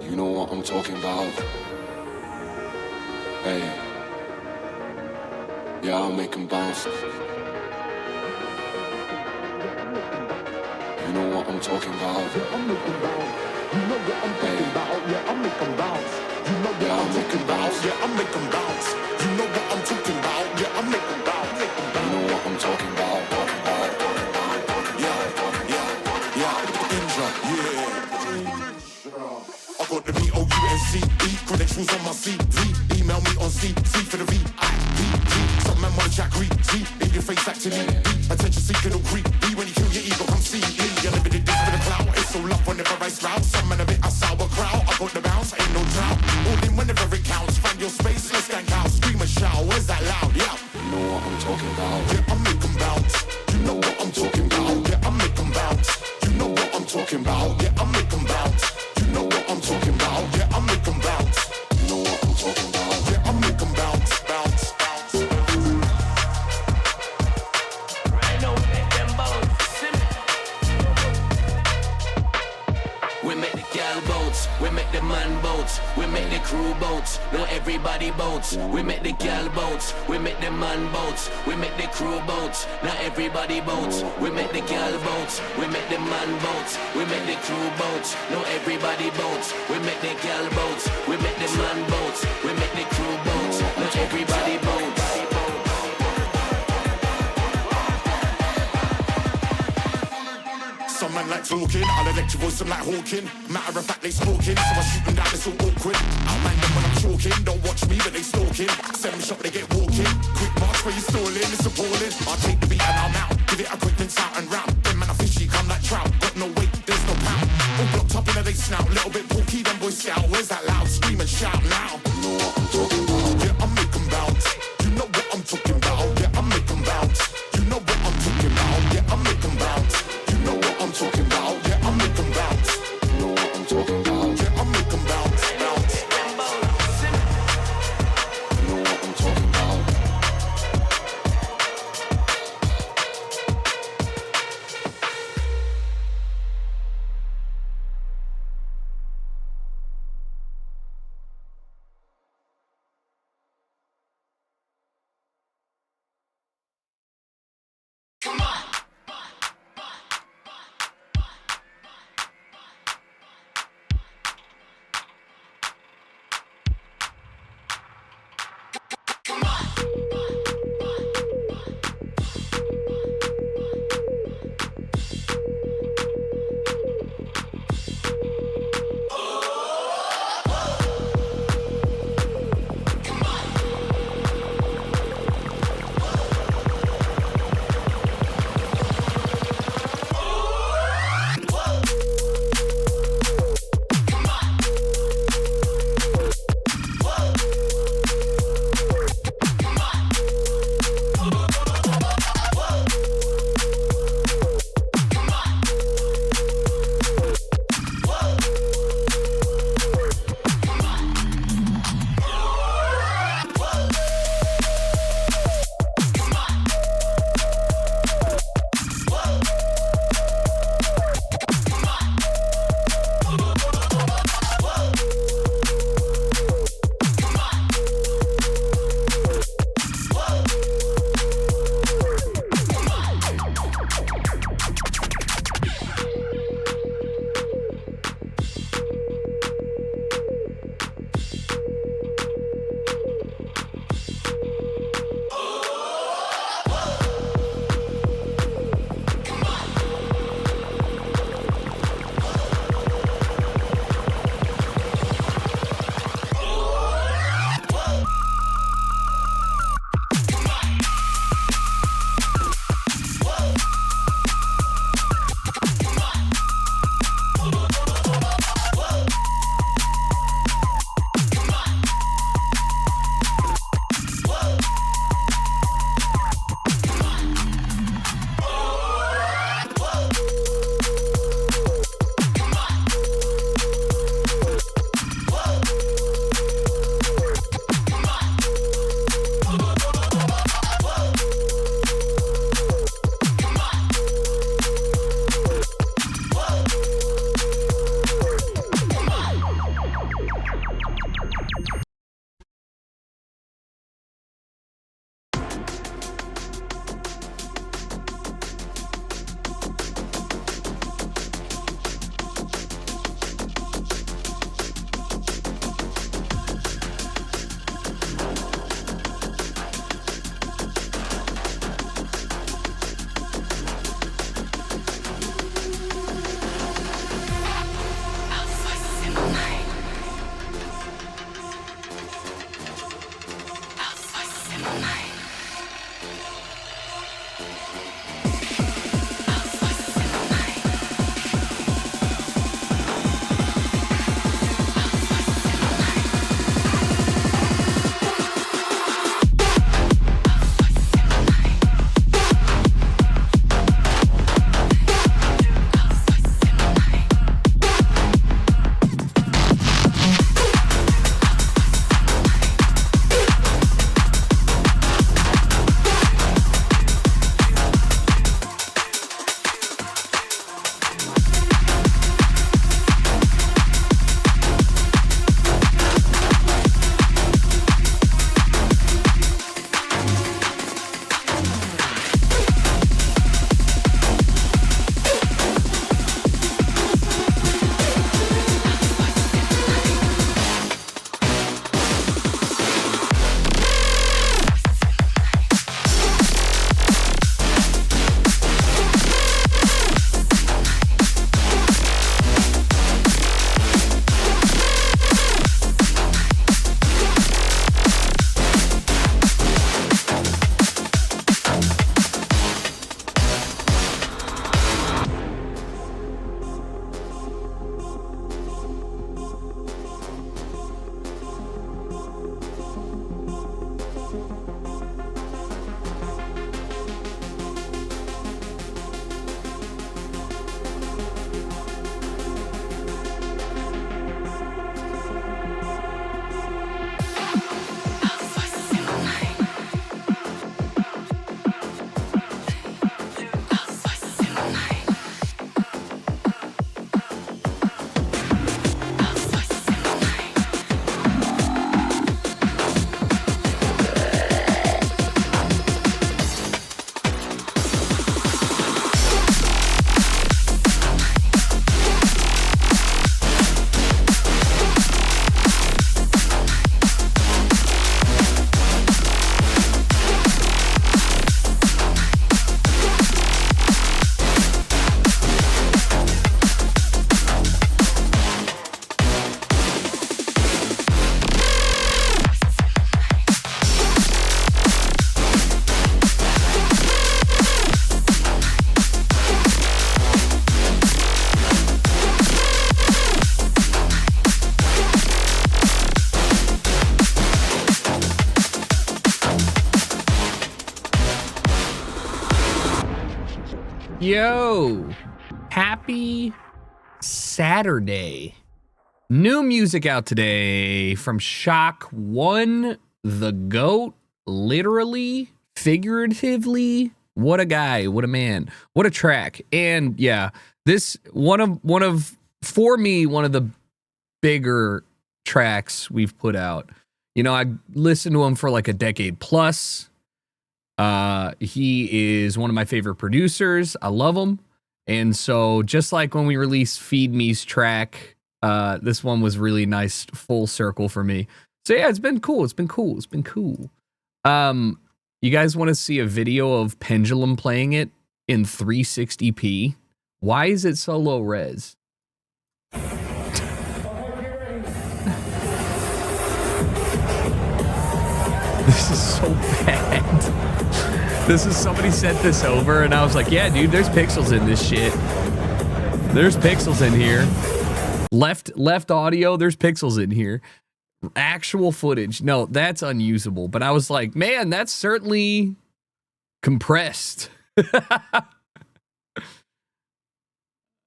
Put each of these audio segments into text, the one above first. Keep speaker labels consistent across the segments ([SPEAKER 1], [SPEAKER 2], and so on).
[SPEAKER 1] You know what I'm talking about? Hey, yeah, I'll make 'em bounce. You know what I'm talking about?
[SPEAKER 2] You know what I'm talking about? Yeah, I make 'em bounce. You know what I'm talking about? Yeah, I make 'em bounce. You know what I'm talking about? Yeah, I make 'em bounce.
[SPEAKER 1] You know what I'm talking about?
[SPEAKER 2] Yeah, Indra, yeah. I got the VOUNCE credentials on my CV. Email me on CC for the VIP. Some man wanna chat greet G in your face acting E. Attention seeking or creep B. When you kill your ego, come see me. You're living in this for the clout. It's all love whenever I sprout. Some man a bit a sour crowd. I got the bounce, ain't no drought. All in whenever it counts. Find your space, let's stand out. Scream and shout, where's that loud? Yeah.
[SPEAKER 1] You know what I'm talking about?
[SPEAKER 2] Yeah, I make 'em bounce. You know what I'm talking about? Yeah, I make 'em bounce. You know what I'm talking about? Yeah, I make 'em bounce. You know what I'm talking about? Yeah, I make 'em bounce.
[SPEAKER 1] You know what I'm talking about?
[SPEAKER 2] Yeah, I make 'em bounce, bounce, bounce.
[SPEAKER 3] Right now we make them bounce. We make the gal boats, we make the man boats, we make the crew boats, not everybody boats. We make the gal boats, we make the man boats, we make the crew boats, not everybody boats. We make the gal boats, we make the man boats, we make the crew boats, not everybody boats. We make the gal boats, we make the man boats, we make the crew boats, not everybody boats.
[SPEAKER 2] Some man like talking, I'll electric voice them like hawking. Matter of fact, they stalking, so I shoot them down, it's all awkward. Outman them when I'm talking, don't watch me, but they stalking. Send me shot, they get walking. Quick march where you stalling, it's appalling. I'll take the beat and I'm out, give it a quick rinse out and round. Them man are fishy, come like trout, got no weight, there's no pound. All blocked up in they snout, little bit porky, them boys scout. Where's that loud, scream and shout now?
[SPEAKER 1] You know what I'm talking about?
[SPEAKER 2] Yeah, I make 'em bounce. You know what I'm talking about? Yeah, I make 'em bounce. You know what I'm talking about? Yeah, I make 'em bounce. You know what I'm talking about? Yeah, I make 'em bounce.
[SPEAKER 1] You know what I'm talking about?
[SPEAKER 2] Yeah, I make 'em bounce, bounce.
[SPEAKER 1] You know what I'm talking about?
[SPEAKER 4] Yo, happy Saturday. New music out today from Shock One, the GOAT, literally, figuratively. What a guy, what a man, what a track. And yeah, this one of for me, one of the bigger tracks we've put out. You know, I listened to him for like a decade plus. He is one of my favorite producers. I love him. And so just like when we released Feed Me's track, this one was really nice, full circle for me. So yeah, it's been cool. It's been cool. It's been cool. You guys want to see a video of Pendulum playing it in 360p? Why is it so low res? This is so bad. This is somebody sent this over and I was like, yeah, dude, there's pixels in this shit. There's pixels in here. Left audio, there's pixels in here. Actual footage. No, that's unusable. But I was like, man, that's certainly compressed.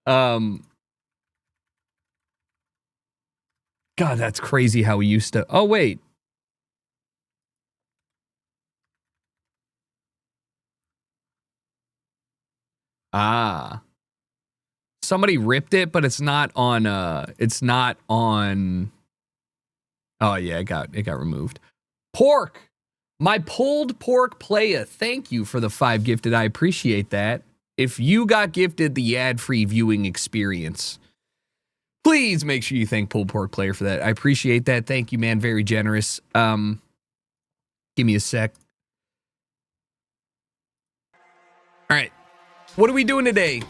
[SPEAKER 4] God, that's crazy how we used to. Oh, wait. Ah. Somebody ripped it, but it's not on oh yeah, it got removed. Pork. My pulled pork playa. Thank you for the 5 gifted. I appreciate that. If you got gifted the ad-free viewing experience, please make sure you thank pulled pork player for that. I appreciate that. Thank you, man. Very generous. Give me a sec. All right. What are we doing today?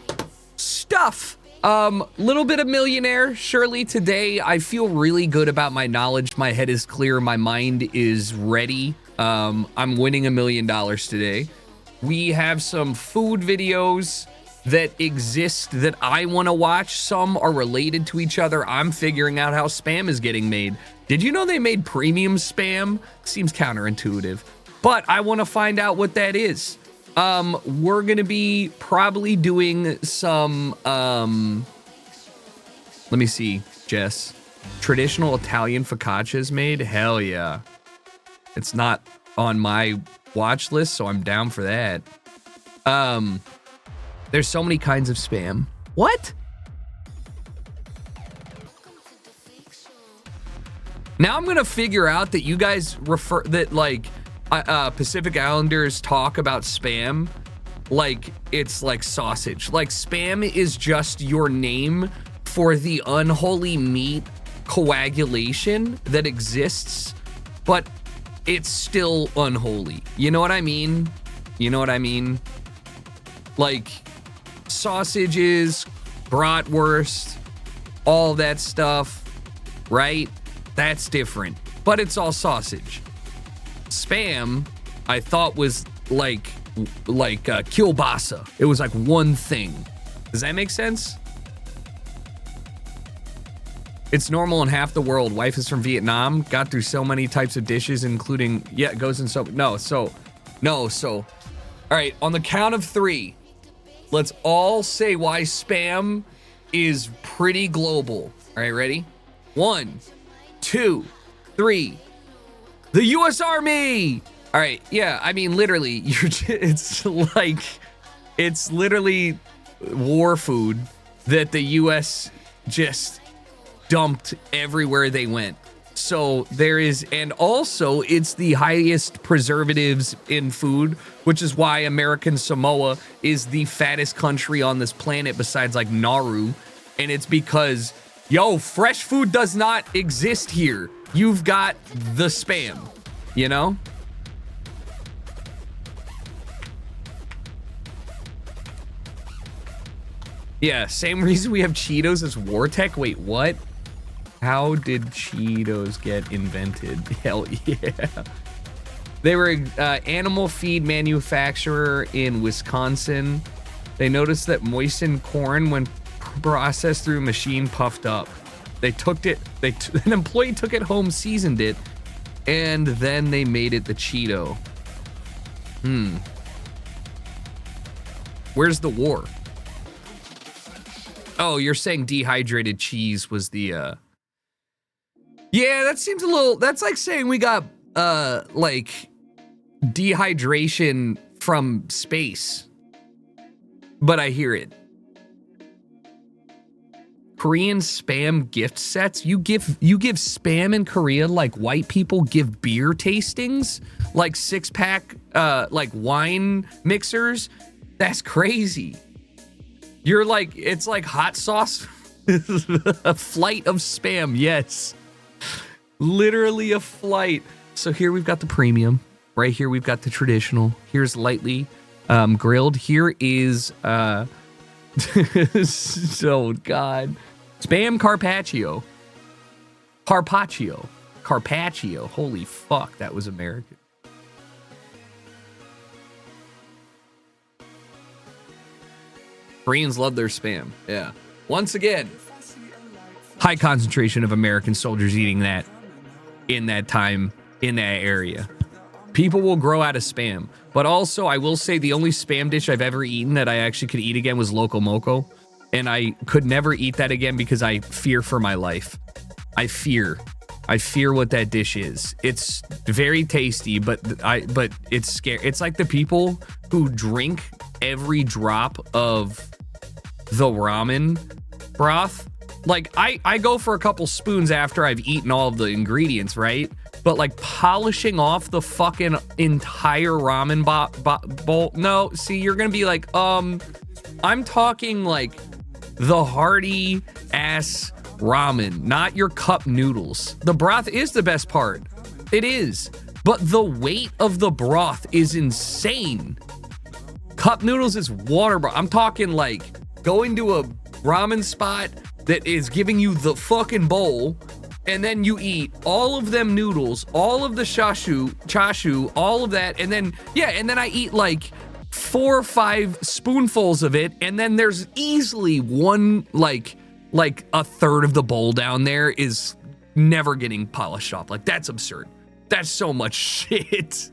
[SPEAKER 4] Stuff. Little bit of millionaire. Surely today I feel really good about my knowledge. My head is clear. My mind is ready. I'm winning $1 million today. We have some food videos that exist that I want to watch. Some are related to each other. I'm figuring out how spam is getting made. Did you know they made premium spam? Seems counterintuitive, but I want to find out what that is. We're gonna be probably doing some, let me see, Jess. Traditional Italian focaccia is made? Hell yeah. It's not on my watch list, so I'm down for that. There's so many kinds of spam. What? Now I'm gonna figure out that you guys refer, that like, Pacific Islanders talk about spam like it's like sausage. Like spam is just your name for the unholy meat coagulation that exists, but it's still unholy. You know what I mean? You know what I mean? Like sausages, bratwurst, all that stuff, right? That's different, but it's all sausage. Spam, I thought was like kielbasa. It was like one thing. Does that make sense? It's normal in half the world. Wife is from Vietnam. Got through so many types of dishes, including, yeah, it goes in so, all right, on the count of 3, let's all say why spam is pretty global. All right, ready? 1, 2, 3. The U.S. Army! All right, yeah, I mean, literally, it's literally war food that the U.S. just dumped everywhere they went. So there is, and also it's the highest preservatives in food, which is why American Samoa is the fattest country on this planet besides like Nauru. And it's because, yo, fresh food does not exist here. You've got the spam, you know? Yeah, same reason we have Cheetos as war tech. Wait, what? How did Cheetos get invented? Hell yeah. They were an animal feed manufacturer in Wisconsin. They noticed that moistened corn, when processed through a machine, puffed up. They took it, an employee took it home, seasoned it, and then they made it the Cheeto. Where's the war? Oh, you're saying dehydrated cheese was the Yeah, that seems a little, that's like saying we got like dehydration from space. But I hear it. Korean spam gift sets. You give spam in Korea like white people give beer tastings, like 6-pack like wine mixers. That's crazy. You're like, it's like hot sauce. A flight of spam, yes. Literally a flight. So here we've got the premium. Right here we've got the traditional. Here's lightly grilled. Here is so God. Spam Carpaccio. Carpaccio. Holy fuck, that was American. Koreans love their spam. Yeah. Once again, high concentration of American soldiers eating that in that time, in that area. People will grow out of spam. But also, I will say the only spam dish I've ever eaten that I actually could eat again was Loco Moco. And I could never eat that again because I fear for my life. I fear what that dish is. It's very tasty, but it's scary. It's like the people who drink every drop of the ramen broth. Like I go for a couple spoons after I've eaten all of the ingredients, right? But like polishing off the fucking entire ramen bowl. No, see, you're gonna be like, I'm talking like the hearty ass ramen, not your cup noodles. The broth is the best part. It is. But the weight of the broth is insane. Cup noodles is water broth. I'm talking like going to a ramen spot that is giving you the fucking bowl, and then you eat all of them noodles, all of the chashu, all of that, and then I eat like 4 or 5 spoonfuls of it, and then there's easily one like a third of the bowl down there is never getting polished off. Like, that's absurd. That's so much shit.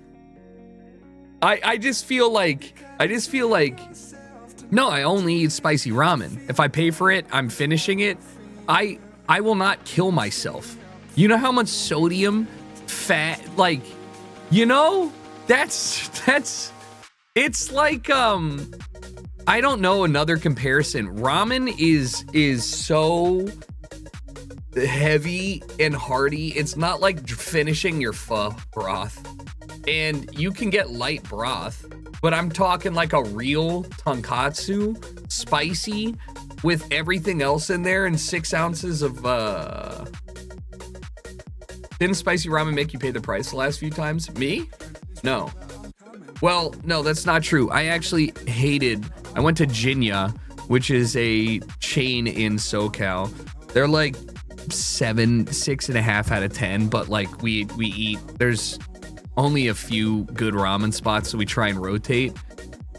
[SPEAKER 4] I just feel like no, I only eat spicy ramen. If I pay for it, I'm finishing it. I will not kill myself. You know how much sodium, fat, like, you know, that's it's like I don't know another comparison. Ramen is so heavy and hearty. It's not like finishing your pho broth. And you can get light broth, but I'm talking like a real tonkatsu, spicy, with everything else in there, and 6 ounces of Didn't spicy ramen make you pay the price the last few times? Me? No. Well, no, that's not true. I actually I went to Jinya, which is a chain in SoCal. They're like 6.5 out of 10, but like we eat, there's only a few good ramen spots, so we try and rotate.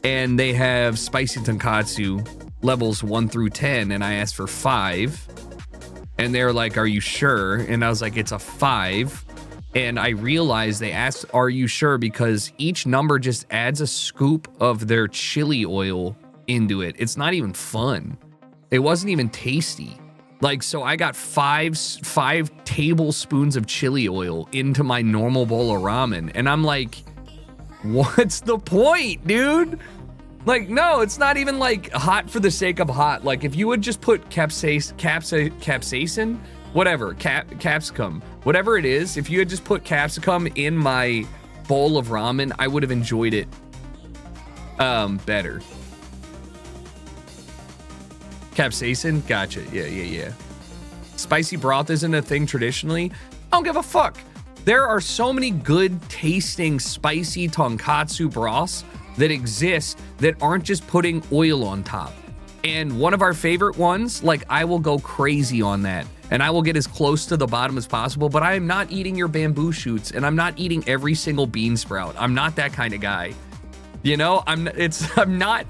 [SPEAKER 4] And they have spicy tonkatsu levels 1 through 10, and I asked for 5. And they're like, "Are you sure?" And I was like, "It's a 5." And I realized they asked, "Are you sure?" because each number just adds a scoop of their chili oil into it. It's not even fun. It wasn't even tasty. Like, so I got 5 tablespoons of chili oil into my normal bowl of ramen. And I'm like, what's the point, dude? Like, no, it's not even like hot for the sake of hot. Like, if you would just put capsaicin, whatever, capsicum, whatever it is, if you had just put capsicum in my bowl of ramen, I would have enjoyed it better. Capsaicin? Gotcha. Yeah. Spicy broth isn't a thing traditionally. I don't give a fuck. There are so many good tasting spicy tonkatsu broths that exist that aren't just putting oil on top. And one of our favorite ones, like, I will go crazy on that. And I will get as close to the bottom as possible, but I am not eating your bamboo shoots, and I'm not eating every single bean sprout. I'm not that kind of guy. You know, I'm not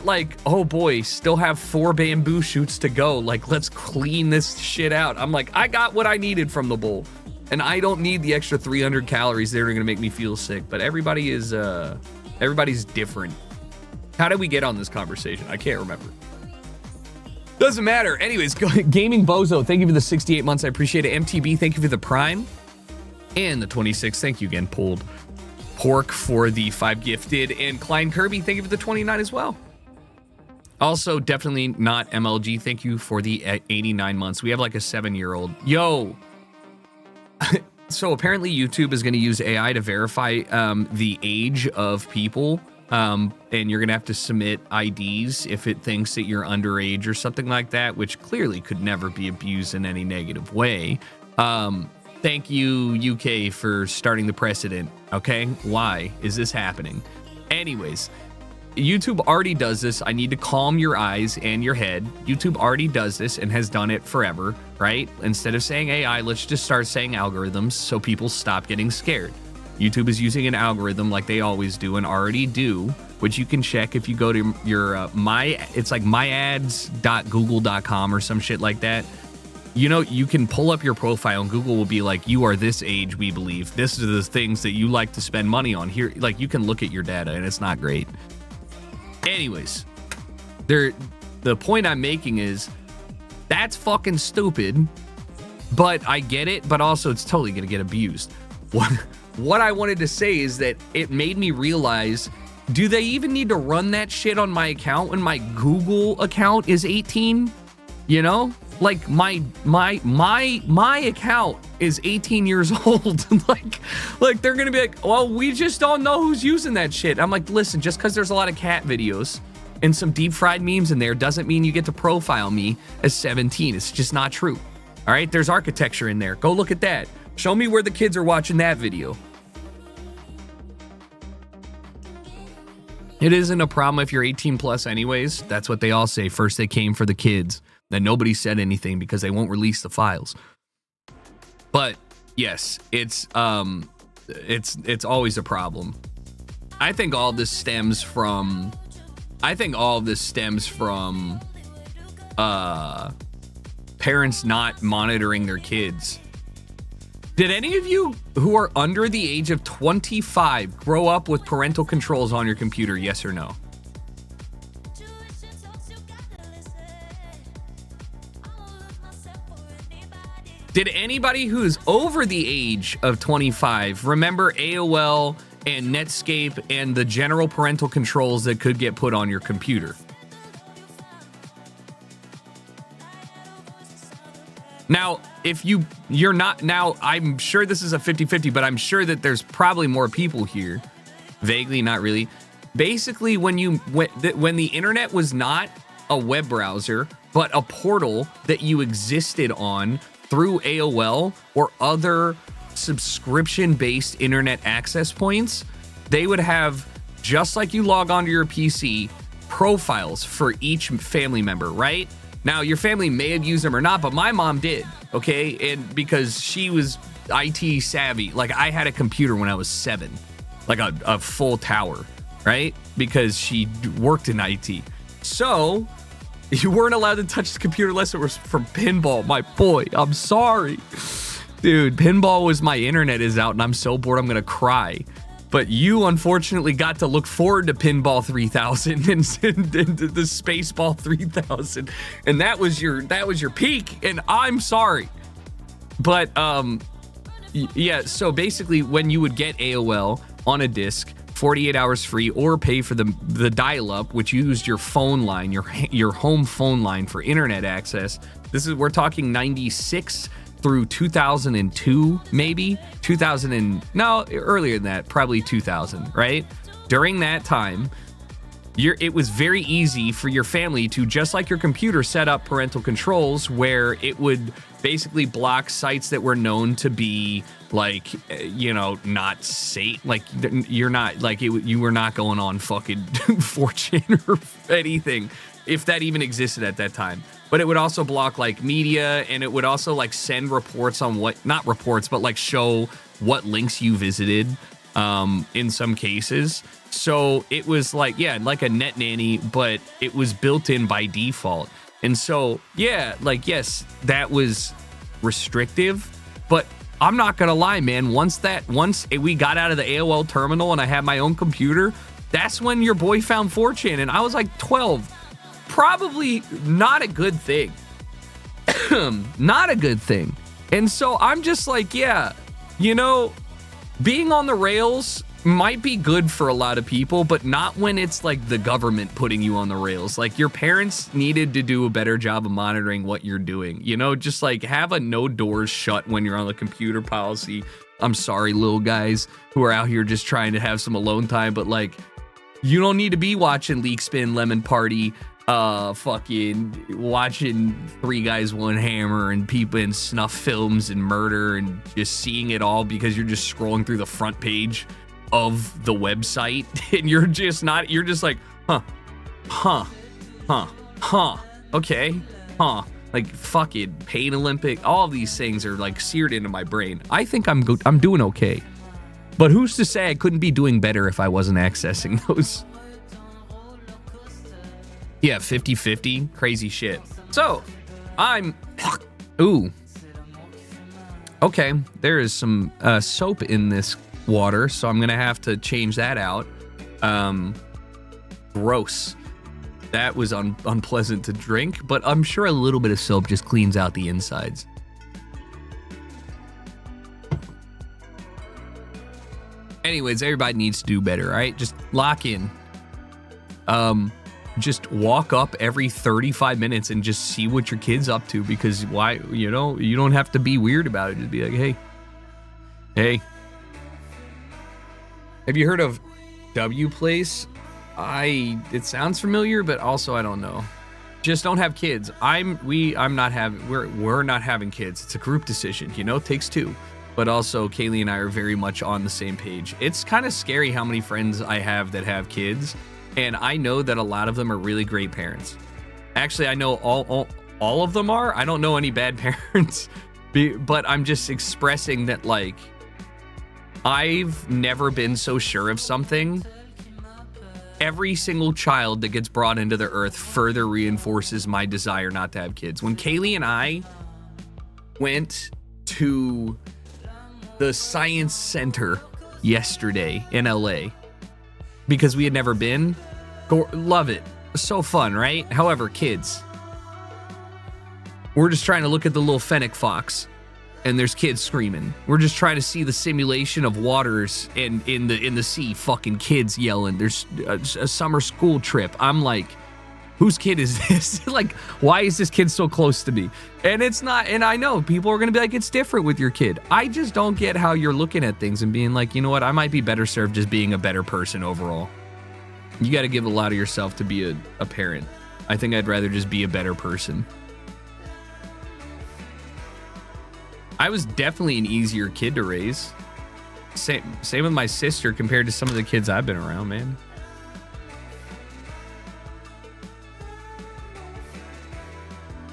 [SPEAKER 4] like, oh boy, still have 4 bamboo shoots to go. Like, let's clean this shit out. I'm like, I got what I needed from the bowl. And I don't need the extra 300 calories that are gonna make me feel sick. But everybody's different. How did we get on this conversation? I can't remember. Doesn't matter. Anyways, Gaming Bozo, thank you for the 68 months. I appreciate it. MTB, thank you for the Prime. And the 26, thank you again, Pulled Pork for the 5 gifted. And Klein Kirby, thank you for the 29 as well. Also, definitely not MLG, thank you for the 89 months. We have like a 7-year-old. Yo! So apparently YouTube is going to use AI to verify the age of people. And you're going to have to submit IDs if it thinks that you're underage or something like that, which clearly could never be abused in any negative way. Thank you, UK, for starting the precedent, okay? Why is this happening? Anyways, YouTube already does this. I need to calm your eyes and your head. YouTube already does this and has done it forever, right? Instead of saying AI, let's just start saying algorithms so people stop getting scared. YouTube is using an algorithm like they always do and already do, which you can check if you go to your it's like myads.google.com or some shit like that. You know, you can pull up your profile and Google will be like, you are this age, we believe. This are the things that you like to spend money on. Here, like, you can look at your data and it's not great. Anyways, the point I'm making is that's fucking stupid, but I get it, but also it's totally gonna get abused. What I wanted to say is that it made me realize, do they even need to run that shit on my account when my Google account is 18? You know? Like my account is 18 years old. like they're gonna be like, well, we just don't know who's using that shit. I'm like, listen, just because there's a lot of cat videos and some deep fried memes in there doesn't mean you get to profile me as 17. It's just not true. All right, there's architecture in there. Go look at that. Show me where the kids are watching that video. It isn't a problem if you're 18 plus anyways. That's what they all say. First they came for the kids. Then nobody said anything because they won't release the files. But yes, it's always a problem. I think all this stems from parents not monitoring their kids. Did any of you who are under the age of 25 grow up with parental controls on your computer? Yes or no? Did anybody who's over the age of 25 remember AOL and Netscape and the general parental controls that could get put on your computer? Now, if you're not, now I'm sure this is a 50-50, but I'm sure that there's probably more people here. Vaguely, not really. Basically, when the internet was not a web browser, but a portal that you existed on through AOL or other subscription-based internet access points, they would have, just like you log onto your PC, profiles for each family member, right? Now, your family may have used them or not, but my mom did, okay? And because she was IT savvy, like I had a computer when I was 7, like a full tower, right? Because she worked in IT. So you weren't allowed to touch the computer unless it was for pinball. My boy, I'm sorry. Dude, pinball was my internet is out and I'm so bored I'm gonna cry. But you unfortunately got to look forward to Pinball 3000 and the Spaceball 3000. And that was your peak, and I'm sorry. But yeah, so basically when you would get AOL on a disc, 48 hours free, or pay for the dial-up, which used your phone line, your home phone line for internet access. We're talking 96 through 2002, maybe earlier than that, probably 2000, right? During that time, it was very easy for your family to, just like your computer, set up parental controls where it would basically block sites that were known to be like, not safe. Like you're not like you were not going on fucking 4chan or anything, if that even existed at that time. But it would also block like media, and it would also like send reports on not reports, but like show what links you visited in some cases. So it was like, yeah, like a net nanny, but it was built in by default. And so, yeah, like, yes, that was restrictive, but I'm not going to lie, man. Once we got out of the AOL terminal and I had my own computer, that's when your boy found 4chan, and I was like 12. probably not a good thing. Not a good thing. And so I'm just like, yeah, you know, being on the rails might be good for a lot of people, but not when it's like the government putting you on the rails. Like your parents needed to do a better job of monitoring what you're doing. You know, just like have a no doors shut when you're on the computer policy. I'm sorry, little guys who are out here just trying to have some alone time, but like you don't need to be watching Leak Spin Lemon Party, fucking watching Three Guys One Hammer and people in snuff films and murder and just seeing it all because you're just scrolling through the front page of the website and you're just like, okay, like fucking Pain Olympic, all of these things are like seared into my brain. I think I'm doing okay, but who's to say I couldn't be doing better if I wasn't accessing those? Yeah, 50-50, crazy shit. So ooh, okay, there is some soap in this water, so I'm gonna have to change that out. Gross. That was unpleasant to drink, but I'm sure a little bit of soap just cleans out the insides. Anyways, everybody needs to do better, all right? Just lock in. Just walk up every 35 minutes and just see what your kid's up to, because why, you know, you don't have to be weird about it. Just be like, hey. Have you heard of W Place? It sounds familiar, but also I don't know. Just don't have kids. We're not having kids. It's a group decision, you know, it takes two. But also Kaylee and I are very much on the same page. It's kind of scary how many friends I have that have kids, and I know that a lot of them are really great parents. Actually, I know all of them are. I don't know any bad parents, but I'm just expressing that, like, I've never been so sure of something. Every single child that gets brought into the earth further reinforces my desire not to have kids. When Kaylee and I went to the Science Center yesterday in LA, because we had never been, love it. So fun, right? However, kids, we're just trying to look at the little fennec fox, and there's kids screaming. We're just trying to see the simulation of waters and in the sea, fucking kids yelling. There's a summer school trip. I'm like, whose kid is this? Like, why is this kid so close to me? And it's not, and I know people are gonna be like, it's different with your kid. I just don't get how you're looking at things and being like, you know what, I might be better served just being a better person overall. You gotta give a lot of yourself to be a parent. I think I'd rather just be a better person. I was definitely an easier kid to raise. Same with my sister compared to some of the kids I've been around, man.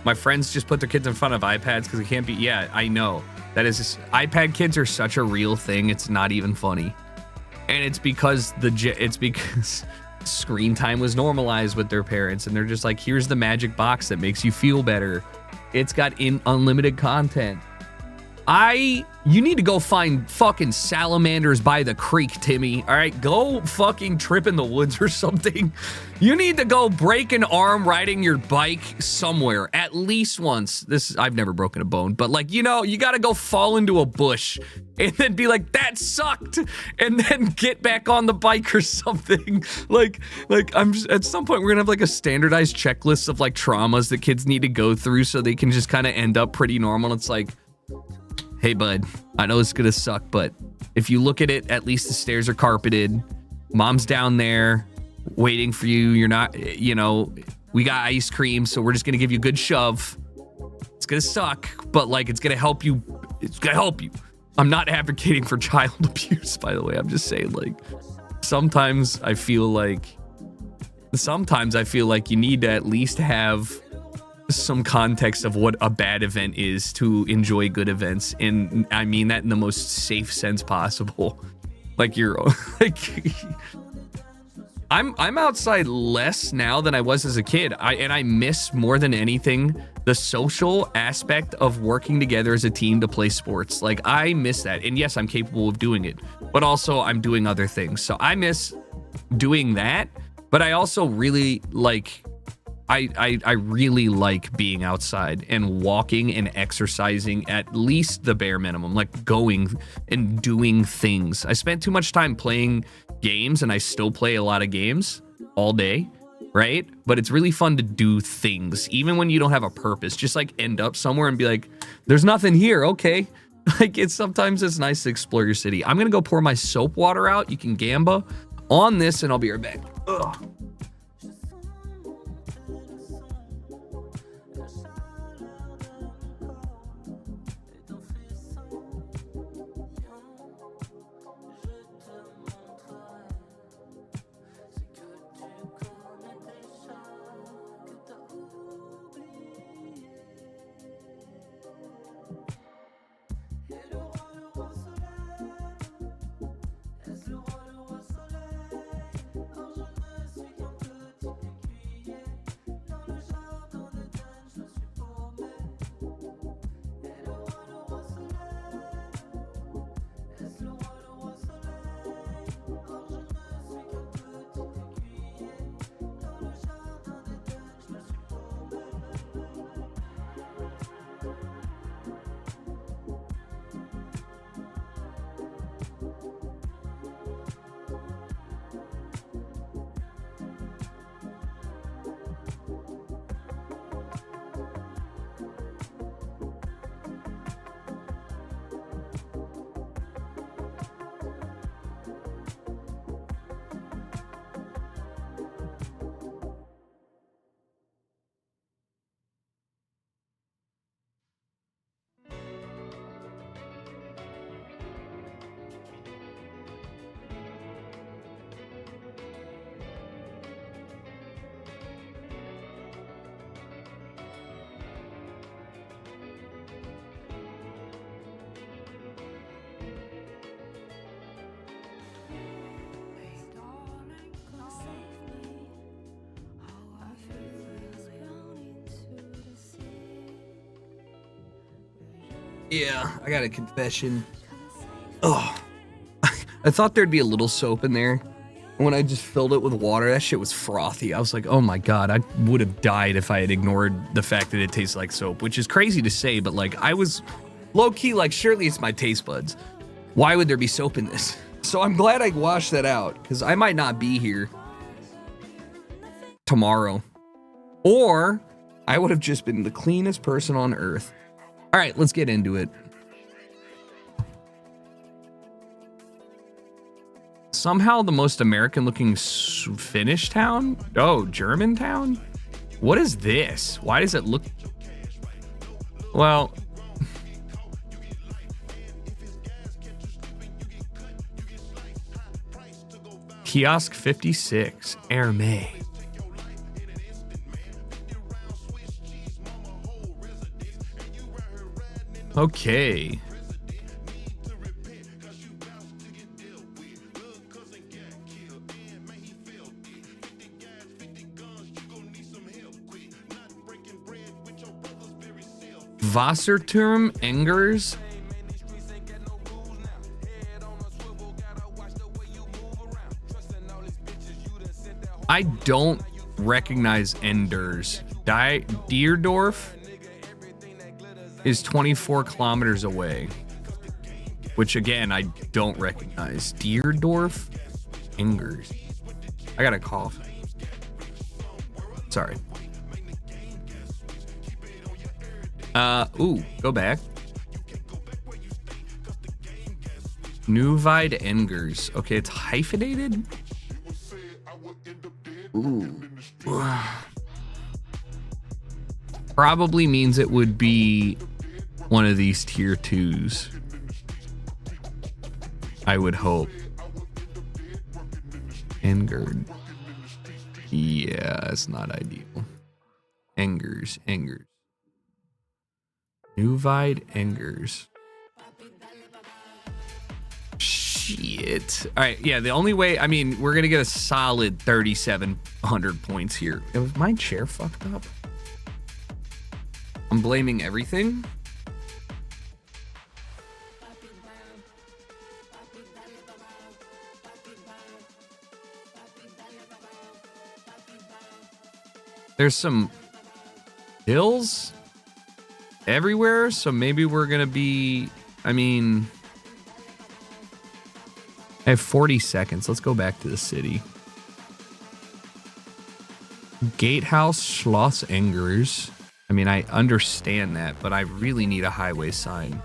[SPEAKER 4] My friends just put their kids in front of iPads because it can't be. Yeah, I know. That is just, iPad kids are such a real thing. It's not even funny. And it's because screen time was normalized with their parents, and they're just like, here's the magic box that makes you feel better. It's got unlimited content. You need to go find fucking salamanders by the creek, Timmy. All right, go fucking trip in the woods or something. You need to go break an arm riding your bike somewhere at least once. I've never broken a bone, but like, you know, you got to go fall into a bush and then be like, that sucked, and then get back on the bike or something. Like I'm just, at some point we're gonna have like a standardized checklist of like traumas that kids need to go through so they can just kind of end up pretty normal. It's like, hey, bud, I know it's gonna suck, but if you look at it, at least the stairs are carpeted. Mom's down there waiting for you. You're not, you know, we got ice cream, so we're just gonna give you a good shove. It's gonna suck, but like, it's gonna help you. It's gonna help you. I'm not advocating for child abuse, by the way. I'm just saying, like, sometimes I feel like you need to at least have some context of what a bad event is to enjoy good events, and I mean that in the most safe sense possible. Like, you're like, I'm outside less now than I was as a kid. I miss more than anything the social aspect of working together as a team to play sports. Like, I miss that. And yes, I'm capable of doing it, but also I'm doing other things. So I miss doing that, but I also really like I really like being outside and walking and exercising at least the bare minimum, like going and doing things. I spent too much time playing games, and I still play a lot of games all day, right? But it's really fun to do things, even when you don't have a purpose. Just like end up somewhere and be like, there's nothing here, okay. Like sometimes it's nice to explore your city. I'm gonna go pour my soap water out. You can gamba on this, and I'll be right back. Ugh. Yeah, I got a confession. Oh, I thought there'd be a little soap in there. When I just filled it with water, that shit was frothy. I was like, oh my God, I would have died if I had ignored the fact that it tastes like soap, which is crazy to say, but like I was low key like, surely it's my taste buds. Why would there be soap in this? So I'm glad I washed that out, because I might not be here tomorrow. Or I would have just been the cleanest person on earth. All right, let's get into it. Somehow the most American looking Finnish town? Oh, German town? What is this? Why does it look... Well... Kiosk 56, Hermé. Okay. Wasserturm Engers. I don't recognize Enders. Deerdorf is 24 kilometers away, which again, I don't recognize. Deerdorf Engers. I got a cough. Sorry. Ooh, go back. Nuvide Engers. Okay, it's hyphenated. Ooh. Probably means it would be one of these tier 2s. I would hope. Engerd. Yeah, it's not ideal. Engers. Nuvide Engers. Shit. All right, yeah, the only way, I mean, we're going to get a solid 3,700 points here. Was my chair fucked up? I'm blaming everything. There's some hills everywhere, so maybe we're gonna be, I mean, I have 40 seconds. Let's go back to the city. Gatehouse Schloss Engers. I mean, I understand that, but I really need a highway sign.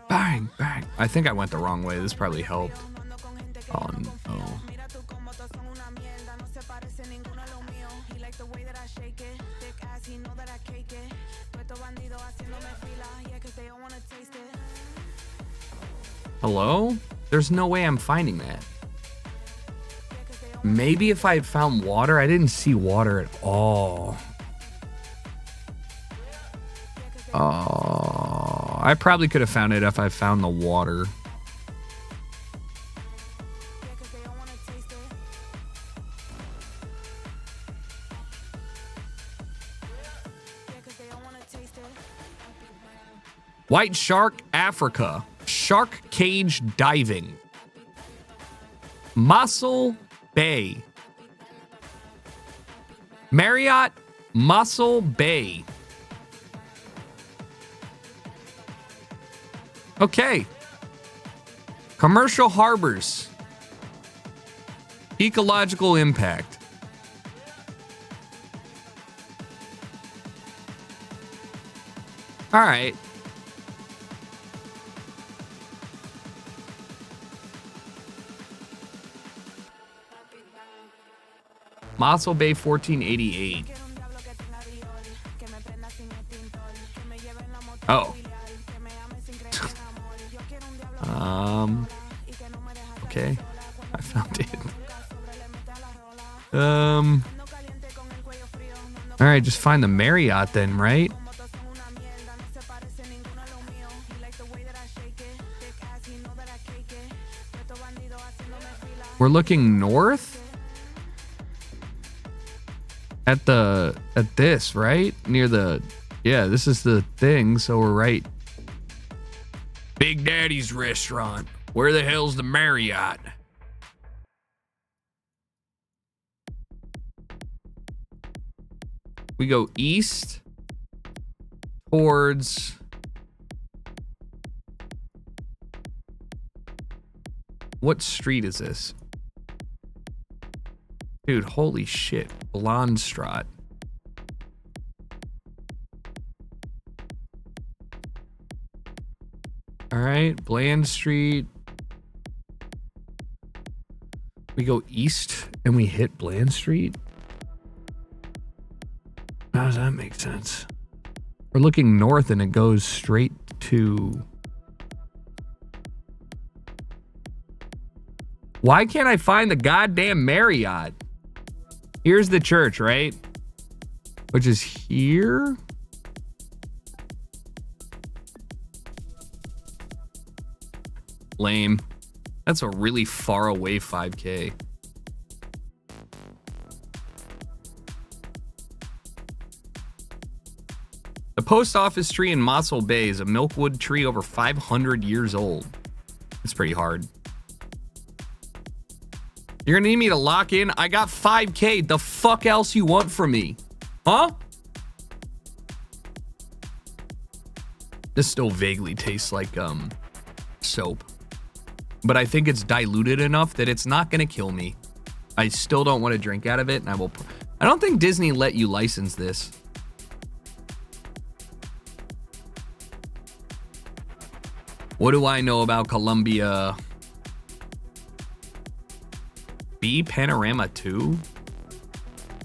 [SPEAKER 4] Bang, bang. I think I went the wrong way. This probably helped. Oh, no. Hello? There's no way I'm finding that. Maybe if I had found water. I didn't see water at all. Oh, I probably could have found it if I found the water. White Shark, Africa. Shark cage diving. Mossel Bay. Marriott Mossel Bay. Okay. Commercial harbors. Ecological impact. All right. Mossel Bay 1488. Oh. Okay. I found it. All right, just find the Marriott then, right? We're looking north? At this, right? Near the, yeah, this is the thing, so we're right. Big Daddy's restaurant. Where the hell's the Marriott? We go east towards what street is this? Dude, holy shit. Blondstrot. All right, Bland Street. We go east and we hit Bland Street. How does that make sense? We're looking north and it goes straight to... Why can't I find the goddamn Marriott? Here's the church, right? Which is here. Lame. That's a really far away 5K. The post office tree in Mossel Bay is a milkwood tree over 500 years old. It's pretty hard. You're gonna need me to lock in? I got 5K. The fuck else you want from me? Huh? This still vaguely tastes like soap. But I think it's diluted enough that it's not gonna kill me. I still don't want to drink out of it, and I don't think Disney let you license this. What do I know about Colombia? B Panorama 2?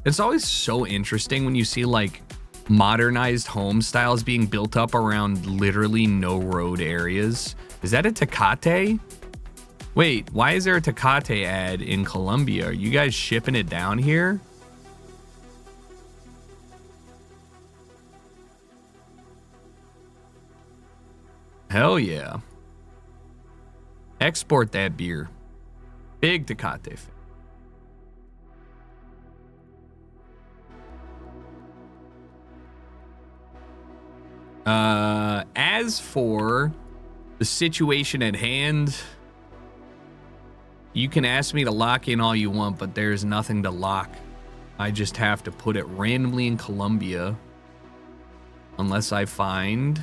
[SPEAKER 4] It's always so interesting when you see like modernized home styles being built up around literally no road areas. Is that a Tecate? Wait, why is there a Tecate ad in Colombia? Are you guys shipping it down here? Hell yeah. Export that beer. Big Tecate fan. as for the situation at hand, you can ask me to lock in all you want, but there's nothing to lock. I just have to put it randomly in Colombia. Unless I find...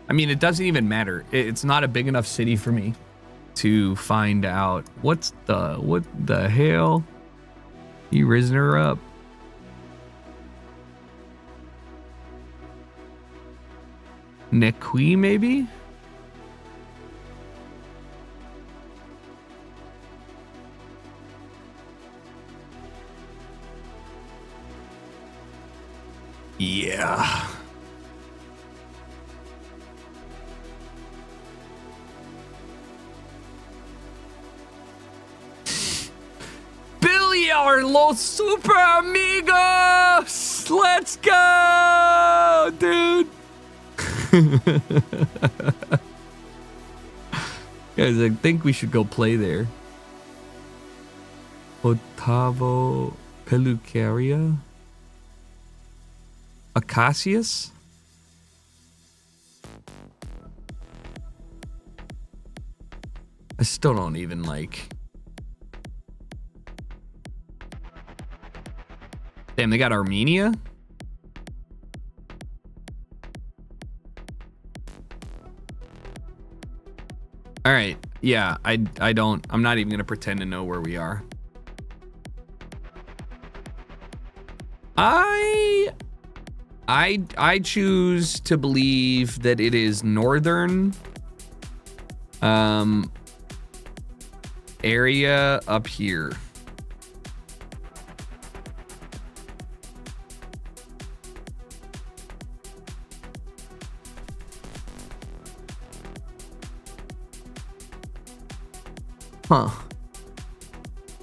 [SPEAKER 4] I mean, it doesn't even matter. It's not a big enough city for me to find out. What the hell? You risen her up. Nequi, maybe? Yeah. Billy, our los super amigos! Let's go, dude! Guys, I think we should go play there. Otavo Pelucaria? Acacius? I still don't even like... Damn, they got Armenia? All right. Yeah, I'm not even going to pretend to know where we are. I choose to believe that it is northern area up here. Huh.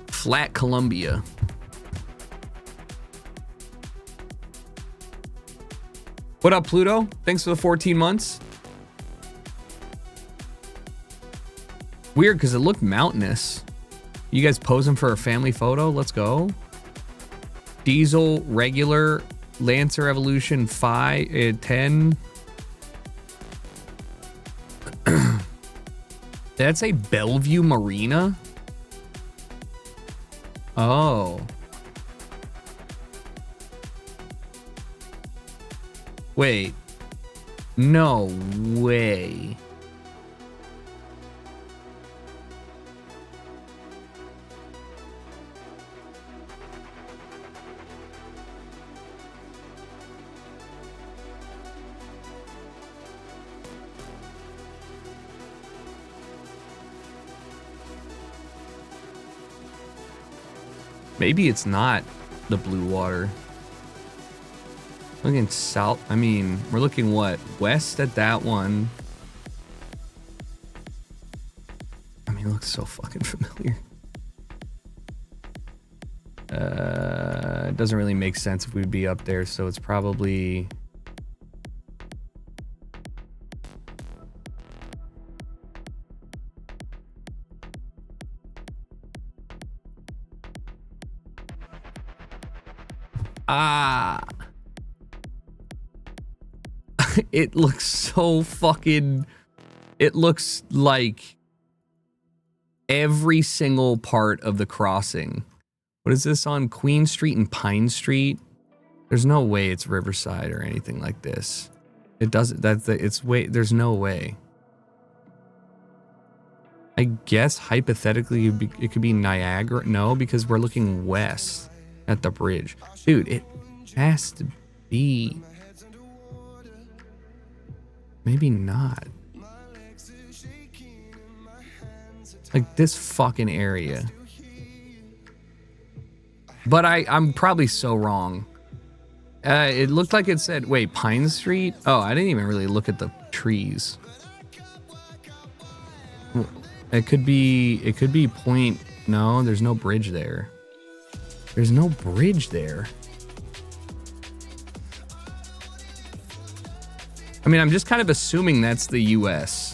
[SPEAKER 4] Flat Columbia. What up, Pluto? Thanks for the 14 months. Weird, because it looked mountainous. You guys posing for a family photo? Let's go. Diesel, regular, Lancer Evolution 10. That's a Bellevue Marina? Oh. Wait. No way. Maybe it's not the blue water. Looking south. I mean, we're looking what? West at that one. I mean, it looks so fucking familiar. It doesn't really make sense if we'd be up there, so it's probably... It looks so fucking... It looks like every single part of the crossing. What is this on Queen Street and Pine Street? There's no way it's Riverside or anything like this. It doesn't... It's way... There's no way. I guess hypothetically it could be Niagara. No, because we're looking west at the bridge. Dude, it has to be... Maybe not. Like this fucking area. But I'm probably so wrong. It looked like it said, wait, Pine Street? Oh, I didn't even really look at the trees. It could be point. No, there's no bridge there. There's no bridge there. I mean, I'm just kind of assuming that's the US.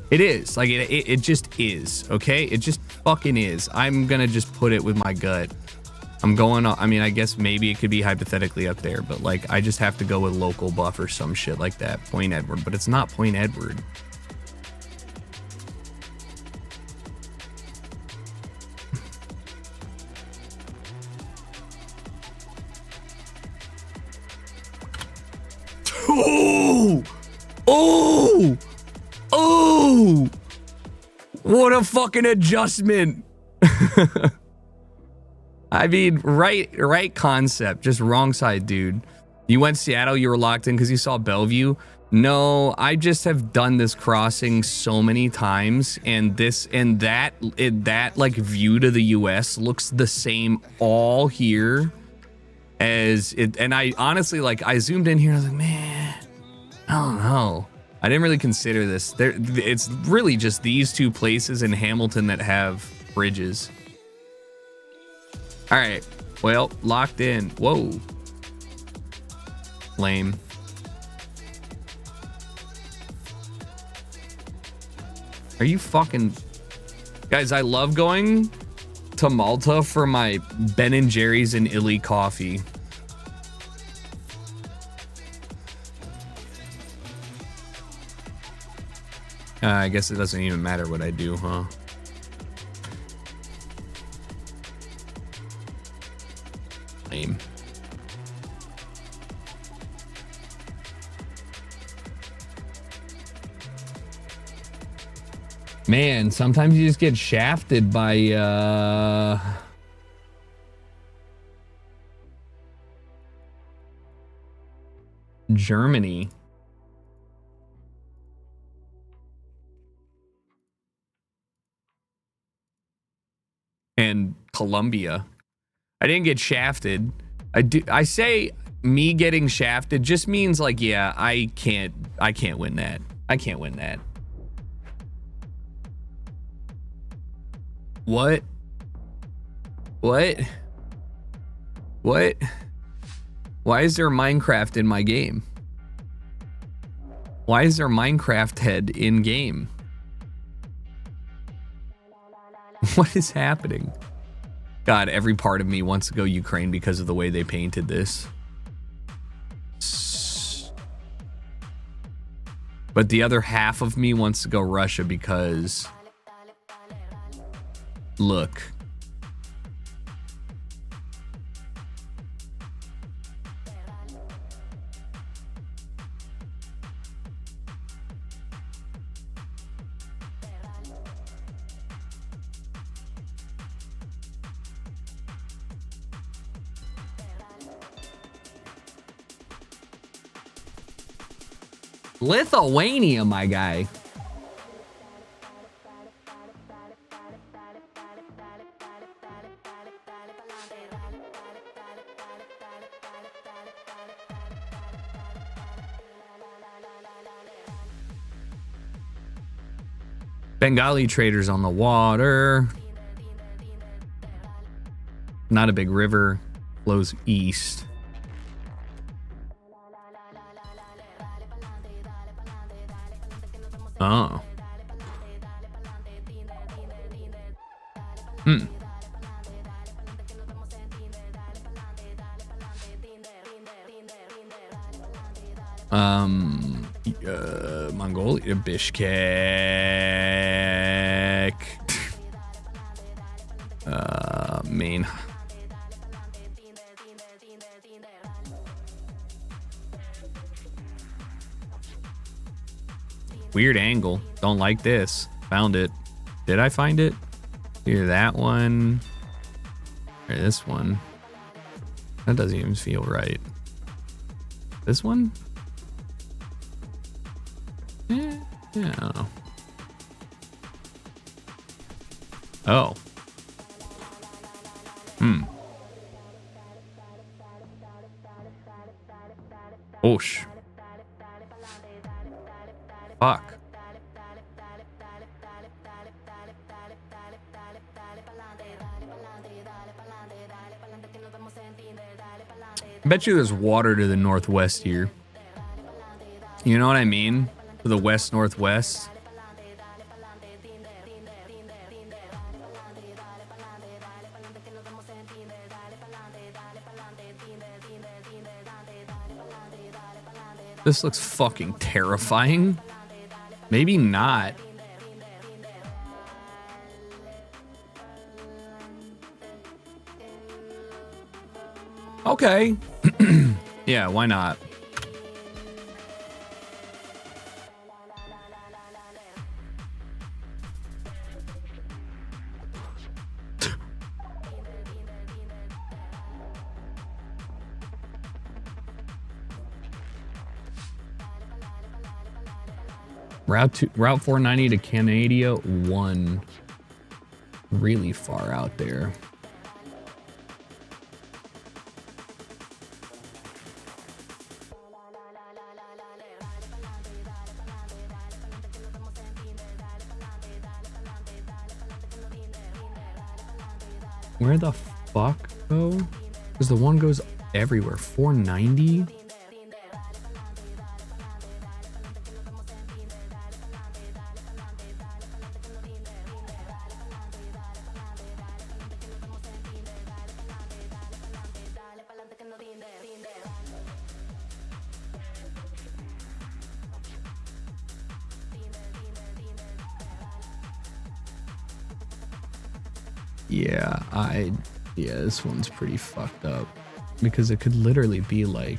[SPEAKER 4] It is. Like, it just is, okay? It just fucking is. I'm gonna just put it with my gut. I'm going, I mean, I guess maybe it could be hypothetically up there, but like, I just have to go with local buff or some shit like that. Point Edward, but it's not Point Edward. Oh! Oh! Oh! What a fucking adjustment. I mean, right concept, just wrong side, dude. You went Seattle, you were locked in because you saw Bellevue. No, I just have done this crossing so many times, and that like view to the US looks the same all here as it. And I honestly, like, I zoomed in here and I was like, man, I don't know. I didn't really consider this. It's really just these two places in Hamilton that have bridges. All right, well, locked in. Whoa. Lame. Are you fucking... Guys, I love going to Malta for my Ben & Jerry's and Illy coffee. I guess it doesn't even matter what I do, huh? Lame. Man, sometimes you just get shafted by Germany. And Colombia. I didn't get shafted. I say me getting shafted just means like, yeah, I can't win that. I can't win that. What? What? What? Why is there Minecraft in my game? Why is there Minecraft head in game? What is happening? God, every part of me wants to go Ukraine because of the way they painted this. But the other half of me wants to go Russia because... Look. Lithuania, my guy. Bengali traders on the water. Not a big river. Flows east. Oh. Mongolia, Bishkek. Maine. Weird angle. Don't like this. Found it. Did I find it? Either that one or this one. That doesn't even feel right. This one? Yeah, I don't know. Oh. Oosh. Fuck. I bet you there's water to the northwest here. You know what I mean? To the west northwest. This looks fucking terrifying. Maybe not. Okay. Yeah, why not? Route 490 to Canada 1. Really far out there. Where the fuck though? Because the one goes everywhere. 490? Yeah, this one's pretty fucked up because it could literally be like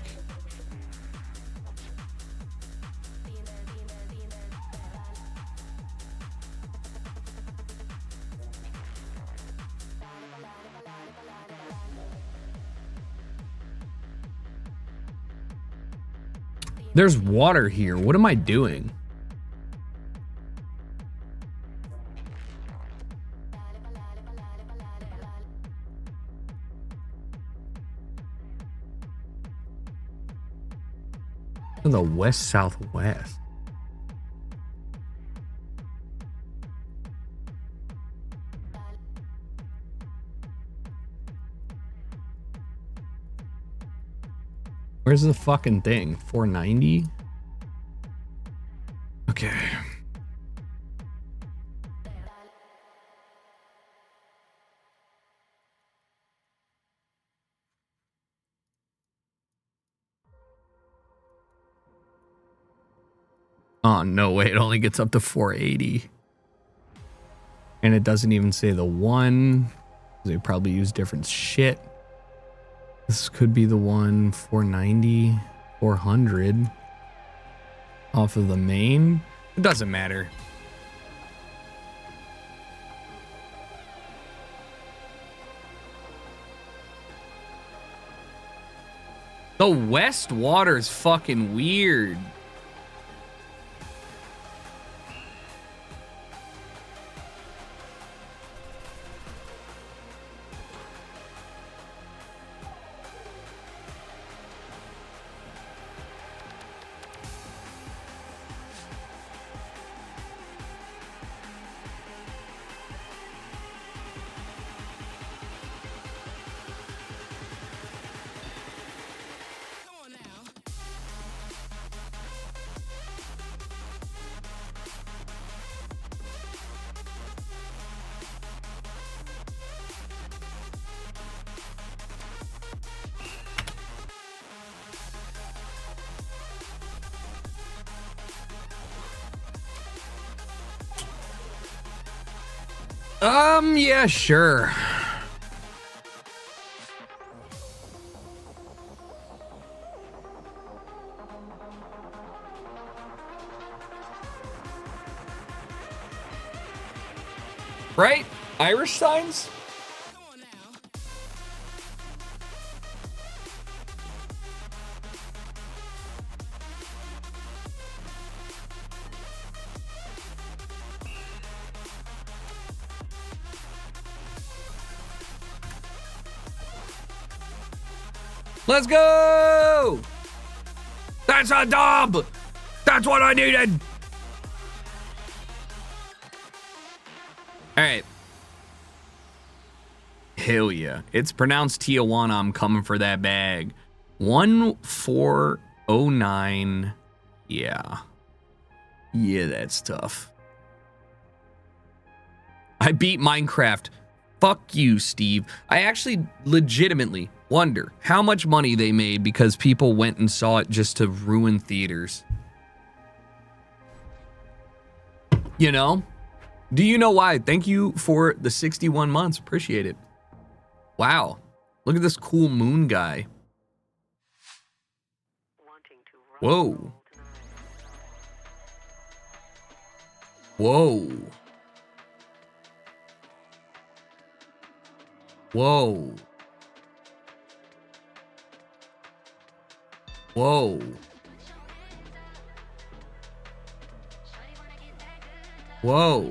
[SPEAKER 4] there's water here. What am I doing? In the west southwest. Where's the fucking thing? 490? Okay. Oh, no way. It only gets up to 480. And it doesn't even say the one. They probably use different shit. This could be the one. 490, 400 off of the main. It doesn't matter. The west water is fucking weird. Yeah, sure. Right? Irish signs? Let's go! That's a dub! That's what I needed! Alright. Hell yeah. It's pronounced Tijuana. I'm coming for that bag. 1409. Yeah. Yeah, that's tough. I beat Minecraft Fuck you, Steve. I actually legitimately wonder how much money they made because people went and saw it just to ruin theaters. You know? Do you know why? Thank you for the 61 months. Appreciate it. Wow. Look at this cool moon guy. Whoa. Whoa. Whoa. Whoa. Whoa.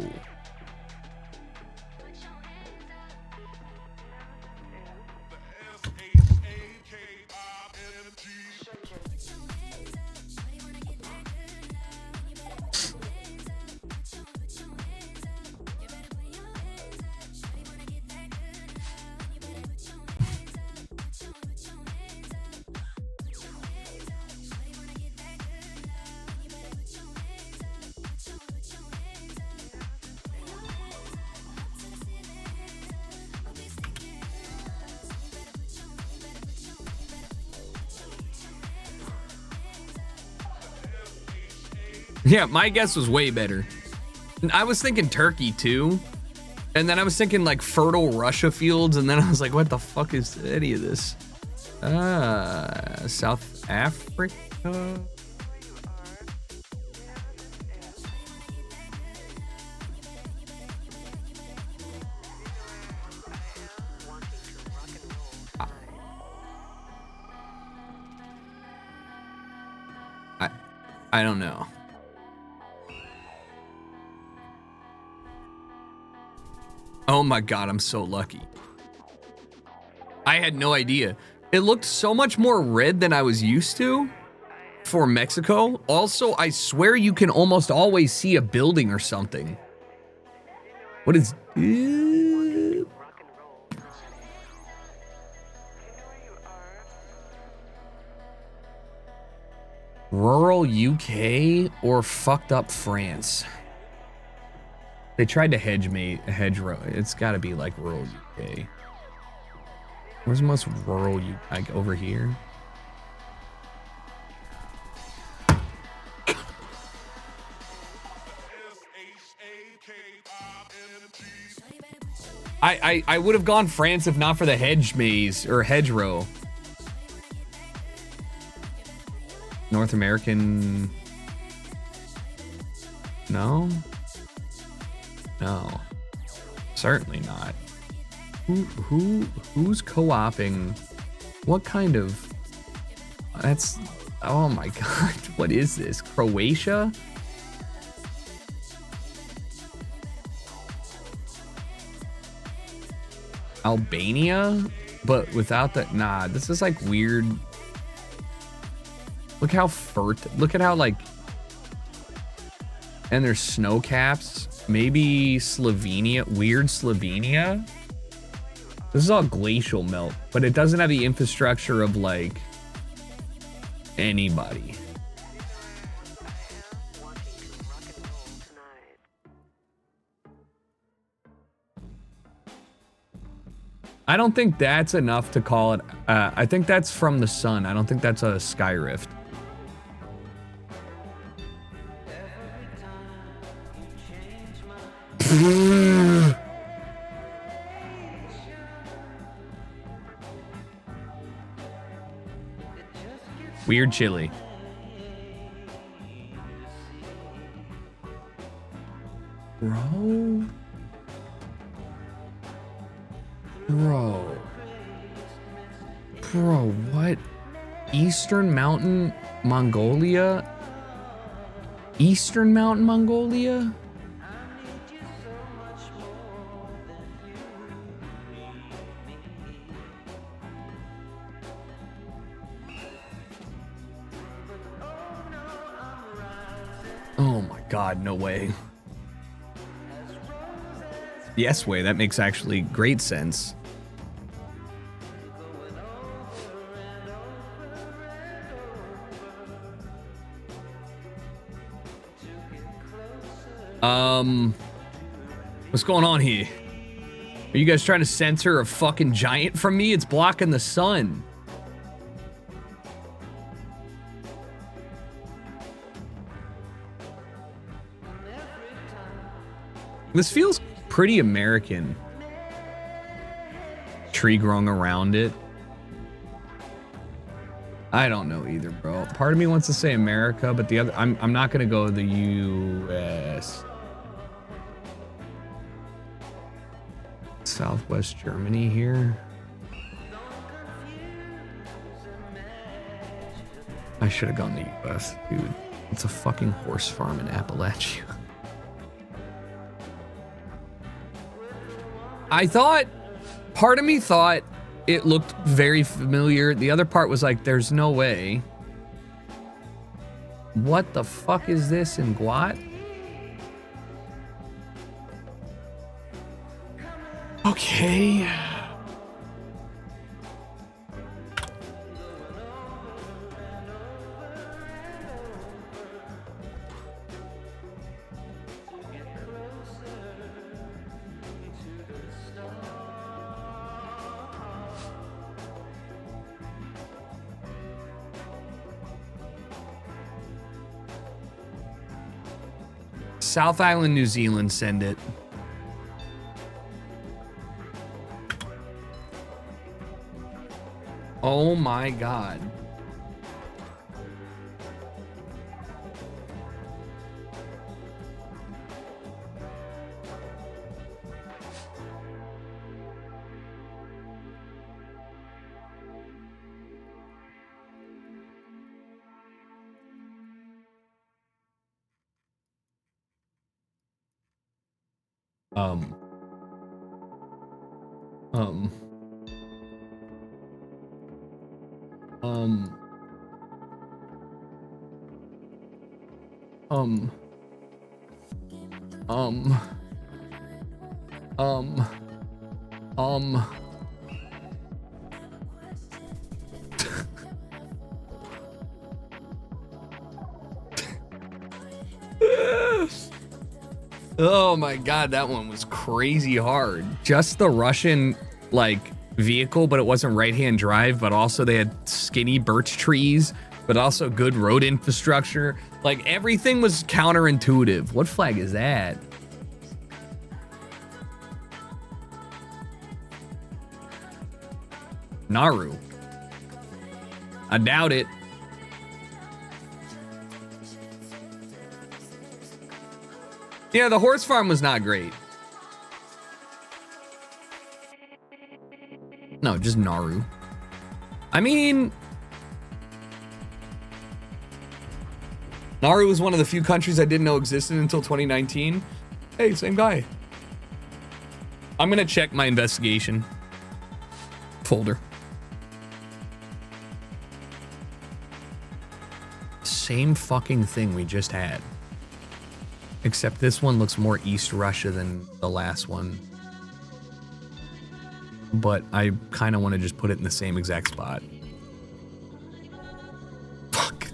[SPEAKER 4] Yeah, my guess was way better. I was thinking Turkey too. And then I was thinking like fertile Russia fields. And then I was like, what the fuck is any of this? South Africa? I don't know. Oh my God, I'm so lucky. I had no idea. It looked so much more red than I was used to for Mexico. Also, I swear you can almost always see a building or something. What is... Rural UK or fucked up France? They tried to hedgerow. It's got to be like rural UK. Where's the most rural UK? Like over here? I would have gone France if not for the hedge maze or hedgerow. North American. No. No, certainly not. Who's co-oping? What kind of? That's. Oh my God! What is this? Croatia? Albania? But without the. Nah, this is like weird. Look how Look at how like. And there's snow caps. Maybe Slovenia, weird Slovenia. This is all glacial melt, but it doesn't have the infrastructure of like anybody. I don't think that's enough to call it. I think that's from the sun. I don't think that's a sky rift. Weird chili. Bro. Bro, what? Eastern Mountain Mongolia? Eastern Mountain Mongolia? Oh my God, no way. Yes way, that makes actually great sense. What's going on here? Are you guys trying to censor a fucking giant from me? It's blocking the sun. This feels pretty American. Tree growing around it. I don't know either, bro. Part of me wants to say America, but the other, I'm not gonna go the U.S. Southwest Germany here. I should have gone the U.S., dude. It's a fucking horse farm in Appalachia. I thought, part of me thought it looked very familiar. The other part was like, there's no way. What the fuck is this in Guat? Okay. South Island, New Zealand, send it. Oh my God. Um, um, um, um, um, um, um. Oh my God, that one was crazy hard. Just the Russian, like, vehicle, but it wasn't right-hand drive, but also they had skinny birch trees, but also good road infrastructure. Like, everything was counterintuitive. What flag is that? Nauru. I doubt it. Yeah, the horse farm was not great. No, just Nauru. I mean, Nauru was one of the few countries I didn't know existed until 2019. Hey, same guy. I'm gonna check my investigation folder. Same fucking thing we just had. Except this one looks more East Russia than the last one. But I kind of want to just put it in the same exact spot. Fuck.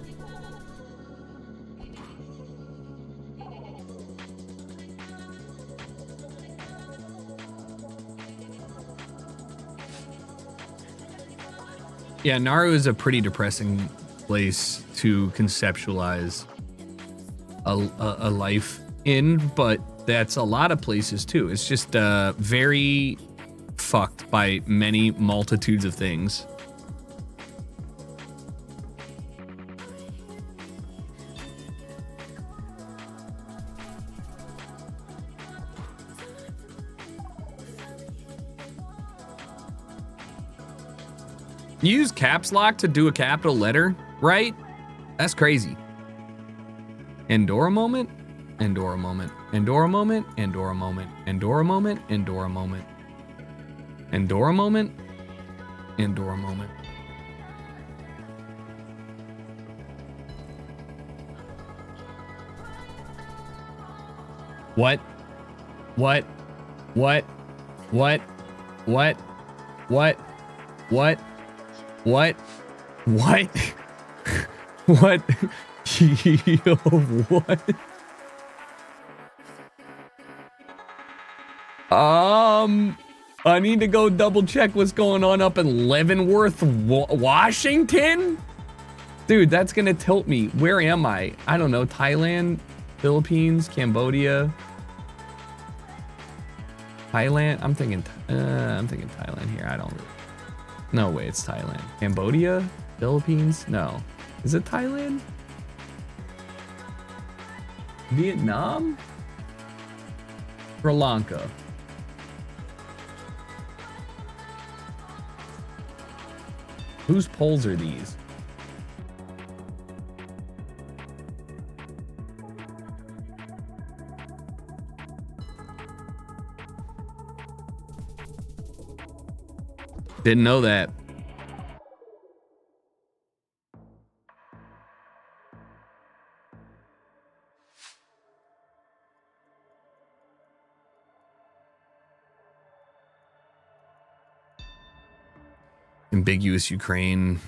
[SPEAKER 4] Yeah, Nauru is a pretty depressing place to conceptualize a life in, but that's a lot of places too. It's just very fucked by many multitudes of things. You use caps lock to do a capital letter, right? That's crazy. Endora moment, Endora moment, Endora moment, Endora moment, Endora moment, Endora moment, Endora moment, Endora moment. What? What? What? What? What? What? What? What? What? What? Yo, what? I need to go double check what's going on up in Leavenworth, Washington? Dude, that's gonna tilt me. Where am I? I don't know. Thailand, Philippines, Cambodia, Thailand. I'm thinking Thailand here. I don't. No way, it's Thailand. Cambodia, Philippines. No, is it Thailand? Vietnam, Sri Lanka. Whose polls are these? Didn't know that. Ambiguous Ukraine.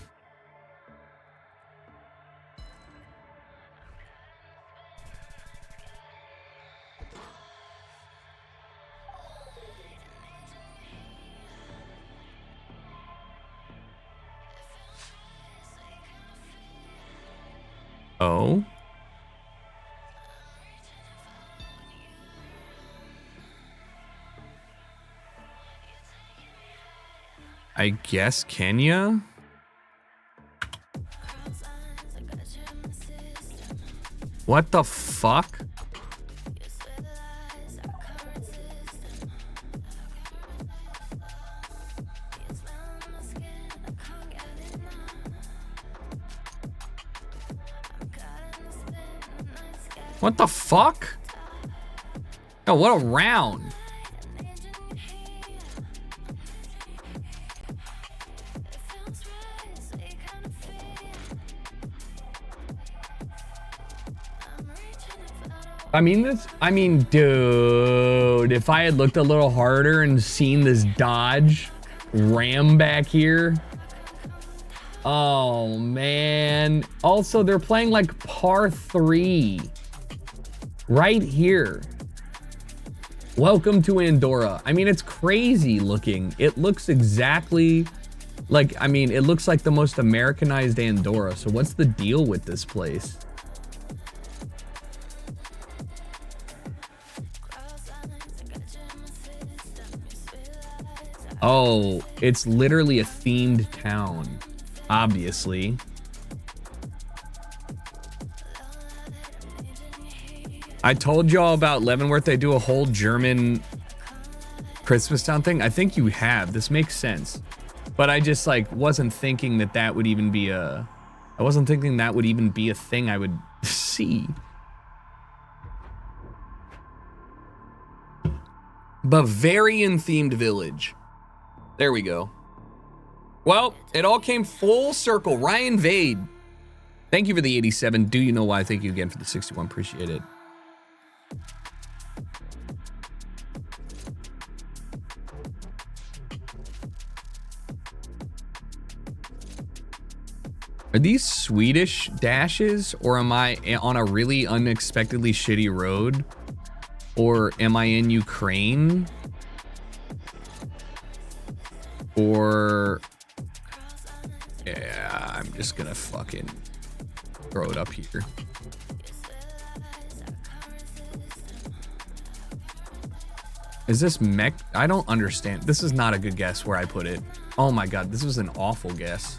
[SPEAKER 4] Oh. I guess Kenya? What the fuck? What the fuck? Oh, what a round. I mean, dude, if I had looked a little harder and seen this Dodge Ram back here. Oh, man. Also, they're playing like par 3 right here. Welcome to Andorra. I mean, it's crazy looking. It looks exactly like, I mean, it looks like the most Americanized Andorra. So what's the deal with this place? Oh, it's literally a themed town, obviously. I told y'all about Leavenworth. They do a whole German Christmas town thing. I think you have. This makes sense. But I just like wasn't thinking that that would even be a... I wasn't thinking that would even be a thing I would see. Bavarian themed village. There we go. Well, it all came full circle. Ryan Vade, thank you for the 87. Do you know why? Thank you again for the 61. Appreciate it. Are these Swedish dashes, or am I on a really unexpectedly shitty road? Or am I in Ukraine? Or... yeah, I'm just gonna fucking throw it up here. Is this mech? I don't understand. This is not a good guess where I put it. Oh my god, this was an awful guess.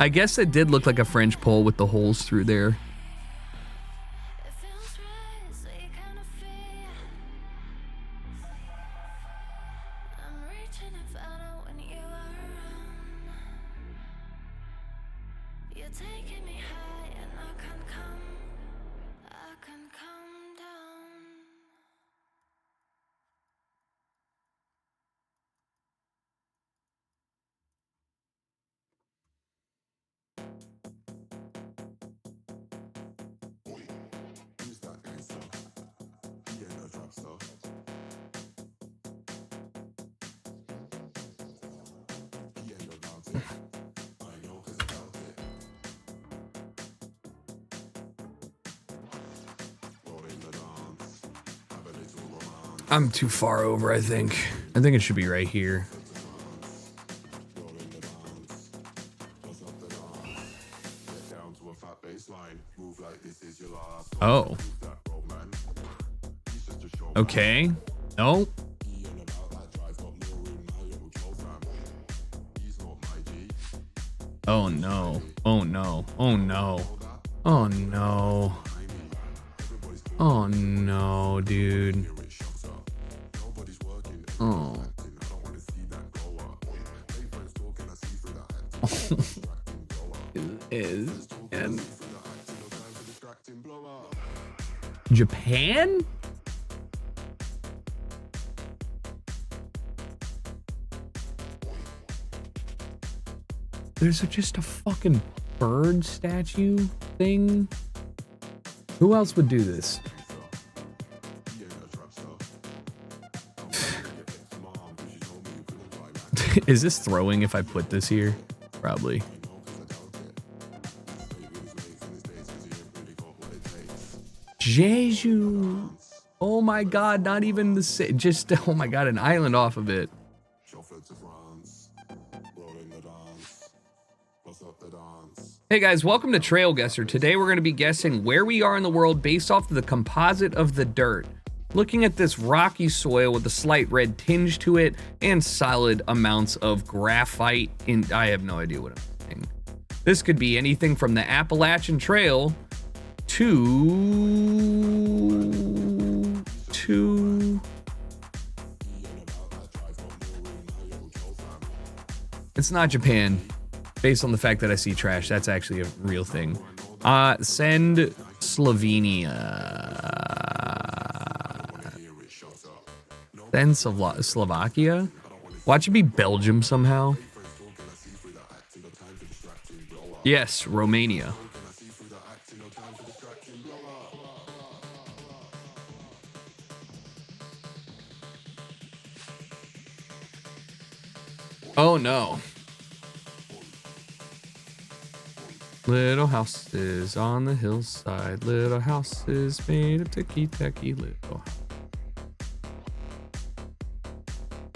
[SPEAKER 4] I guess it did look like a French pole with the holes through there. I'm too far over, I think. I think it should be right here. Oh. Okay. No. Oh no. Oh no. Oh no. Oh no. Oh no, dude. Oh. Is and Japan? There's just a fucking bird statue thing. Who else would do this? Is this throwing if I put this here? Probably. Jeju. Oh my god, not even the same. Just, oh my god, an island off of it. Hey guys, welcome to Trail Guesser. Today we're going to be guessing where we are in the world based off of the composite of the dirt. Looking at this rocky soil with a slight red tinge to it and solid amounts of graphite I have no idea what I'm saying. This could be anything from the Appalachian Trail to it's not Japan. Based on the fact that I see trash, that's actually a real thing. Send Slovenia. Then Slovakia? Watch it be Belgium somehow. Yes, Romania. Oh no. Little houses on the hillside, little houses made of ticky-tacky little.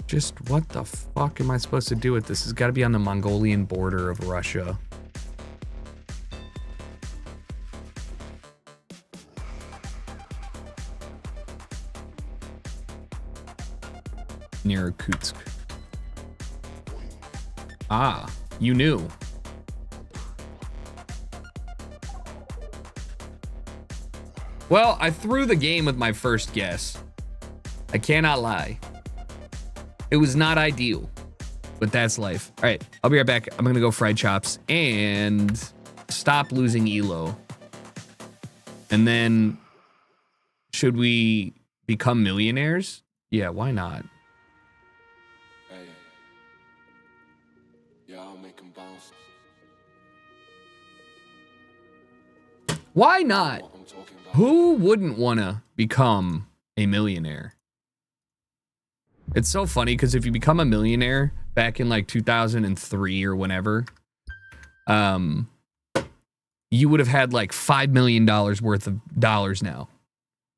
[SPEAKER 4] Just what the fuck am I supposed to do with this? It's got to be on the Mongolian border of Russia. Near Irkutsk. Ah, you knew. Well, I threw the game with my first guess. I cannot lie. It was not ideal, but that's life. All right, I'll be right back. I'm gonna go fried chops and stop losing Elo. And then, should we become millionaires? Yeah, why not?
[SPEAKER 1] Hey. Yeah, I'll make 'em bounce.
[SPEAKER 4] Why not?
[SPEAKER 1] What I'm talking about.
[SPEAKER 4] Who wouldn't want to become a millionaire? It's so funny because if you become a millionaire back in like 2003 or whenever, you would have had like $5 million worth of dollars now.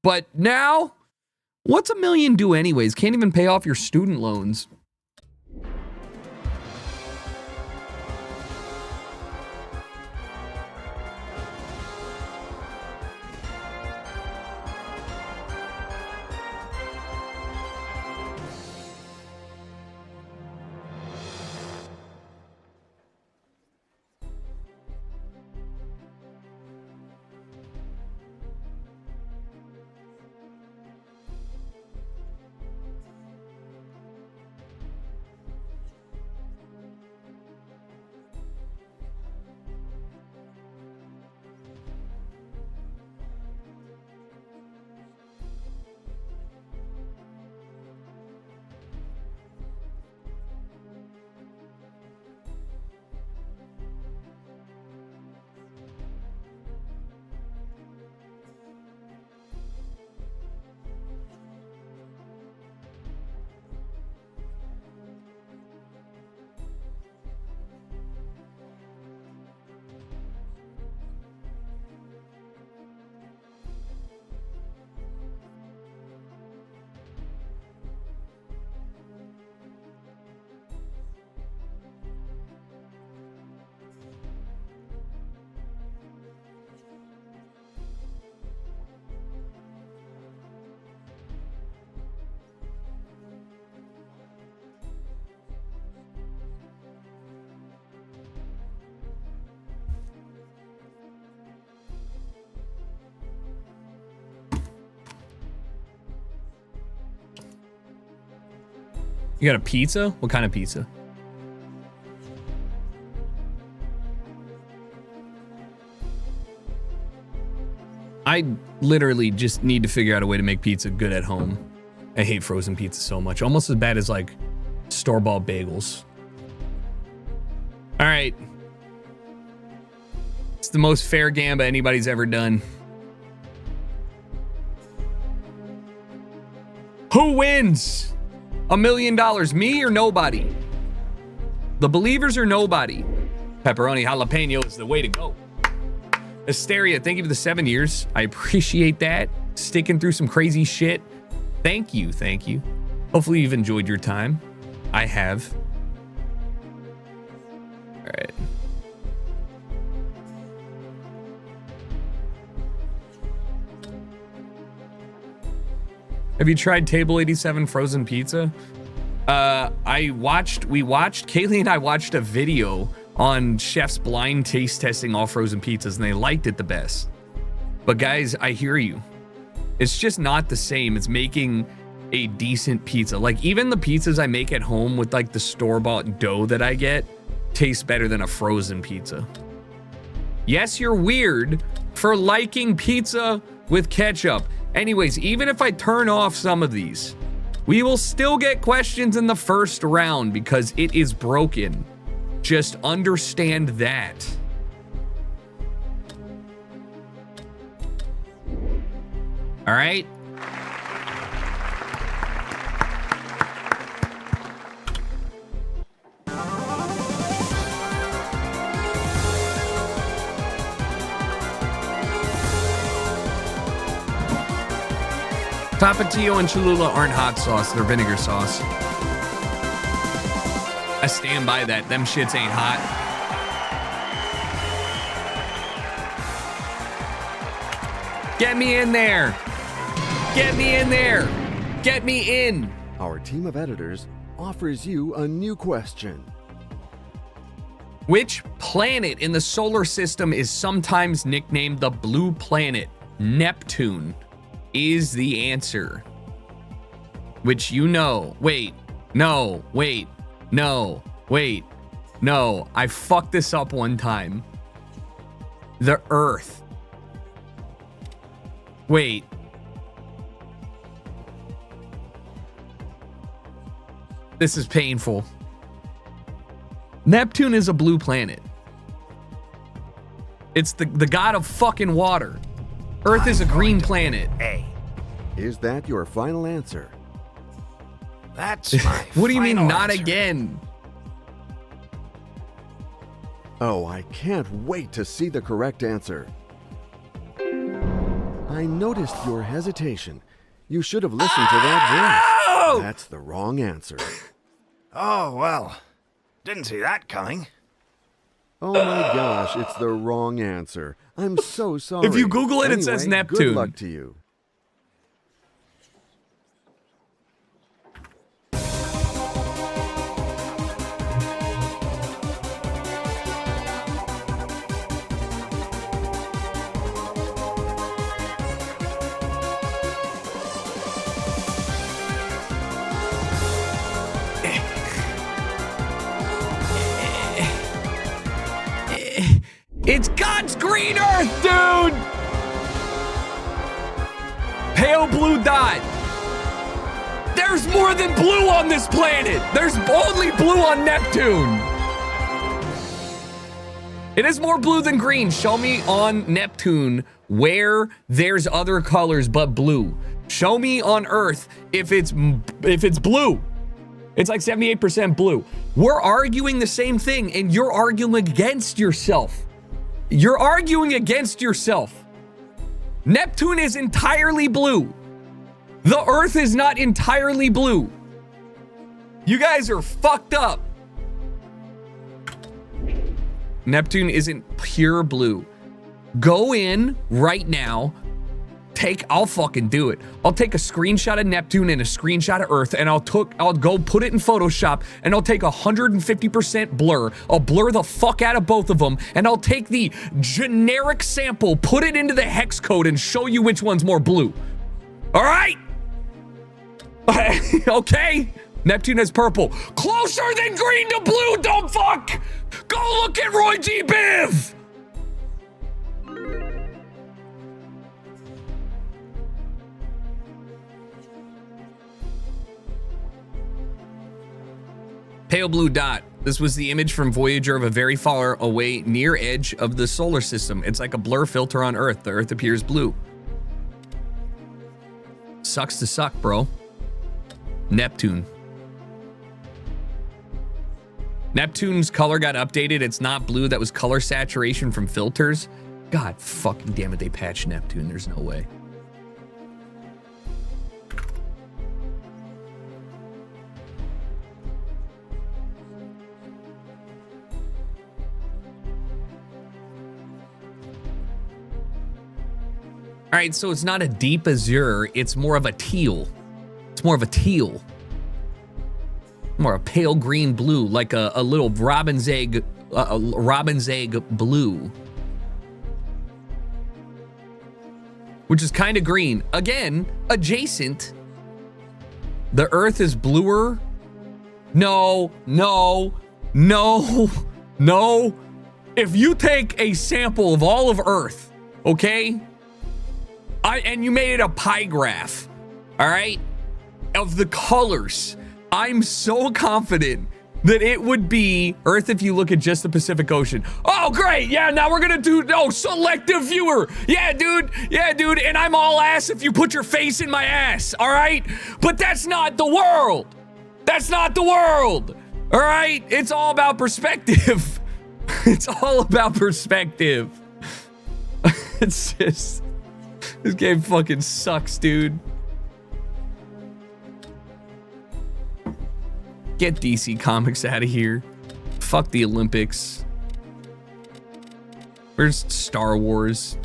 [SPEAKER 4] But now, what's $1 million do anyways? Can't even pay off your student loans. You got a pizza? What kind of pizza? I literally just need to figure out a way to make pizza good at home. I hate frozen pizza so much. Almost as bad as like store-bought bagels. All right. It's the most fair gamba anybody's ever done. Who wins? $1 million, me or nobody? The believers or nobody? Pepperoni jalapeno is the way to go. Asteria, thank you for the 7 years. I appreciate that. Sticking through some crazy shit. Thank you, thank you. Hopefully you've enjoyed your time. I have. All right. Have you tried Table 87 frozen pizza? We watched, Kaylee and I watched a video on chefs blind taste testing all frozen pizzas, and they liked it the best. But guys, I hear you. It's just not the same. It's making a decent pizza. Like even the pizzas I make at home with like the store-bought dough that I get taste better than a frozen pizza. Yes, you're weird for liking pizza with ketchup. Anyways, even if I turn off some of these, we will still get questions in the first round because it is broken. Just understand that. All right. Tapatio and Cholula aren't hot sauce, they're vinegar sauce. I stand by that. Them shits ain't hot. Get me in there. Get me in there. Get me in.
[SPEAKER 5] Our team of editors offers you a new question.
[SPEAKER 4] Which planet in the solar system is sometimes nicknamed the blue planet? Neptune is the answer. Which you know. Wait. No. Wait. No. Wait. No. I fucked this up one time. The Earth. Wait. This is painful. Neptune is a blue planet. It's the god of fucking water. Earth is a green planet.
[SPEAKER 6] A.
[SPEAKER 5] Is that your final answer?
[SPEAKER 6] That's my
[SPEAKER 4] What do you mean,
[SPEAKER 6] final
[SPEAKER 4] not
[SPEAKER 6] answer.
[SPEAKER 4] again?
[SPEAKER 5] Oh, I can't wait to see the correct answer. I noticed your hesitation. You should have listened to that voice. That's the wrong answer.
[SPEAKER 6] Oh, well. Didn't see that coming.
[SPEAKER 5] Oh my gosh, it's the wrong answer. I'm so sorry.
[SPEAKER 4] If you Google it, it says
[SPEAKER 5] Anyway,
[SPEAKER 4] Neptune.
[SPEAKER 5] Good luck to you.
[SPEAKER 4] It's God's green Earth, dude! Pale blue dot. There's more than blue on this planet. There's only blue on Neptune. It is more blue than green. Show me on Neptune where there's other colors but blue. Show me on Earth if it's blue. It's like 78% blue. We're arguing the same thing, and you're arguing against yourself. You're arguing against yourself. Neptune is entirely blue. The Earth is not entirely blue. You guys are fucked up. Neptune isn't pure blue. Go in right now. I'll fucking do it. I'll take a screenshot of Neptune and a screenshot of Earth, and I'll go put it in Photoshop, and I'll take 150% blur. I'll blur the fuck out of both of them, and I'll take the generic sample, put it into the hex code, and show you which one's more blue. All right? Okay? Neptune has purple. Closer than green to blue, dumb fuck! Go look at Roy G. Biv! Pale blue dot. This was the image from Voyager of a very far away near edge of the solar system. It's like a blur filter on Earth. The Earth appears blue. Sucks to suck, bro. Neptune. Neptune's color got updated. It's not blue. That was color saturation from filters. God fucking damn it, they patched Neptune. There's no way. All right, so it's not a deep azure. It's more of a teal. It's more of a teal. More a pale green blue, like a little robin's egg blue. Which is kind of green. Again, adjacent. The Earth is bluer. No. If you take a sample of all of Earth, okay? And you made it a pie graph, all right, of the colors, I'm so confident that it would be Earth if you look at just the Pacific Ocean. Oh, great. Yeah, now we're going to do, selective viewer. Yeah, dude. And I'm all ass if you put your face in my ass, all right? But that's not the world. That's not the world, all right? It's all about perspective. It's all about perspective. It's just... This game fucking sucks, dude. Get DC Comics out of here. Fuck the Olympics. Where's Star Wars?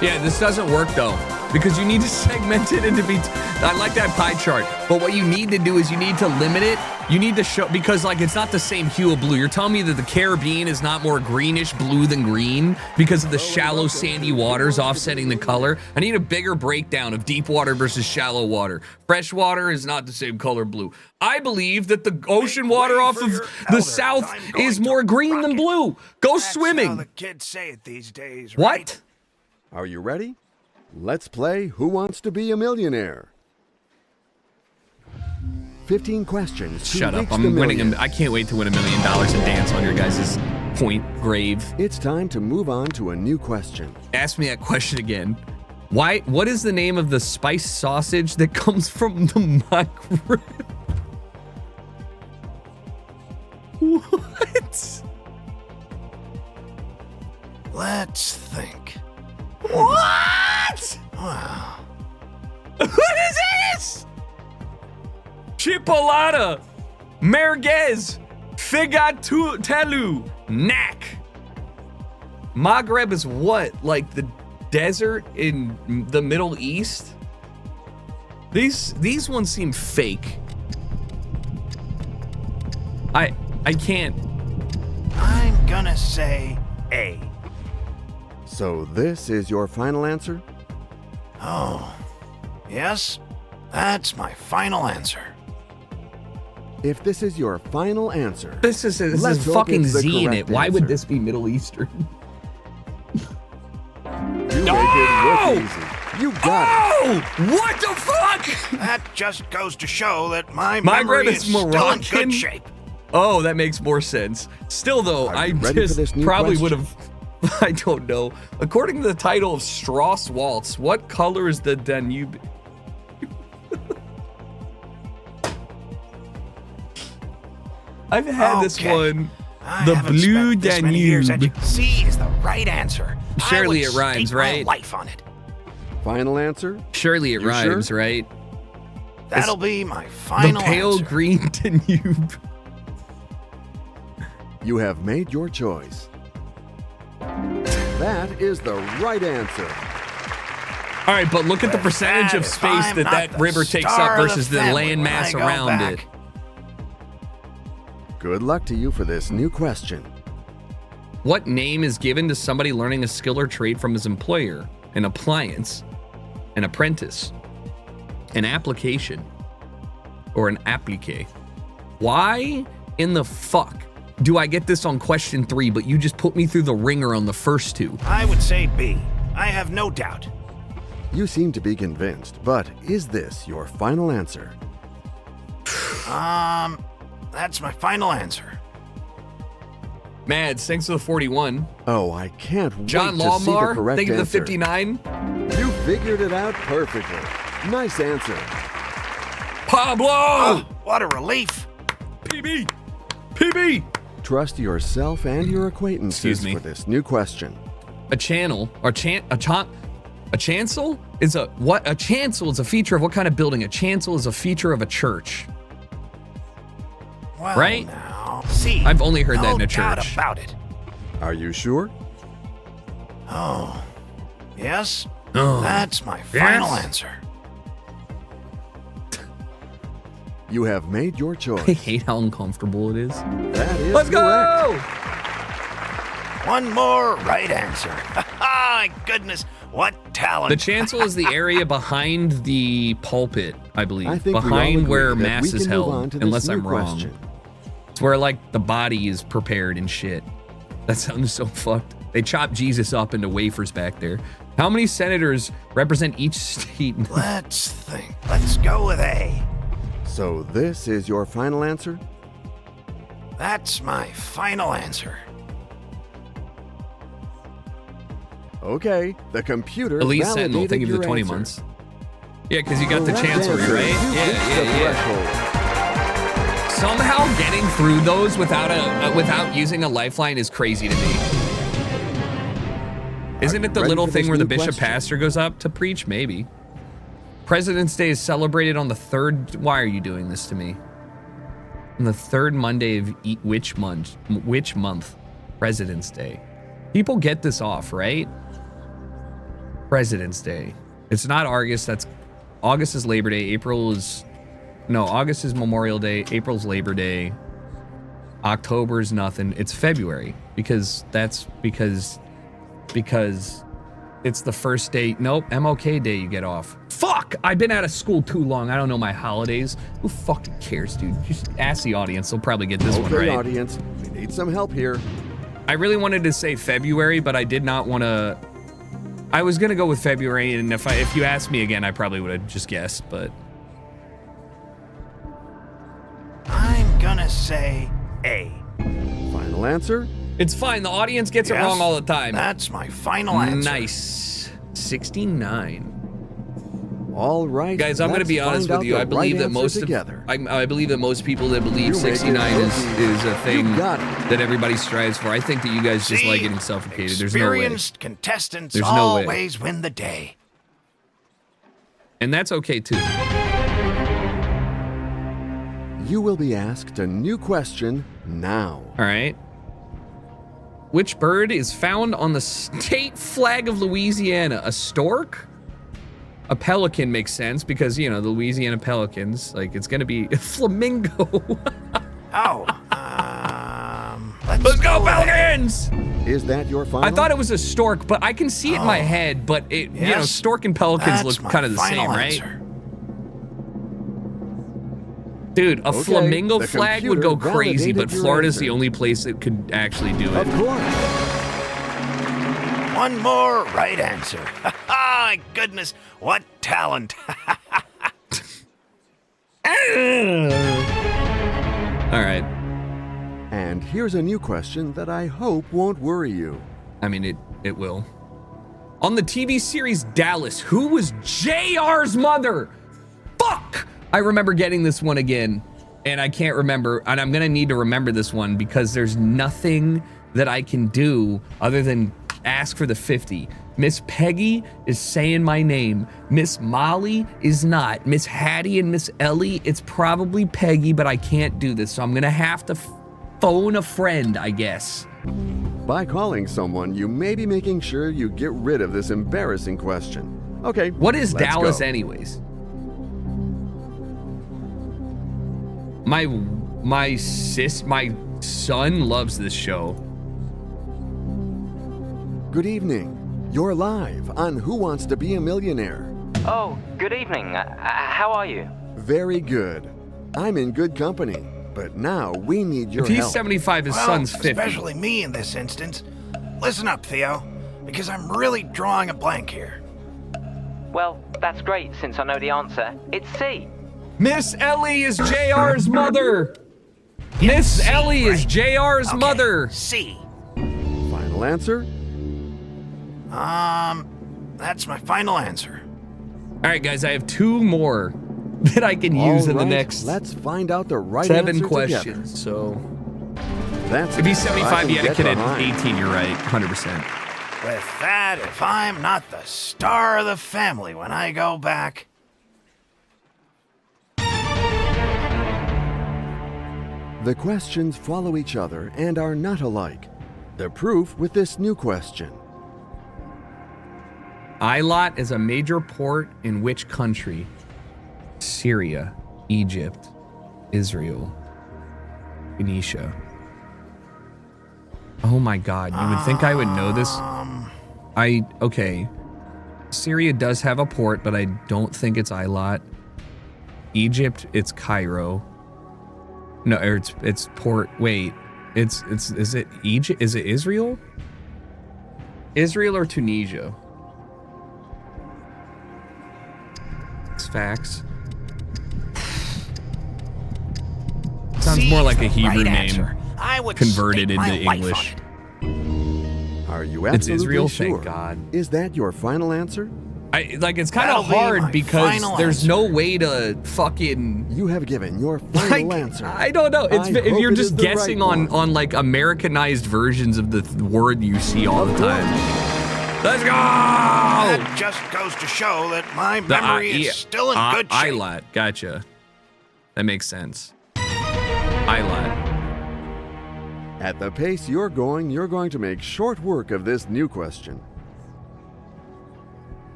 [SPEAKER 4] Yeah, this doesn't work though, because you need to segment it into I like that pie chart, but what you need to do is you need to limit it. You need to show, because like it's not the same hue of blue. You're telling me that the Caribbean is not more greenish blue than green because of the shallow sandy waters offsetting the color? I need a bigger breakdown of deep water versus shallow water. Fresh water is not the same color blue. I believe that the ocean water off of the south is more green than blue. Go swimming.
[SPEAKER 6] That's how the kids say it these days,
[SPEAKER 4] What?
[SPEAKER 6] right?
[SPEAKER 5] Are you ready? Let's play Who Wants to Be a Millionaire? 15 questions. to
[SPEAKER 4] Shut up.
[SPEAKER 5] reach the
[SPEAKER 4] I'm winning.
[SPEAKER 5] million.
[SPEAKER 4] I can't wait to win $1 million and dance on your guys' point grave.
[SPEAKER 5] It's time to move on to a new question.
[SPEAKER 4] Ask me that question again. What is the name of the spiced sausage that comes from the microwave? What?
[SPEAKER 6] Let's think.
[SPEAKER 4] What?
[SPEAKER 6] Wow.
[SPEAKER 4] What is this? Chipolata, merguez, figatelu, knack. Maghreb is what? Like the desert in the Middle East? These ones seem fake. I can't.
[SPEAKER 6] I'm gonna say A.
[SPEAKER 5] So this is your final answer?
[SPEAKER 6] Oh, yes, that's my final answer.
[SPEAKER 5] If this is your final answer,
[SPEAKER 4] This is
[SPEAKER 5] let's hope
[SPEAKER 4] fucking
[SPEAKER 5] it's the
[SPEAKER 4] Z in it.
[SPEAKER 5] correct
[SPEAKER 4] Why would
[SPEAKER 5] answer.
[SPEAKER 4] this be Middle Eastern?
[SPEAKER 5] You make it look easy. You got
[SPEAKER 4] Oh! What the fuck?
[SPEAKER 6] That just goes to show that my
[SPEAKER 4] Maghreb
[SPEAKER 6] memory
[SPEAKER 4] is
[SPEAKER 6] is still in
[SPEAKER 4] Moroccan?
[SPEAKER 6] good shape.
[SPEAKER 4] Oh, that makes more sense. Still, though,
[SPEAKER 5] Are
[SPEAKER 4] I
[SPEAKER 5] you ready for
[SPEAKER 4] just
[SPEAKER 5] this new
[SPEAKER 4] probably would
[SPEAKER 5] question?
[SPEAKER 4] have. I don't know. According to the title of Strauss Waltz, what color is the Danube? I've had this
[SPEAKER 6] Okay.
[SPEAKER 4] one.
[SPEAKER 6] I
[SPEAKER 4] The
[SPEAKER 6] haven't
[SPEAKER 4] blue
[SPEAKER 6] spent this many years
[SPEAKER 4] Danube.
[SPEAKER 6] C is the right answer.
[SPEAKER 4] Surely
[SPEAKER 6] I
[SPEAKER 4] it
[SPEAKER 6] would
[SPEAKER 4] rhymes,
[SPEAKER 6] stake my
[SPEAKER 4] right?
[SPEAKER 6] life on it.
[SPEAKER 5] it. Final answer?
[SPEAKER 4] Surely it
[SPEAKER 5] You
[SPEAKER 4] rhymes,
[SPEAKER 5] sure?
[SPEAKER 4] right?
[SPEAKER 6] That'll be my final
[SPEAKER 4] The pale
[SPEAKER 6] answer.
[SPEAKER 4] green Danube.
[SPEAKER 5] You have made your choice. That is the right answer.
[SPEAKER 4] All right, but look at the percentage of
[SPEAKER 6] If
[SPEAKER 4] space
[SPEAKER 6] I'm
[SPEAKER 4] that
[SPEAKER 6] not
[SPEAKER 4] that
[SPEAKER 6] the
[SPEAKER 4] river takes
[SPEAKER 6] star
[SPEAKER 4] up
[SPEAKER 6] of the
[SPEAKER 4] versus the
[SPEAKER 6] family
[SPEAKER 4] land
[SPEAKER 6] when
[SPEAKER 4] mass
[SPEAKER 6] I go
[SPEAKER 4] around
[SPEAKER 6] back.
[SPEAKER 4] it.
[SPEAKER 5] Good luck to you for this new question.
[SPEAKER 4] What name is given to somebody learning a skill or trade from his employer? An appliance, an apprentice, an application, or an applique? Why in the fuck do I get this on question 3, but you just put me through the ringer on the first 2?
[SPEAKER 6] I would say B. I have no doubt.
[SPEAKER 5] You seem to be convinced, but is this your final answer?
[SPEAKER 6] That's my final answer.
[SPEAKER 4] Mads, thanks for the 41.
[SPEAKER 5] Oh, I can't
[SPEAKER 4] John
[SPEAKER 5] wait to see the
[SPEAKER 4] Lawmar,
[SPEAKER 5] correct
[SPEAKER 4] thank you for the
[SPEAKER 5] answer.
[SPEAKER 4] 59.
[SPEAKER 5] You figured it out perfectly. Nice answer.
[SPEAKER 4] Pablo!
[SPEAKER 6] Oh, what a relief.
[SPEAKER 4] PB! PB!
[SPEAKER 5] Trust yourself and your acquaintances
[SPEAKER 4] Excuse me.
[SPEAKER 5] for this new question.
[SPEAKER 4] A channel, or a chancel is a what? A chancel is a feature of what kind of building? A chancel is a feature of a church.
[SPEAKER 6] Well,
[SPEAKER 4] Right?
[SPEAKER 6] now, see,
[SPEAKER 4] I've only heard that
[SPEAKER 6] no
[SPEAKER 4] in a
[SPEAKER 6] doubt
[SPEAKER 4] church.
[SPEAKER 6] about it.
[SPEAKER 5] Are you sure?
[SPEAKER 6] Oh, yes.
[SPEAKER 4] Oh,
[SPEAKER 6] That's my final
[SPEAKER 4] yes?
[SPEAKER 6] answer.
[SPEAKER 5] You have made your
[SPEAKER 4] I
[SPEAKER 5] choice.
[SPEAKER 4] hate how uncomfortable it is.
[SPEAKER 5] That is
[SPEAKER 4] Let's
[SPEAKER 5] correct.
[SPEAKER 4] go!
[SPEAKER 6] One more right answer. My goodness, what talent.
[SPEAKER 4] The chancel is the area behind the pulpit, I believe.
[SPEAKER 5] I think we all
[SPEAKER 4] behind
[SPEAKER 5] agree
[SPEAKER 4] where
[SPEAKER 5] that
[SPEAKER 4] mass
[SPEAKER 5] we
[SPEAKER 4] is
[SPEAKER 5] can move on
[SPEAKER 4] held,
[SPEAKER 5] to this
[SPEAKER 4] unless
[SPEAKER 5] new
[SPEAKER 4] I'm wrong.
[SPEAKER 5] question.
[SPEAKER 4] It's where like the body is prepared and shit. That sounds so fucked. They chop Jesus up into wafers back there. How many senators represent each state?
[SPEAKER 6] Let's think. Let's go with A.
[SPEAKER 5] So this is your final answer?
[SPEAKER 6] That's my final answer.
[SPEAKER 5] Okay, the computer
[SPEAKER 4] Elite Sentinel,
[SPEAKER 5] validated
[SPEAKER 4] thank you for the
[SPEAKER 5] your
[SPEAKER 4] 20
[SPEAKER 5] answer.
[SPEAKER 4] months. Yeah, because you got the
[SPEAKER 5] Correct
[SPEAKER 4] chancellery,
[SPEAKER 5] answer.
[SPEAKER 4] right?
[SPEAKER 5] You reached the
[SPEAKER 4] Yeah.
[SPEAKER 5] threshold.
[SPEAKER 4] Somehow getting through those without using a lifeline is crazy to me. Isn't
[SPEAKER 5] you
[SPEAKER 4] it the
[SPEAKER 5] ready
[SPEAKER 4] little
[SPEAKER 5] for
[SPEAKER 4] thing
[SPEAKER 5] this
[SPEAKER 4] where the
[SPEAKER 5] new
[SPEAKER 4] bishop
[SPEAKER 5] question?
[SPEAKER 4] pastor goes up to preach? Maybe. President's Day is celebrated on the third. Why are you doing this to me? On the third Monday of which month? Which month? President's Day. People get this off, right? President's Day. It's not August. August is Labor Day. August is Memorial Day. April's Labor Day. October's nothing. It's February because it's the first day. Nope, MLK Day you get off. Fuck! I've been out of school too long. I don't know my holidays. Who fucking cares, dude? Just ask the audience. They'll probably get this one
[SPEAKER 5] Okay,
[SPEAKER 4] right.
[SPEAKER 5] audience, we need some help here.
[SPEAKER 4] I really wanted to say February, but I did not want to. I was gonna go with February, and if you asked me again, I probably would have just guessed. But
[SPEAKER 6] I'm gonna say A.
[SPEAKER 5] Final answer?
[SPEAKER 4] it's fine. The audience gets it
[SPEAKER 6] Yes,
[SPEAKER 4] wrong all the time.
[SPEAKER 6] That's my final answer.
[SPEAKER 4] Nice. 69.
[SPEAKER 5] All right,
[SPEAKER 4] Guys, I'm going to
[SPEAKER 5] let's
[SPEAKER 4] be honest
[SPEAKER 5] find
[SPEAKER 4] with
[SPEAKER 5] out
[SPEAKER 4] you.
[SPEAKER 5] the
[SPEAKER 4] I believe
[SPEAKER 5] right
[SPEAKER 4] that
[SPEAKER 5] answer
[SPEAKER 4] most
[SPEAKER 5] together.
[SPEAKER 4] I believe that most people that believe
[SPEAKER 5] You make it
[SPEAKER 4] 69 is a thing
[SPEAKER 5] You got it.
[SPEAKER 4] that everybody strives for. I think that you guys just
[SPEAKER 6] See?
[SPEAKER 4] like getting suffocated. There's no way.
[SPEAKER 6] Experienced contestants
[SPEAKER 4] There's no way.
[SPEAKER 6] always win the day.
[SPEAKER 4] And that's okay too.
[SPEAKER 5] You will be asked a new question now.
[SPEAKER 4] All right. Which bird is found on the state flag of Louisiana? A stork? A pelican makes sense because, you know, the Louisiana Pelicans, like it's going to be a flamingo.
[SPEAKER 6] Oh,
[SPEAKER 4] Let's go
[SPEAKER 6] with A.
[SPEAKER 4] Pelicans!
[SPEAKER 5] Is that your final?
[SPEAKER 4] I thought it was a stork, but I can see it in my head, but it, you know,
[SPEAKER 6] Yes,
[SPEAKER 4] stork and pelicans
[SPEAKER 6] That's
[SPEAKER 4] look
[SPEAKER 6] my
[SPEAKER 4] kind of the
[SPEAKER 6] final
[SPEAKER 4] same, right?
[SPEAKER 6] answer.
[SPEAKER 4] Dude, a
[SPEAKER 5] Okay,
[SPEAKER 4] flamingo
[SPEAKER 5] the
[SPEAKER 4] flag would go
[SPEAKER 5] computer
[SPEAKER 4] crazy, but
[SPEAKER 5] validated your
[SPEAKER 4] Florida's the
[SPEAKER 5] answer.
[SPEAKER 4] only place that could actually do
[SPEAKER 5] Of
[SPEAKER 4] it.
[SPEAKER 5] course.
[SPEAKER 6] One more right answer. My goodness, what talent.
[SPEAKER 4] All right.
[SPEAKER 5] And here's a new question that I hope won't worry you.
[SPEAKER 4] I mean, it will. On the TV series Dallas, who was JR's mother? Fuck! I remember getting this one again, and I can't remember, and I'm gonna need to remember this one because there's nothing that I can do other than ask for the 50. Miss Peggy is saying my name. Miss Molly is not. Miss Hattie and Miss Ellie, it's probably Peggy, but I can't do this, so I'm gonna have to phone a friend, I guess.
[SPEAKER 5] By calling someone, you may be making sure you get rid of this embarrassing question. Okay.
[SPEAKER 4] What is
[SPEAKER 5] let's
[SPEAKER 4] Dallas
[SPEAKER 5] go.
[SPEAKER 4] anyways? My son loves this show.
[SPEAKER 5] Good evening. You're live on Who Wants to Be a Millionaire.
[SPEAKER 7] Oh, good evening. How are you?
[SPEAKER 5] Very good. I'm in good company, but now we need your
[SPEAKER 4] If he's
[SPEAKER 5] help.
[SPEAKER 4] 75, his
[SPEAKER 6] Well,
[SPEAKER 4] son's 50.
[SPEAKER 6] especially me in this instance. Listen up, Theo, because I'm really drawing a blank here.
[SPEAKER 7] Well, that's great since I know the answer. It's C.
[SPEAKER 4] Miss Ellie is JR's mother. Miss Ellie is JR's
[SPEAKER 6] Okay,
[SPEAKER 4] mother.
[SPEAKER 6] C.
[SPEAKER 5] Final answer?
[SPEAKER 6] That's my final answer.
[SPEAKER 4] All right, guys, I have 2 more that I can use in the
[SPEAKER 5] All right,
[SPEAKER 4] next
[SPEAKER 5] Let's find out the right
[SPEAKER 4] 7
[SPEAKER 5] answer
[SPEAKER 4] questions. So
[SPEAKER 5] together. That's
[SPEAKER 4] if he's
[SPEAKER 5] I
[SPEAKER 4] 75,
[SPEAKER 5] can
[SPEAKER 4] you had a
[SPEAKER 5] get
[SPEAKER 4] kid at
[SPEAKER 5] behind.
[SPEAKER 4] 18. You're right, 100%.
[SPEAKER 6] With that, if I'm not the star of the family when I go back...
[SPEAKER 5] The questions follow each other and are not alike. The proof with this new question.
[SPEAKER 4] Eilat is a major port in which country? Syria, Egypt, Israel, Phoenicia. Oh my God, you would think I would know this. Okay. Syria does have a port, but I don't think it's Eilat. Egypt, it's Cairo. No, or it's port. Wait, is it Egypt? Is it Israel? Israel or Tunisia? It's facts. Sounds more like a Hebrew name
[SPEAKER 6] I would
[SPEAKER 4] converted
[SPEAKER 6] stake my
[SPEAKER 4] into
[SPEAKER 6] life
[SPEAKER 4] English.
[SPEAKER 6] on it.
[SPEAKER 5] Are you
[SPEAKER 4] It's
[SPEAKER 5] absolutely
[SPEAKER 4] Israel,
[SPEAKER 5] sure?
[SPEAKER 4] thank God.
[SPEAKER 5] Is that your final answer?
[SPEAKER 4] It's kind
[SPEAKER 6] That'll
[SPEAKER 4] of
[SPEAKER 6] be
[SPEAKER 4] hard
[SPEAKER 6] my
[SPEAKER 4] because
[SPEAKER 6] final
[SPEAKER 4] there's no
[SPEAKER 6] answer.
[SPEAKER 4] way to fucking.
[SPEAKER 5] You have given your final
[SPEAKER 4] Like,
[SPEAKER 5] answer.
[SPEAKER 4] I don't know. It's
[SPEAKER 5] I
[SPEAKER 4] if
[SPEAKER 5] hope
[SPEAKER 4] you're
[SPEAKER 5] it
[SPEAKER 4] just
[SPEAKER 5] is the
[SPEAKER 4] guessing
[SPEAKER 5] right
[SPEAKER 4] on
[SPEAKER 5] one.
[SPEAKER 4] like Americanized versions of the word you see all the time. Let's go.
[SPEAKER 6] That just goes to show that my memory is still in good shape.
[SPEAKER 4] Eilat, gotcha. That makes sense. Eilat.
[SPEAKER 5] At the pace you're going to make short work of this new question.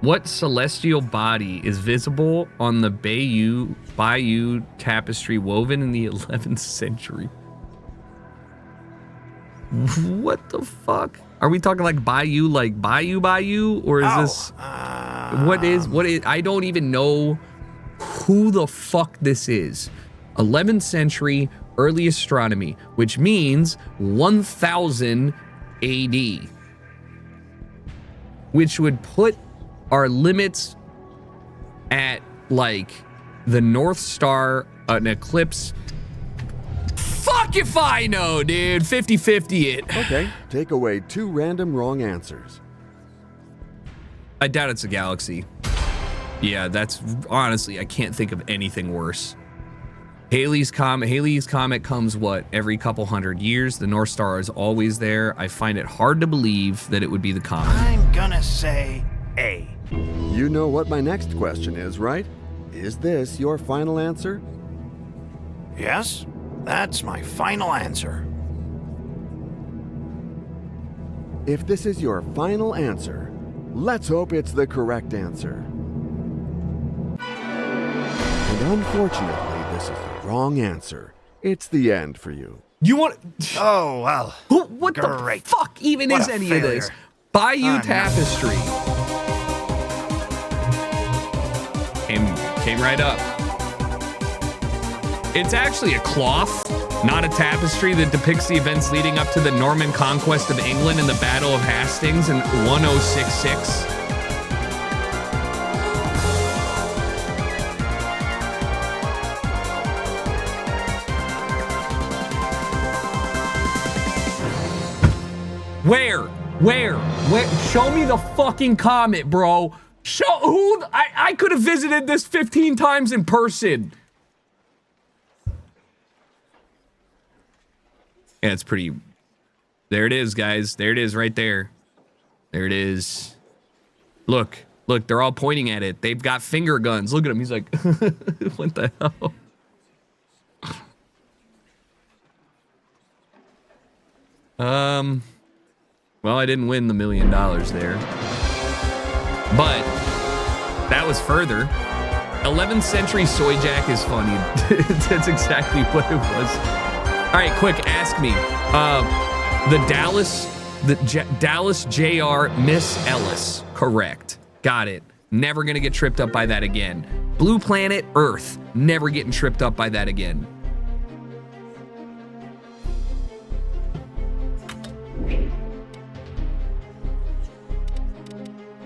[SPEAKER 4] What celestial body is visible on the Bayeux tapestry woven in the 11th century? What the fuck? Are we talking like Bayou, or is this? What is? I don't even know who the fuck this is. 11th century early astronomy, which means 1000 AD, which would put our limits at like the North Star, an eclipse. Fuck if I know, dude. 50-50 it.
[SPEAKER 5] Okay, take away 2 random wrong answers.
[SPEAKER 4] I doubt it's a galaxy. Yeah, that's honestly, I can't think of anything worse. Halley's Comet comes what, every couple hundred years? The North Star is always there. I find it hard to believe that it would be the comet.
[SPEAKER 6] I'm gonna say A.
[SPEAKER 5] You know what my next question is, right? Is this your final answer?
[SPEAKER 6] Yes, that's my final answer.
[SPEAKER 5] If this is your final answer, let's hope it's the correct answer. And unfortunately, this is the wrong answer. It's the end for you.
[SPEAKER 4] You want?
[SPEAKER 6] Oh, well.
[SPEAKER 4] What
[SPEAKER 6] Great.
[SPEAKER 4] the fuck even
[SPEAKER 6] What
[SPEAKER 4] is
[SPEAKER 6] a
[SPEAKER 4] any of this?
[SPEAKER 6] failure.
[SPEAKER 4] Bayou
[SPEAKER 6] I'm
[SPEAKER 4] Tapestry. Came right up. It's actually a cloth, not a tapestry, that depicts the events leading up to the Norman conquest of England and the Battle of Hastings in 1066. Where? Show me the fucking comet, bro. Show who? I could have visited this 15 times in person. Yeah, it's pretty. There it is, guys. There it is right there. There it is. Look, they're all pointing at it. They've got finger guns. Look at him. He's like, what the hell? Well, I didn't win the $1 million there. But That was further. 11th century soy jack is funny. That's exactly what it was. All right, quick, ask me. Dallas JR Miss Ellis. Correct. Got it. Never gonna get tripped up by that again. Blue Planet Earth. Never getting tripped up by that again.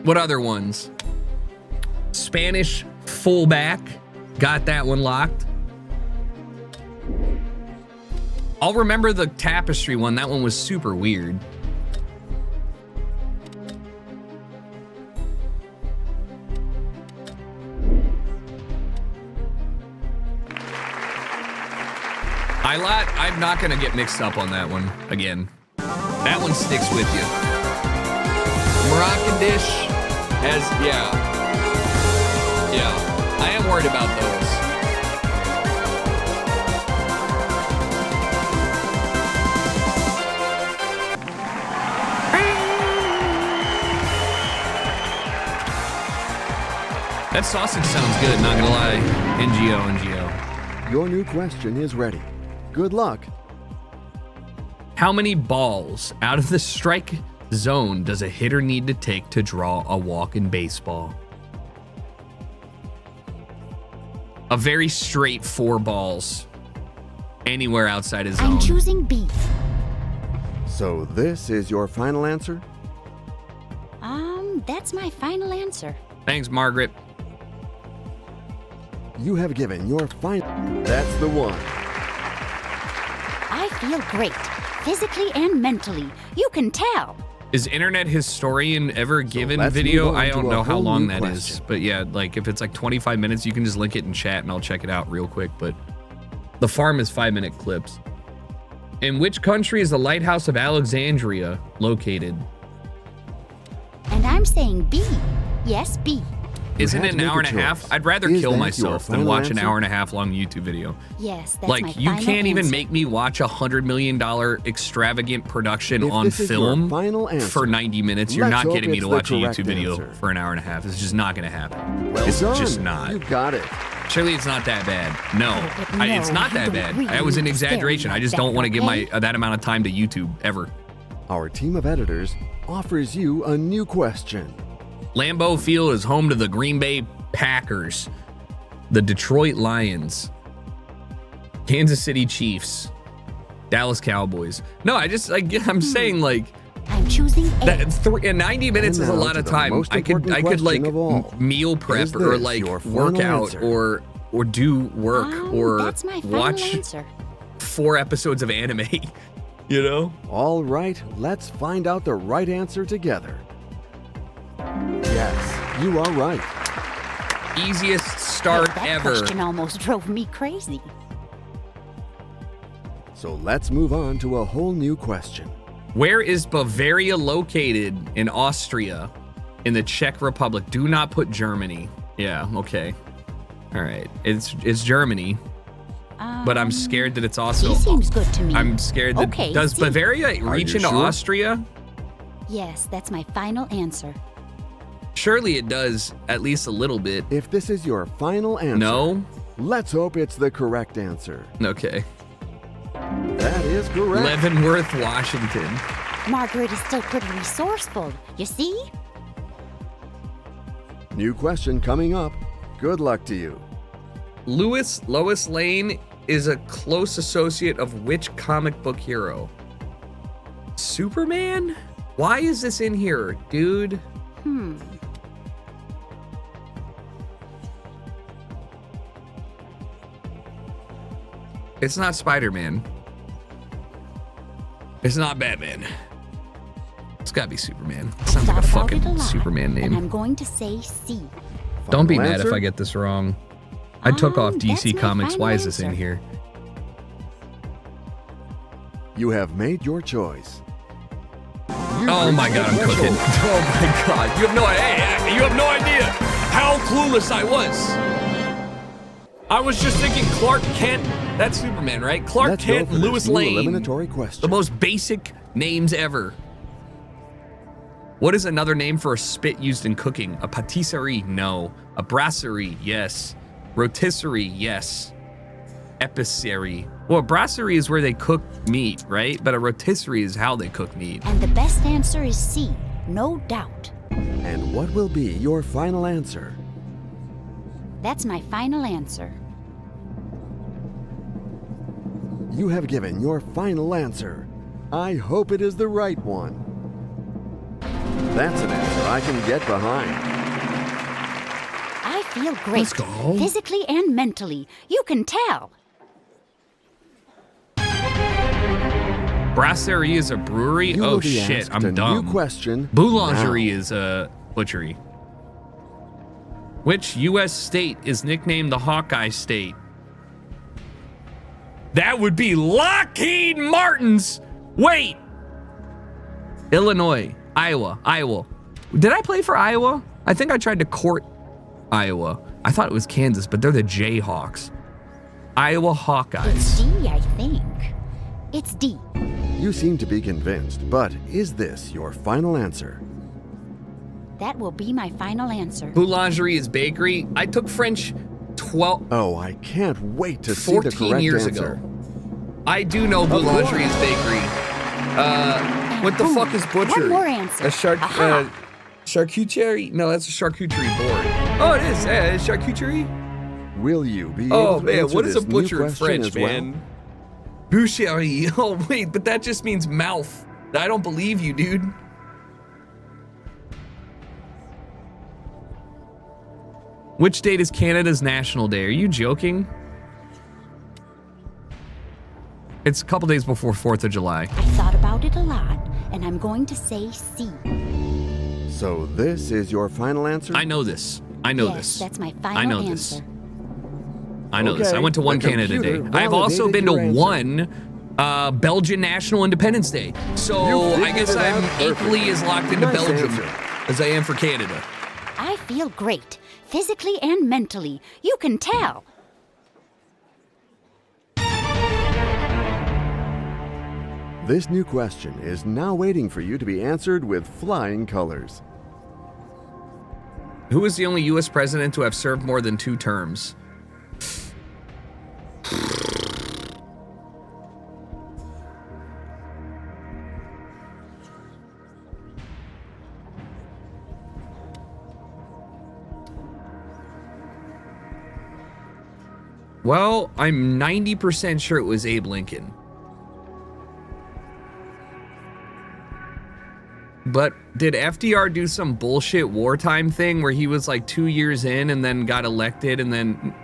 [SPEAKER 4] What other ones? Spanish fullback. Got that one locked. I'll remember the tapestry one. That one was super weird. I'm not gonna get mixed up on that one again. That one sticks with you. Moroccan dish has, yeah. I am worried about those. That sausage sounds good, not gonna lie. NGO.
[SPEAKER 5] Your new question is ready. Good luck.
[SPEAKER 4] How many balls out of the strike zone does a hitter need to take to draw a walk in baseball? A very straight 4 balls. Anywhere outside his zone.
[SPEAKER 8] I'm choosing B.
[SPEAKER 5] So this is your final answer?
[SPEAKER 8] That's my final answer.
[SPEAKER 4] Thanks, Margaret.
[SPEAKER 5] You have given your final... That's the one.
[SPEAKER 8] I feel great, physically and mentally. You can tell.
[SPEAKER 4] Is Internet Historian ever given
[SPEAKER 5] let's
[SPEAKER 4] video?
[SPEAKER 5] move on
[SPEAKER 4] I
[SPEAKER 5] to
[SPEAKER 4] don't
[SPEAKER 5] a
[SPEAKER 4] know how
[SPEAKER 5] whole
[SPEAKER 4] long
[SPEAKER 5] new
[SPEAKER 4] that is.
[SPEAKER 5] question.
[SPEAKER 4] But yeah, like if it's like 25 minutes, you can just link it in chat and I'll check it out real quick. But the farm is 5-minute clips. In which country is the Lighthouse of Alexandria located?
[SPEAKER 8] And I'm saying B. Yes, B.
[SPEAKER 4] Isn't
[SPEAKER 5] had
[SPEAKER 4] it
[SPEAKER 5] to
[SPEAKER 4] an
[SPEAKER 5] make
[SPEAKER 4] hour
[SPEAKER 5] a
[SPEAKER 4] and a half?
[SPEAKER 5] choice.
[SPEAKER 4] I'd rather
[SPEAKER 5] Is
[SPEAKER 4] kill
[SPEAKER 5] that your
[SPEAKER 4] myself than
[SPEAKER 5] final
[SPEAKER 4] watch an
[SPEAKER 5] answer?
[SPEAKER 4] hour and a half long YouTube video.
[SPEAKER 8] Yes, that's my
[SPEAKER 4] Like, you
[SPEAKER 8] final
[SPEAKER 4] can't even
[SPEAKER 8] answer.
[SPEAKER 4] make me watch $100 million extravagant production
[SPEAKER 5] If
[SPEAKER 4] on
[SPEAKER 5] this is your
[SPEAKER 4] film
[SPEAKER 5] final answer,
[SPEAKER 4] for 90 minutes. You're
[SPEAKER 5] let's
[SPEAKER 4] not
[SPEAKER 5] hope
[SPEAKER 4] getting me
[SPEAKER 5] it's
[SPEAKER 4] to
[SPEAKER 5] the
[SPEAKER 4] watch a
[SPEAKER 5] correct
[SPEAKER 4] YouTube video
[SPEAKER 5] answer.
[SPEAKER 4] for an hour and a half. It's just not going to happen.
[SPEAKER 5] Well
[SPEAKER 4] It's
[SPEAKER 5] done.
[SPEAKER 4] just not.
[SPEAKER 5] You got it.
[SPEAKER 4] Surely it's not that bad. No,
[SPEAKER 8] No,
[SPEAKER 4] it's not
[SPEAKER 8] you
[SPEAKER 4] that
[SPEAKER 8] don't
[SPEAKER 4] bad.
[SPEAKER 8] really
[SPEAKER 4] That was an
[SPEAKER 8] need to
[SPEAKER 4] exaggeration.
[SPEAKER 8] stare
[SPEAKER 4] I
[SPEAKER 8] like
[SPEAKER 4] just
[SPEAKER 8] that,
[SPEAKER 4] don't want to give my
[SPEAKER 8] okay?
[SPEAKER 4] that amount of time to YouTube ever.
[SPEAKER 5] Our team of editors offers you a new question.
[SPEAKER 4] Lambeau Field is home to the Green Bay Packers, the Detroit Lions, Kansas City Chiefs, Dallas Cowboys. No, I'm saying like
[SPEAKER 8] I'm choosing A.
[SPEAKER 4] that 90 minutes
[SPEAKER 5] And
[SPEAKER 4] is a
[SPEAKER 5] now
[SPEAKER 4] lot
[SPEAKER 5] to
[SPEAKER 4] of
[SPEAKER 5] the
[SPEAKER 4] time.
[SPEAKER 5] most
[SPEAKER 4] I could
[SPEAKER 5] important
[SPEAKER 4] like
[SPEAKER 5] question of all.
[SPEAKER 4] meal prep
[SPEAKER 5] Is
[SPEAKER 4] or
[SPEAKER 5] this
[SPEAKER 4] like
[SPEAKER 5] your
[SPEAKER 4] work
[SPEAKER 5] final
[SPEAKER 4] out
[SPEAKER 5] answer?
[SPEAKER 4] or do work or
[SPEAKER 8] That's my final
[SPEAKER 4] watch
[SPEAKER 8] answer.
[SPEAKER 4] 4 episodes of anime. You know?
[SPEAKER 5] All right, let's find out the right answer together. Yes, you are right.
[SPEAKER 4] Easiest start
[SPEAKER 8] that
[SPEAKER 4] ever.
[SPEAKER 8] question almost drove me crazy.
[SPEAKER 5] So let's move on to a whole new question.
[SPEAKER 4] Where is Bavaria located in Austria? In the Czech Republic. Do not put Germany. Yeah, okay. All right. It's Germany, but I'm scared that it's also.
[SPEAKER 8] C seems good to me.
[SPEAKER 4] I'm scared that
[SPEAKER 8] Okay,
[SPEAKER 4] does
[SPEAKER 8] C.
[SPEAKER 4] Bavaria reach
[SPEAKER 5] you
[SPEAKER 4] into
[SPEAKER 5] sure?
[SPEAKER 4] Austria?
[SPEAKER 8] Yes, that's my final answer.
[SPEAKER 4] Surely it does at least a little bit.
[SPEAKER 5] If this is your final answer,
[SPEAKER 4] No?
[SPEAKER 5] let's hope it's the correct answer.
[SPEAKER 4] Okay.
[SPEAKER 5] That is correct.
[SPEAKER 4] Leavenworth, Washington.
[SPEAKER 8] Margaret is still pretty resourceful, you see?
[SPEAKER 5] New question coming up. Good luck to you.
[SPEAKER 4] Lois Lane is a close associate of which comic book hero? Superman? Why is this in here, dude? It's not Spider-Man. It's not Batman. It's gotta be Superman. Sounds like a
[SPEAKER 8] Thought about it
[SPEAKER 4] fucking
[SPEAKER 8] lot,
[SPEAKER 4] Superman
[SPEAKER 8] And
[SPEAKER 4] name.
[SPEAKER 8] I'm going to say C.
[SPEAKER 4] Don't be
[SPEAKER 5] Final
[SPEAKER 4] mad if
[SPEAKER 5] answer?
[SPEAKER 4] I get this wrong. I took off
[SPEAKER 8] that's
[SPEAKER 4] DC
[SPEAKER 8] my
[SPEAKER 4] Comics.
[SPEAKER 8] final
[SPEAKER 4] Why is this in
[SPEAKER 8] answer.
[SPEAKER 4] here?
[SPEAKER 5] You have made your choice.
[SPEAKER 4] Oh my god, I'm cooking. Oh my god. You have no idea. You have no idea how clueless I was. I was just thinking Clark Kent. That's Superman, right? Clark
[SPEAKER 5] Let's go
[SPEAKER 4] Kent,
[SPEAKER 5] for this
[SPEAKER 4] Lois
[SPEAKER 5] new
[SPEAKER 4] Lane.
[SPEAKER 5] eliminatory question.
[SPEAKER 4] The most basic names ever. What is another name for a spit used in cooking? A patisserie? No. A brasserie? Yes. Rotisserie? Yes. Epicerie. Well, a brasserie is where they cook meat, right? But a rotisserie is how they cook meat.
[SPEAKER 8] And the best answer is C, no doubt.
[SPEAKER 5] And what will be your final answer?
[SPEAKER 8] That's my final answer.
[SPEAKER 5] You have given your final answer. I hope it is the right one. That's an answer I can get behind.
[SPEAKER 8] I feel great.
[SPEAKER 4] Let's go.
[SPEAKER 8] Physically and mentally. You can tell.
[SPEAKER 4] Brasserie is a brewery?
[SPEAKER 5] You
[SPEAKER 4] Oh
[SPEAKER 5] will be
[SPEAKER 4] shit,
[SPEAKER 5] asked
[SPEAKER 4] I'm
[SPEAKER 5] a
[SPEAKER 4] dumb.
[SPEAKER 5] new question.
[SPEAKER 4] Boulangerie
[SPEAKER 5] now.
[SPEAKER 4] is a butchery. Which U.S. state is nicknamed the Hawkeye State? That would be Lockheed Martin's. Wait. Illinois, Iowa. Did I play for Iowa? I think I tried to court Iowa. I thought it was Kansas, but they're the Jayhawks. Iowa Hawkeyes.
[SPEAKER 8] It's D, I think. It's D.
[SPEAKER 5] You seem to be convinced, but is this your final answer?
[SPEAKER 8] That will be my final answer.
[SPEAKER 4] Boulangerie is bakery. I took French 12,
[SPEAKER 5] Oh, I can't wait to see the
[SPEAKER 4] 14
[SPEAKER 5] correct
[SPEAKER 4] years
[SPEAKER 5] answer.
[SPEAKER 4] ago. I do know boulangerie is bakery. What the fuck is butchery?
[SPEAKER 8] One more answer.
[SPEAKER 4] A
[SPEAKER 8] Aha.
[SPEAKER 4] charcuterie? No, that's a charcuterie board. Oh, it is. Yeah, it's charcuterie.
[SPEAKER 5] Will you be able
[SPEAKER 4] Oh
[SPEAKER 5] to
[SPEAKER 4] man,
[SPEAKER 5] answer
[SPEAKER 4] what is a
[SPEAKER 5] this new
[SPEAKER 4] butcher in
[SPEAKER 5] question
[SPEAKER 4] French,
[SPEAKER 5] as well?
[SPEAKER 4] man? Boucherie. Oh wait, but that just means mouth. I don't believe you, dude. Which date is Canada's National Day? Are you joking? It's a couple days before 4th of July.
[SPEAKER 8] I thought about it a lot, and I'm going to say C.
[SPEAKER 5] So this is your final answer?
[SPEAKER 4] I know this. I know
[SPEAKER 8] yes,
[SPEAKER 4] this.
[SPEAKER 8] that's my final
[SPEAKER 4] I know
[SPEAKER 8] answer.
[SPEAKER 4] this. I know this. I
[SPEAKER 5] Okay,
[SPEAKER 4] went to one
[SPEAKER 5] the
[SPEAKER 4] Canada Day.
[SPEAKER 5] computer
[SPEAKER 4] I've also been to
[SPEAKER 5] validated your answer.
[SPEAKER 4] one Belgian National Independence Day. So
[SPEAKER 5] You
[SPEAKER 4] I guess
[SPEAKER 5] figured it
[SPEAKER 4] I'm
[SPEAKER 5] out
[SPEAKER 4] equally
[SPEAKER 5] perfectly.
[SPEAKER 4] as locked into
[SPEAKER 5] Nice
[SPEAKER 4] Belgium
[SPEAKER 5] answer.
[SPEAKER 4] as I am for Canada.
[SPEAKER 8] I feel great, physically and mentally. You can tell.
[SPEAKER 5] This new question is now waiting for you to be answered with flying colors.
[SPEAKER 4] Who is the only U.S. president to have served more than 2 terms? Well, I'm 90% sure it was Abe Lincoln. But did FDR do some bullshit wartime thing where he was like 2 years in and then got elected and then...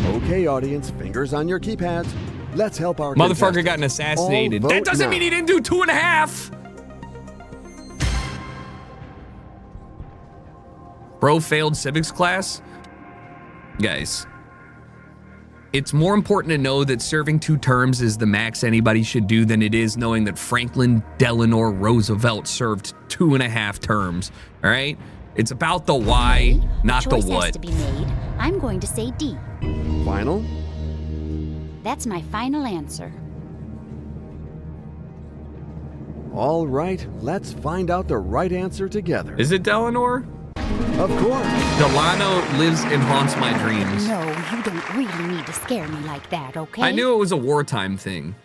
[SPEAKER 5] Okay, audience, fingers on your keypads. Let's help our
[SPEAKER 4] Motherfucker
[SPEAKER 5] contestants.
[SPEAKER 4] gotten assassinated.
[SPEAKER 5] All
[SPEAKER 4] That
[SPEAKER 5] vote
[SPEAKER 4] doesn't
[SPEAKER 5] now.
[SPEAKER 4] mean he didn't do 2.5. Bro failed civics class? Guys, it's more important to know that serving 2 terms is the max anybody should do than it is knowing that Franklin Delano Roosevelt served 2.5 terms. All right? It's about the why, not the
[SPEAKER 8] Choice has
[SPEAKER 4] what.
[SPEAKER 8] to be made. I'm going to say D.
[SPEAKER 5] Final?
[SPEAKER 8] That's my final answer.
[SPEAKER 5] All right, let's find out the right answer together.
[SPEAKER 4] Is it Delano?
[SPEAKER 5] Of course.
[SPEAKER 4] Delano lives and haunts my dreams.
[SPEAKER 8] No, you don't really need to scare me like that, okay?
[SPEAKER 4] I knew it was a wartime thing.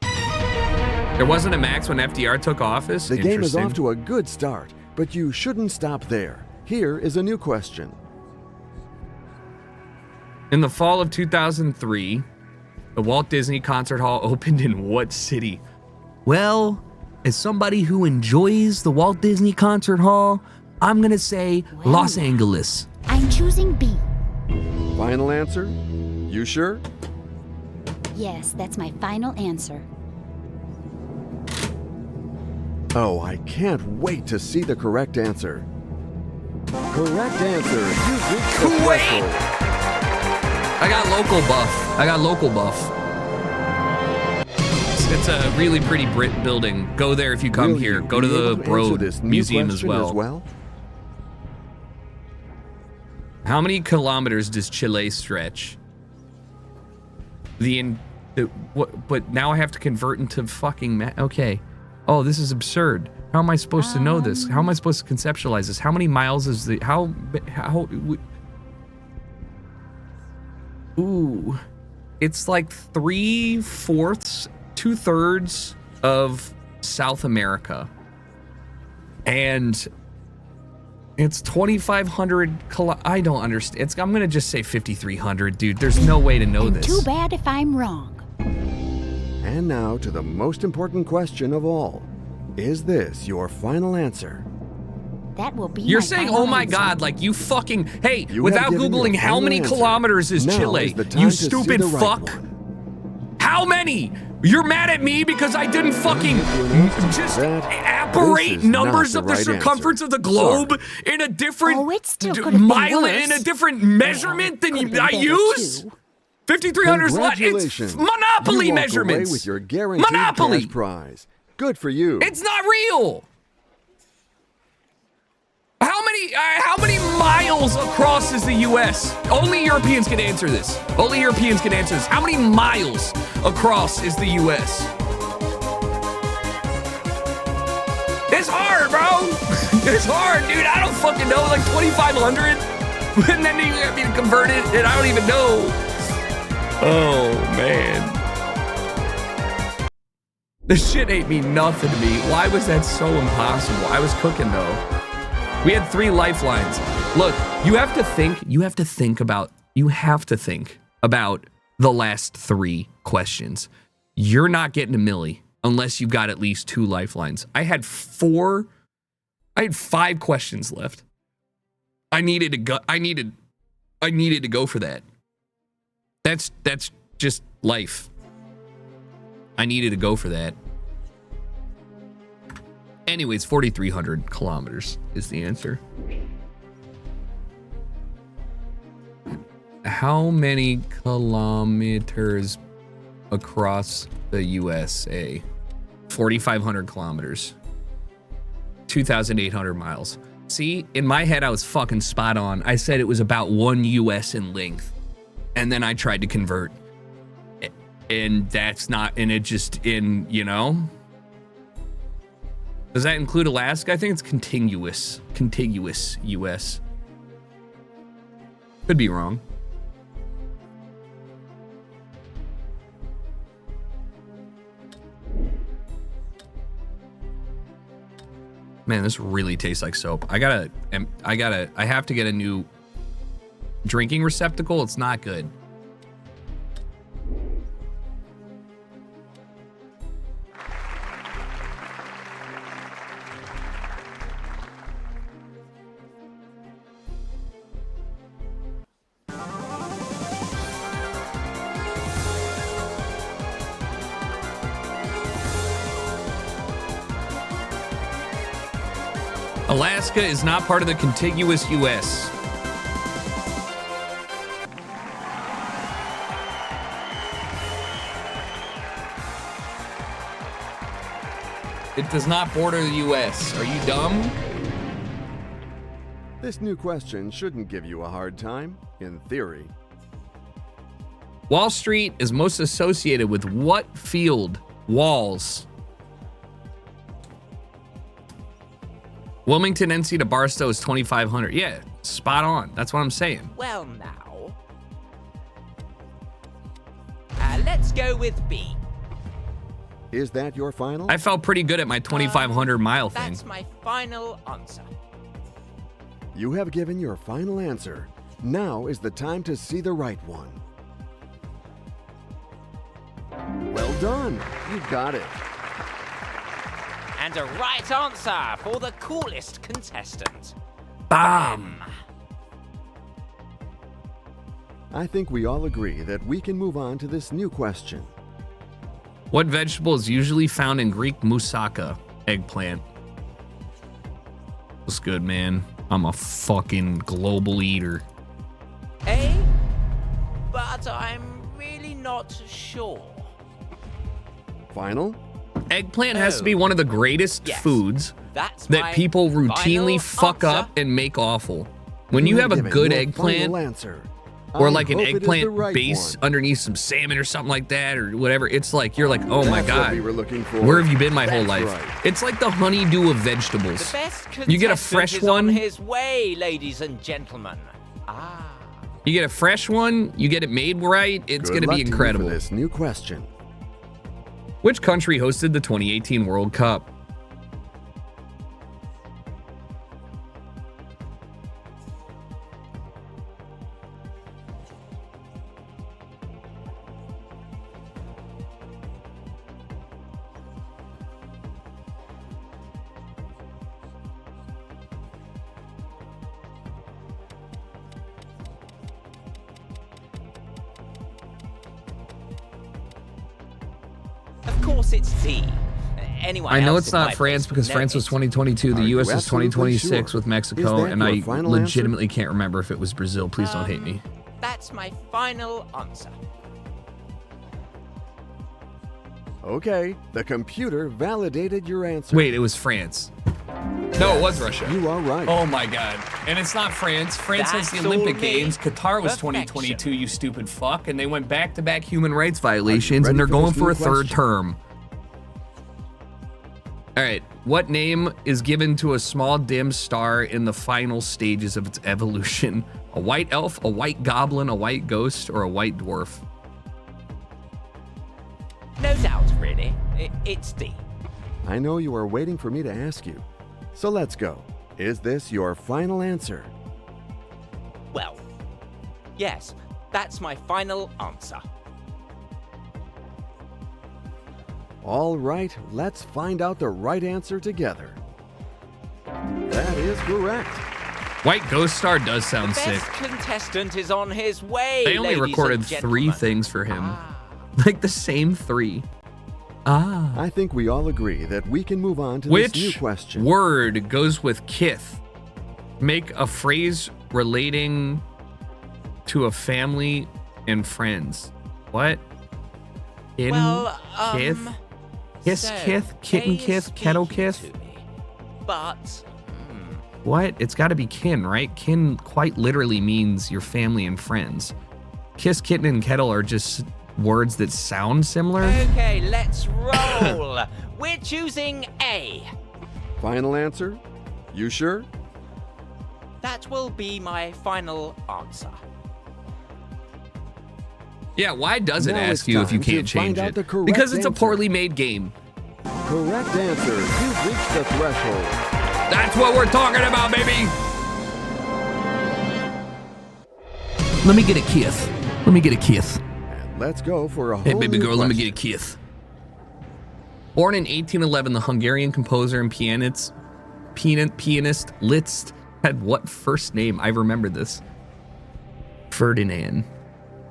[SPEAKER 4] There wasn't a max when FDR took office?
[SPEAKER 5] The game is
[SPEAKER 4] Interesting.
[SPEAKER 5] off to a good start, but you shouldn't stop there. Here is a new question.
[SPEAKER 4] In the fall of 2003, the Walt Disney Concert Hall opened in what city? Well, as somebody who enjoys the Walt Disney Concert Hall, I'm gonna say
[SPEAKER 8] Well,
[SPEAKER 4] Los Angeles.
[SPEAKER 8] I'm choosing B.
[SPEAKER 5] Final answer? You sure?
[SPEAKER 8] Yes, that's my final answer.
[SPEAKER 5] Oh, I can't wait to see the correct answer. Correct answer. You've reached the
[SPEAKER 4] Kuwait!
[SPEAKER 5] threshold.
[SPEAKER 4] I got local buff. It's a really pretty Brit building. Go there if you come
[SPEAKER 5] Will
[SPEAKER 4] here.
[SPEAKER 5] you
[SPEAKER 4] Go to
[SPEAKER 5] be
[SPEAKER 4] the
[SPEAKER 5] able to answer
[SPEAKER 4] Broad
[SPEAKER 5] this new
[SPEAKER 4] Museum as
[SPEAKER 5] question
[SPEAKER 4] well. How many kilometers does Chile stretch? But now I have to convert into fucking okay. Oh, this is absurd. How am I supposed to know this? How am I supposed to conceptualize this? How many miles is the Ooh, it's like 3/4, 2/3 of South America, and it's 2,500. I don't understand. I'm gonna just say 5,300, dude. There's no way to know this.
[SPEAKER 8] Too bad if I'm wrong.
[SPEAKER 5] And now to the most important question of all. Is this your final answer?
[SPEAKER 8] That will be
[SPEAKER 4] You're
[SPEAKER 8] my
[SPEAKER 4] saying,
[SPEAKER 8] final
[SPEAKER 4] oh my
[SPEAKER 8] answer.
[SPEAKER 4] God, like you fucking, hey,
[SPEAKER 5] You
[SPEAKER 4] without
[SPEAKER 5] have given your
[SPEAKER 4] Googling how
[SPEAKER 5] final
[SPEAKER 4] many
[SPEAKER 5] answer.
[SPEAKER 4] kilometers is
[SPEAKER 5] Now
[SPEAKER 4] Chile,
[SPEAKER 5] is the time
[SPEAKER 4] you
[SPEAKER 5] to see
[SPEAKER 4] stupid
[SPEAKER 5] the right
[SPEAKER 4] fuck.
[SPEAKER 5] one.
[SPEAKER 4] How many? You're mad at me because I didn't fucking just
[SPEAKER 5] That
[SPEAKER 4] apparate
[SPEAKER 5] this is not
[SPEAKER 4] numbers
[SPEAKER 5] the
[SPEAKER 4] of the
[SPEAKER 5] right
[SPEAKER 4] circumference
[SPEAKER 5] answer.
[SPEAKER 4] of the globe
[SPEAKER 5] Sorry.
[SPEAKER 4] in a different
[SPEAKER 8] Oh, it still could have been
[SPEAKER 4] mile,
[SPEAKER 8] worse.
[SPEAKER 4] in a different measurement than
[SPEAKER 8] Could have
[SPEAKER 4] you,
[SPEAKER 8] been
[SPEAKER 4] I
[SPEAKER 8] better,
[SPEAKER 4] use?
[SPEAKER 8] too.
[SPEAKER 4] 5,300 is a lot. It's
[SPEAKER 5] Congratulations.
[SPEAKER 4] Monopoly
[SPEAKER 5] you walk
[SPEAKER 4] measurements.
[SPEAKER 5] Away with your guaranteed
[SPEAKER 4] Monopoly.
[SPEAKER 5] cash prize. Good for you.
[SPEAKER 4] It's not real. How many miles across is the U.S.? Only Europeans can answer this. Only Europeans can answer this. How many miles across is the U.S.? It's hard, bro. It's hard, dude. I don't fucking know. Like 2,500, and then you get me to convert it, and I don't even know. Oh man. This shit ain't mean nothing to me. Why was that so impossible? I was cooking though. We had 3 lifelines. Look, you have to think about the last 3 questions. You're not getting a milli unless you got at least 2 lifelines. I had 5 questions left. I needed to go for that. That's just life. I needed to go for that. Anyways, 4,300 kilometers is the answer. How many kilometers across the USA? 4,500 kilometers. 2,800 miles. See, in my head, I was fucking spot on. I said it was about 1 US in length. And then I tried to convert. And that's not, and it just, you know? Does that include Alaska? I think it's contiguous US. Could be wrong. Man, this really tastes like soap. I have to get a new drinking receptacle. It's not good. Alaska is not part of the contiguous U.S. It does not border the U.S. Are you dumb?
[SPEAKER 5] This new question shouldn't give you a hard time, in theory.
[SPEAKER 4] Wall Street is most associated with what field? Walls. Wilmington, NC to Barstow is 2,500. Yeah, spot on. That's what I'm saying.
[SPEAKER 9] Well, now. Let's go with B.
[SPEAKER 5] Is that your final?
[SPEAKER 4] I felt pretty good at my 2,500 mile thing.
[SPEAKER 9] That's my final answer.
[SPEAKER 5] You have given your final answer. Now is the time to see the right one. Well done. You got it.
[SPEAKER 9] And a right answer for the coolest contestant.
[SPEAKER 4] Bam!
[SPEAKER 5] I think we all agree that we can move on to this new question.
[SPEAKER 4] What vegetable is usually found in Greek moussaka? Eggplant. What's good, man? I'm a fucking global eater.
[SPEAKER 9] A, but I'm really not sure.
[SPEAKER 5] Final?
[SPEAKER 4] Eggplant has to be one of the greatest
[SPEAKER 9] Yes.
[SPEAKER 4] foods
[SPEAKER 9] That's
[SPEAKER 4] that
[SPEAKER 9] my
[SPEAKER 4] people routinely
[SPEAKER 9] final
[SPEAKER 4] fuck
[SPEAKER 9] answer.
[SPEAKER 4] up and make awful. When you have a
[SPEAKER 5] given
[SPEAKER 4] good
[SPEAKER 5] your
[SPEAKER 4] eggplant,
[SPEAKER 5] final answer.
[SPEAKER 4] or
[SPEAKER 5] I
[SPEAKER 4] like an
[SPEAKER 5] hope it is the
[SPEAKER 4] eggplant
[SPEAKER 5] right
[SPEAKER 4] base
[SPEAKER 5] one.
[SPEAKER 4] underneath some salmon or something like that, or whatever. It's like you're like, oh my
[SPEAKER 5] That's what
[SPEAKER 4] god,
[SPEAKER 5] we were looking for.
[SPEAKER 4] where have you been my whole
[SPEAKER 5] That's
[SPEAKER 4] life?
[SPEAKER 5] right.
[SPEAKER 4] It's like the honeydew of
[SPEAKER 9] The
[SPEAKER 4] vegetables.
[SPEAKER 9] best
[SPEAKER 4] You get a
[SPEAKER 9] contestant
[SPEAKER 4] fresh
[SPEAKER 9] is
[SPEAKER 4] one.
[SPEAKER 9] on his way, ladies and gentlemen.
[SPEAKER 4] You get a fresh one. You get it made right. It's
[SPEAKER 5] Good
[SPEAKER 4] gonna
[SPEAKER 5] luck
[SPEAKER 4] be
[SPEAKER 5] to you
[SPEAKER 4] incredible.
[SPEAKER 5] for this new question.
[SPEAKER 4] Which country hosted the 2018 World Cup?
[SPEAKER 9] Of course it's D. Anyone
[SPEAKER 4] I know
[SPEAKER 9] else
[SPEAKER 4] it's
[SPEAKER 9] in
[SPEAKER 4] not
[SPEAKER 9] my
[SPEAKER 4] France
[SPEAKER 9] place would
[SPEAKER 4] because
[SPEAKER 9] know
[SPEAKER 4] France was
[SPEAKER 9] it.
[SPEAKER 4] 2022. The
[SPEAKER 5] Are you
[SPEAKER 4] US is
[SPEAKER 5] absolutely
[SPEAKER 4] 2026
[SPEAKER 5] sure?
[SPEAKER 4] with Mexico,
[SPEAKER 5] Is that
[SPEAKER 4] and
[SPEAKER 5] your
[SPEAKER 4] I
[SPEAKER 5] final answer?
[SPEAKER 4] legitimately can't remember if it was Brazil. Please don't hate me.
[SPEAKER 9] That's my final answer.
[SPEAKER 5] Okay, the computer validated your answer.
[SPEAKER 4] Wait, it was France. No, it was Russia.
[SPEAKER 5] You are right.
[SPEAKER 4] Oh my god. And it's not France. France has the
[SPEAKER 9] That's
[SPEAKER 4] Olympic
[SPEAKER 9] all me.
[SPEAKER 4] Games. Qatar was
[SPEAKER 9] Perfection.
[SPEAKER 4] 2022, you stupid fuck. And they went back-to-back human rights violations,
[SPEAKER 5] ready
[SPEAKER 4] and they're
[SPEAKER 5] for
[SPEAKER 4] going
[SPEAKER 5] this
[SPEAKER 4] for a
[SPEAKER 5] new
[SPEAKER 4] third
[SPEAKER 5] question?
[SPEAKER 4] term. All right. What name is given to a small dim star in the final stages of its evolution? A white elf, a white goblin, a white ghost, or a white dwarf?
[SPEAKER 9] No doubt, really. It's D.
[SPEAKER 5] I know you are waiting for me to ask you. So let's go. Is this your final answer?
[SPEAKER 9] Well, yes, that's my final answer.
[SPEAKER 5] All right, let's find out the right answer together. That is correct.
[SPEAKER 4] White ghost star does sound
[SPEAKER 9] The
[SPEAKER 4] sick.
[SPEAKER 9] best contestant is on his way.
[SPEAKER 4] They only
[SPEAKER 9] ladies
[SPEAKER 4] recorded
[SPEAKER 9] and
[SPEAKER 4] 3
[SPEAKER 9] gentlemen.
[SPEAKER 4] things for him. Like the same 3.
[SPEAKER 5] I think we all agree that we can move on to this new
[SPEAKER 4] Which
[SPEAKER 5] question.
[SPEAKER 4] word goes with kith? Make a phrase relating to a family and friends. What? Kin,
[SPEAKER 9] Well,
[SPEAKER 4] kith? Kiss,
[SPEAKER 9] so,
[SPEAKER 4] kith, kitten,
[SPEAKER 9] A is
[SPEAKER 4] kith, kettle,
[SPEAKER 9] speaking
[SPEAKER 4] kith?
[SPEAKER 9] to me, But
[SPEAKER 4] What? It's got to be kin, right? Kin quite literally means your family and friends. Kiss, kitten, and kettle are just words that sound similar.
[SPEAKER 9] okay, let's roll. We're choosing A.
[SPEAKER 5] Final answer? You sure?
[SPEAKER 9] That will be my final answer.
[SPEAKER 4] Yeah, why does it
[SPEAKER 5] Now
[SPEAKER 4] ask
[SPEAKER 5] it's
[SPEAKER 4] you if you
[SPEAKER 5] time to
[SPEAKER 4] can't change
[SPEAKER 5] find out
[SPEAKER 4] it?
[SPEAKER 5] the correct
[SPEAKER 4] Because it's a
[SPEAKER 5] answer.
[SPEAKER 4] poorly made game.
[SPEAKER 5] Correct answer. You've reached the threshold.
[SPEAKER 4] That's what we're talking about, baby. Let me get a kiss. Let me get a kiss.
[SPEAKER 5] And let's go for a whole
[SPEAKER 4] Hey, baby
[SPEAKER 5] new
[SPEAKER 4] girl, let me
[SPEAKER 5] question.
[SPEAKER 4] get a kiss. Born in 1811, the Hungarian composer and pianist Liszt had what first name? I remember this. Ferdinand.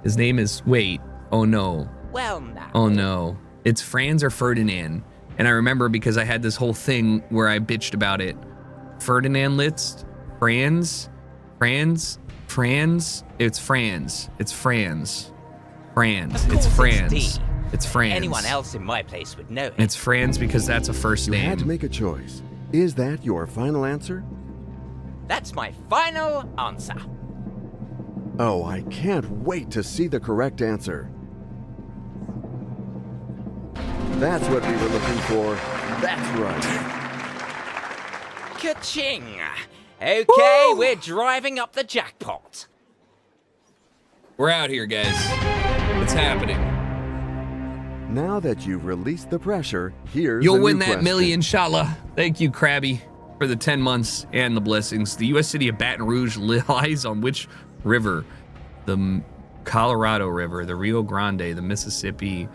[SPEAKER 4] His name is, wait, oh no.
[SPEAKER 9] Well, now.
[SPEAKER 4] Oh no. It's Franz or Ferdinand. And I remember because I had this whole thing where I bitched about it. Ferdinand Liszt, Franz, it's Franz, Franz,
[SPEAKER 9] Of
[SPEAKER 4] it's
[SPEAKER 9] course
[SPEAKER 4] Franz,
[SPEAKER 9] D.
[SPEAKER 4] it's Franz.
[SPEAKER 9] Anyone else in my place would know it.
[SPEAKER 4] It's Franz because that's a first
[SPEAKER 5] You
[SPEAKER 4] name.
[SPEAKER 5] had to make a choice. Is that your final answer?
[SPEAKER 9] That's my final answer.
[SPEAKER 5] Oh, I can't wait to see the correct answer. That's what we were looking for. That's right.
[SPEAKER 9] Ka-ching! Okay, we're driving up the jackpot.
[SPEAKER 4] We're out here, guys. It's happening.
[SPEAKER 5] Now that you've released the pressure, here's
[SPEAKER 4] You'll
[SPEAKER 5] the
[SPEAKER 4] win
[SPEAKER 5] new
[SPEAKER 4] that
[SPEAKER 5] question.
[SPEAKER 4] million, inshallah. Thank you, Krabby, for the 10 months and the blessings. The U.S. city of Baton Rouge lies on which river? The Colorado River, the Rio Grande, the Mississippi.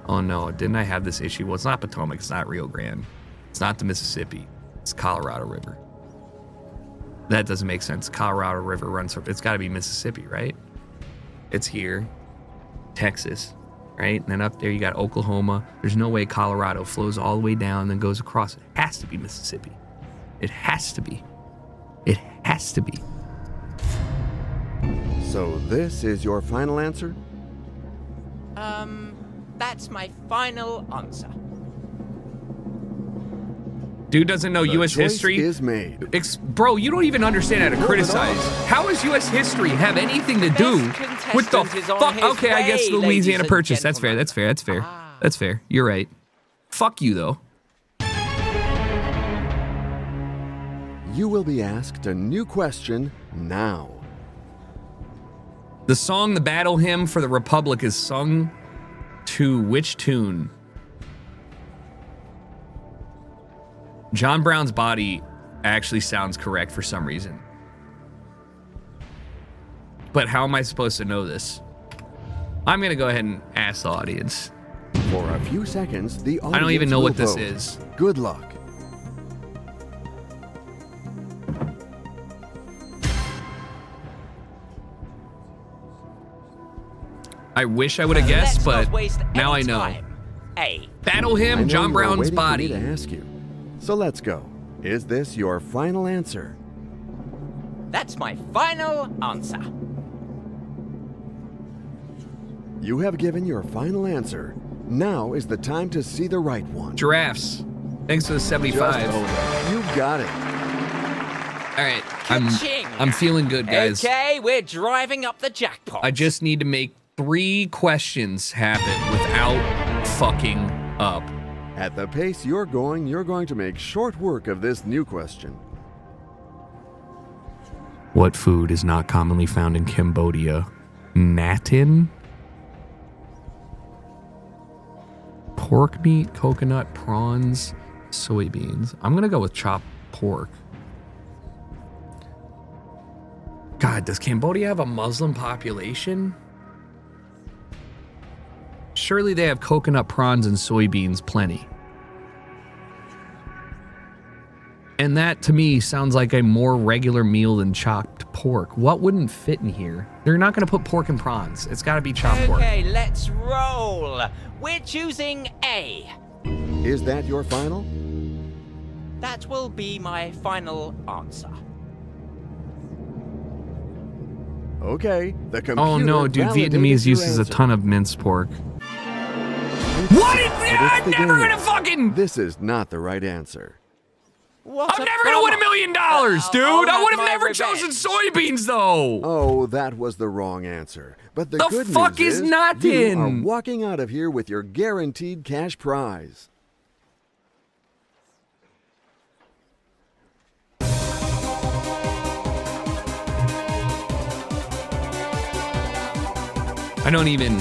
[SPEAKER 4] Oh no, didn't I have this issue? Well, it's not Potomac, it's not Rio Grande. It's not the Mississippi, it's Colorado River. That doesn't make sense. Colorado River runs, it's gotta be Mississippi, right? It's here, Texas, right? And then up there you got Oklahoma. There's no way Colorado flows all the way down and then goes across. It has to be Mississippi. It has to be. It has to be.
[SPEAKER 5] So this is your final answer?
[SPEAKER 9] That's my final answer.
[SPEAKER 4] Dude doesn't know
[SPEAKER 5] The
[SPEAKER 4] U.S.
[SPEAKER 5] choice
[SPEAKER 4] history.
[SPEAKER 5] is made.
[SPEAKER 4] Bro, you don't even understand how to
[SPEAKER 5] Moving
[SPEAKER 4] criticize.
[SPEAKER 5] on.
[SPEAKER 4] How does U.S. history have anything to do
[SPEAKER 9] Best
[SPEAKER 4] with the
[SPEAKER 9] contestant is on
[SPEAKER 4] fuck?
[SPEAKER 9] his
[SPEAKER 4] Okay, I guess
[SPEAKER 9] way,
[SPEAKER 4] the Louisiana
[SPEAKER 9] ladies and
[SPEAKER 4] Purchase. That's fair.
[SPEAKER 9] gentlemen.
[SPEAKER 4] That's fair. That's fair. That's fair. You're right. Fuck you though.
[SPEAKER 5] You will be asked a new question now.
[SPEAKER 4] The song, the battle hymn for the Republic, is sung to which tune? John Brown's Body actually sounds correct for some reason. But how am I supposed to know this? I'm gonna go ahead and ask the audience.
[SPEAKER 5] For a few seconds, the audience
[SPEAKER 4] I don't even know
[SPEAKER 5] will
[SPEAKER 4] what this
[SPEAKER 5] vote.
[SPEAKER 4] is.
[SPEAKER 5] Good luck.
[SPEAKER 4] I wish I would have guessed,
[SPEAKER 9] Let's
[SPEAKER 4] but
[SPEAKER 9] not waste
[SPEAKER 4] now I
[SPEAKER 9] any
[SPEAKER 4] know.
[SPEAKER 9] time. A.
[SPEAKER 4] Battle
[SPEAKER 5] I
[SPEAKER 4] hymn,
[SPEAKER 5] know
[SPEAKER 4] John
[SPEAKER 5] you are
[SPEAKER 4] Brown's
[SPEAKER 5] waiting for me
[SPEAKER 4] Body.
[SPEAKER 5] to ask you. So let's go. Is this your final answer?
[SPEAKER 9] That's my final answer.
[SPEAKER 5] You have given your final answer. Now is the time to see the right one.
[SPEAKER 4] Giraffes. Thanks for the 75.
[SPEAKER 5] Just over. You got it.
[SPEAKER 4] All right,
[SPEAKER 9] Ka-ching.
[SPEAKER 4] I'm feeling good, guys.
[SPEAKER 9] Okay, we're driving up the jackpot.
[SPEAKER 4] I just need to make 3 questions happen without fucking up.
[SPEAKER 5] At the pace you're going to make short work of this new question.
[SPEAKER 4] What food is not commonly found in Cambodia? Natin? Pork meat, coconut, prawns, soybeans. I'm gonna go with chopped pork. God, does Cambodia have a Muslim population? Surely they have coconut, prawns, and soybeans plenty. And that, to me, sounds like a more regular meal than chopped pork. What wouldn't fit in here? They're not going to put pork and prawns. It's got to be chopped pork.
[SPEAKER 9] Okay, let's roll. We're choosing A.
[SPEAKER 5] Is that your final?
[SPEAKER 9] That will be my final answer.
[SPEAKER 5] Okay, the computer
[SPEAKER 4] Oh no, dude,
[SPEAKER 5] validated
[SPEAKER 4] Vietnamese
[SPEAKER 5] your
[SPEAKER 4] uses a
[SPEAKER 5] answer.
[SPEAKER 4] ton of minced pork. What is
[SPEAKER 5] But
[SPEAKER 4] that?
[SPEAKER 5] it's
[SPEAKER 4] I'm
[SPEAKER 5] the
[SPEAKER 4] never
[SPEAKER 5] game.
[SPEAKER 4] gonna fucking.
[SPEAKER 5] This is not the right answer.
[SPEAKER 9] What
[SPEAKER 4] I'm never gonna win $1 million, dude.
[SPEAKER 9] I'll
[SPEAKER 4] I would have
[SPEAKER 9] have my
[SPEAKER 4] never
[SPEAKER 9] revenge.
[SPEAKER 4] chosen soybeans though.
[SPEAKER 5] Oh, that was the wrong answer. But the
[SPEAKER 4] The
[SPEAKER 5] good
[SPEAKER 4] fuck
[SPEAKER 5] news
[SPEAKER 4] is
[SPEAKER 5] you
[SPEAKER 4] nothing?
[SPEAKER 5] are walking out of here with your guaranteed cash prize.
[SPEAKER 4] I don't even.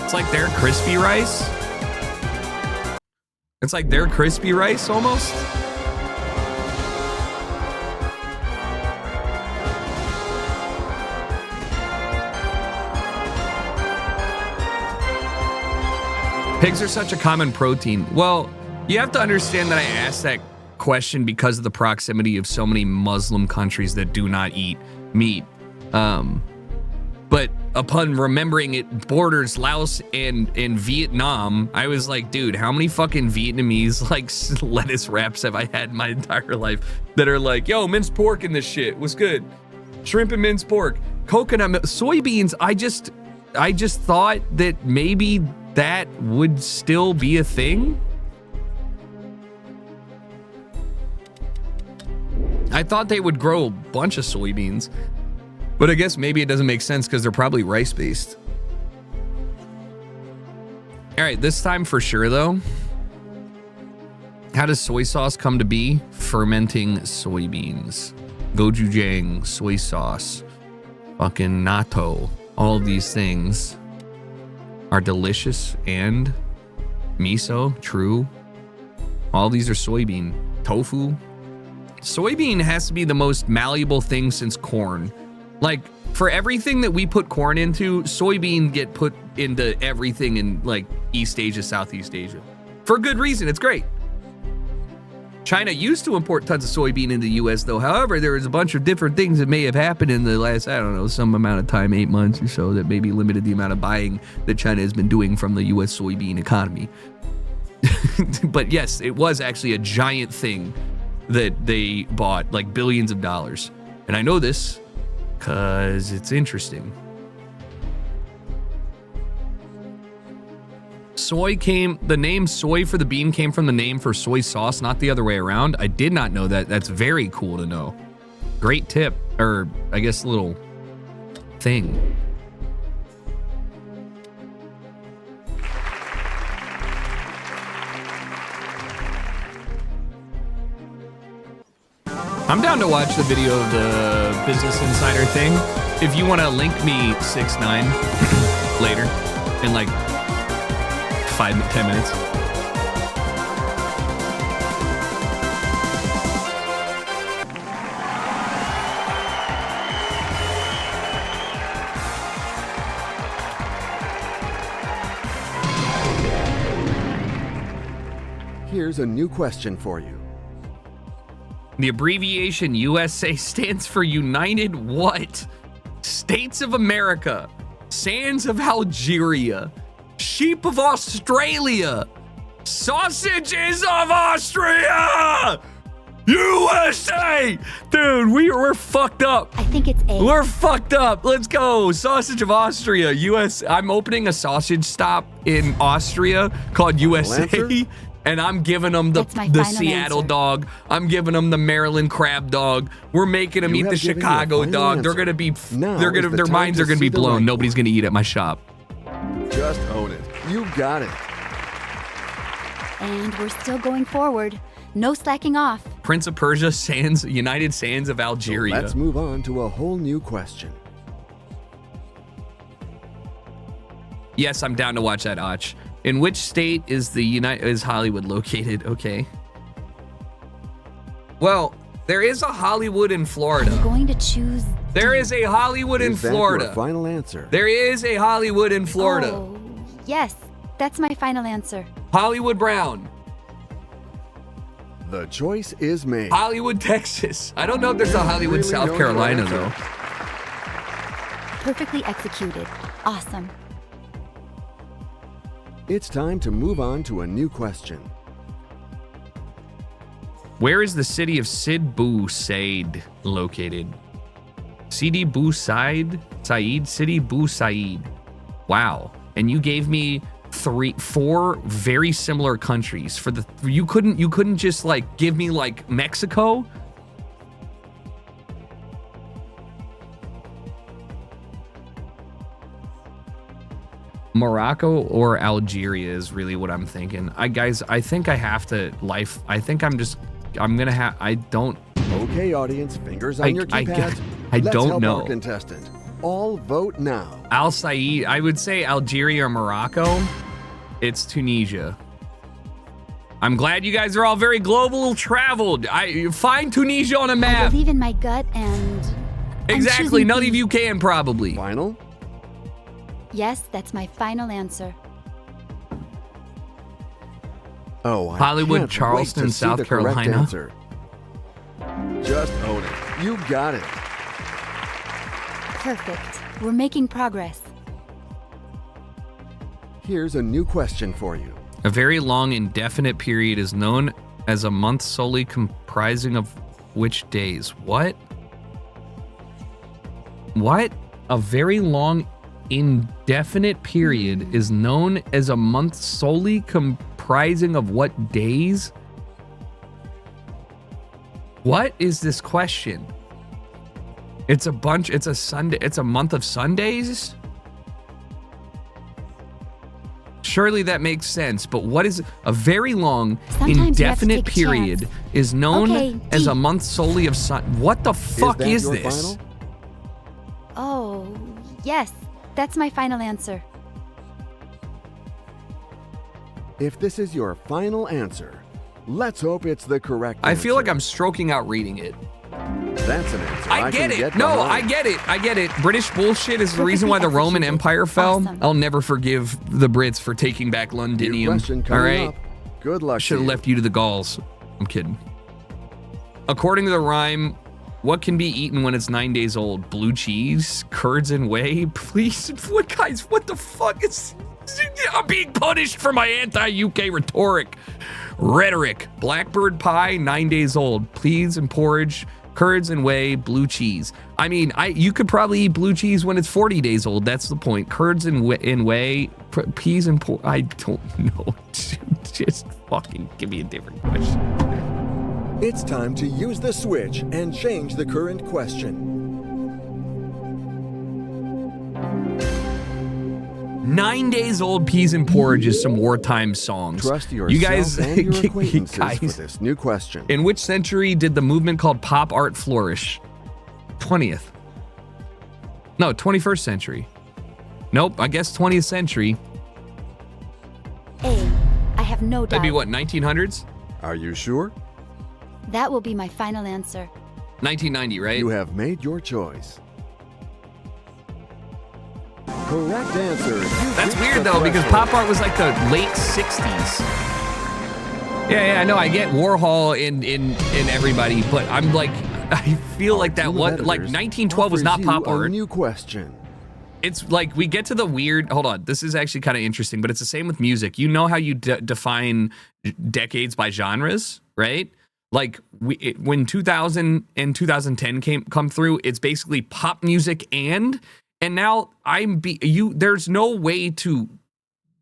[SPEAKER 4] It's like their crispy rice. It's like their crispy rice almost. Pigs are such a common protein. Well, you have to understand that I asked that question because of the proximity of so many Muslim countries that do not eat meat. But upon remembering it borders Laos and Vietnam, I was like, dude, how many fucking Vietnamese like lettuce wraps have I had in my entire life that are like, yo, minced pork in this shit was good, shrimp and minced pork, coconut milk, soybeans. I just thought that maybe that would still be a thing. I thought they would grow a bunch of soybeans, but I guess maybe it doesn't make sense because they're probably rice-based. All right, this time for sure though. How does soy sauce come to be? Fermenting soybeans. Gochujang, soy sauce, fucking natto. All of these things are delicious, and miso, true. All these are soybean. Tofu. Soybean has to be the most malleable thing since corn. Like, for everything that we put corn into, soybean get put into everything in like East Asia, Southeast Asia. For good reason, it's great. China used to import tons of soybean into the US though. However, there was a bunch of different things that may have happened in the last, I don't know, some amount of time, 8 months or so, that maybe limited the amount of buying that China has been doing from the US soybean economy. But yes, it was actually a giant thing that they bought, like billions of dollars. And I know this because it's interesting. the name soy for the bean came from the name for soy sauce, not the other way around. I did not know that. That's very cool to know. Great tip, or I guess little thing. I'm down to watch the video of the Business Insider thing. If you want to link me 6ix9ine later in like 5-10 minutes.
[SPEAKER 5] Here's a new question for you.
[SPEAKER 4] The abbreviation USA stands for United what? States of America, Sands of Algeria, Sheep of Australia, Sausages of Austria, USA! Dude, we're fucked up.
[SPEAKER 8] I think it's A.
[SPEAKER 4] We're fucked up. Let's go. Sausage of Austria, US. I'm opening a sausage stop in Austria called USA.
[SPEAKER 5] Answer?
[SPEAKER 4] And I'm giving them the
[SPEAKER 8] That's my final
[SPEAKER 4] Seattle
[SPEAKER 8] answer.
[SPEAKER 4] dog. I'm giving them the Maryland crab dog. We're making them
[SPEAKER 5] You
[SPEAKER 4] eat the
[SPEAKER 5] have given your
[SPEAKER 4] Chicago
[SPEAKER 5] final
[SPEAKER 4] dog. They're
[SPEAKER 5] answer.
[SPEAKER 4] gonna be,
[SPEAKER 5] Now
[SPEAKER 4] they're gonna,
[SPEAKER 5] is the
[SPEAKER 4] their
[SPEAKER 5] time
[SPEAKER 4] minds
[SPEAKER 5] to
[SPEAKER 4] are gonna
[SPEAKER 5] see
[SPEAKER 4] be
[SPEAKER 5] the
[SPEAKER 4] blown.
[SPEAKER 5] right
[SPEAKER 4] Nobody's gonna eat at my shop.
[SPEAKER 5] Just own it. You got it.
[SPEAKER 8] And we're still going forward. No slacking off.
[SPEAKER 4] Prince of Persia, Sands, United Sands of
[SPEAKER 5] So
[SPEAKER 4] Algeria.
[SPEAKER 5] let's move on to a whole new question.
[SPEAKER 4] Yes, I'm down to watch that, Och. In which state is Hollywood located? Okay. Well, there is a Hollywood in Florida.
[SPEAKER 8] I'm going to choose.
[SPEAKER 4] There is a Hollywood in
[SPEAKER 5] Is that
[SPEAKER 4] Florida.
[SPEAKER 5] your final answer?
[SPEAKER 4] There is a Hollywood in Florida.
[SPEAKER 8] Oh, yes, that's my final answer.
[SPEAKER 4] Hollywood Brown.
[SPEAKER 5] The choice is made.
[SPEAKER 4] Hollywood, Texas. I don't know if there's a Hollywood,
[SPEAKER 5] Really
[SPEAKER 4] South
[SPEAKER 5] know
[SPEAKER 4] Carolina,
[SPEAKER 5] your answer.
[SPEAKER 4] though.
[SPEAKER 8] Perfectly executed. Awesome.
[SPEAKER 5] It's time to move on to a new question.
[SPEAKER 4] Where is the city of Sid Boo Said located? Sidi Boo Said? Sidi Boo Said. Wow. And you gave me 4 very similar countries for the you couldn't just like give me like Mexico. Morocco or Algeria is really what I'm thinking. I think I have to I don't
[SPEAKER 5] Okay, audience, fingers on your keypads.
[SPEAKER 4] I
[SPEAKER 5] Let's
[SPEAKER 4] don't
[SPEAKER 5] help
[SPEAKER 4] know.
[SPEAKER 5] our contestant. All vote now.
[SPEAKER 4] Al Said, I would say Algeria or Morocco. It's Tunisia. I'm glad you guys are all very global traveled. Find Tunisia on a
[SPEAKER 8] I
[SPEAKER 4] map.
[SPEAKER 8] believe in my gut and. I'm
[SPEAKER 4] Exactly.
[SPEAKER 8] choosing
[SPEAKER 4] None
[SPEAKER 8] B.
[SPEAKER 4] of you can probably.
[SPEAKER 5] Final?
[SPEAKER 8] Yes, that's my final answer.
[SPEAKER 5] Oh, I
[SPEAKER 4] Hollywood,
[SPEAKER 5] can't wait
[SPEAKER 4] Charleston,
[SPEAKER 5] to see
[SPEAKER 4] South
[SPEAKER 5] the correct
[SPEAKER 4] Carolina.
[SPEAKER 5] answer. Just own it. You got it.
[SPEAKER 8] Perfect. We're making progress.
[SPEAKER 5] Here's a new question for you.
[SPEAKER 4] A very long indefinite period is known as a month solely comprising of which days? What? What? A very long indefinite period is known as a month solely comprising of what days? What is this question? It's a month of Sundays? Surely that makes sense, but what is a very long
[SPEAKER 8] Sometimes you have to
[SPEAKER 4] indefinite
[SPEAKER 8] take a
[SPEAKER 4] period
[SPEAKER 8] chance.
[SPEAKER 4] is known
[SPEAKER 8] Okay,
[SPEAKER 4] as
[SPEAKER 8] D.
[SPEAKER 4] a month solely of sun? What the fuck
[SPEAKER 5] that
[SPEAKER 4] is
[SPEAKER 5] your
[SPEAKER 4] this?
[SPEAKER 5] final?
[SPEAKER 8] Oh, yes, that's my final answer.
[SPEAKER 5] If this is your final answer, let's hope it's the correct
[SPEAKER 4] I feel like
[SPEAKER 5] answer.
[SPEAKER 4] I'm stroking out reading it.
[SPEAKER 5] That's an answer
[SPEAKER 4] I get
[SPEAKER 5] can
[SPEAKER 4] it. No, I
[SPEAKER 5] behind.
[SPEAKER 4] get it. I get it. British bullshit is the reason why the
[SPEAKER 8] Perfectly
[SPEAKER 4] Roman
[SPEAKER 8] executed.
[SPEAKER 4] Empire fell.
[SPEAKER 8] Awesome.
[SPEAKER 4] I'll never forgive the Brits for taking back
[SPEAKER 5] New
[SPEAKER 4] Londinium.
[SPEAKER 5] question
[SPEAKER 4] All
[SPEAKER 5] coming
[SPEAKER 4] right.
[SPEAKER 5] up. Good luck.
[SPEAKER 4] Should
[SPEAKER 5] to
[SPEAKER 4] have
[SPEAKER 5] you.
[SPEAKER 4] left you to the Gauls. I'm kidding. According to the rhyme, what can be eaten when it's 9 days old? Blue cheese? Curds and whey? Please, what guys, what the fuck is... I'm being punished for my anti-UK rhetoric. Blackbird pie, 9 days old. Peas and porridge, Curds and whey, blue cheese. I mean, you could probably eat blue cheese when it's 40 days old. That's the point. Curds and whey, peas and pork. I don't know. Just fucking give me a different question.
[SPEAKER 5] It's time to use the switch and change the current question.
[SPEAKER 4] 9 days old peas and porridge is some wartime songs.
[SPEAKER 5] Trust yourself
[SPEAKER 4] you guys,
[SPEAKER 5] and your acquaintances
[SPEAKER 4] guys,
[SPEAKER 5] for this new question.
[SPEAKER 4] In which century did the movement called pop art flourish? 20th. No, 21st century. Nope, I guess 20th century.
[SPEAKER 8] A. I have no doubt.
[SPEAKER 4] That'd be what, 1900s?
[SPEAKER 5] Are you sure?
[SPEAKER 8] That will be my final answer.
[SPEAKER 4] 1990, right?
[SPEAKER 5] You have made your choice. Correct answer.
[SPEAKER 4] That's weird though, because pop art was like the late 60s. Yeah, I know. I get Warhol in everybody, but I'm like, I feel like that was like 1912 was not pop art.
[SPEAKER 5] New question.
[SPEAKER 4] It's like we get to the weird. Hold on, this is actually kind of interesting, but it's the same with music. You know how you define decades by genres, right? Like when 2000 and 2010 come through, it's basically pop music and now there's no way to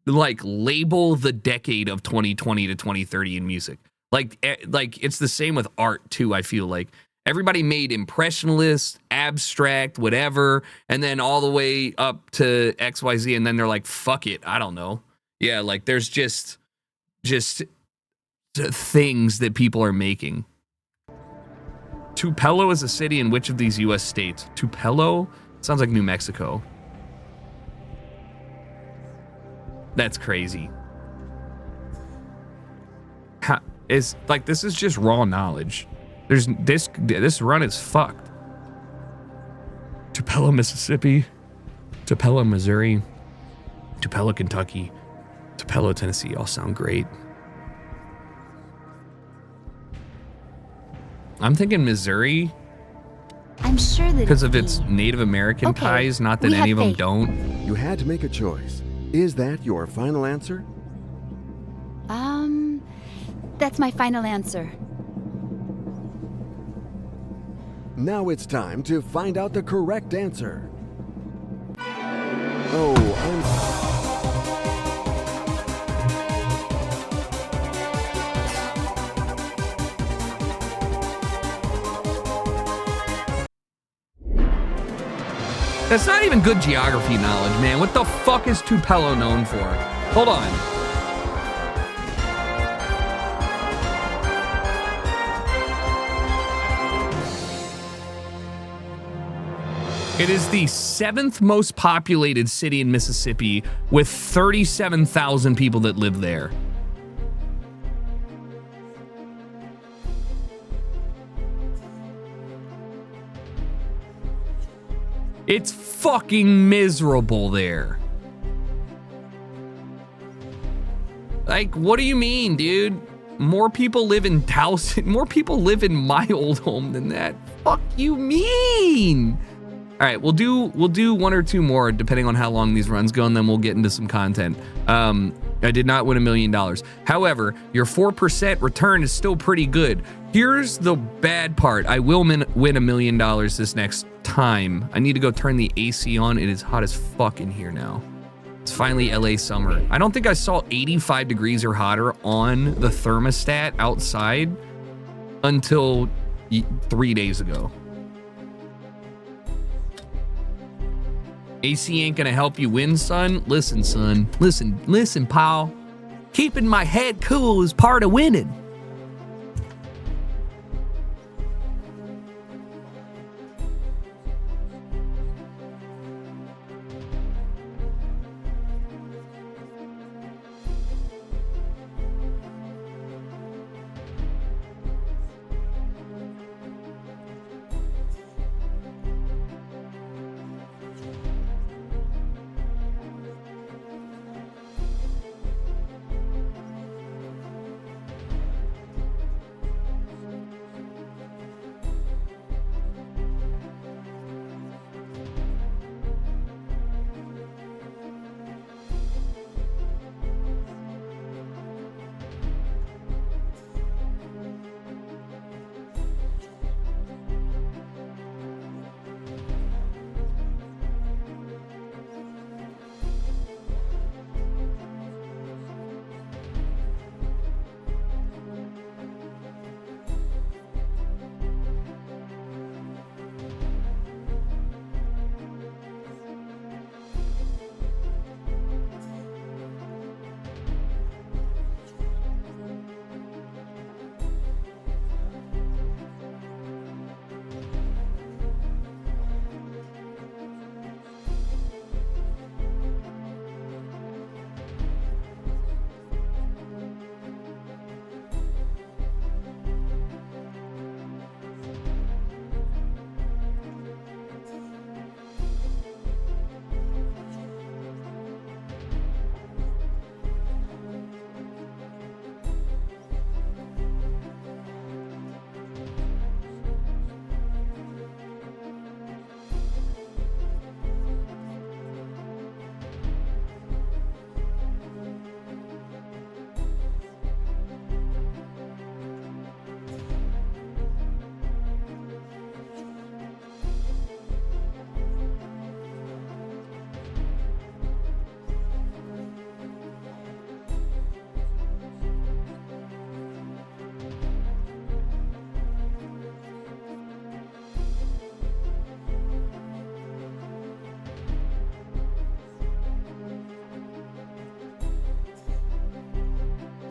[SPEAKER 4] like label the decade of 2020 to 2030 in music. Like it's the same with art too. I feel like everybody made impressionist, abstract, whatever, and then all the way up to XYZ, and then they're like, fuck it, I don't know. Yeah, like there's just things that people are making. Tupelo is a city in which of these U.S. states? Tupelo? Sounds like New Mexico. That's crazy. This is just raw knowledge. There's this run is fucked. Tupelo, Mississippi. Tupelo, Missouri. Tupelo, Kentucky. Tupelo, Tennessee. All sound great. I'm thinking Missouri.
[SPEAKER 8] I'm sure that
[SPEAKER 4] because of its Native American ties, not that any of them don't.
[SPEAKER 5] You had to make a choice. Is that your final answer?
[SPEAKER 8] That's my final answer.
[SPEAKER 5] Now it's time to find out the correct answer. Oh,
[SPEAKER 4] That's not even good geography knowledge, man. What the fuck is Tupelo known for? Hold on. It is the 7th most populated city in Mississippi with 37,000 people that live there. It's fucking miserable there. Like, what do you mean, dude? More people live in Towson. More people live in my old home than that. Fuck you mean? All right, we'll do one or two more depending on how long these runs go, and then we'll get into some content. I did not win $1 million. However, your 4% return is still pretty good. Here's the bad part. I will win $1 million this next time. I need to go turn the AC on. It is hot as fuck in here now. It's finally LA summer. I don't think I saw 85 degrees or hotter on the thermostat outside until 3 days ago. AC ain't gonna help you win, son. Listen, son. Listen, pal. Keeping my head cool is part of winning.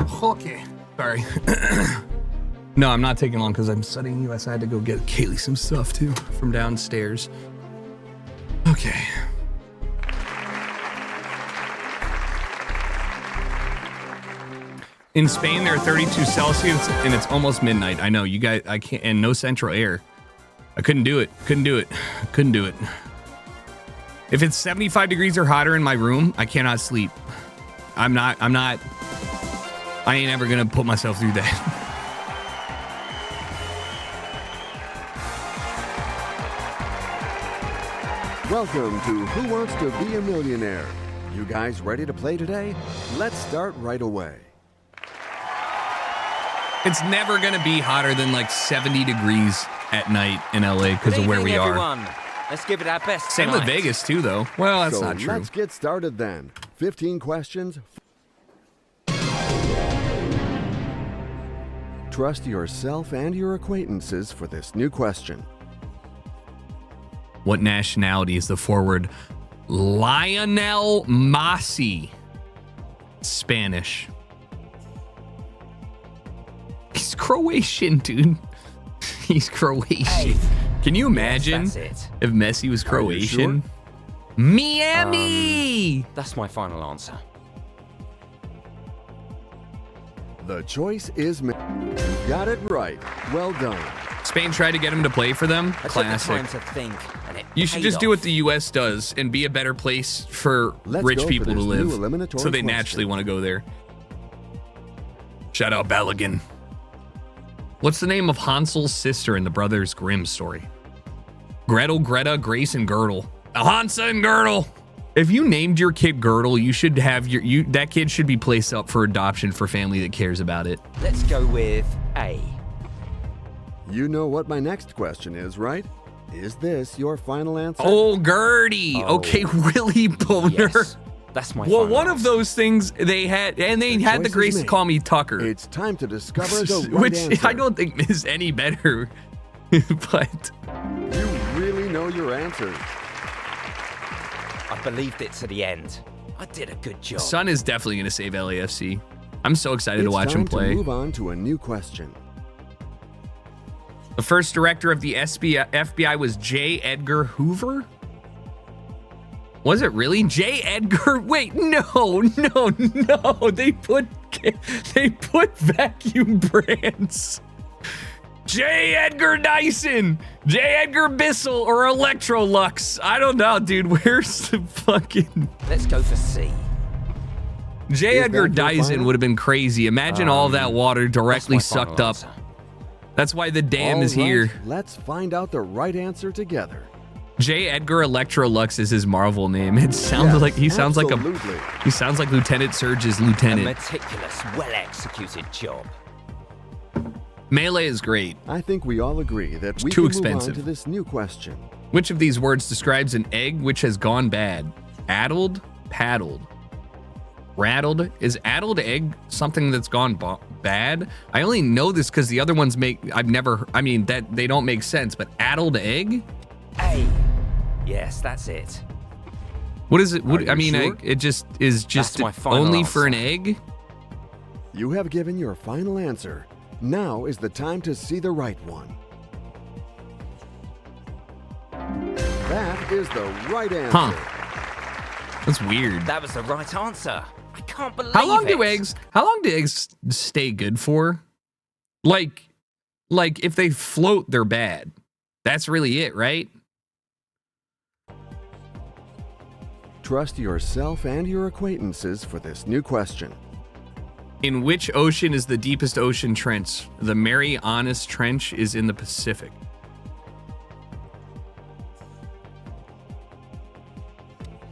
[SPEAKER 4] Okay. Sorry. No, I'm not taking long because I'm studying US. I had to go get Kaylee some stuff too from downstairs. Okay. In Spain, there are 32 Celsius and it's almost midnight. I know you guys, I can't, and no central air. I couldn't do it. Couldn't do it. Couldn't do it. If it's 75 degrees or hotter in my room, I cannot sleep. I ain't ever gonna put myself through that.
[SPEAKER 5] Welcome to Who Wants to Be a Millionaire? You guys ready to play today? Let's start right away.
[SPEAKER 4] It's never gonna be hotter than like 70 degrees at night in LA because of where we are.
[SPEAKER 9] Everyone. Let's give it our best.
[SPEAKER 4] Same with
[SPEAKER 9] tonight.
[SPEAKER 4] Vegas too, though. Well, that's
[SPEAKER 5] So
[SPEAKER 4] not true.
[SPEAKER 5] let's get started then. 15 questions. Trust yourself and your acquaintances for this new question.
[SPEAKER 4] What nationality is the forward Lionel Messi? Spanish. He's Croatian, dude. He's Croatian.
[SPEAKER 9] Hey.
[SPEAKER 4] Can you imagine
[SPEAKER 9] Yes, that's it.
[SPEAKER 4] if Messi was
[SPEAKER 5] Are you
[SPEAKER 4] Croatian? Miami!
[SPEAKER 9] That's my final answer.
[SPEAKER 5] The choice is you got it right. Well done.
[SPEAKER 4] Spain tried to get him to play for them.
[SPEAKER 9] I
[SPEAKER 4] Classic.
[SPEAKER 9] took the time to think, and it
[SPEAKER 4] You should
[SPEAKER 9] paid
[SPEAKER 4] just do
[SPEAKER 9] off.
[SPEAKER 4] what the U.S. does and be a better place for
[SPEAKER 5] Let's
[SPEAKER 4] rich
[SPEAKER 5] go for
[SPEAKER 4] people to
[SPEAKER 5] this
[SPEAKER 4] live.
[SPEAKER 5] new eliminatory
[SPEAKER 4] So they
[SPEAKER 5] question.
[SPEAKER 4] naturally want to go there. Shout out Balogun. What's the name of Hansel's sister in the Brothers Grimm story? Gretel, Greta, Grace, and Girdle. Hansa and Girdle. If you named your kid Girdle, you should have that kid should be placed up for adoption for family that cares about it.
[SPEAKER 9] Let's go with A.
[SPEAKER 5] You know what my next question is, right? Is this your final answer?
[SPEAKER 4] Oh, Gertie.
[SPEAKER 9] Oh.
[SPEAKER 4] Okay, Willie Boner.
[SPEAKER 9] Yes, that's my
[SPEAKER 4] Well,
[SPEAKER 9] final
[SPEAKER 4] one of
[SPEAKER 9] answer.
[SPEAKER 4] those things they had, and they had the
[SPEAKER 5] choice is
[SPEAKER 4] grace to
[SPEAKER 5] made.
[SPEAKER 4] call me Tucker,
[SPEAKER 5] It's time to discover the right
[SPEAKER 4] which
[SPEAKER 5] answer.
[SPEAKER 4] I don't think is any better. But
[SPEAKER 5] You really know your answers.
[SPEAKER 9] I believed it to the end. I did a good job.
[SPEAKER 4] Sun is definitely going to save LAFC. I'm so excited to
[SPEAKER 5] It's
[SPEAKER 4] watch
[SPEAKER 5] time
[SPEAKER 4] him play.
[SPEAKER 5] to move on to a new question.
[SPEAKER 4] The first director of the FBI was J. Edgar Hoover. Was it really J. Edgar? Wait, no. They put vacuum brands. J. Edgar Dyson, J. Edgar Bissell, or Electrolux. I don't know, dude. Where's the fucking
[SPEAKER 9] Let's go for C.
[SPEAKER 4] J.
[SPEAKER 5] Is
[SPEAKER 4] Edgar
[SPEAKER 5] that your
[SPEAKER 4] Dyson
[SPEAKER 5] final?
[SPEAKER 4] would have been crazy. Imagine all that water directly
[SPEAKER 9] That's my final
[SPEAKER 4] sucked up.
[SPEAKER 9] answer.
[SPEAKER 4] That's why the dam
[SPEAKER 5] All
[SPEAKER 4] is
[SPEAKER 5] right,
[SPEAKER 4] here.
[SPEAKER 5] Let's find out the right answer together.
[SPEAKER 4] J. Edgar Electrolux is his Marvel name. It sounds
[SPEAKER 5] Yes,
[SPEAKER 4] like he sounds
[SPEAKER 5] absolutely.
[SPEAKER 4] like Lieutenant Surge's
[SPEAKER 9] A
[SPEAKER 4] lieutenant.
[SPEAKER 9] meticulous, well-executed job.
[SPEAKER 4] Melee is great.
[SPEAKER 5] I think we all agree that we
[SPEAKER 4] too
[SPEAKER 5] can move on
[SPEAKER 4] expensive.
[SPEAKER 5] to this new question.
[SPEAKER 4] Which of these words describes an egg which has gone bad? Addled, paddled, rattled. Is addled egg something that's gone bad? I only know this because the other ones that they don't make sense. But addled egg?
[SPEAKER 9] A. Yes, that's it.
[SPEAKER 4] What is it?
[SPEAKER 5] Are you sure?
[SPEAKER 4] it just is just
[SPEAKER 9] my final
[SPEAKER 4] only for an
[SPEAKER 9] answer.
[SPEAKER 4] egg.
[SPEAKER 5] You have given your final answer. Now is the time to see the right one. That is the right answer.
[SPEAKER 4] Huh. That's weird.
[SPEAKER 9] That was the right answer. I can't believe
[SPEAKER 4] How long
[SPEAKER 9] it.
[SPEAKER 4] do eggs stay good for? Like if they float, they're bad. That's really it, right?
[SPEAKER 5] Trust yourself and your acquaintances for this new question.
[SPEAKER 4] In which ocean is the deepest ocean trench? The Marianas Trench is in the Pacific.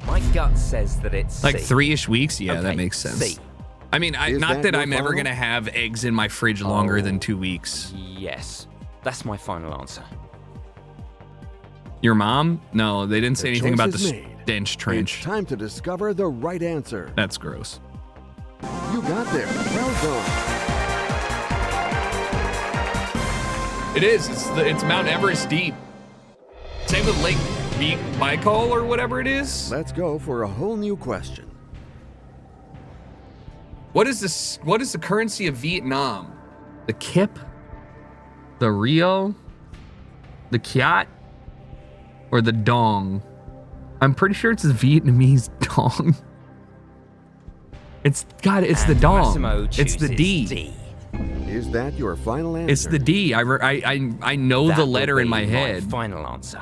[SPEAKER 9] My gut says that it's
[SPEAKER 4] Like
[SPEAKER 9] C.
[SPEAKER 4] 3-ish weeks? Yeah,
[SPEAKER 9] Okay,
[SPEAKER 4] that makes sense.
[SPEAKER 9] C.
[SPEAKER 4] I mean,
[SPEAKER 5] Is
[SPEAKER 4] not
[SPEAKER 5] that
[SPEAKER 4] that
[SPEAKER 5] your
[SPEAKER 4] I'm ever
[SPEAKER 5] final?
[SPEAKER 4] going to have eggs in my fridge longer
[SPEAKER 9] Oh.
[SPEAKER 4] than 2 weeks.
[SPEAKER 9] Yes, that's my final answer.
[SPEAKER 4] Your mom? No, they didn't say
[SPEAKER 5] The
[SPEAKER 4] anything about the
[SPEAKER 5] choice is made.
[SPEAKER 4] stench
[SPEAKER 5] It's
[SPEAKER 4] trench.
[SPEAKER 5] time to discover the right answer.
[SPEAKER 4] That's gross.
[SPEAKER 5] You got there. Well done.
[SPEAKER 4] It is. It's Mount Everest deep. Same with Lake Baikal or whatever it is.
[SPEAKER 5] Let's go for a whole new question.
[SPEAKER 4] What is this? What is the currency of Vietnam? The kip, the Rio, the Kyat, or the Dong? I'm pretty sure it's the Vietnamese Dong. It's the Dong. It's the D.
[SPEAKER 5] Is that your final answer?
[SPEAKER 4] It's the D. I know the letter in my head.
[SPEAKER 9] Final answer.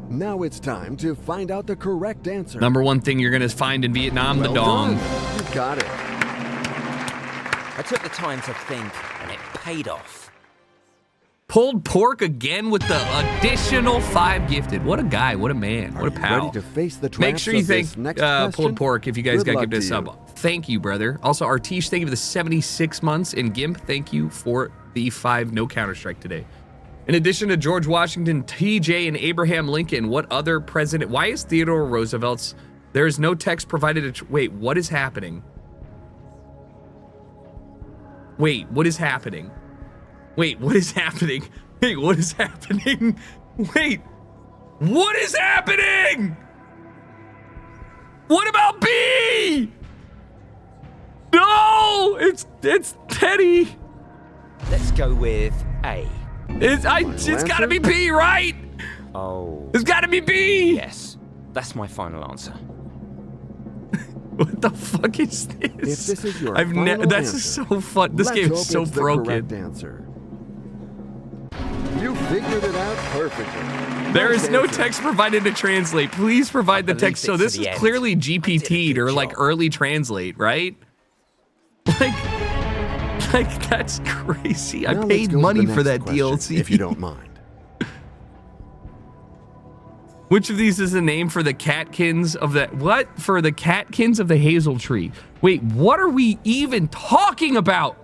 [SPEAKER 5] Now it's time to find out the correct answer.
[SPEAKER 4] Number one thing you're gonna find in Vietnam, the Dong.
[SPEAKER 5] Done. You got it.
[SPEAKER 9] I took the time to think, and it paid off.
[SPEAKER 4] Pulled pork again with the additional 5 gifted. What a guy, what a man, what a pal.
[SPEAKER 5] Ready to face the traps
[SPEAKER 4] Make sure you
[SPEAKER 5] of
[SPEAKER 4] thank
[SPEAKER 5] this next question?
[SPEAKER 4] Pulled Pork if you guys
[SPEAKER 5] Good
[SPEAKER 4] got
[SPEAKER 5] luck
[SPEAKER 4] gifted a
[SPEAKER 5] to
[SPEAKER 4] sub.
[SPEAKER 5] you.
[SPEAKER 4] Thank you, brother. Also, Artish, thank you for the 76 months. And Gimp, thank you for the 5 no Counter-Strike today. In addition to George Washington, TJ, and Abraham Lincoln, what other president? Why is Theodore Roosevelt's? There is no text provided. Wait, what is happening? Wait, what is happening? Wait, what is happening? Wait, what is happening? Wait, what is happening? What about B? No, it's Teddy.
[SPEAKER 9] Let's go with A.
[SPEAKER 4] It's gotta be B, right?
[SPEAKER 9] Oh.
[SPEAKER 4] It's gotta be B.
[SPEAKER 9] Yes, that's my final answer.
[SPEAKER 4] What the fuck is this?
[SPEAKER 5] If this is your
[SPEAKER 4] I've
[SPEAKER 5] final
[SPEAKER 4] that's
[SPEAKER 5] answer,
[SPEAKER 4] so fun. This
[SPEAKER 5] let's
[SPEAKER 4] game
[SPEAKER 5] hope
[SPEAKER 4] is so
[SPEAKER 5] it's the
[SPEAKER 4] broken.
[SPEAKER 5] correct answer. You figured it out perfectly.
[SPEAKER 4] There
[SPEAKER 5] Nice
[SPEAKER 4] is no
[SPEAKER 5] answer.
[SPEAKER 4] text provided to translate. Please provide the
[SPEAKER 9] believed
[SPEAKER 4] text.
[SPEAKER 9] it
[SPEAKER 4] So
[SPEAKER 9] to
[SPEAKER 4] this
[SPEAKER 9] the
[SPEAKER 4] is
[SPEAKER 9] end.
[SPEAKER 4] clearly
[SPEAKER 9] I did a
[SPEAKER 4] GPT'd
[SPEAKER 9] good
[SPEAKER 4] or like
[SPEAKER 9] job.
[SPEAKER 4] early translate, right? Like that's crazy. I
[SPEAKER 5] Now let's
[SPEAKER 4] paid
[SPEAKER 5] go to
[SPEAKER 4] money
[SPEAKER 5] the
[SPEAKER 4] for
[SPEAKER 5] next
[SPEAKER 4] that
[SPEAKER 5] question,
[SPEAKER 4] DLC.
[SPEAKER 5] if you don't mind.
[SPEAKER 4] Which of these is the name for the catkins of the what? For the catkins of the hazel tree. Wait, what are we even talking about?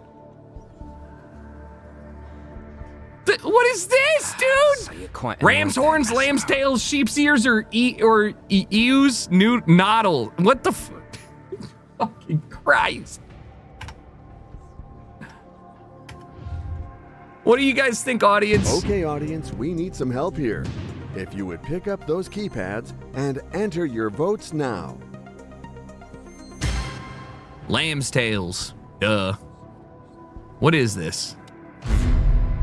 [SPEAKER 4] What is this, dude?
[SPEAKER 9] So you're quite
[SPEAKER 4] Ram's
[SPEAKER 9] annoyed.
[SPEAKER 4] horns, lamb's tails, sheep's ears, or ews, noddle. What the fucking Christ? What do you guys think, audience?
[SPEAKER 5] Okay, audience, we need some help here. If you would pick up those keypads and enter your votes now.
[SPEAKER 4] Lamb's tails. Duh. What is this?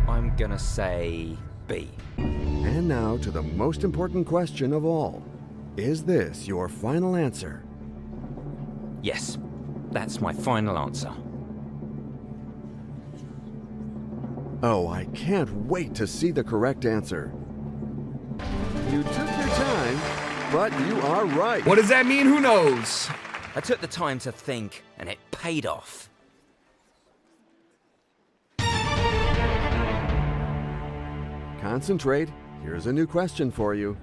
[SPEAKER 9] I'm gonna say B.
[SPEAKER 5] And now to the most important question of all. Is this your final answer?
[SPEAKER 9] Yes, that's my final answer.
[SPEAKER 5] Oh, I can't wait to see the correct answer. You took your time, but you are right.
[SPEAKER 4] What does that mean? Who knows?
[SPEAKER 9] I took the time to think, and it paid off.
[SPEAKER 5] Concentrate. Here's a new question for you.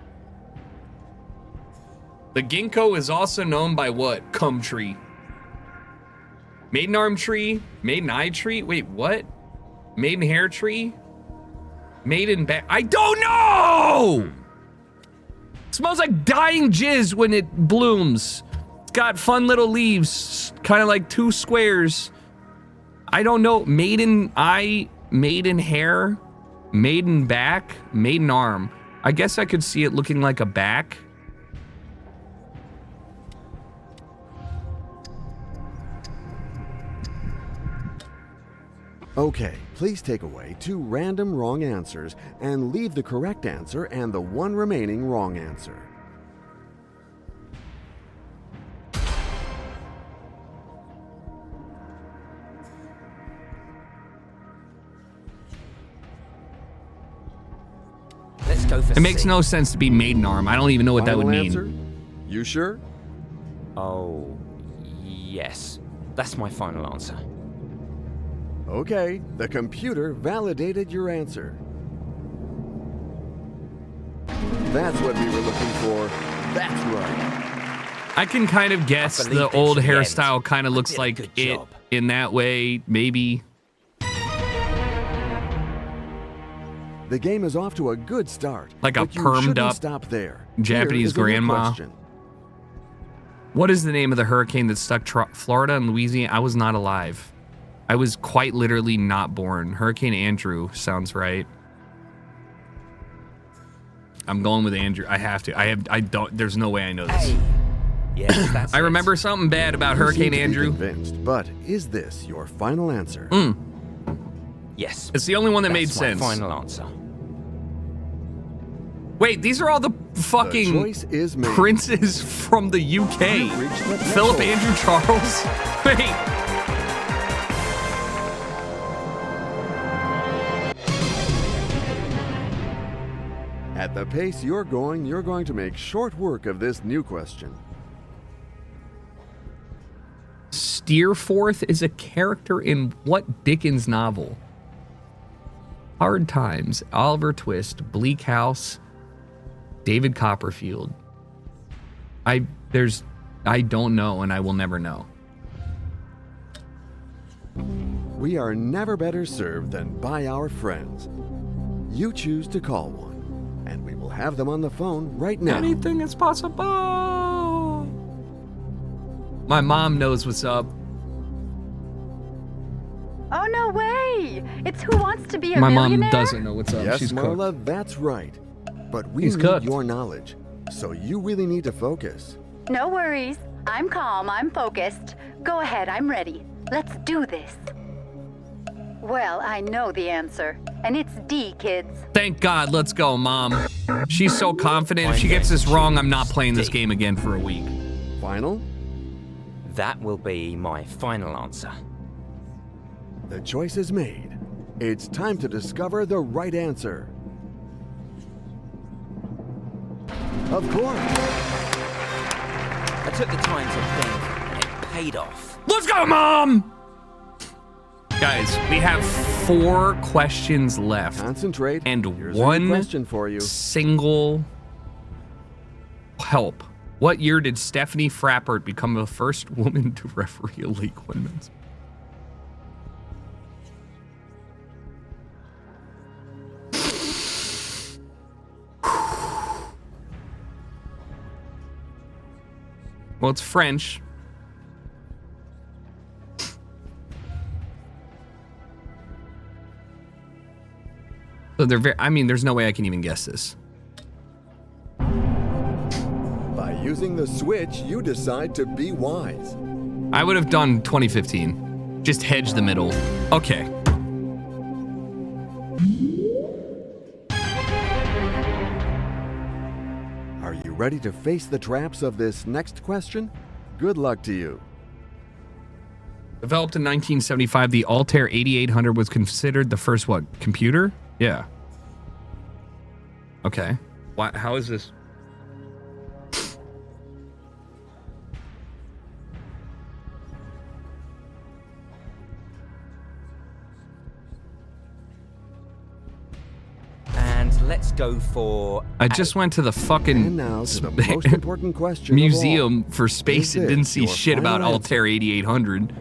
[SPEAKER 4] The ginkgo is also known by what? Cum tree. Maiden arm tree? Maiden eye tree? Wait, what? Maiden hair tree? Maiden back? I don't know! It smells like dying jizz when it blooms. It's got fun little leaves, kind of like 2 squares. I don't know. Maiden eye, maiden hair, maiden back, maiden arm. I guess I could see it looking like a back.
[SPEAKER 5] Okay, please take away 2 random wrong answers and leave the correct answer and the 1 remaining wrong answer.
[SPEAKER 9] Let's go for
[SPEAKER 4] It makes
[SPEAKER 9] C.
[SPEAKER 4] no sense to be maiden arm. I don't even know what that
[SPEAKER 5] Final
[SPEAKER 4] would mean.
[SPEAKER 5] answer? You sure?
[SPEAKER 9] Oh, yes. That's my final answer.
[SPEAKER 5] Okay, the computer validated your answer. That's what we were looking for. That's right.
[SPEAKER 4] I can kind of guess
[SPEAKER 9] I believed
[SPEAKER 4] the
[SPEAKER 9] it
[SPEAKER 4] old
[SPEAKER 9] to the end.
[SPEAKER 4] hairstyle kind of
[SPEAKER 9] I
[SPEAKER 4] looks
[SPEAKER 9] did a
[SPEAKER 4] like
[SPEAKER 9] good
[SPEAKER 4] it
[SPEAKER 9] job.
[SPEAKER 4] in that way, maybe.
[SPEAKER 5] The game is off to a good start.
[SPEAKER 4] Like a
[SPEAKER 5] but you
[SPEAKER 4] permed
[SPEAKER 5] shouldn't
[SPEAKER 4] up
[SPEAKER 5] stop there.
[SPEAKER 4] Japanese
[SPEAKER 5] Here is a new
[SPEAKER 4] grandma.
[SPEAKER 5] question.
[SPEAKER 4] What is the name of the hurricane that struck Florida and Louisiana? I was not alive. I was quite literally not born. Hurricane Andrew sounds right. I'm going with Andrew. I have to. I don't. There's no way I know this.
[SPEAKER 9] A. Yes, that's
[SPEAKER 4] I
[SPEAKER 9] it.
[SPEAKER 4] remember something bad about
[SPEAKER 5] You
[SPEAKER 4] Hurricane
[SPEAKER 5] seem to be
[SPEAKER 4] Andrew.
[SPEAKER 5] convinced, but is this your final answer?
[SPEAKER 9] Yes.
[SPEAKER 4] It's the only one that made
[SPEAKER 9] That's my
[SPEAKER 4] sense.
[SPEAKER 9] final answer.
[SPEAKER 4] Wait, these are all the
[SPEAKER 5] The
[SPEAKER 4] fucking
[SPEAKER 5] choice is made.
[SPEAKER 4] princes from the UK.
[SPEAKER 5] You've reached the
[SPEAKER 4] Philip
[SPEAKER 5] threshold.
[SPEAKER 4] Andrew Charles. Wait.
[SPEAKER 5] At the pace you're going to make short work of this new question.
[SPEAKER 4] Steerforth is a character in what Dickens novel? Hard Times, Oliver Twist, Bleak House, David Copperfield. I don't know, and I will never know.
[SPEAKER 5] We are never better served than by our friends. You choose to call one, and we will have them on the phone right now.
[SPEAKER 4] Anything is possible. My mom knows what's up.
[SPEAKER 10] Oh, no way! It's Who Wants to Be a
[SPEAKER 4] My mom
[SPEAKER 10] Millionaire?
[SPEAKER 4] doesn't know what's up.
[SPEAKER 5] Yes,
[SPEAKER 4] She's
[SPEAKER 5] Marla,
[SPEAKER 4] cooked.
[SPEAKER 5] that's right. But we
[SPEAKER 4] He's
[SPEAKER 5] need
[SPEAKER 4] cooked.
[SPEAKER 5] your knowledge, so you really need to focus.
[SPEAKER 10] No worries. I'm calm. I'm focused. Go ahead. I'm ready. Let's do this. Well, I know the answer. And it's D, kids.
[SPEAKER 4] Thank God. Let's go, Mom. She's so confident. If she gets this wrong, I'm not playing this game again for a week.
[SPEAKER 5] Final?
[SPEAKER 9] That will be my final answer.
[SPEAKER 5] The choice is made. It's time to discover the right answer. Of course.
[SPEAKER 9] I took the time to think, and it paid off.
[SPEAKER 4] Let's go, Mom! Guys, we have 4 questions left.
[SPEAKER 5] Concentrate.
[SPEAKER 4] And
[SPEAKER 5] Here's a new
[SPEAKER 4] one
[SPEAKER 5] question for you.
[SPEAKER 4] single help. What year did Stephanie Frappert become the first woman to referee a League One men's? Well, it's French. So they're very, I mean, there's no way I can even guess this.
[SPEAKER 5] By using the switch, you decide to be wise.
[SPEAKER 4] I would have done 2015. Just hedge the middle. Okay.
[SPEAKER 5] Are you ready to face the traps of this next question? Good luck to you.
[SPEAKER 4] Developed in 1975, the Altair 8800 was considered the first what? Computer? Yeah. Okay. Why, how is this?
[SPEAKER 9] And let's go for...
[SPEAKER 4] I just went to the fucking
[SPEAKER 5] And now to the most important question
[SPEAKER 4] museum
[SPEAKER 5] of all.
[SPEAKER 4] for space
[SPEAKER 5] Is
[SPEAKER 4] and didn't
[SPEAKER 5] this
[SPEAKER 4] see
[SPEAKER 5] your
[SPEAKER 4] shit about
[SPEAKER 5] final
[SPEAKER 4] Altair 8800.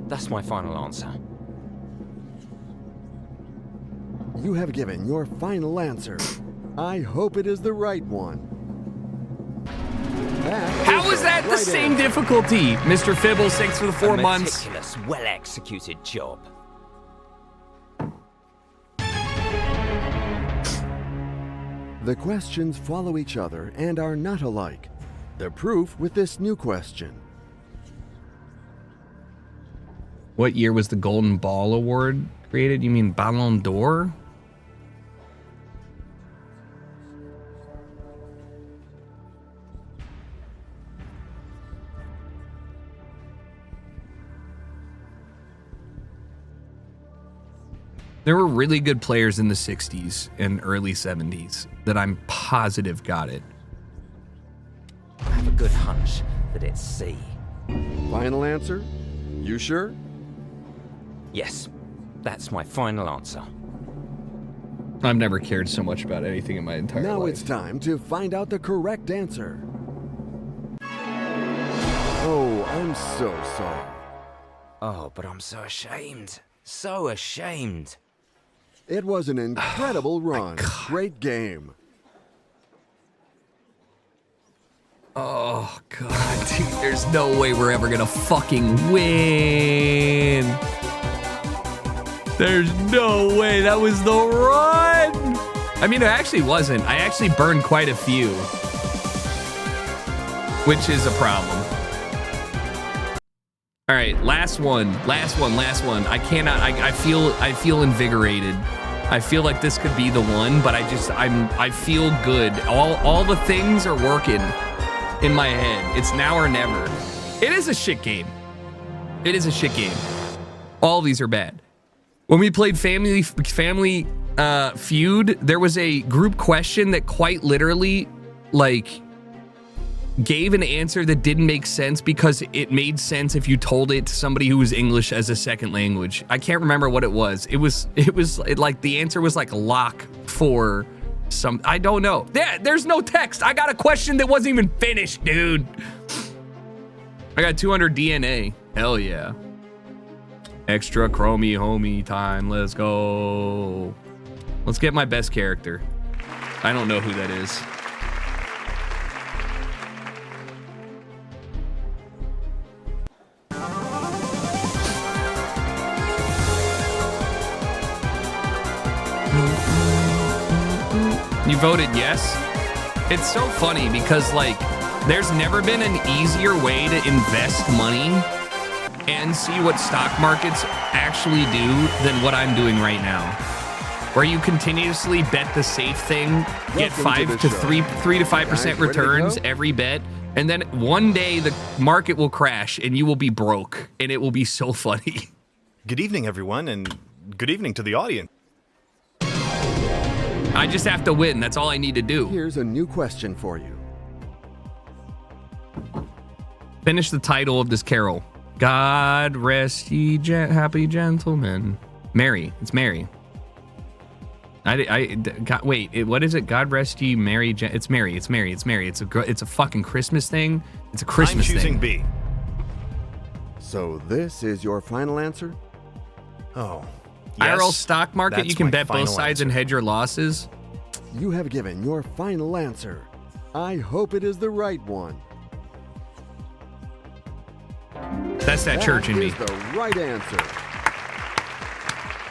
[SPEAKER 9] That's my final answer.
[SPEAKER 5] You have given your final answer. I hope it is the right one.
[SPEAKER 4] How is that the same difficulty? Mr. Fibbles, thanks for the 4
[SPEAKER 9] A
[SPEAKER 4] months.
[SPEAKER 9] meticulous, well-executed job.
[SPEAKER 5] The questions follow each other and are not alike. The proof with this new question.
[SPEAKER 4] What year was the Golden Ball Award created? You mean Ballon d'Or? There were really good players in the 60s and early 70s that I'm positive got it.
[SPEAKER 9] I have a good hunch that it's C.
[SPEAKER 5] Final answer? You sure?
[SPEAKER 9] Yes, that's my final answer.
[SPEAKER 4] I've never cared so much about anything in my entire
[SPEAKER 5] Now
[SPEAKER 4] life.
[SPEAKER 5] it's time to find out the correct answer. Oh, I'm so sorry.
[SPEAKER 9] Oh, but I'm so ashamed. So ashamed.
[SPEAKER 5] It was an incredible run. Great game.
[SPEAKER 4] Oh, God, dude, there's no way we're ever gonna fucking win. There's no way that was the run. I mean, it actually wasn't. I actually burned quite a few. which is a problem. All right, last one. I cannot. I feel invigorated. I feel like this could be the one, but I feel good. All the things are working in my head. It's now or never. It is a shit game. All these are bad. When we played Family Feud, there was a group question that quite literally, like, gave an answer that didn't make sense because it made sense if you told it to somebody who was English as a second language. I can't remember what it was. It was like the answer was like lock for some, I don't know. There's no text. I got a question that wasn't even finished, dude. I got 200 DNA. Hell yeah. Extra chromie homie time. Let's go. Let's get my best character. I don't know who that is. You voted yes? It's so funny because, like, there's never been an easier way to invest money and see what stock markets actually do than what I'm doing right now. Where you continuously bet the safe thing, get 3 to 5% returns every bet, and then one day the market will crash and you will be broke, and it will be so funny.
[SPEAKER 11] Good evening, everyone, and good evening to the audience.
[SPEAKER 4] I just have to win. That's all I need to do.
[SPEAKER 5] Here's a new question for you.
[SPEAKER 4] Finish the title of this carol. God rest ye happy gentlemen. Mary. It's Mary. Wait, what is it? God rest ye Mary. It's Mary. It's Mary. It's Mary. It's a fucking Christmas thing. It's a Christmas thing.
[SPEAKER 11] I'm choosing B.
[SPEAKER 5] So this is your final answer?
[SPEAKER 11] Oh. Yes,
[SPEAKER 4] IRL stock market, you can bet both sides and hedge your losses.
[SPEAKER 5] You have given your final answer. I hope it is the right one.
[SPEAKER 4] That's that church in me.
[SPEAKER 5] That is the right answer.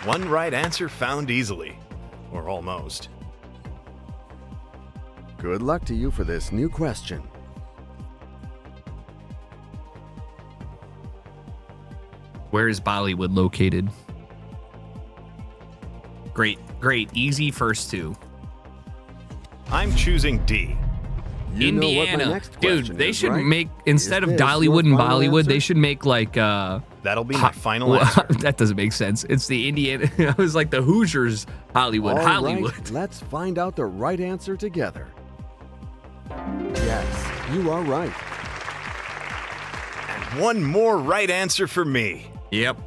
[SPEAKER 11] One right answer found easily. Or almost.
[SPEAKER 5] Good luck to you for this new question.
[SPEAKER 4] Where is Bollywood located? Great. Easy first two.
[SPEAKER 11] I'm choosing D.
[SPEAKER 5] You know what my
[SPEAKER 4] Indiana.
[SPEAKER 5] next
[SPEAKER 4] Dude,
[SPEAKER 5] question
[SPEAKER 4] they
[SPEAKER 5] is,
[SPEAKER 4] should
[SPEAKER 5] right?
[SPEAKER 4] make, instead of
[SPEAKER 5] Is this
[SPEAKER 4] Dollywood
[SPEAKER 5] your
[SPEAKER 4] and
[SPEAKER 5] final
[SPEAKER 4] Bollywood,
[SPEAKER 5] answer?
[SPEAKER 4] they should make like
[SPEAKER 11] That'll be my final answer.
[SPEAKER 4] That doesn't make sense. It's the Indiana. I was like the Hoosiers Hollywood.
[SPEAKER 5] All
[SPEAKER 4] Hollywood.
[SPEAKER 5] right, let's find out the right answer together. Yes, you are right.
[SPEAKER 11] And one more right answer for me.
[SPEAKER 4] Yep.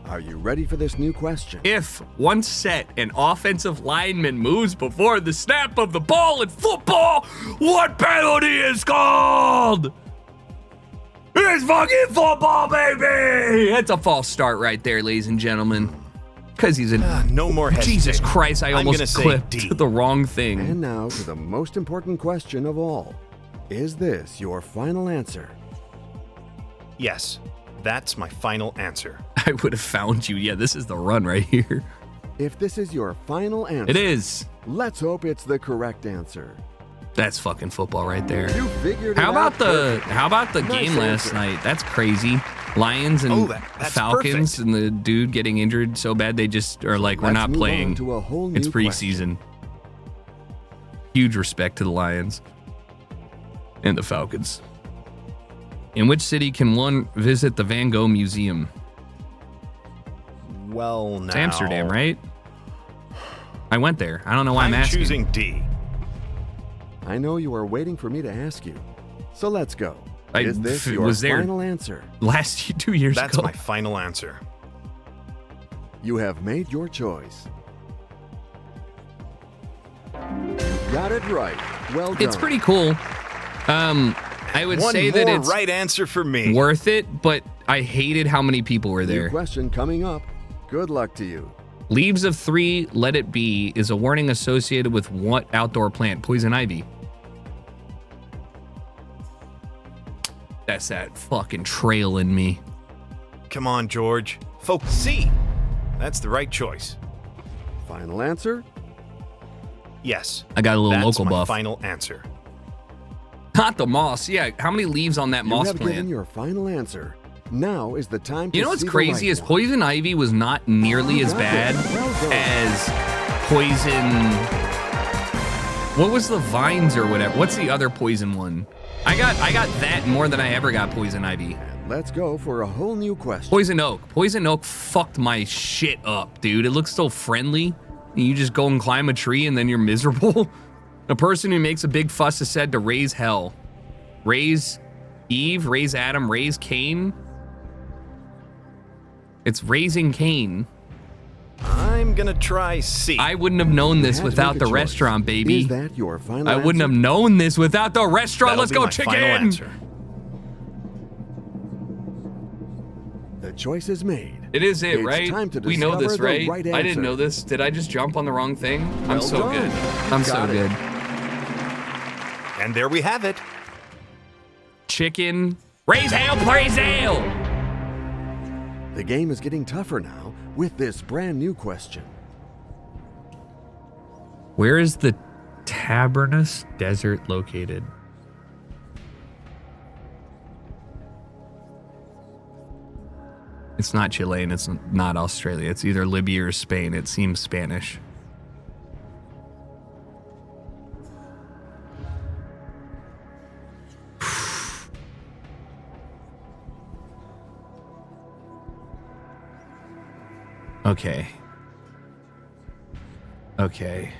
[SPEAKER 5] Are you ready for this new question?
[SPEAKER 4] If once set, an offensive lineman moves before the snap of the ball in football, what penalty is called? It's fucking football, baby! That's a false start right there, ladies and gentlemen. Because he's
[SPEAKER 11] no more hesitating.
[SPEAKER 4] Jesus Christ, I
[SPEAKER 11] I'm gonna
[SPEAKER 4] almost
[SPEAKER 11] say
[SPEAKER 4] clipped
[SPEAKER 11] D.
[SPEAKER 4] the wrong thing.
[SPEAKER 5] And now to the most important question of all. Is this your final answer?
[SPEAKER 11] Yes, that's my final answer.
[SPEAKER 4] I would have found you. Yeah, this is the run right here.
[SPEAKER 5] If this is your final answer,
[SPEAKER 4] It is.
[SPEAKER 5] let's hope it's the correct answer.
[SPEAKER 4] That's fucking football right there.
[SPEAKER 5] You figured
[SPEAKER 4] How
[SPEAKER 5] it out
[SPEAKER 4] about the
[SPEAKER 5] Nice
[SPEAKER 4] game last
[SPEAKER 5] answer.
[SPEAKER 4] night? That's crazy. Lions and
[SPEAKER 11] that's
[SPEAKER 4] Falcons
[SPEAKER 11] perfect.
[SPEAKER 4] and the dude getting injured so bad they just are like, we're
[SPEAKER 5] Let's
[SPEAKER 4] not
[SPEAKER 5] move on
[SPEAKER 4] playing.
[SPEAKER 5] to a whole
[SPEAKER 4] It's
[SPEAKER 5] new
[SPEAKER 4] preseason. Huge respect to the Lions and the Falcons. In which city can one visit the Van Gogh Museum?
[SPEAKER 11] Well, now.
[SPEAKER 4] It's Amsterdam, right? I went there. I don't know why I'm asking.
[SPEAKER 11] choosing D.
[SPEAKER 5] I know you are waiting for me to ask you. So let's go.
[SPEAKER 4] I
[SPEAKER 5] Is this your
[SPEAKER 4] was there
[SPEAKER 5] final answer?
[SPEAKER 4] last 2 years
[SPEAKER 11] That's
[SPEAKER 4] ago.
[SPEAKER 11] my final answer.
[SPEAKER 5] You have made your choice. You got it right. Well done.
[SPEAKER 4] It's pretty cool. I would
[SPEAKER 11] One
[SPEAKER 4] say
[SPEAKER 11] more
[SPEAKER 4] that it's
[SPEAKER 11] right answer for me.
[SPEAKER 4] worth it, but I hated how many people were
[SPEAKER 5] New
[SPEAKER 4] there.
[SPEAKER 5] question coming up. Good luck to you.
[SPEAKER 4] Leaves of 3, let it be, is a warning associated with what outdoor plant? Poison ivy. That's that fucking trail in me.
[SPEAKER 11] Come on, George. Focus. C. That's the right choice.
[SPEAKER 5] Final answer?
[SPEAKER 11] Yes.
[SPEAKER 4] I got a little
[SPEAKER 11] That's
[SPEAKER 4] local
[SPEAKER 11] my
[SPEAKER 4] buff.
[SPEAKER 11] final answer.
[SPEAKER 4] Not the moss. Yeah, how many leaves on that moss
[SPEAKER 5] You have given
[SPEAKER 4] plant?
[SPEAKER 5] your final answer. Now is the time to
[SPEAKER 4] You know what's
[SPEAKER 5] see the
[SPEAKER 4] crazy
[SPEAKER 5] right
[SPEAKER 4] is
[SPEAKER 5] one.
[SPEAKER 4] poison ivy was not nearly as
[SPEAKER 5] Got
[SPEAKER 4] bad
[SPEAKER 5] it. Well done.
[SPEAKER 4] as poison. What was the vines or whatever? What's the other poison one? I got that more than I ever got poison ivy.
[SPEAKER 5] And let's go for a whole new question.
[SPEAKER 4] Poison oak. Poison oak fucked my shit up, dude. It looks so friendly. You just go and climb a tree and then you're miserable. A person who makes a big fuss is said to raise hell. Raise Eve, raise Adam, raise Cain. It's raising Cain.
[SPEAKER 11] I'm gonna try C.
[SPEAKER 4] I wouldn't have known
[SPEAKER 5] You
[SPEAKER 4] this
[SPEAKER 5] had to
[SPEAKER 4] without
[SPEAKER 5] make a
[SPEAKER 4] the
[SPEAKER 5] choice.
[SPEAKER 4] restaurant, baby.
[SPEAKER 5] Is that your final
[SPEAKER 4] I wouldn't have
[SPEAKER 5] answer?
[SPEAKER 4] known this without the restaurant.
[SPEAKER 11] That'll
[SPEAKER 4] Let's
[SPEAKER 11] be
[SPEAKER 4] go,
[SPEAKER 11] my final
[SPEAKER 4] chicken.
[SPEAKER 11] answer.
[SPEAKER 5] The choice is made.
[SPEAKER 4] It is it,
[SPEAKER 5] It's
[SPEAKER 4] right?
[SPEAKER 5] time to
[SPEAKER 4] We know this,
[SPEAKER 5] discover the
[SPEAKER 4] right?
[SPEAKER 5] right
[SPEAKER 4] I didn't
[SPEAKER 5] answer.
[SPEAKER 4] know this. Did I just jump on the wrong thing? I'm
[SPEAKER 5] Well
[SPEAKER 4] so
[SPEAKER 5] done.
[SPEAKER 4] good.
[SPEAKER 5] You
[SPEAKER 4] I'm so
[SPEAKER 5] got it.
[SPEAKER 4] good.
[SPEAKER 11] And there we have it.
[SPEAKER 4] Chicken. Raise hell, praise hell.
[SPEAKER 5] The game is getting tougher now with this brand new question.
[SPEAKER 12] Where is the Tabernus Desert located?
[SPEAKER 4] It's not Chile and it's not Australia. It's either Libya or Spain. It seems Spanish. Okay. Okay.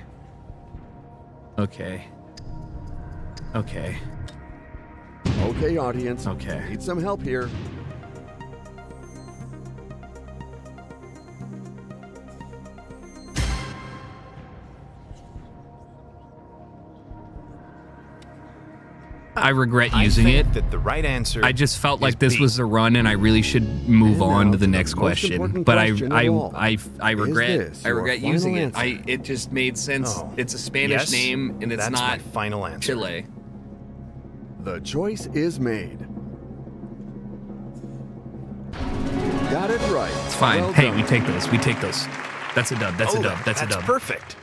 [SPEAKER 4] Okay. Okay.
[SPEAKER 5] Okay, audience.
[SPEAKER 4] Okay.
[SPEAKER 5] Need some help here.
[SPEAKER 4] I regret
[SPEAKER 11] I
[SPEAKER 4] using
[SPEAKER 11] think
[SPEAKER 4] it.
[SPEAKER 11] that the right answer.
[SPEAKER 4] I just felt like
[SPEAKER 11] is
[SPEAKER 4] this
[SPEAKER 11] B.
[SPEAKER 4] was a run, and I really should move
[SPEAKER 5] And
[SPEAKER 4] on
[SPEAKER 5] now
[SPEAKER 4] to the
[SPEAKER 5] for the
[SPEAKER 4] next
[SPEAKER 5] most
[SPEAKER 4] question.
[SPEAKER 5] important
[SPEAKER 4] But
[SPEAKER 5] question of all.
[SPEAKER 4] I regret
[SPEAKER 5] this
[SPEAKER 4] I
[SPEAKER 5] your
[SPEAKER 4] regret
[SPEAKER 5] final
[SPEAKER 4] using it.
[SPEAKER 5] answer?
[SPEAKER 4] It just made sense.
[SPEAKER 11] Oh.
[SPEAKER 4] It's a Spanish
[SPEAKER 11] Yes,
[SPEAKER 4] name, and it's
[SPEAKER 11] that's
[SPEAKER 4] not
[SPEAKER 11] my final answer.
[SPEAKER 4] Chile.
[SPEAKER 5] The choice is made. Got it right.
[SPEAKER 4] It's fine.
[SPEAKER 5] Well
[SPEAKER 4] Hey,
[SPEAKER 5] done.
[SPEAKER 4] we take those. We take those. That's a dub. That's
[SPEAKER 11] Oh,
[SPEAKER 4] a dub. That's a dub.
[SPEAKER 11] perfect.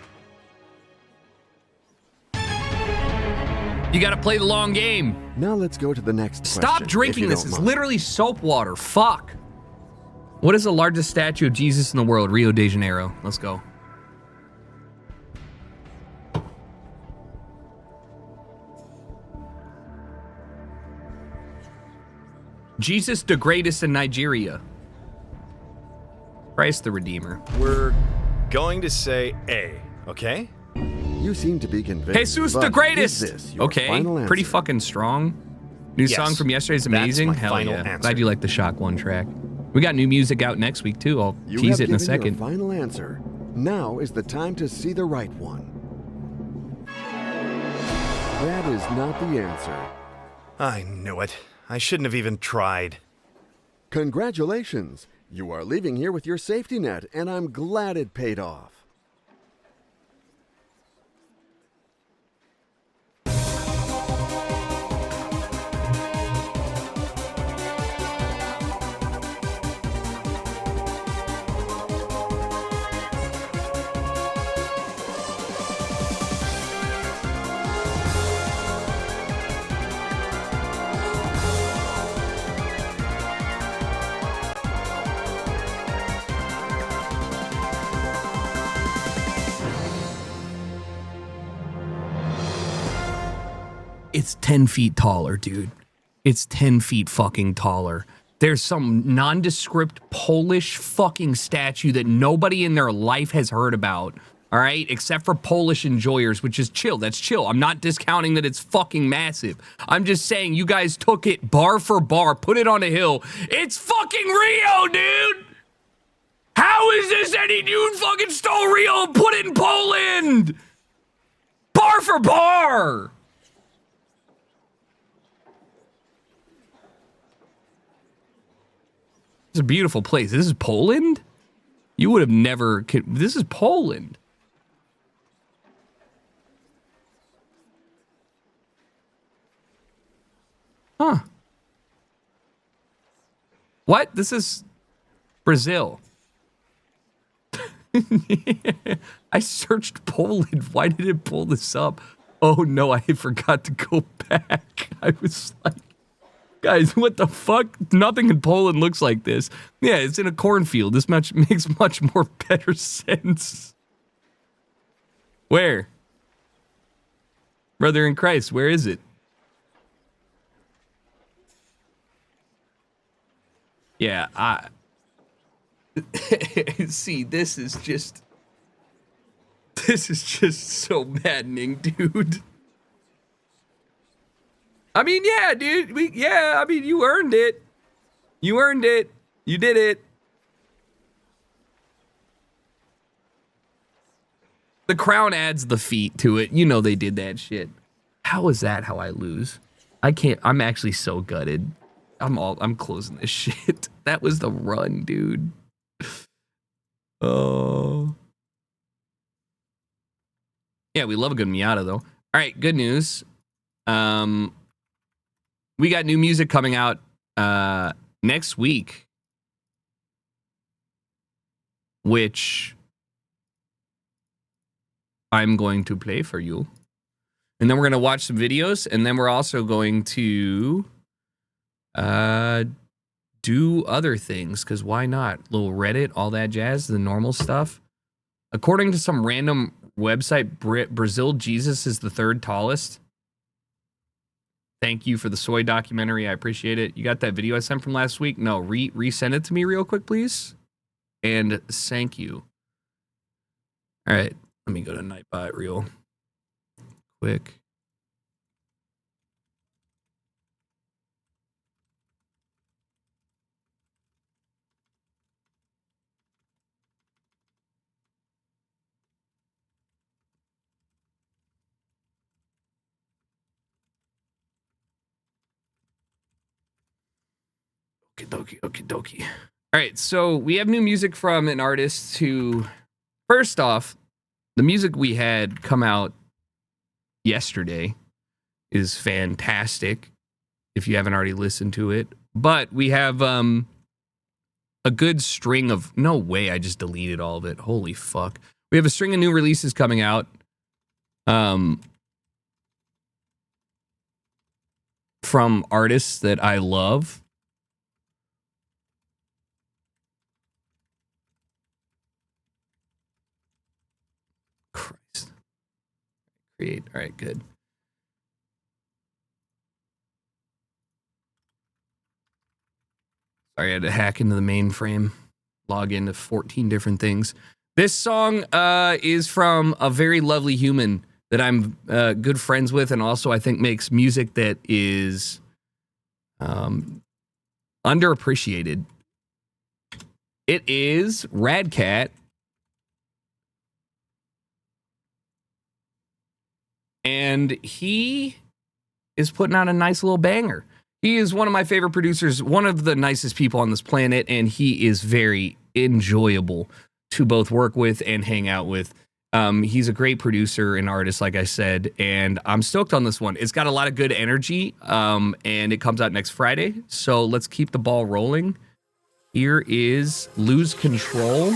[SPEAKER 4] You got to play the long game.
[SPEAKER 5] Now let's go to the next
[SPEAKER 4] Stop
[SPEAKER 5] question, if
[SPEAKER 4] drinking
[SPEAKER 5] you
[SPEAKER 4] this.
[SPEAKER 5] don't
[SPEAKER 4] It's
[SPEAKER 5] mind.
[SPEAKER 4] literally soap water. Fuck. What is the largest statue of Jesus in the world? Rio de Janeiro. Let's go. Jesus the greatest in Nigeria. Christ the Redeemer.
[SPEAKER 11] We're going to say A, okay?
[SPEAKER 5] You seem to be convinced.
[SPEAKER 4] Jesus
[SPEAKER 5] but
[SPEAKER 4] the greatest.
[SPEAKER 5] Is this your
[SPEAKER 4] Okay,
[SPEAKER 5] final answer?
[SPEAKER 4] pretty fucking strong. New
[SPEAKER 11] Yes,
[SPEAKER 4] song from yesterday is
[SPEAKER 11] that's
[SPEAKER 4] amazing.
[SPEAKER 11] my
[SPEAKER 4] Hell
[SPEAKER 11] final
[SPEAKER 4] yeah.
[SPEAKER 11] answer.
[SPEAKER 4] Glad you like the Shock One track. We got new music out next week too. I'll
[SPEAKER 5] You
[SPEAKER 4] tease
[SPEAKER 5] have
[SPEAKER 4] it in a
[SPEAKER 5] given your
[SPEAKER 4] second.
[SPEAKER 5] final answer. Now is the time to see the right one. That is not the answer.
[SPEAKER 11] I knew it. I shouldn't have even tried.
[SPEAKER 5] Congratulations! You are leaving here with your safety net, and I'm glad it paid off.
[SPEAKER 4] It's 10 feet taller, dude. It's 10 feet fucking taller. There's some nondescript Polish fucking statue that nobody in their life has heard about. All right, except for Polish enjoyers, which is chill. That's chill. I'm not discounting that it's fucking massive. I'm just saying you guys took it bar for bar, put it on a hill. It's fucking Rio, dude. How is this any dude fucking stole Rio and put it in Poland? Bar for bar. It's a beautiful place. This is Poland? You would have never... This is Poland. Huh. What? This is Brazil. I searched Poland. Why did it pull this up? Oh no, I forgot to go back. I was like, guys, what the fuck? Nothing in Poland looks like this. Yeah, it's in a cornfield. This makes much more better sense. Where? Brother in Christ, where is it? Yeah, see, this is just so maddening, dude. I mean, yeah, dude. I mean, you earned it. You earned it. You did it. The crown adds the feet to it. You know they did that shit. How is that how I lose? I can't. I'm actually so gutted. I'm closing this shit. That was the run, dude. Oh. Yeah, we love a good Miata though. All right, good news. We got new music coming out next week, which I'm going to play for you. And then we're going to watch some videos, and then we're also going to do other things, because why not? Little Reddit, all that jazz, the normal stuff. According to some random website, Brazil Jesus is the third tallest. Thank you for the soy documentary. I appreciate it. You got that video I sent from last week? No, resend it to me real quick, please. And thank you. All right, let me go to Nightbot real quick. Okie dokie. All right, so we have new music from an artist who, first off, the music we had come out yesterday is fantastic if you haven't already listened to it. But we have a good string of... No way, I just deleted all of it. Holy fuck. We have a string of new releases coming out. From artists that I love. Christ. Create. All right, good. Sorry, I had to hack into the mainframe, log into 14 different things. This song is from a very lovely human that I'm good friends with, and also I think makes music that is underappreciated. It is Radcat. And he is putting out a nice little banger. He is one of my favorite producers, one of the nicest people on this planet, and he is very enjoyable to both work with and hang out with. He's a great producer and artist, like I said, and I'm stoked on this one. It's got a lot of good energy, and it comes out next Friday, so let's keep the ball rolling. Here is Lose Control.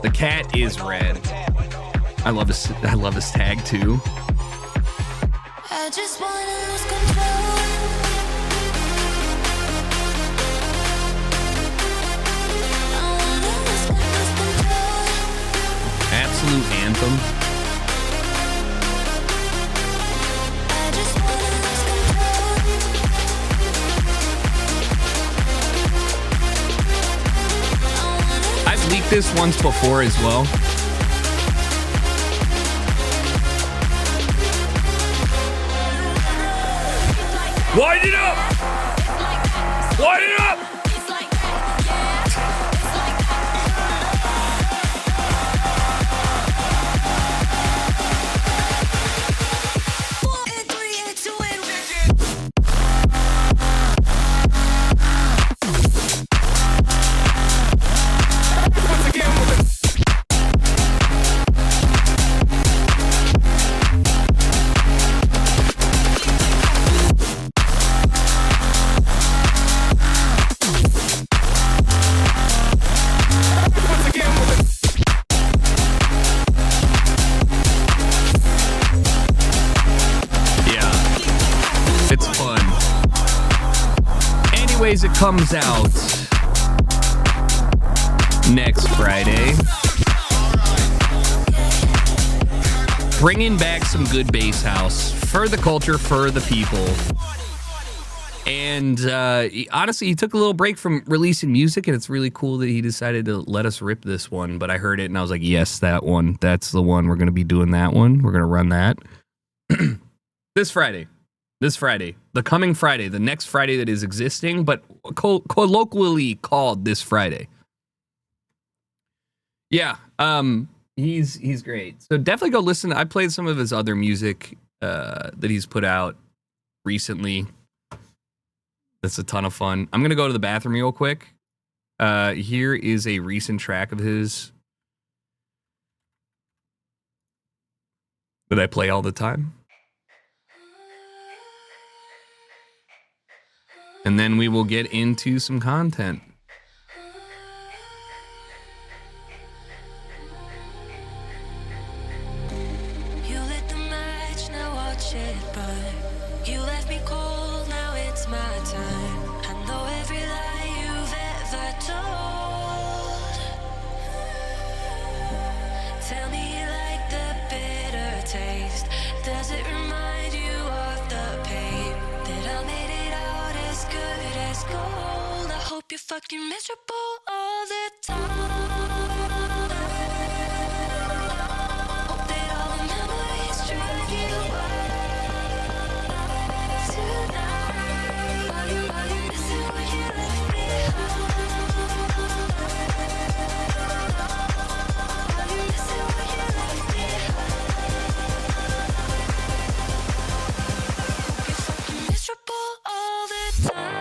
[SPEAKER 4] The cat is red. I love this tag too.
[SPEAKER 13] I just wanna lose control. I wanna lose control.
[SPEAKER 4] Absolute anthem.
[SPEAKER 13] I just wanna lose control.
[SPEAKER 4] I've leaked this once before as well. Wind it up! Wind it up! Anyways, it comes out next Friday. Bringing back some good bass house for the culture, for the people. And honestly, he took a little break from releasing music, and it's really cool that he decided to let us rip this one. But I heard it, and I was like, yes, that one. That's the one. We're going to be doing that one. We're going to run that. This Friday. The coming Friday. The next Friday that is existing, but colloquially called this Friday. Yeah, he's great. So definitely go listen. I played some of his other music that he's put out recently. That's a ton of fun. I'm going to go to the bathroom real quick. Here is a recent track of his that I play all the time. And then we will get into some content.
[SPEAKER 13] You lit the match, now watch it burn. You left me cold, now it's my turn. I know every lie you've ever told. Tell me you like the bitter taste. Does it remind you of the pain that I made it out as good as gold? I hope you're fucking miserable all the time. Hope that all the memories drag you tonight. Are you missing what you left behind? Are you missing what you left behind? Hope you're fucking miserable all the time.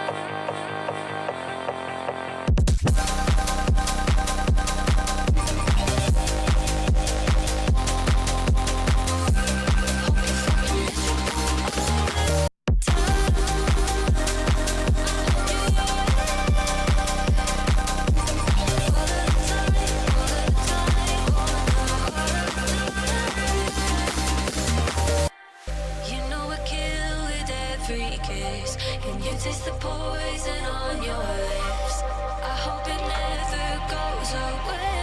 [SPEAKER 13] You know I kill with every kiss. Can you taste the poison on your lips? I hope it never goes away.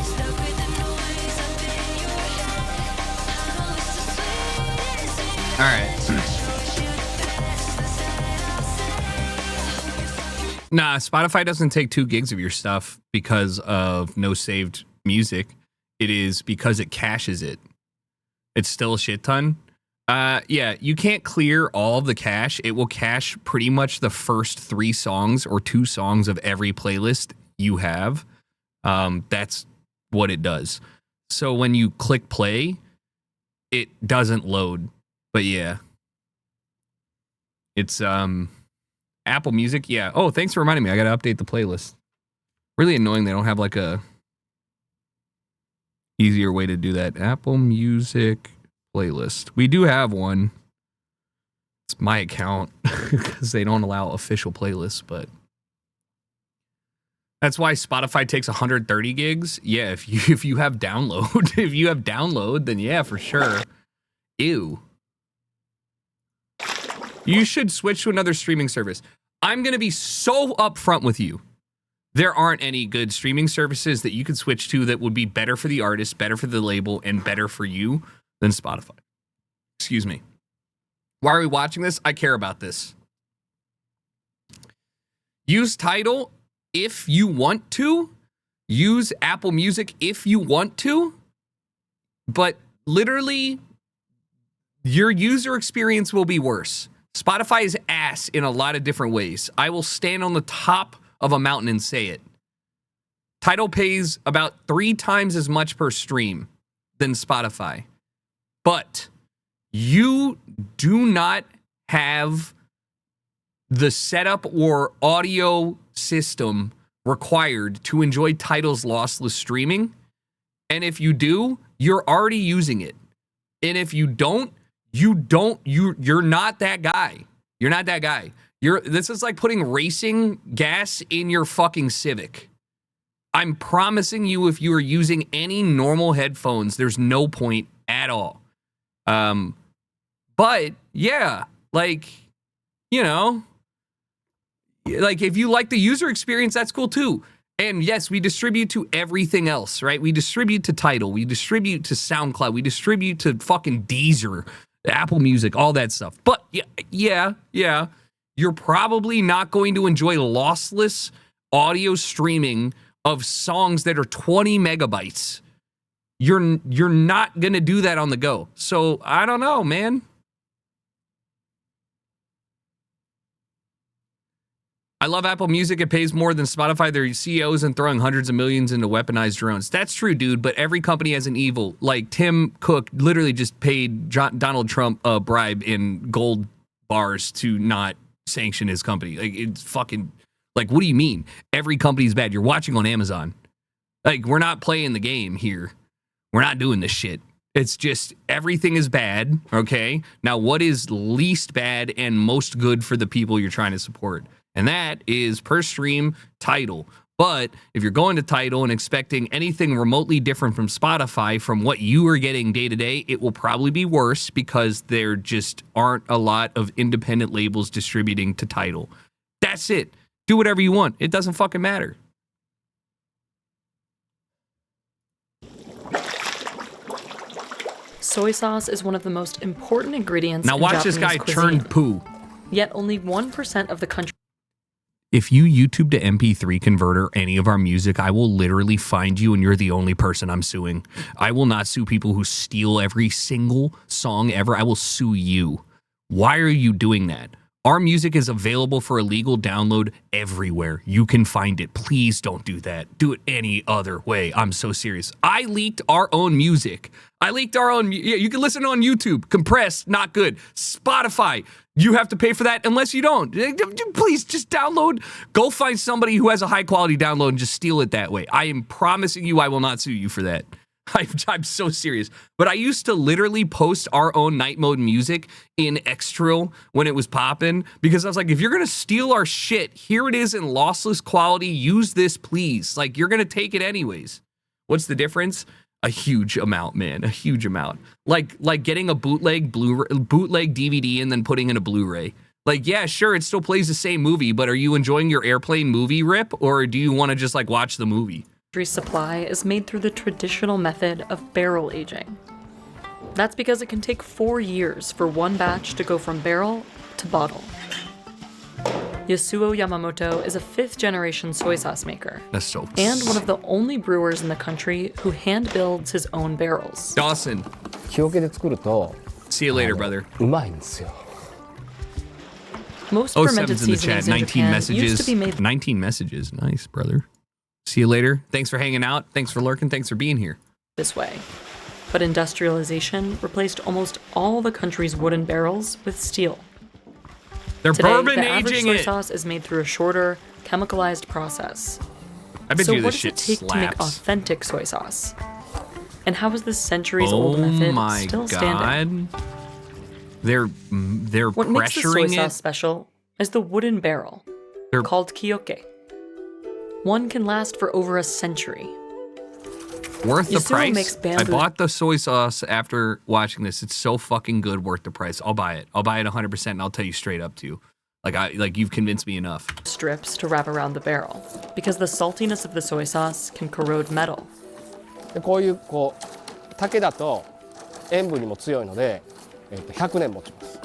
[SPEAKER 13] Stuck with the noise up in your head. I know it's the sweetest thing.
[SPEAKER 4] All right. Nah, Spotify doesn't take 2 gigs of your stuff because of no saved music. It is because it caches it. It's still a shit ton. Yeah, you can't clear all of the cache. It will cache pretty much the first 3 songs or 2 songs of every playlist you have. That's what it does. So when you click play, it doesn't load. But yeah. It's Apple Music. Yeah. Oh, thanks for reminding me. I got to update the playlist. Really annoying they don't have like a easier way to do that. Apple Music playlist. We do have one. It's my account because they don't allow official playlists, but that's why Spotify takes 130 gigs. Yeah, if you have download, if you have download, then yeah, for sure. Ew. You should switch to another streaming service. I'm going to be so upfront with you. There aren't any good streaming services that you could switch to that would be better for the artist, better for the label, and better for you than Spotify. Excuse me. Why are we watching this? I care about this. Use Tidal if you want to. Use Apple Music if you want to. But literally, your user experience will be worse. Spotify is ass in a lot of different ways. I will stand on the top of a mountain and say it. Tidal pays about 3 times as much per stream than Spotify. But you do not have the setup or audio system required to enjoy Tidal's lossless streaming. And if you do, you're already using it. And if you don't, you're not that guy. You're not that guy. This is like putting racing gas in your fucking Civic. I'm promising you, if you are using any normal headphones, there's no point at all. But yeah, Like, you know, like if you like the user experience, that's cool too. And yes, we distribute to everything else, right? We distribute to Tidal, we distribute to SoundCloud, we distribute to fucking Deezer, Apple Music, all that stuff. But yeah, you're probably not going to enjoy lossless audio streaming of songs that are 20 megabytes. You're not going to do that on the go. So I don't know, man. I love Apple Music. It pays more than Spotify. Their CEOs and throwing hundreds of millions into weaponized drones. That's true, dude. But every company has an evil. Like Tim Cook literally just paid Donald Trump a bribe in gold bars to not sanction his company. Like it's fucking. Like what do you mean? Every company's bad. You're watching on Amazon. Like we're not playing the game here. We're not doing this shit. It's just everything is bad. Okay. Now what is least bad and most good for the people you're trying to support? And that is per stream Tidal. But if you're going to Tidal and expecting anything remotely different from Spotify from what you are getting day to day, it will probably be worse because there just aren't a lot of independent labels distributing to Tidal. That's it. Do whatever you want. It doesn't fucking matter.
[SPEAKER 14] Soy sauce is one of the most important ingredients
[SPEAKER 4] now
[SPEAKER 14] in
[SPEAKER 4] watch
[SPEAKER 14] Japanese
[SPEAKER 4] this guy
[SPEAKER 14] cuisine.
[SPEAKER 4] churn poo.
[SPEAKER 14] Yet only 1% of the country.
[SPEAKER 4] If you YouTube to MP3 converter any of our music, I will literally find you and you're the only person I'm suing. I will not sue people who steal every single song ever. I will sue you. Why are you doing that? Our music is available for illegal download everywhere. You can find it. Please don't do that. Do it any other way. I'm so serious. I leaked our own music. You can listen on YouTube. Compressed, not good. Spotify, you have to pay for that unless you don't. Please just download. Go find somebody who has a high quality download and just steal it that way. I am promising you I will not sue you for that. I'm so serious. But I used to literally post our own night mode music in Xtril when it was popping because I was like, if you're going to steal our shit, here it is in lossless quality. Use this, please. Like, you're going to take it anyways. What's the difference? A huge amount, man. A huge amount. Like getting a bootleg DVD and then putting in a Blu-ray. Like, yeah, sure, it still plays the same movie, but are you enjoying your airplane movie rip or do you want to just like watch the movie?
[SPEAKER 14] Supply is made through the traditional method of barrel aging. That's because it can take 4 years for one batch to go from barrel to bottle. Yasuo Yamamoto is a 5th-generation soy sauce maker.
[SPEAKER 4] That's so
[SPEAKER 14] and one of the only brewers in the country who hand builds his own barrels.
[SPEAKER 4] Dawson. See you later, brother.
[SPEAKER 14] Most
[SPEAKER 4] Oh,
[SPEAKER 14] fermented
[SPEAKER 4] Seven's in the
[SPEAKER 14] seasonings
[SPEAKER 4] chat.
[SPEAKER 14] in
[SPEAKER 4] 19
[SPEAKER 14] Japan
[SPEAKER 4] messages.
[SPEAKER 14] used to be made
[SPEAKER 4] 19 messages. Nice, brother. See you later. Thanks for hanging out. Thanks for lurking. Thanks for being here.
[SPEAKER 14] this way. But industrialization replaced almost all the country's wooden barrels with steel.
[SPEAKER 4] They're
[SPEAKER 14] Today,
[SPEAKER 4] bourbon
[SPEAKER 14] the average
[SPEAKER 4] aging
[SPEAKER 14] soy
[SPEAKER 4] it.
[SPEAKER 14] sauce is made through a shorter, chemicalized process.
[SPEAKER 4] I bet
[SPEAKER 14] so
[SPEAKER 4] you
[SPEAKER 14] what
[SPEAKER 4] this
[SPEAKER 14] does it
[SPEAKER 4] shit
[SPEAKER 14] take to make
[SPEAKER 4] slaps.
[SPEAKER 14] authentic soy sauce? And how is this centuries-old method
[SPEAKER 4] my
[SPEAKER 14] still
[SPEAKER 4] God.
[SPEAKER 14] standing?
[SPEAKER 4] They're
[SPEAKER 14] What makes the soy
[SPEAKER 4] pressuring
[SPEAKER 14] sauce
[SPEAKER 4] it.
[SPEAKER 14] special is the wooden barrel, called kiyoke. One can last for over a century.
[SPEAKER 4] Worth the
[SPEAKER 14] Yasuo makes
[SPEAKER 4] price. I
[SPEAKER 14] bamboo-
[SPEAKER 4] bought the soy sauce after watching this. It's so fucking good, worth the price. I'll buy it. I'll buy it 100%, and I'll tell you straight up too. Like you've convinced me enough.
[SPEAKER 14] Strips to wrap around the barrel, because the saltiness of the soy sauce can corrode metal.
[SPEAKER 15] こういう竹だと塩分にも強いので、100年持ちます。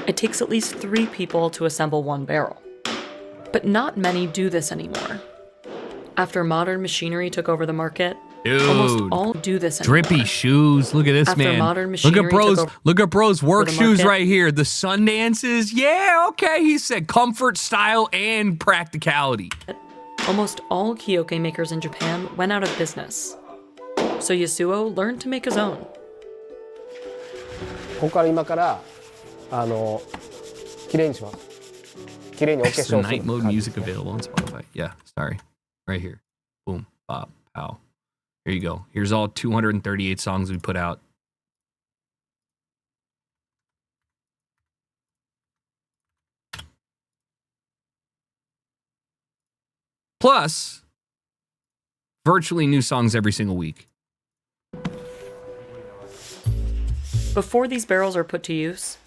[SPEAKER 14] It takes at least 3 people to assemble one barrel. But not many do this anymore. After modern machinery took over the market, almost
[SPEAKER 4] Dude.
[SPEAKER 14] all do this anymore.
[SPEAKER 4] Drippy shoes. Look at this
[SPEAKER 14] After
[SPEAKER 4] man.
[SPEAKER 14] modern
[SPEAKER 4] Look
[SPEAKER 14] machinery
[SPEAKER 4] at bros.
[SPEAKER 14] took over
[SPEAKER 4] Look at bros work
[SPEAKER 14] the
[SPEAKER 4] shoes
[SPEAKER 14] market.
[SPEAKER 4] right here. The Sundances. Yeah, okay. He said comfort, style, and practicality.
[SPEAKER 14] Almost all kiyoke makers in Japan went out of business. So Yasuo learned to make his own.
[SPEAKER 15] ここから今からきれいにします。きれいにお化粧
[SPEAKER 4] It's
[SPEAKER 15] す
[SPEAKER 4] the
[SPEAKER 15] る
[SPEAKER 4] night mode
[SPEAKER 15] 感じ
[SPEAKER 4] music available on Spotify. Yeah, sorry. Right here. Boom, bop, pow. Here you go. Here's all 238 songs we put out. Plus, virtually new songs every single week.
[SPEAKER 14] Before these barrels are put to use,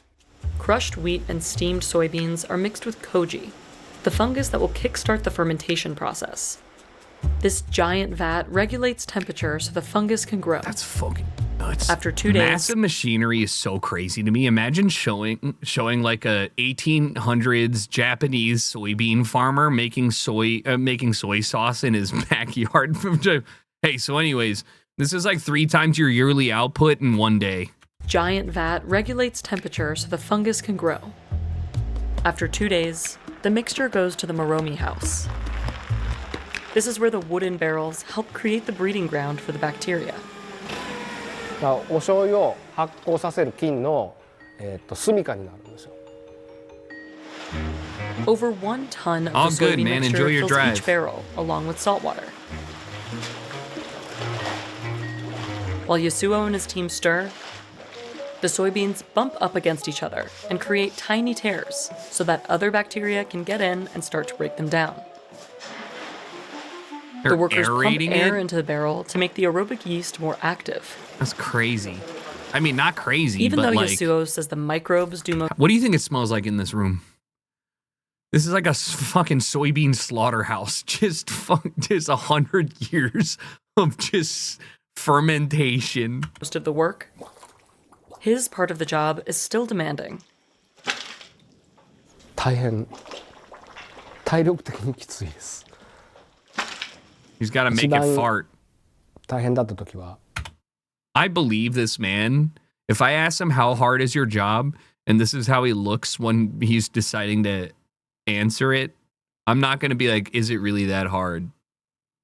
[SPEAKER 14] crushed wheat and steamed soybeans are mixed with koji, the fungus that will kickstart the fermentation process. This giant vat regulates temperature so the fungus can grow.
[SPEAKER 4] That's fucking nuts.
[SPEAKER 14] After 2 days,
[SPEAKER 4] massive machinery is so crazy to me. Imagine showing like a 1800s Japanese soybean farmer making soy sauce in his backyard. Hey, so anyways, this is like 3 times your yearly output in one day.
[SPEAKER 14] Giant vat regulates temperature so the fungus can grow. After 2 days, the mixture goes to the Moromi house. This is where the wooden barrels help create the breeding ground for the bacteria.
[SPEAKER 15] お醤油を発酵させる菌の住処になるんですよ。
[SPEAKER 14] Over 1 ton of
[SPEAKER 4] All
[SPEAKER 14] the
[SPEAKER 4] good,
[SPEAKER 14] soybean
[SPEAKER 4] man.
[SPEAKER 14] mixture
[SPEAKER 4] Enjoy your
[SPEAKER 14] fills
[SPEAKER 4] drive.
[SPEAKER 14] each barrel, along with salt water. While Yasuo and his team stir, the soybeans bump up against each other and create tiny tears so that other bacteria can get in and start to break them down. The workers pump air into the barrel to make the aerobic yeast more active.
[SPEAKER 4] That's crazy. I mean, not crazy,
[SPEAKER 14] Even
[SPEAKER 4] but
[SPEAKER 14] though
[SPEAKER 4] like...
[SPEAKER 14] Yasuo says the microbes do most...
[SPEAKER 4] What do you think it smells like in this room? This is like a fucking soybean slaughterhouse. Just 100 years of just fermentation.
[SPEAKER 14] Most of the work, his part of the job is still demanding.
[SPEAKER 15] 大変体力的にきついです。
[SPEAKER 4] He's got to make it fart.
[SPEAKER 15] 大変だった時は
[SPEAKER 4] I believe this man. If I ask him how hard is your job, and this is how he looks when he's deciding to answer it, I'm not going to be like, is it really that hard?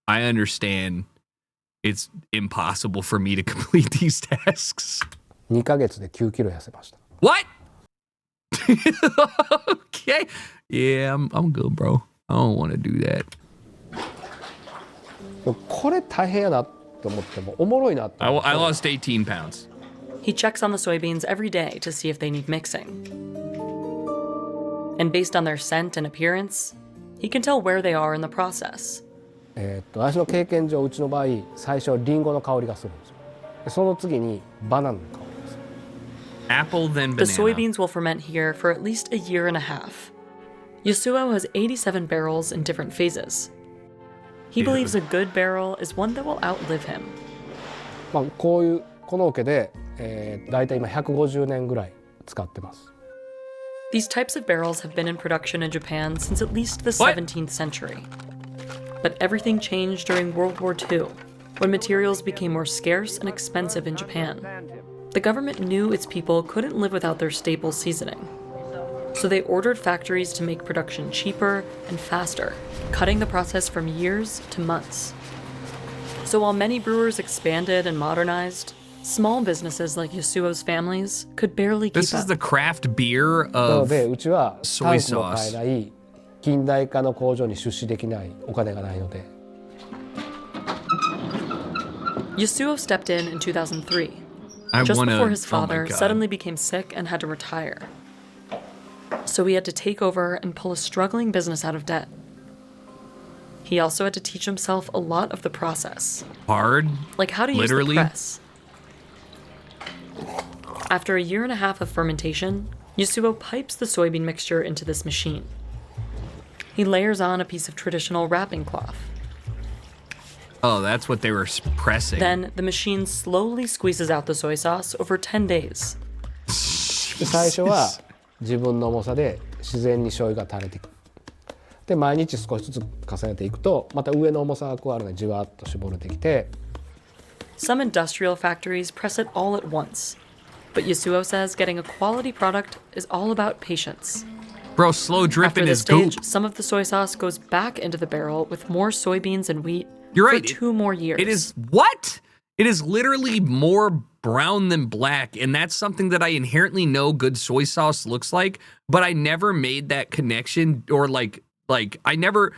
[SPEAKER 4] I understand it's impossible for me to complete these tasks.
[SPEAKER 15] 2ヶ月で9キロ痩せました。
[SPEAKER 4] What? Okay. Yeah, I'm good, bro. I don't want to do that.
[SPEAKER 15] これ大変やなって思ってもおもろいなって。
[SPEAKER 4] I lost 18 pounds.
[SPEAKER 14] He checks on the soybeans every day to see if they need mixing. And based on their scent and appearance, he can tell where they are in the process.
[SPEAKER 15] 私の経験上うちの場合最初リンゴの香りがするんですよ。その次にバナナの香りです。
[SPEAKER 4] Apple then banana.
[SPEAKER 14] The soybeans will ferment here for at least a year and a half. Yasuo has 87 barrels in different phases. He believes a good barrel is one that will outlive him.
[SPEAKER 15] まあこの桶で、だいたい今150年ぐらい使ってます。
[SPEAKER 14] These types of barrels have been in production in Japan since at least the 17th century. But everything changed during World War II, when materials became more scarce and expensive in Japan. The government knew its people couldn't live without their staple seasoning. So they ordered factories to make production cheaper and faster, cutting the process from years to months. So while many brewers expanded and modernized, small businesses like Yasuo's families could barely keep up.
[SPEAKER 4] This is the craft beer
[SPEAKER 15] なの
[SPEAKER 4] of
[SPEAKER 15] でうちはタ
[SPEAKER 4] soy
[SPEAKER 15] ンクも買え
[SPEAKER 4] sauce.
[SPEAKER 15] ない近代化の工場に出資できないお金がないので。
[SPEAKER 14] Yasuo stepped in 2003,
[SPEAKER 4] I
[SPEAKER 14] just
[SPEAKER 4] wanna-
[SPEAKER 14] before his
[SPEAKER 4] oh my
[SPEAKER 14] father
[SPEAKER 4] God.
[SPEAKER 14] suddenly became sick and had to retire. So he had to take over and pull a struggling business out of debt. He also had to teach himself a lot of the process.
[SPEAKER 4] Hard?
[SPEAKER 14] Like how to
[SPEAKER 4] Literally?
[SPEAKER 14] use the press. After a year and a half of fermentation, Yasuo pipes the soybean mixture into this machine. He layers on a piece of traditional wrapping cloth.
[SPEAKER 4] Oh, that's what they were pressing.
[SPEAKER 14] Then the machine slowly squeezes out the soy sauce over 10 days.
[SPEAKER 15] で最初は自分の重さで自然に醤油が垂れていく。で毎日少しずつ重ねていくとまた上の重さが加わるのでじわっと絞れてきて。
[SPEAKER 14] Some industrial factories press it all at once. But Yasuo says getting a quality product is all about patience.
[SPEAKER 4] Bro, slow
[SPEAKER 14] After
[SPEAKER 4] dripping
[SPEAKER 14] this
[SPEAKER 4] is goop.
[SPEAKER 14] stage, some of the soy sauce goes back into the barrel with more soybeans and wheat
[SPEAKER 4] You're right.
[SPEAKER 14] for 2 more years.
[SPEAKER 4] It is what? It is literally more brown than black, and that's something that I inherently know good soy sauce looks like, but I never made that connection or like Kikkoman,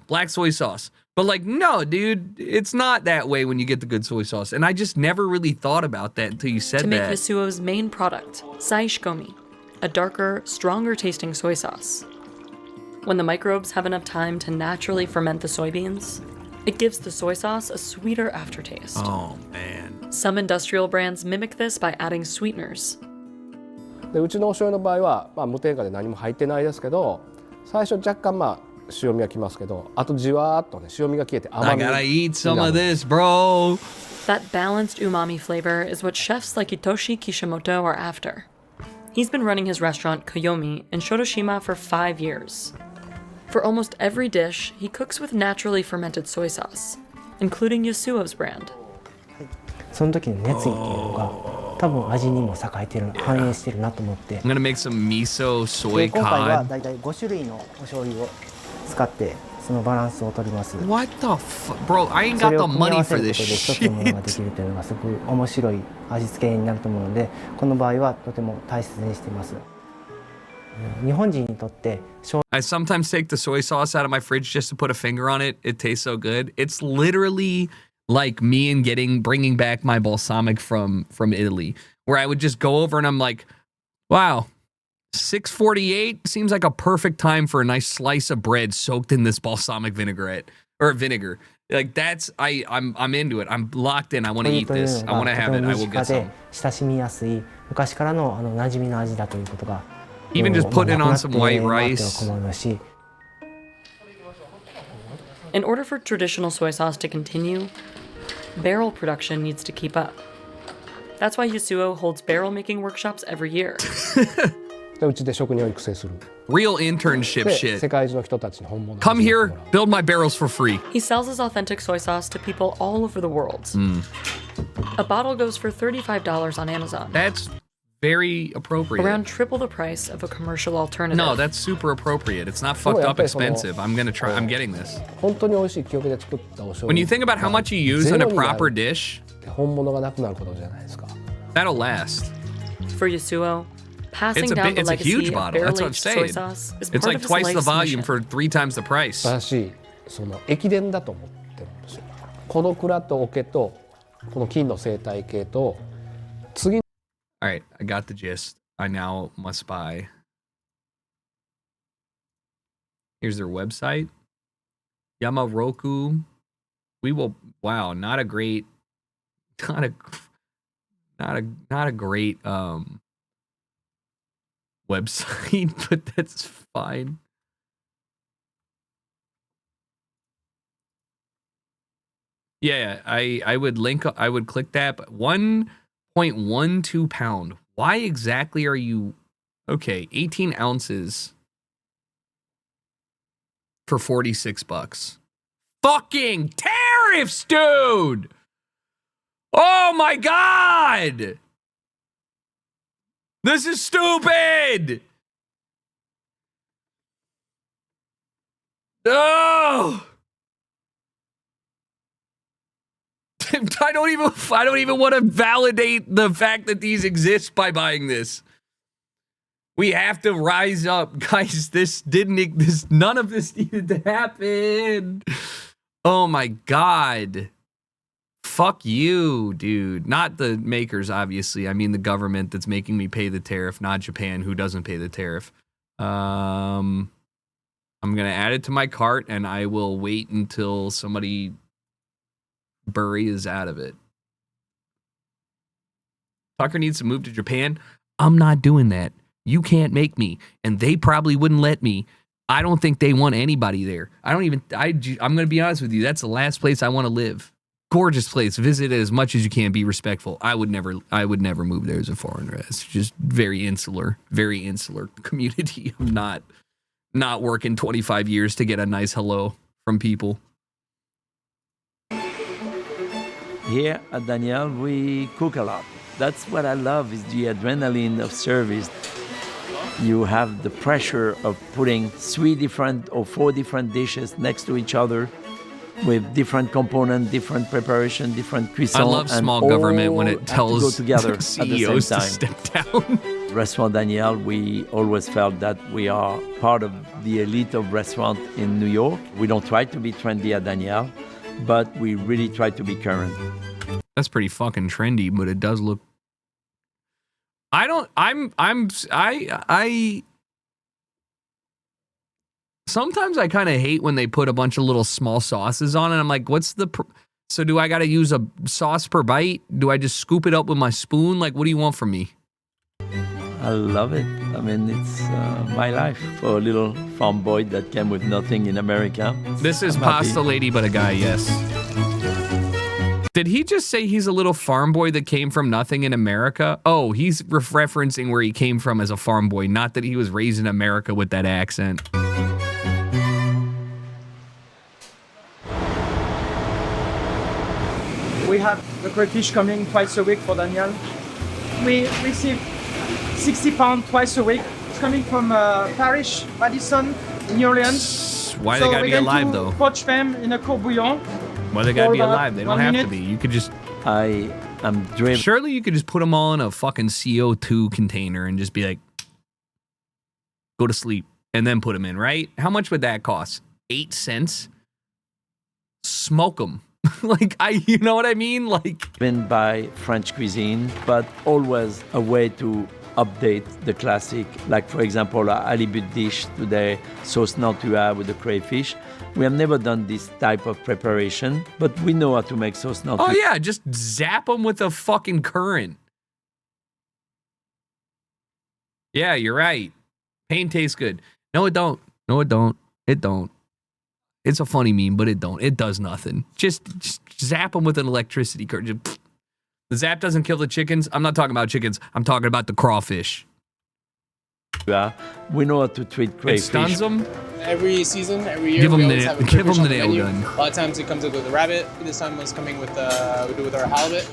[SPEAKER 4] black soy sauce. But like, no, dude, it's not that way when you get the good soy sauce. And I just never really thought about that until you said
[SPEAKER 14] To make
[SPEAKER 4] that.
[SPEAKER 14] Yasuo's main product, saishikomi, a darker, stronger tasting soy sauce. When the microbes have enough time to naturally ferment the soybeans, it gives the soy sauce a sweeter aftertaste.
[SPEAKER 4] Oh, man.
[SPEAKER 14] Some industrial brands mimic this by adding sweeteners.
[SPEAKER 15] でうちのお醤油の場合は、無添加で何も入ってないですけど、最初若干塩味がきますけど、あとじわーっとね塩味が消えて甘み。
[SPEAKER 4] I gotta eat some of this, bro.
[SPEAKER 14] That balanced umami flavor is what chefs like Hitoshi Kishimoto are after. He's been running his restaurant Koyomi in Shotoshima for 5 years. For almost every dish, he cooks with naturally fermented soy sauce, including Yasuo's brand.
[SPEAKER 16] その時の熱意っていうのが多分味にも栄えてる、反映してるなと思って。
[SPEAKER 4] I'm gonna make some miso soy
[SPEAKER 16] 今回は
[SPEAKER 4] cod.
[SPEAKER 16] だいたい5種類のお醤油を使ってそのバランスを取ります。
[SPEAKER 4] What the fuck, bro? I ain't
[SPEAKER 16] そ
[SPEAKER 4] got
[SPEAKER 16] れ
[SPEAKER 4] the
[SPEAKER 16] を組み合
[SPEAKER 4] money
[SPEAKER 16] わせ
[SPEAKER 4] for
[SPEAKER 16] るこ
[SPEAKER 4] this
[SPEAKER 16] とで一つのものができるというのがすごく面白い味付けになると思うので、この場合はとても大切にしています。日本人にとって
[SPEAKER 4] I sometimes take the soy sauce out of my fridge just to put a finger on it. It tastes so good. It's literally like me and bringing back my balsamic from Italy, where I would just go over and I'm like, wow, 6:48 seems like a perfect time for a nice slice of bread soaked in this balsamic vinaigrette or vinegar. Like I'm into it. I'm locked in. I want to eat this. I want to have it. I will get some.
[SPEAKER 16] 親しみやすい昔からの馴染みの味だということが
[SPEAKER 4] Even just putting it on some white rice.
[SPEAKER 14] In order for traditional soy sauce to continue, barrel production needs to keep up. That's why Yasuo holds barrel making workshops every year.
[SPEAKER 15] うちで職人を育成する。
[SPEAKER 4] Real internship
[SPEAKER 15] で
[SPEAKER 4] shit.
[SPEAKER 15] 世界中の人たちに本物。
[SPEAKER 4] Come here, build my barrels for free.
[SPEAKER 14] He sells his authentic soy sauce to people all over the world. A bottle goes for $35 on Amazon.
[SPEAKER 4] That's very appropriate.
[SPEAKER 14] Around triple the price of a commercial alternative.
[SPEAKER 4] No, that's super appropriate. It's not fucked up expensive. I'm getting this.
[SPEAKER 15] 本当に美味しい記憶で作ったお醤
[SPEAKER 4] When you
[SPEAKER 15] 油。
[SPEAKER 4] think about how much you use in a proper dish,
[SPEAKER 15] 本物がなくなることじゃないですか。
[SPEAKER 4] that'll last.
[SPEAKER 14] For Yasuo, passing
[SPEAKER 4] It's
[SPEAKER 14] down the
[SPEAKER 4] a
[SPEAKER 14] legacy
[SPEAKER 4] huge
[SPEAKER 14] of
[SPEAKER 4] bottle. That's what I'm
[SPEAKER 14] barrel-aged soy
[SPEAKER 4] saying.
[SPEAKER 14] sauce is
[SPEAKER 4] It's
[SPEAKER 14] part
[SPEAKER 4] like
[SPEAKER 14] of his
[SPEAKER 4] twice the
[SPEAKER 14] life's
[SPEAKER 4] volume
[SPEAKER 14] mission.
[SPEAKER 4] for 3 times the price.
[SPEAKER 15] だし、その駅伝だと思ってるんですよ。この蔵と桶とこの金の生態系と次。
[SPEAKER 4] All right, I got the gist. I now must buy. Here's their website. Yamaroku. We will. Wow, not a great website, but that's fine. Yeah, I would click that, but 1.12 pound. Why exactly are you okay? 18 ounces for $46. Fucking tariffs, dude! Oh my god! This is stupid! Oh! I don't even want to validate the fact that these exist by buying this. We have to rise up, guys. None of this needed to happen. Oh my god. Fuck you, dude. Not the makers, obviously. I mean the government that's making me pay the tariff, not Japan, who doesn't pay the tariff. I'm gonna add it to my cart and I will wait until somebody Burry is out of it. Tucker needs to move to Japan. I'm not doing that. You can't make me, and they probably wouldn't let me. I don't think they want anybody there. I'm going to be honest with you. That's the last place I want to live. Gorgeous place. Visit it as much as you can. Be respectful. I would never move there as a foreigner. It's just very insular community. I'm not working 25 years to get a nice hello from people.
[SPEAKER 17] Here at Daniel, we cook a lot. That's what I love, is the adrenaline of service. You have the pressure of putting 3 different or 4 different dishes next to each other with different components, different preparation, different cuisson.
[SPEAKER 4] I love small government when it tells
[SPEAKER 17] go together
[SPEAKER 4] CEOs
[SPEAKER 17] at the
[SPEAKER 4] to
[SPEAKER 17] same time.
[SPEAKER 4] step down.
[SPEAKER 17] Restaurant Daniel, we always felt that we are part of the elite of restaurant in New York. We don't try to be trendy at Daniel, but we really try to be current.
[SPEAKER 4] That's pretty fucking trendy, but it does look. Sometimes I kind of hate when they put a bunch of little small sauces on it. I'm like, so do I got to use a sauce per bite? Do I just scoop it up with my spoon? Like, what do you want from me?
[SPEAKER 17] I love it. I mean, it's my life for a little farm boy that came with nothing in America.
[SPEAKER 4] This is
[SPEAKER 17] I'm happy.
[SPEAKER 4] Pasta Lady, but a guy, yes. Did he just say he's a little farm boy that came from nothing in America? Oh, he's referencing where he came from as a farm boy, not that he was raised in America with that accent.
[SPEAKER 18] We have the crayfish coming twice a week for Daniel. We receive 60 pounds twice a week. It's coming from Parish, Madison, New Orleans.
[SPEAKER 4] Why they gotta be alive, though?
[SPEAKER 18] Poach them in a court bouillon.
[SPEAKER 4] Why they gotta be
[SPEAKER 18] for about
[SPEAKER 4] alive? They don't
[SPEAKER 18] 1
[SPEAKER 4] have
[SPEAKER 18] minute.
[SPEAKER 4] to be. You could just...
[SPEAKER 17] I'm driven.
[SPEAKER 4] Surely you could just put them all in a fucking CO2 container and just be like, go to sleep, and then put them in, right? How much would that cost? 8 cents? Smoke them. Like, you know what I mean? Like,
[SPEAKER 17] Been by French cuisine, but always a way to update the classic. Like, for example, a halibut dish today, sauce nantua with the crayfish. We have never done this type of preparation, but we know how to make sauce nantua.
[SPEAKER 4] oh yeah, just zap them with a fucking current. Yeah, you're right. Pain tastes good. No, it don't. No, it don't. It don't. It's a funny meme, but it don't. It does nothing. Just zap them with an electricity current. The zap doesn't kill the chickens. I'm not talking about chickens. I'm talking about the crawfish.
[SPEAKER 17] We know how to treat crayfish.
[SPEAKER 4] It stuns them.
[SPEAKER 19] Every season, every year,
[SPEAKER 4] Give 'em
[SPEAKER 19] we
[SPEAKER 4] the
[SPEAKER 19] always
[SPEAKER 4] na-
[SPEAKER 19] have a
[SPEAKER 4] give 'em
[SPEAKER 19] crayfish on
[SPEAKER 4] the nail
[SPEAKER 19] menu.
[SPEAKER 4] gun.
[SPEAKER 19] A lot of times it comes with a rabbit. This time it's coming with we do with our halibut.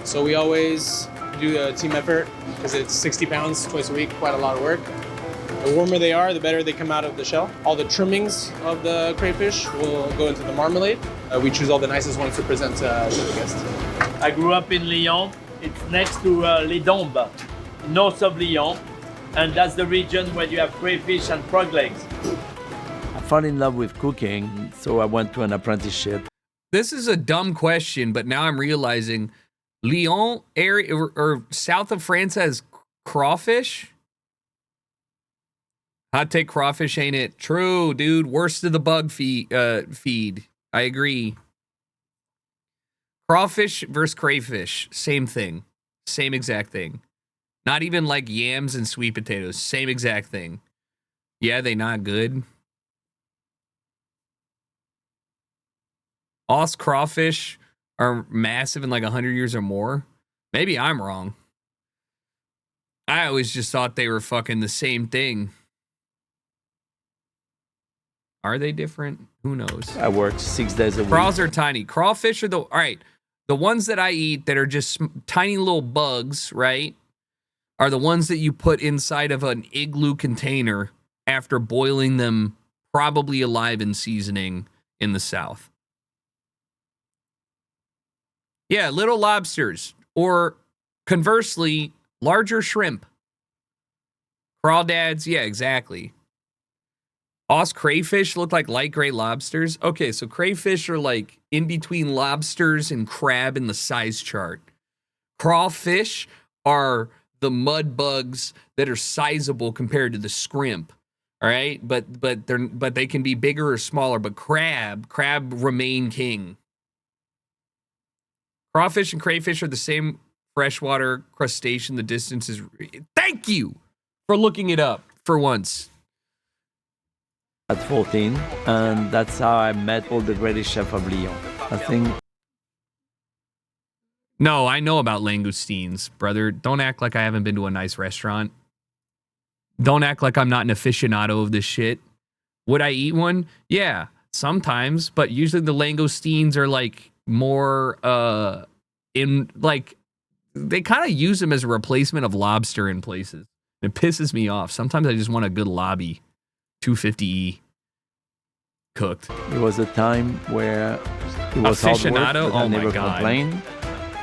[SPEAKER 19] So we always do a team effort because it's 60 pounds twice a week, quite a lot of work. The warmer they are, the better they come out of the shell. All the trimmings of the crayfish will go into the marmalade. We choose all the nicest ones to present to the guests.
[SPEAKER 20] I grew up in Lyon. It's next to Les Dombes, north of Lyon. And that's the region where you have crayfish and frog legs.
[SPEAKER 17] I fell in love with cooking, so I went to an apprenticeship.
[SPEAKER 4] This is a dumb question, but now I'm realizing Lyon area or south of France has crawfish. Hot take, crawfish ain't it? True, dude. Worst of the bug feed. I agree. Crawfish versus crayfish, same thing, same exact thing. Not even like yams and sweet potatoes, same exact thing. Yeah, they not good. Us crawfish are massive in like 100 years or more. Maybe I'm wrong. I always just thought they were fucking the same thing. Are they different? Who knows?
[SPEAKER 17] I worked 6 days a week.
[SPEAKER 4] Craws are tiny. Crawfish are all right. The ones that I eat that are just tiny little bugs, right, are the ones that you put inside of an igloo container after boiling them, probably alive in seasoning in the South. Yeah, little lobsters, or conversely, larger shrimp. Crawdads, yeah, exactly. Us crayfish look like light gray lobsters. Okay, so crayfish are like in between lobsters and crab in the size chart. Crawfish are the mud bugs that are sizable compared to the scrimp. All right, but they can be bigger or smaller. But crab remain king. Crawfish and crayfish are the same freshwater crustacean. The distance is. Thank you for looking it up for once.
[SPEAKER 17] At 14, and that's how I met all the greatest chefs of Lyon. I think.
[SPEAKER 4] No, I know about langoustines, brother. Don't act like I haven't been to a nice restaurant. Don't act like I'm not an aficionado of this shit. Would I eat one? Yeah, sometimes, but usually the langoustines are like more in like they kind of use them as a replacement of lobster in places. It pisses me off. Sometimes I just want a good lobby. 250E cooked.
[SPEAKER 17] It was a time where it was hard work,
[SPEAKER 4] Aficionado?
[SPEAKER 17] but I
[SPEAKER 4] Oh my
[SPEAKER 17] never
[SPEAKER 4] God.
[SPEAKER 17] complained.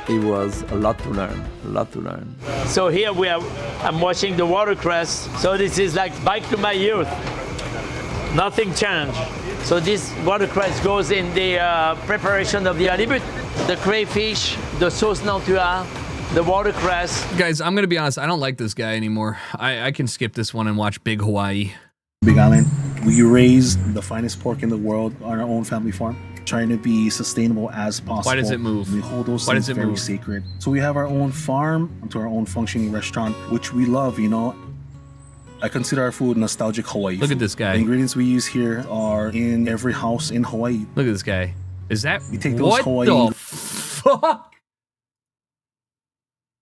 [SPEAKER 17] It was a lot to learn, a lot to learn.
[SPEAKER 20] So here I'm watching the watercress. So this is like back to my youth. Nothing changed. So this watercress goes in the preparation of the halibut, the crayfish, the sauce nantua, the watercress.
[SPEAKER 4] Guys, I'm going to be honest. I don't like this guy anymore. I can skip this one and watch Big Hawaii.
[SPEAKER 21] Big Island, we raise the finest pork in the world on our own family farm. trying to be sustainable as possible.
[SPEAKER 4] Why does it move?
[SPEAKER 21] We hold those
[SPEAKER 4] Why
[SPEAKER 21] things
[SPEAKER 4] does it
[SPEAKER 21] very
[SPEAKER 4] move?
[SPEAKER 21] sacred. So we have our own farm to our own functioning restaurant, which we love, you know. I consider our food nostalgic Hawaii.
[SPEAKER 4] Look at this guy.
[SPEAKER 21] The ingredients we use here are in every house in Hawaii.
[SPEAKER 4] Look at this guy. Is that
[SPEAKER 21] we take those
[SPEAKER 4] what
[SPEAKER 21] Hawaii
[SPEAKER 4] the fuck?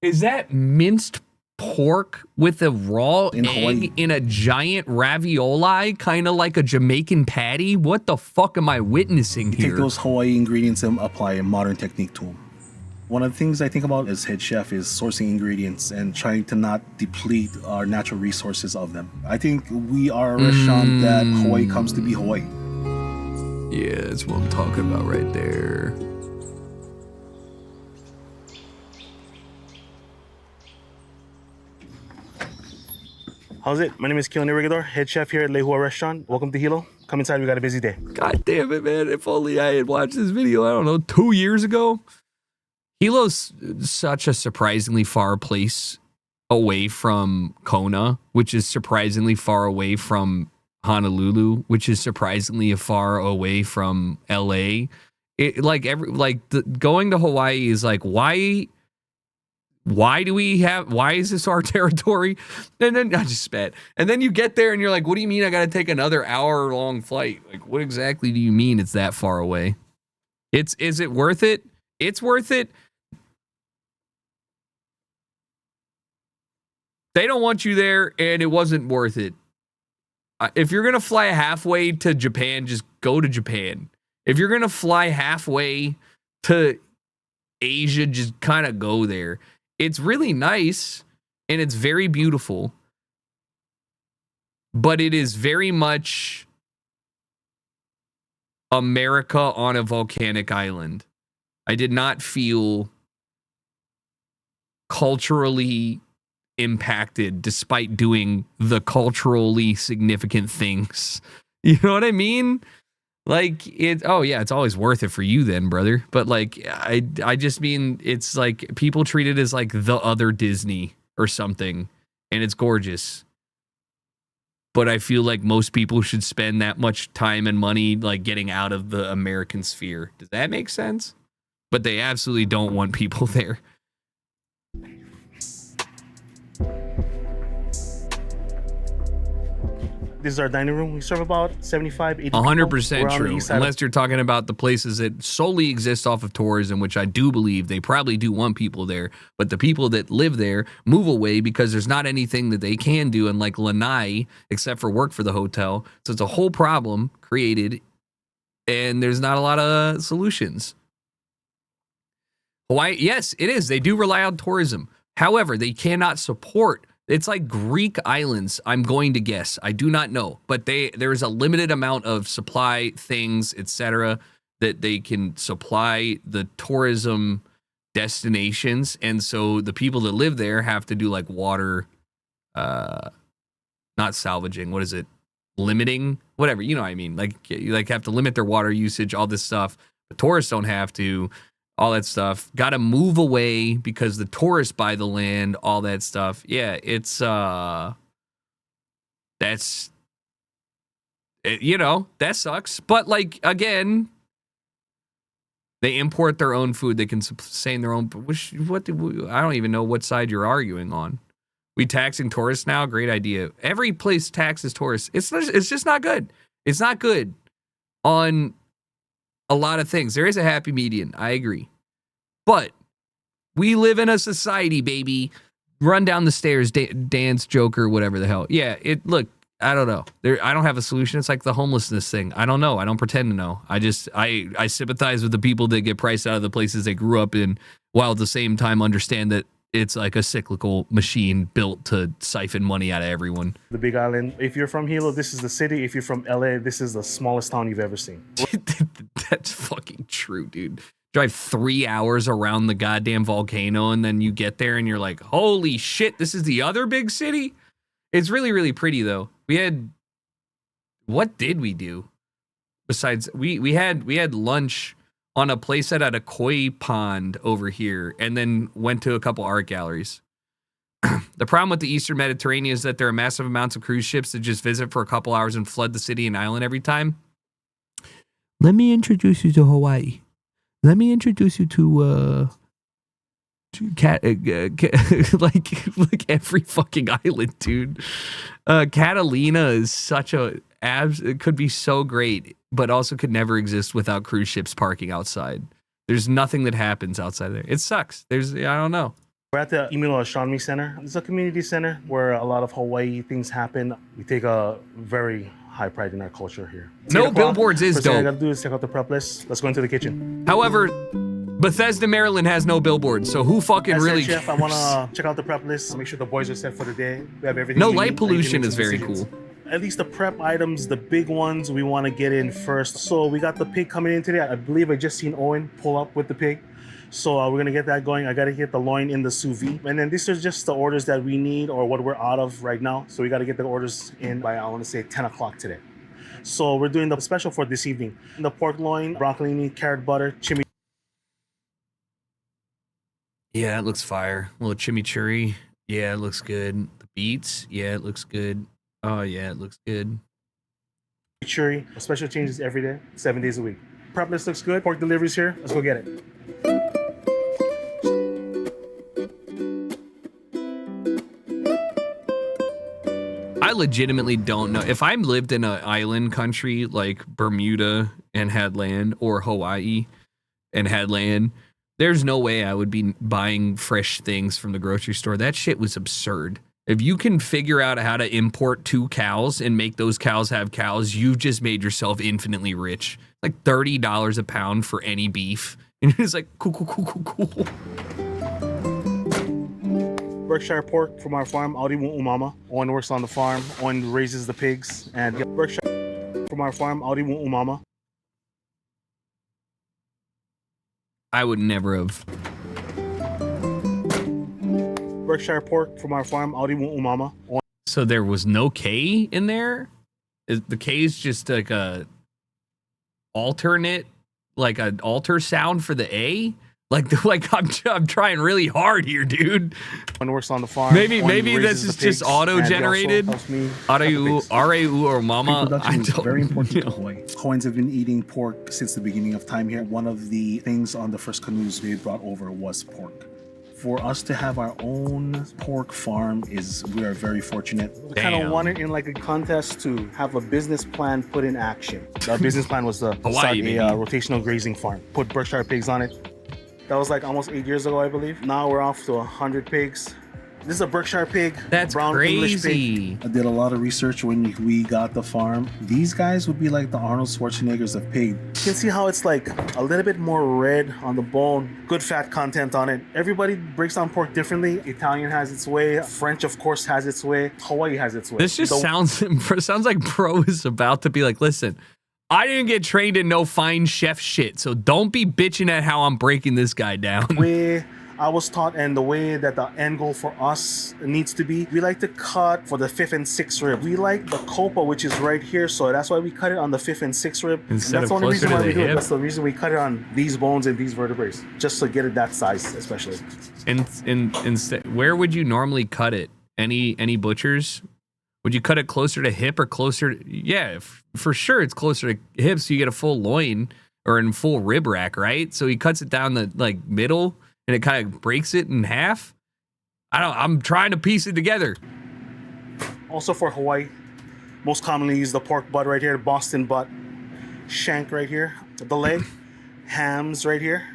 [SPEAKER 4] Is that minced pork with a raw egg
[SPEAKER 21] Hawaii.
[SPEAKER 4] in a giant ravioli, kind of like a Jamaican patty? What the fuck am I witnessing
[SPEAKER 21] We
[SPEAKER 4] here?
[SPEAKER 21] take those Hawaii ingredients and apply a modern technique to them. One of the things I think about as head chef is sourcing ingredients and trying to not deplete our natural resources of them. I think we are a restaurant that Hawaii comes to be Hawaii.
[SPEAKER 4] Yeah, that's what I'm talking about right there.
[SPEAKER 21] How's it? My name is Keone Rigador, head chef here at Lehua Restaurant. Welcome to Hilo. Come inside, we got a busy day.
[SPEAKER 4] God damn it, man. If only I had watched this video, I don't know, 2 years ago. Hilo's such a surprisingly far place away from Kona, which is surprisingly far away from Honolulu, which is surprisingly far away from LA. Going to Hawaii is like, why is this our territory? And then I just spat. And then you get there and you're like, what do you mean I got to take another hour-long flight? Like, what exactly do you mean it's that far away? Is it worth it? It's worth it. They don't want you there, and it wasn't worth it. If you're going to fly halfway to Japan, just go to Japan. If you're going to fly halfway to Asia, just kind of go there. It's really nice, and it's very beautiful, but it is very much America on a volcanic island. I did not feel culturally impacted despite doing the culturally significant things. You know what I mean? Like it's always worth it for you then, brother. But like I just mean it's like people treat it as like the other Disney or something, and it's gorgeous. But I feel like most people should spend that much time and money like getting out of the American sphere. Does that make sense? But they absolutely don't want people there.
[SPEAKER 21] This is our dining room. We serve about 75, 80
[SPEAKER 4] 100%
[SPEAKER 21] people.
[SPEAKER 4] true. Unless you're talking about the places that solely exist off of tourism, which I do believe they probably do want people there. But the people that live there move away because there's not anything that they can do in like Lanai except for work for the hotel. So it's a whole problem created, and there's not a lot of solutions. Hawaii, yes, it is. They do rely on tourism. However, they cannot support. It's like Greek islands, I'm going to guess. I do not know, but there's a limited amount of supply things, etc., that they can supply the tourism destinations, and so the people that live there have to do like water, not salvaging. What is it? Limiting, whatever. You know what I mean? Like you have to limit their water usage, all this stuff. The tourists don't have to. All that stuff. Got to move away because the tourists buy the land, all that stuff. Yeah, it's, that sucks. But, like, again, they import their own food. They can sustain their own, I don't even know what side you're arguing on. We taxing tourists now? Great idea. Every place taxes tourists. It's just not good. It's not good on a lot of things. There is a happy median. I agree. But we live in a society, baby. Run down the stairs, dance, Joker, whatever the hell. Yeah, look, I don't know. I don't have a solution. It's like the homelessness thing. I don't know. I don't pretend to know. I sympathize with the people that get priced out of the places they grew up in, while at the same time understand that it's like a cyclical machine built to siphon money out of everyone.
[SPEAKER 21] The Big Island. If you're from Hilo, this is the city. If you're from LA, this is the smallest town you've ever seen.
[SPEAKER 4] That's fucking true, dude. Drive 3 hours around the goddamn volcano, and then you get there and you're like, holy shit, this is the other big city? It's really, really pretty, though. What did we do? Besides, we had lunch on a place that had a koi pond over here, and then went to a couple art galleries. The problem with the Eastern Mediterranean is that there are massive amounts of cruise ships that just visit for a couple hours and flood the city and island every time. Let me introduce you to Hawaii. Let me introduce you to like every fucking island, dude. Catalina is such a it could be so great, but also could never exist without cruise ships parking outside. There's nothing that happens outside there. It sucks. I don't know.
[SPEAKER 21] We're at the Imilo Astronomy Center. It's a community center where a lot of Hawaii things happen. We take a very high pride in our culture here.
[SPEAKER 4] No billboards is
[SPEAKER 21] First thing I
[SPEAKER 4] dope.
[SPEAKER 21] gotta do is check out the prep list. Let's go into the kitchen.
[SPEAKER 4] However, Bethesda, Maryland has no billboards, so who fucking
[SPEAKER 21] As
[SPEAKER 4] really?
[SPEAKER 21] head chef, I wanna check out the prep list. Make sure the boys are set for the day. We have everything.
[SPEAKER 4] No
[SPEAKER 21] we
[SPEAKER 4] light
[SPEAKER 21] need, so you can
[SPEAKER 4] pollution
[SPEAKER 21] make
[SPEAKER 4] is
[SPEAKER 21] some
[SPEAKER 4] very
[SPEAKER 21] decisions.
[SPEAKER 4] cool.
[SPEAKER 21] At least the prep items, the big ones, we want to get in first. So we got the pig coming in today. I believe I just seen Owen pull up with the pig. So we're gonna get that going. I gotta get the loin in the sous vide. And then these are just the orders that we need or what we're out of right now. So we gotta get the orders in by, I wanna say 10 o'clock today. So we're doing the special for this evening. The pork loin, broccolini, carrot butter, chimichurri.
[SPEAKER 4] Yeah, it looks fire. A little chimichurri. Yeah, it looks good. The beets. Yeah, it looks good. Oh yeah, it looks good.
[SPEAKER 21] Chimichurri. Special changes every day, 7 days a week. Prep list looks good. Pork delivery's here. Let's go get it.
[SPEAKER 4] I legitimately don't know. If I lived in an island country like Bermuda and had land, or Hawaii and had land, there's no way I would be buying fresh things from the grocery store. That shit was absurd. If you can figure out how to import 2 cows and make those cows have cows, you've just made yourself infinitely rich. Like $30 a pound for any beef. And it's like, cool.
[SPEAKER 21] Berkshire pork from our farm, Audi Umama. Owen works on the farm. Owen raises the pigs. And Berkshire from our farm, Audi Umama.
[SPEAKER 4] I would never have.
[SPEAKER 21] Berkshire pork from our farm, Audi Umama.
[SPEAKER 4] So there was no K in there? The K is just like a alternate, like an alter sound for the A? Like I'm trying really hard here, dude.
[SPEAKER 21] Owen works on the farm.
[SPEAKER 4] Maybe
[SPEAKER 21] Owen
[SPEAKER 4] this
[SPEAKER 21] raises
[SPEAKER 4] is
[SPEAKER 21] the
[SPEAKER 4] just
[SPEAKER 21] pigs,
[SPEAKER 4] auto-generated.
[SPEAKER 21] and he also helps me
[SPEAKER 4] R-A-U or
[SPEAKER 21] Pig
[SPEAKER 4] mama.
[SPEAKER 21] production
[SPEAKER 4] I
[SPEAKER 21] is
[SPEAKER 4] don't
[SPEAKER 21] very important
[SPEAKER 4] know.
[SPEAKER 21] to Hawaii. Hawaiians have been eating pork since the beginning of time here. One of the things on the first canoes they brought over was pork. For us to have our own pork farm we are very fortunate. We kind of wanted in like a contest to have a business plan put in action. Our business plan was to start a rotational grazing farm, put Berkshire pigs on it. That was like almost 8 years ago, I believe. Now we're off to 100 pigs. This is a Berkshire pig.
[SPEAKER 4] That's
[SPEAKER 21] brown English
[SPEAKER 4] crazy.
[SPEAKER 21] pig. I did a lot of research when we got the farm. These guys would be like the Arnold Schwarzeneggers of pig. You can see how it's like a little bit more red on the bone. Good fat content on it. Everybody breaks down pork differently. Italian has its way. French, of course, has its way. Hawaii has its way.
[SPEAKER 4] This just sounds like Bro is about to be like, listen, I didn't get trained in no fine chef shit, so don't be bitching at how I'm breaking this guy down.
[SPEAKER 21] Way I was taught and the way that the end goal for us needs to be, we like to cut for the 5th and 6th rib. We like the copa, which is right here, so that's why we cut it on the 5th and 6th rib.
[SPEAKER 4] Instead
[SPEAKER 21] and that's
[SPEAKER 4] of
[SPEAKER 21] the only
[SPEAKER 4] closer
[SPEAKER 21] reason
[SPEAKER 4] to
[SPEAKER 21] why
[SPEAKER 4] the
[SPEAKER 21] we do it.
[SPEAKER 4] hip?
[SPEAKER 21] That's the reason we cut it on these bones and these vertebrae, just to get it that size, especially.
[SPEAKER 4] And instead, where would you normally cut it? Any butchers? Would you cut it closer to hip or closer? Yeah, for sure it's closer to hip, so you get a full loin or in full rib rack, right? So he cuts it down the like middle and it kind of breaks it in half. I'm trying to piece it together.
[SPEAKER 21] Also for Hawaii, most commonly use the pork butt right here, Boston butt, shank right here, the leg, hams right here,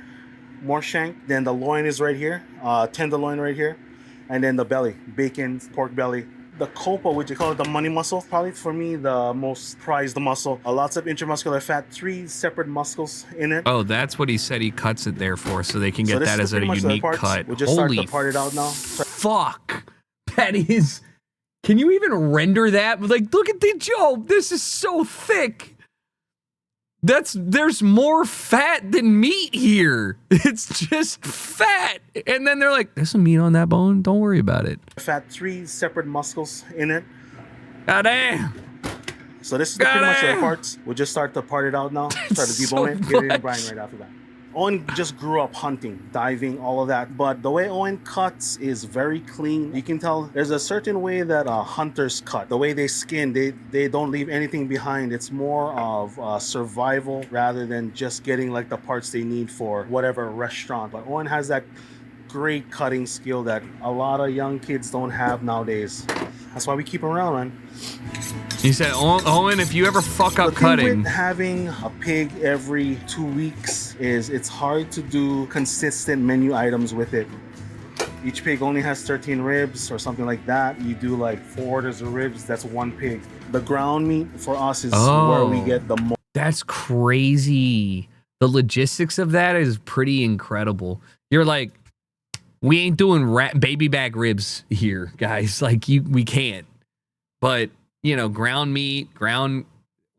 [SPEAKER 21] more shank, then the loin is right here, tenderloin right here, and then the belly, bacon, pork belly. The copa, which you call it the money muscle, probably for me the most prized muscle. Lots of intramuscular fat, 3 separate muscles in it.
[SPEAKER 4] Oh, that's what he said he cuts it there for, so they can get
[SPEAKER 21] So this
[SPEAKER 4] that
[SPEAKER 21] is
[SPEAKER 4] as a
[SPEAKER 21] pretty much the
[SPEAKER 4] unique
[SPEAKER 21] parts.
[SPEAKER 4] cut.
[SPEAKER 21] We'll just start
[SPEAKER 4] Holy
[SPEAKER 21] to part it out now.
[SPEAKER 4] fuck. That is... Can you even render that? Like, look at the Joe. This is so thick. There's more fat than meat here. It's just fat. And then they're like, there's some meat on that bone. Don't worry about it.
[SPEAKER 21] Fat, 3 separate muscles in it.
[SPEAKER 4] Goddamn.
[SPEAKER 21] So this is pretty much the parts. We'll just start to part it out now. Start to debone it. Get it in brine right after that. Owen just grew up hunting, diving, all of that. But the way Owen cuts is very clean. You can tell there's a certain way that hunters cut. The way they skin, they don't leave anything behind. It's more of survival rather than just getting like the parts they need for whatever restaurant. But Owen has that great cutting skill that a lot of young kids don't have nowadays. That's why we keep him around, man.
[SPEAKER 4] He said, Owen, if you ever fuck up
[SPEAKER 21] The thing
[SPEAKER 4] cutting.
[SPEAKER 21] with having a pig every 2 weeks is it's hard to do consistent menu items with it. Each pig only has 13 ribs or something like that. You do like 4 orders of ribs, that's 1 pig. The ground meat for us is where we get the most.
[SPEAKER 4] That's crazy. The logistics of that is pretty incredible. You're like, we ain't doing baby back ribs here, guys. Like we can't. But you know, ground meat,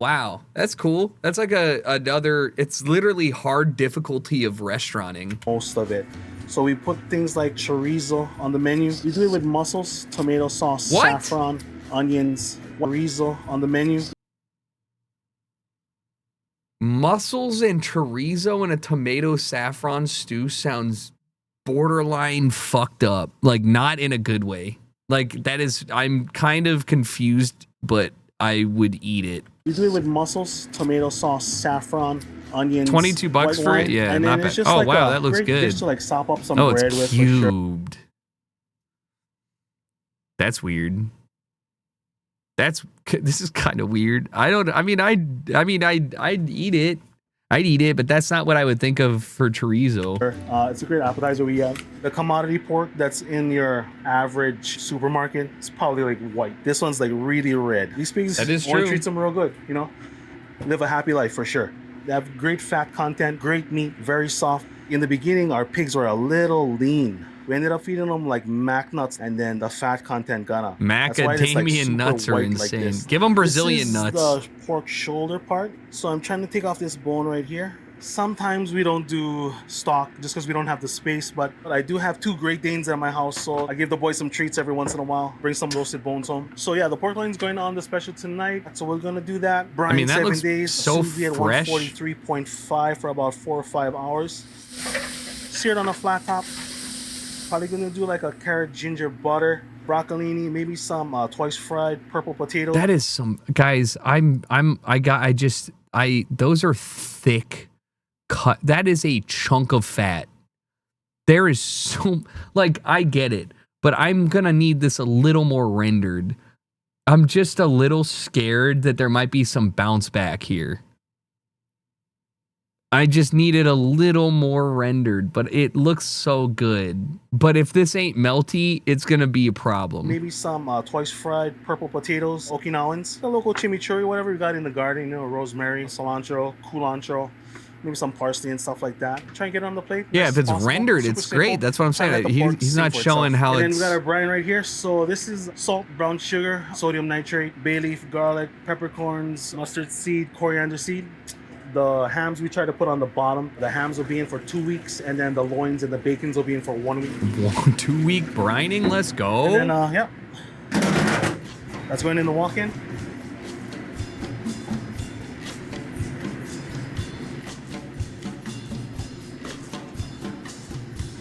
[SPEAKER 4] wow, that's cool. That's like another, it's literally hard difficulty of restauranting.
[SPEAKER 21] Most of it. So we put things like chorizo on the menu. We do it with mussels, tomato sauce, saffron, onions, chorizo on the menu.
[SPEAKER 4] Mussels and chorizo and a tomato saffron stew sounds borderline fucked up. Like not in a good way. Like that is, I'm kind of confused, but I would eat it.
[SPEAKER 21] We do it with mussels, tomato sauce, saffron, onions.
[SPEAKER 4] $22 for it? Yeah,
[SPEAKER 21] and
[SPEAKER 4] not
[SPEAKER 21] then
[SPEAKER 4] bad.
[SPEAKER 21] it's just
[SPEAKER 4] Oh,
[SPEAKER 21] like
[SPEAKER 4] wow,
[SPEAKER 21] a
[SPEAKER 4] that looks
[SPEAKER 21] great
[SPEAKER 4] good.
[SPEAKER 21] dish to like sop up some
[SPEAKER 4] Oh,
[SPEAKER 21] bread
[SPEAKER 4] it's
[SPEAKER 21] with. For sure.
[SPEAKER 4] cubed. That's weird. This is kind of weird. I'd eat it. I'd eat it, but that's not what I would think of for chorizo.
[SPEAKER 21] It's a great appetizer. We have the commodity pork that's in your average supermarket. It's probably like white. This one's like really red. These pigs,
[SPEAKER 4] That is
[SPEAKER 21] Owen
[SPEAKER 4] true.
[SPEAKER 21] treats them real good, you know? Live a happy life for sure. They have great fat content, great meat, very soft. In the beginning, our pigs were a little lean. We ended up feeding them like mac nuts, and then the fat content got up.
[SPEAKER 4] Macadamia nuts are insane. Give them Brazilian nuts.
[SPEAKER 21] This is the pork shoulder part. So I'm trying to take off this bone right here. Sometimes we don't do stock just because we don't have the space, but I do have 2 Great Danes at my house, so I give the boys some treats every once in a while. Bring some roasted bones home. So yeah, the pork loin's going on the special tonight, so we're gonna do that. Brine
[SPEAKER 4] that
[SPEAKER 21] 7
[SPEAKER 4] looks
[SPEAKER 21] days,
[SPEAKER 4] so
[SPEAKER 21] sous vide at
[SPEAKER 4] fresh.
[SPEAKER 21] 143.5 for about 4 or 5 hours. Seared on a flat top. Probably gonna do like a carrot ginger butter, broccolini, maybe some twice fried purple potatoes.
[SPEAKER 4] That is some guys. Those are thick cut. That is a chunk of fat. There is so like I get it, but I'm gonna need this a little more rendered. I'm just a little scared that there might be some bounce back here. I just need it a little more rendered, but it looks so good. But if this ain't melty, it's gonna be a problem.
[SPEAKER 21] Maybe some twice fried purple potatoes, Okinawans, a local chimichurri, whatever you got in the garden, you know, rosemary, cilantro, culantro, maybe some parsley and stuff like that. Try and get it on the plate.
[SPEAKER 4] Yeah,
[SPEAKER 21] Best
[SPEAKER 4] if it's
[SPEAKER 21] possible.
[SPEAKER 4] rendered,
[SPEAKER 21] Super
[SPEAKER 4] it's
[SPEAKER 21] simple.
[SPEAKER 4] great. That's what I'm
[SPEAKER 21] Try and
[SPEAKER 4] saying.
[SPEAKER 21] let the pork
[SPEAKER 4] He's
[SPEAKER 21] sing
[SPEAKER 4] not
[SPEAKER 21] for
[SPEAKER 4] showing
[SPEAKER 21] itself.
[SPEAKER 4] how
[SPEAKER 21] and
[SPEAKER 4] it's.
[SPEAKER 21] then we got our brine right here. So this is salt, brown sugar, sodium nitrate, bay leaf, garlic, peppercorns, mustard seed, coriander seed. The hams we try to put on the bottom. The hams will be in for 2 weeks, and then the loins and the bacons will be in for 1 week.
[SPEAKER 4] 2 week brining. Let's go.
[SPEAKER 21] And then, yeah, that's going in the walk-in.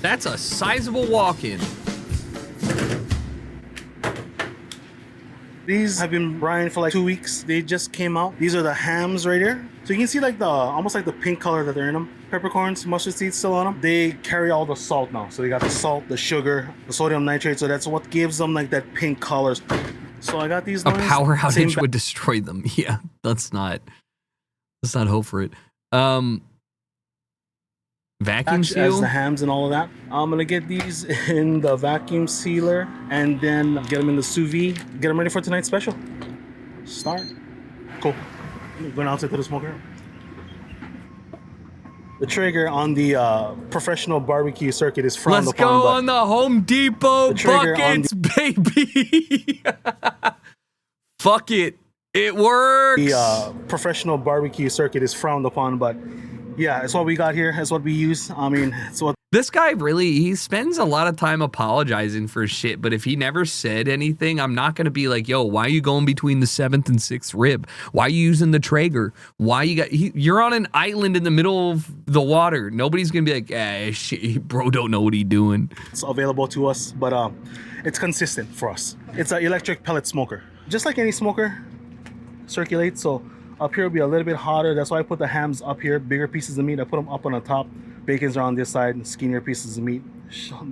[SPEAKER 4] That's a sizable walk-in.
[SPEAKER 21] These have been brined for like 2 weeks. They just came out. These are the hams right here. So you can see like the almost like the pink color that they're in them. Peppercorns, mustard seeds still on them. They carry all the salt now. So they got the salt, the sugar, the sodium nitrate. So that's what gives them like that pink color. So I got these.
[SPEAKER 4] A
[SPEAKER 21] loins,
[SPEAKER 4] power
[SPEAKER 21] same
[SPEAKER 4] outage would destroy them. Yeah, let's not hope for it. Vacuum
[SPEAKER 21] as
[SPEAKER 4] seal.
[SPEAKER 21] the hams and all of that. I'm gonna get these in the vacuum sealer and then get them in the sous vide. Get them ready for tonight's special. Start. Cool. Going outside to the smoker. The trigger on the professional barbecue circuit is frowned
[SPEAKER 4] Let's
[SPEAKER 21] upon.
[SPEAKER 4] go on the Home Depot
[SPEAKER 21] trigger on
[SPEAKER 4] buckets, baby. Fuck it. It works.
[SPEAKER 21] The professional barbecue circuit is frowned upon, but yeah, it's what we got here. It's what we use. I mean, it's what
[SPEAKER 4] This guy really, he spends a lot of time apologizing for shit, but if he never said anything, I'm not going to be like, yo, why are you going between the 7th and 6th rib? Why are you using the Traeger? Why you're on an island in the middle of the water. Nobody's going to be like, shit, bro don't know what he's doing.
[SPEAKER 21] It's available to us, but it's consistent for us. It's an electric pellet smoker. Just like any smoker, circulates, so up here will be a little bit hotter. That's why I put the hams up here, bigger pieces of meat. I put them up on the top. Bacons are on this side, skinnier pieces of meat.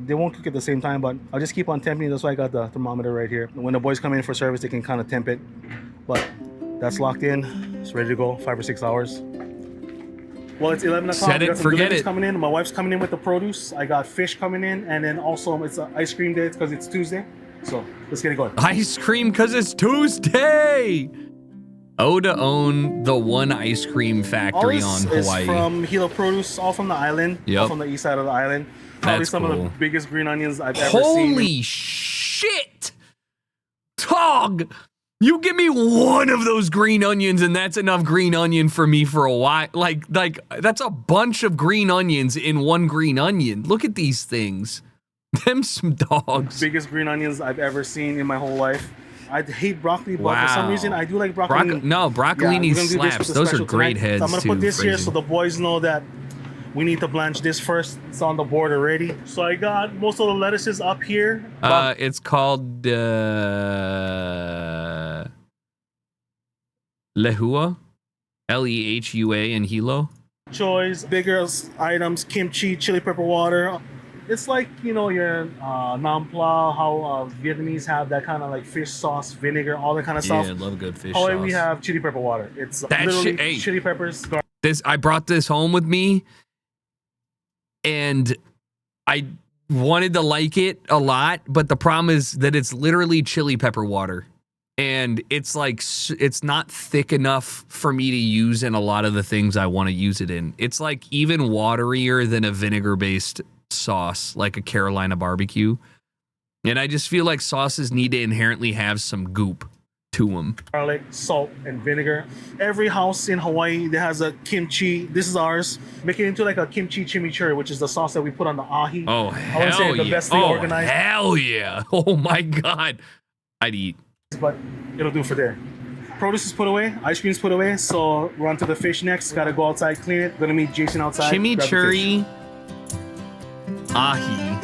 [SPEAKER 21] They won't cook at the same time, but I'll just keep on temping. That's why I got the thermometer right here. When the boys come in for service, they can kind of temp it. But that's locked in. It's ready to go, 5 or 6 hours. Well, it's 11 o'clock.
[SPEAKER 4] Set it, forget it.
[SPEAKER 21] Coming in. My wife's coming in with the produce. I got fish coming in, and then also it's an ice cream day because it's Tuesday. So let's get it going.
[SPEAKER 4] Ice cream because it's Tuesday. Oda own the one ice cream factory on Hawaii.
[SPEAKER 21] It's from Hilo Produce, all from the island.
[SPEAKER 4] Yep.
[SPEAKER 21] All from the east side of the island. Probably
[SPEAKER 4] That's
[SPEAKER 21] some
[SPEAKER 4] cool.
[SPEAKER 21] of the biggest green onions I've ever seen.
[SPEAKER 4] Holy shit! Tog! You give me one of those green onions and that's enough green onion for me for a while. Like that's a bunch of green onions in one green onion. Look at these things. Them some dogs.
[SPEAKER 21] Biggest green onions I've ever seen in my whole life. I hate broccoli, but for some reason I do like broccoli.
[SPEAKER 4] Broccolini slaps. Those are great heads
[SPEAKER 21] so I'm gonna
[SPEAKER 4] too.
[SPEAKER 21] put this here so the boys know that we need to blanch this first. It's on the board already. So I got most of the lettuces up here.
[SPEAKER 4] It's called Lehua, Lehua in Hilo.
[SPEAKER 21] Choice, bigger items, kimchi, chili pepper water. It's like, you know, your nam pla, how Vietnamese have that kind of like fish sauce, vinegar, all that kind of stuff.
[SPEAKER 4] Yeah, I love good fish
[SPEAKER 21] Hawaii,
[SPEAKER 4] sauce.
[SPEAKER 21] we have chili pepper water. It's
[SPEAKER 4] That
[SPEAKER 21] literally
[SPEAKER 4] shit, hey.
[SPEAKER 21] chili peppers.
[SPEAKER 4] I brought this home with me, and I wanted to like it a lot, but the problem is that it's literally chili pepper water. And it's like, it's not thick enough for me to use in a lot of the things I want to use it in. It's like even waterier than a vinegar-based sauce, like a Carolina barbecue. And I just feel like sauces need to inherently have some goop to them.
[SPEAKER 21] Garlic, salt, and vinegar. Every house in Hawaii that has a kimchi, this is ours. Make it into like a kimchi chimichurri, which is the sauce that we put on the ahi.
[SPEAKER 4] Oh,
[SPEAKER 21] I would say
[SPEAKER 4] hell
[SPEAKER 21] the
[SPEAKER 4] yeah.
[SPEAKER 21] best thing
[SPEAKER 4] Oh,
[SPEAKER 21] organized.
[SPEAKER 4] hell yeah. Oh, my God. I'd eat.
[SPEAKER 21] But it'll do for there. Produce is put away, ice cream is put away, so we're on to the fish next. Gotta go outside, clean it. Gonna meet Jason outside.
[SPEAKER 4] Chimichurri ahi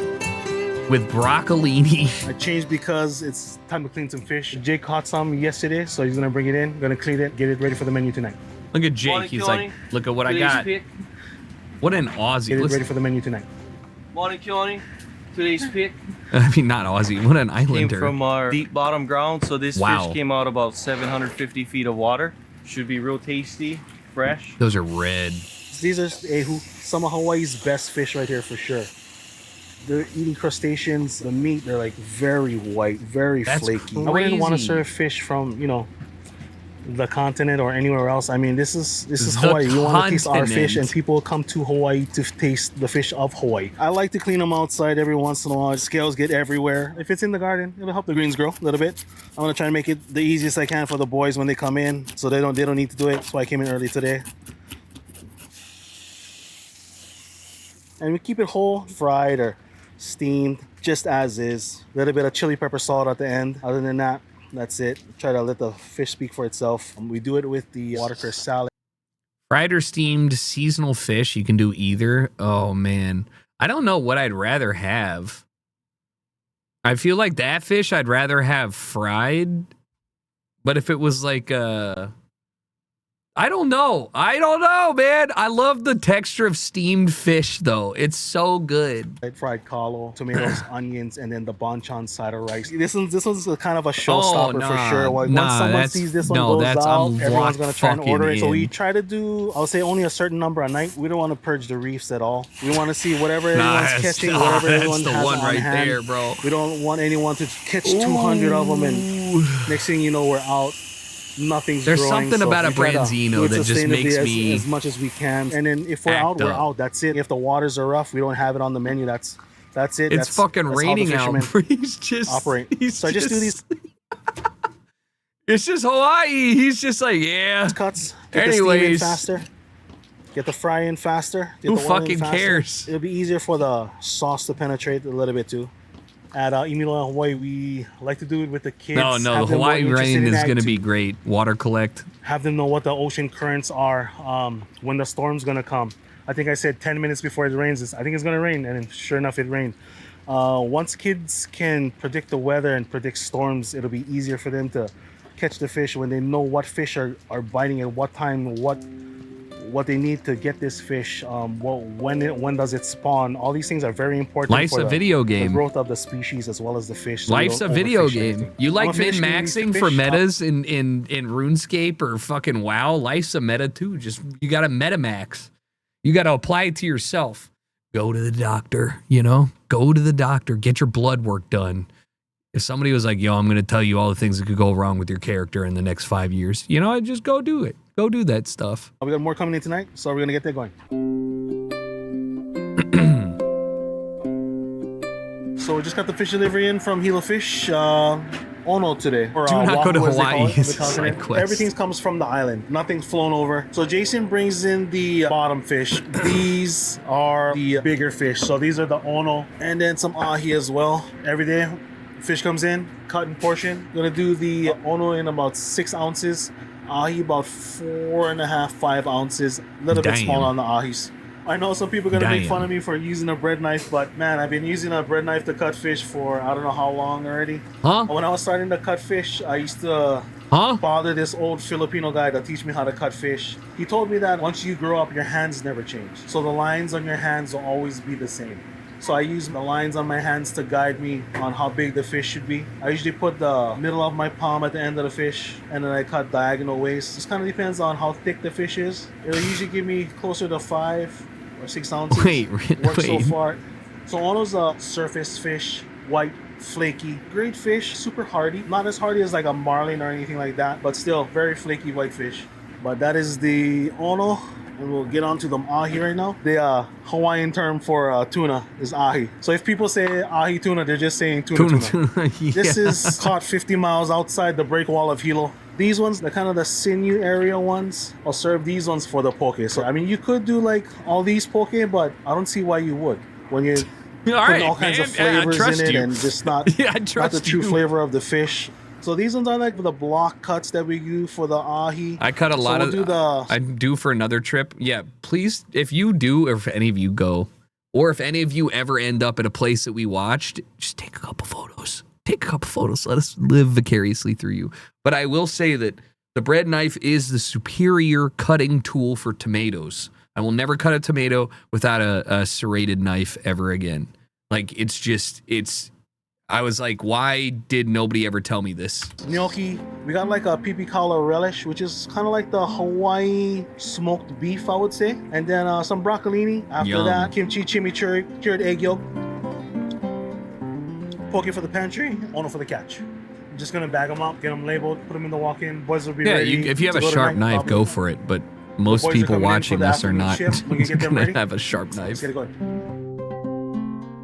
[SPEAKER 4] with broccolini.
[SPEAKER 21] I changed because it's time to clean some fish. Jake caught some yesterday, so he's gonna bring it in. Gonna clean it, get it ready for the menu tonight.
[SPEAKER 4] Look at Jake. He's like, look at what I got. What an Aussie.
[SPEAKER 21] Get it
[SPEAKER 4] Listen-
[SPEAKER 21] ready for the menu tonight.
[SPEAKER 3] Morning, Keone. Today's pick
[SPEAKER 4] I mean, not Aussie. What an
[SPEAKER 3] came
[SPEAKER 4] islander.
[SPEAKER 3] from our deep bottom ground, so this
[SPEAKER 4] Wow.
[SPEAKER 3] fish came out about 750 feet of water. Should be real tasty, fresh.
[SPEAKER 4] Those are red.
[SPEAKER 21] These are ehu, some of Hawaii's best fish right here for sure. They're eating crustaceans. The meat, they're like very white, very
[SPEAKER 4] That's
[SPEAKER 21] flaky. I wouldn't want to
[SPEAKER 4] crazy.
[SPEAKER 21] serve fish from, you know, the continent or anywhere else. I mean, this is
[SPEAKER 4] The
[SPEAKER 21] Hawaii. You want to taste our fish,
[SPEAKER 4] continent.
[SPEAKER 21] and people come to Hawaii to taste the fish of Hawaii. I like to clean them outside every once in a while. Scales get everywhere. If it's in the garden, it'll help the greens grow a little bit. I'm gonna try and make it the easiest I can for the boys when they come in, so they don't need to do it. That's why I came in early today. And we keep it whole, fried or steamed, just as is. A little bit of chili pepper salt at the end. Other than that, that's it. Try to let the fish speak for itself. We do it with the watercress salad.
[SPEAKER 4] Fried or steamed seasonal fish. You can do either. Oh, man. I don't know what I'd rather have. I feel like that fish I'd rather have fried. But if it was like I don't know, man. I love the texture of steamed fish, though. It's so good.
[SPEAKER 21] Fried kalo, tomatoes, onions, and then the banchan side of rice. This one's a kind of a showstopper for sure. Like, once someone sees this one goes out, everyone's gonna try and order it. So we try to do, I'll say, only a certain number a night. We don't want to purge the reefs at all. We want to see whatever everyone's catching, whatever everyone
[SPEAKER 4] the
[SPEAKER 21] has
[SPEAKER 4] one
[SPEAKER 21] on
[SPEAKER 4] right
[SPEAKER 21] hand.
[SPEAKER 4] there, bro.
[SPEAKER 21] We don't want anyone to catch 200 of them, and next thing you know, we're out. Nothing's
[SPEAKER 4] There's
[SPEAKER 21] growing,
[SPEAKER 4] something
[SPEAKER 21] so
[SPEAKER 4] about a
[SPEAKER 21] we try to
[SPEAKER 4] branzino
[SPEAKER 21] do it
[SPEAKER 4] that just makes
[SPEAKER 21] sustainably
[SPEAKER 4] me
[SPEAKER 21] as much as we can. And then if we're
[SPEAKER 4] act
[SPEAKER 21] out, we're
[SPEAKER 4] up.
[SPEAKER 21] out. That's it. If the waters are rough, we don't have it on the menu. That's it.
[SPEAKER 4] It's fucking
[SPEAKER 21] that's
[SPEAKER 4] raining
[SPEAKER 21] how the
[SPEAKER 4] out.
[SPEAKER 21] fishermen
[SPEAKER 4] He's just
[SPEAKER 21] operate. So I just do these
[SPEAKER 4] It's just Hawaii. He's just like, yeah.
[SPEAKER 21] cuts. Get the steam in
[SPEAKER 4] Anyways,
[SPEAKER 21] faster. Get the fry in faster. Get
[SPEAKER 4] Who
[SPEAKER 21] the oil in
[SPEAKER 4] fucking
[SPEAKER 21] faster.
[SPEAKER 4] cares?
[SPEAKER 21] It'll be easier for the sauce to penetrate a little bit too. At Imilo, Hawaii, we like to do it with the kids.
[SPEAKER 4] No, the
[SPEAKER 21] Have them know
[SPEAKER 4] Hawaii
[SPEAKER 21] you're interested
[SPEAKER 4] rain
[SPEAKER 21] in
[SPEAKER 4] is
[SPEAKER 21] ag
[SPEAKER 4] going to
[SPEAKER 21] too.
[SPEAKER 4] be great. Water collect.
[SPEAKER 21] Have them know what the ocean currents are when the storm's gonna come. I think I said 10 minutes before it rains. I think it's gonna rain, and then sure enough, it rained. Once kids can predict the weather and predict storms, it'll be easier for them to catch the fish when they know what fish are biting at what time, what they need to get this fish, when does it spawn. All these things are very important.
[SPEAKER 4] Life's
[SPEAKER 21] for
[SPEAKER 4] a video game.
[SPEAKER 21] The growth of the species as well as the fish. so we
[SPEAKER 4] Life's a
[SPEAKER 21] don't
[SPEAKER 4] video
[SPEAKER 21] overfish
[SPEAKER 4] game.
[SPEAKER 21] anything.
[SPEAKER 4] You like
[SPEAKER 21] I'm gonna finish doing these
[SPEAKER 4] min-maxing
[SPEAKER 21] fish.
[SPEAKER 4] for metas in RuneScape or fucking WoW? Life's a meta too. Just you got to meta-max. You got to apply it to yourself. Go to the doctor, Go to the doctor. Get your blood work done. If somebody was like, yo, I'm going to tell you all the things that could go wrong with your character in the next 5 years, I'd just go do it. Go do that stuff.
[SPEAKER 21] We got more coming in tonight, so we're going to get that going. So we just got the fish delivery in from Hilo Fish. Ono today. Or,
[SPEAKER 4] Do not go to
[SPEAKER 21] Wahoo, as they call
[SPEAKER 4] Hawaii.
[SPEAKER 21] it,
[SPEAKER 4] It's
[SPEAKER 21] the
[SPEAKER 4] a side
[SPEAKER 21] continent.
[SPEAKER 4] quest.
[SPEAKER 21] Everything comes from the island. Nothing's flown over. So Jason brings in the bottom fish. These are the bigger fish. So these are the Ono. And then some ahi as well. Every day, fish comes in, cut in portion. Gonna do the Ono in about 6 ounces. Ahi about 4.5, 5 ounces. A little bit
[SPEAKER 4] Damn.
[SPEAKER 21] smaller on the ahis. I know some people are gonna make
[SPEAKER 4] Damn.
[SPEAKER 21] fun of me for using a bread knife, but man, I've been using a bread knife to cut fish for I don't know how long already.
[SPEAKER 4] Huh?
[SPEAKER 21] When I was starting to cut fish, I used to bother this old Filipino guy to teach me how to cut fish. He told me that once you grow up, your hands never change. So the lines on your hands will always be the same. So I use the lines on my hands to guide me on how big the fish should be. I usually put the middle of my palm at the end of the fish, and then I cut diagonal ways. Just kind of depends on how thick the fish is. It'll usually give me closer to 5 or 6 ounces. Works so far. So Ono's a surface fish, white, flaky, great fish, super hardy. Not as hardy as like a marlin or anything like that, but still very flaky white fish. But that is the Ono. And we'll get on to the ahi right now. The Hawaiian term for tuna is ahi. So if people say ahi tuna, they're just saying tuna.
[SPEAKER 4] Yeah.
[SPEAKER 21] This is caught 50 miles outside the break wall of Hilo. These ones, they're kind of the sinew area ones. I'll serve these ones for the poke. So I mean, you could do like all these poke, but I don't see why you would. When you put all kinds of flavors in it and just not the true flavor of the fish. So these ones are like the block cuts that we do for the ahi.
[SPEAKER 4] I cut a lot of. I do for another trip. Yeah, please, if you do, or if any of you go, or if any of you ever end up at a place that we watched, just take a couple photos. Take a couple photos. Let us live vicariously through you. But I will say that the bread knife is the superior cutting tool for tomatoes. I will never cut a tomato without a serrated knife ever again. Like it's. I was like, why did nobody ever tell me this?
[SPEAKER 21] Gnocchi. We got like a pipikala relish, which is kind of like the Hawaii smoked beef, I would say. And then some broccolini. After
[SPEAKER 4] Yum.
[SPEAKER 21] that, kimchi, chimichurri, cured egg yolk. Poke for the pantry, Ono for the catch. I'm just gonna bag them up, get them labeled, put them in the walk-in. Boys will be ready.
[SPEAKER 4] If you have
[SPEAKER 21] to
[SPEAKER 4] a
[SPEAKER 21] go
[SPEAKER 4] sharp
[SPEAKER 21] tonight.
[SPEAKER 4] knife, go for it. But most
[SPEAKER 21] boys are
[SPEAKER 4] people
[SPEAKER 21] coming in
[SPEAKER 4] watching
[SPEAKER 21] for the
[SPEAKER 4] this are
[SPEAKER 21] afternoon
[SPEAKER 4] not
[SPEAKER 21] shift. We can get them
[SPEAKER 4] gonna
[SPEAKER 21] ready.
[SPEAKER 4] have a sharp
[SPEAKER 21] Let's
[SPEAKER 4] knife.
[SPEAKER 21] get it going.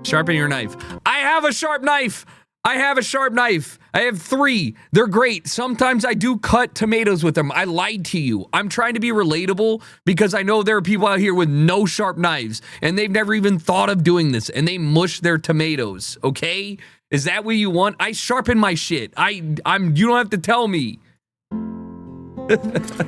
[SPEAKER 4] Sharpen your knife. I have a sharp knife. I have a sharp knife. I have 3. They're great. Sometimes I do cut tomatoes with them. I lied to you. I'm trying to be relatable because I know there are people out here with no sharp knives and they've never even thought of doing this and they mush their tomatoes. Okay? Is that what you want? I sharpen my shit. You don't have to tell me.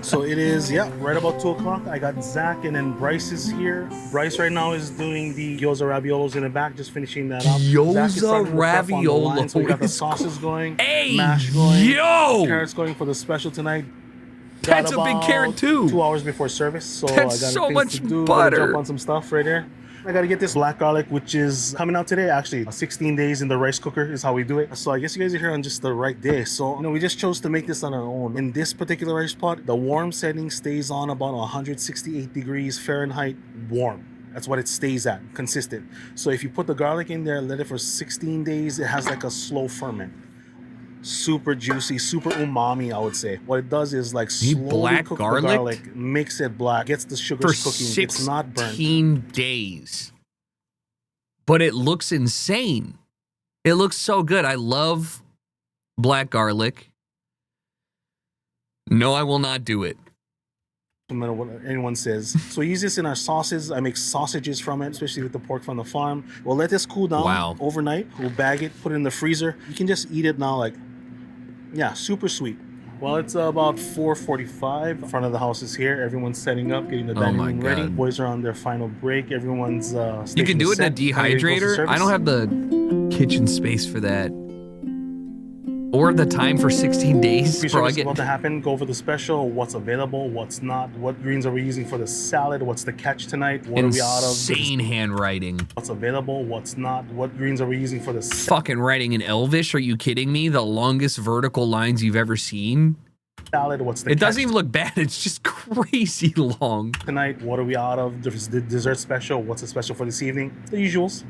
[SPEAKER 21] So it is, right about 2 o'clock. I got Zach and then Bryce is here. Bryce right now is doing the gyoza raviolos in the back, just finishing that up. Zach is starting to prep on the line, so we got the sauces going, mash going, carrots going for the special tonight.
[SPEAKER 4] That's a big carrot too.
[SPEAKER 21] 2 hours before service, so
[SPEAKER 4] That's
[SPEAKER 21] I got
[SPEAKER 4] so
[SPEAKER 21] things
[SPEAKER 4] much
[SPEAKER 21] to do.
[SPEAKER 4] butter.
[SPEAKER 21] Jump on some stuff right there. I gotta get this black garlic, which is coming out today, actually. 16 days in the rice cooker is how we do it. So I guess you guys are here on just the right day. So, we just chose to make this on our own. In this particular rice pot, the warm setting stays on about 168 degrees Fahrenheit warm. That's what it stays at, consistent. So if you put the garlic in there, let it for 16 days, it has like a slow ferment. Super juicy, super umami, I would say. What it does is like slowly
[SPEAKER 4] black
[SPEAKER 21] cook
[SPEAKER 4] garlic?
[SPEAKER 21] the garlic, makes it black, gets the sugars
[SPEAKER 4] For
[SPEAKER 21] cooking. It's not burnt.
[SPEAKER 4] 16 days. But it looks insane. It looks so good. I love black garlic. No, I will not do it.
[SPEAKER 21] no matter what anyone says. So we use this in our sauces. I make sausages from it, especially with the pork from the farm. We'll let this cool down overnight. We'll bag it, put it in the freezer. You can just eat it now, like, yeah, super sweet. Well, it's about 4:45. Front of the house is here. Everyone's setting up, getting the dining room ready. Boys are on their final break. Everyone's
[SPEAKER 4] You can do it in a dehydrator. I don't have the kitchen space for that. Or the time for 16 days.
[SPEAKER 21] Pre-service
[SPEAKER 4] Bro,
[SPEAKER 21] is about to happen. Go over the special, what's available, what's not, what greens are we using for the salad, what's the catch tonight, what are we out of?
[SPEAKER 4] Insane handwriting.
[SPEAKER 21] What's available, what's not, what greens are we using for the
[SPEAKER 4] Fucking writing in Elvish, are you kidding me? The longest vertical lines you've ever seen?
[SPEAKER 21] salad, what's the
[SPEAKER 4] It doesn't even look bad, it's just crazy long.
[SPEAKER 21] tonight, what are we out of? The dessert special, what's the special for this evening? The usuals.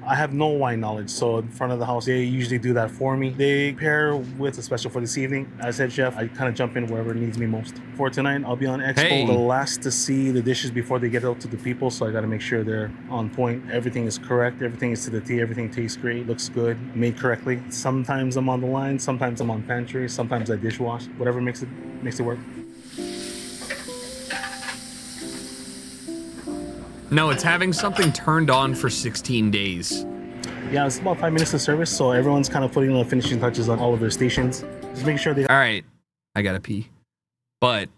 [SPEAKER 21] I have no wine knowledge, so in front of the house, they usually do that for me. They pair with the special for this evening. As head chef, I kind of jump in wherever it needs me most. For tonight, I'll be on Expo, the last to see the dishes before they get out to the people, so I gotta make sure they're on point. Everything is correct, everything is to the T, everything tastes great, looks good, made correctly. Sometimes I'm on the line, sometimes I'm on pantry, sometimes I dishwash, whatever makes it work.
[SPEAKER 4] No, it's having something turned on for 16 days.
[SPEAKER 21] Yeah, it's about 5 minutes of service, so everyone's kind of putting the finishing touches on all of their stations. Just making sure they...
[SPEAKER 4] All right, I gotta pee. But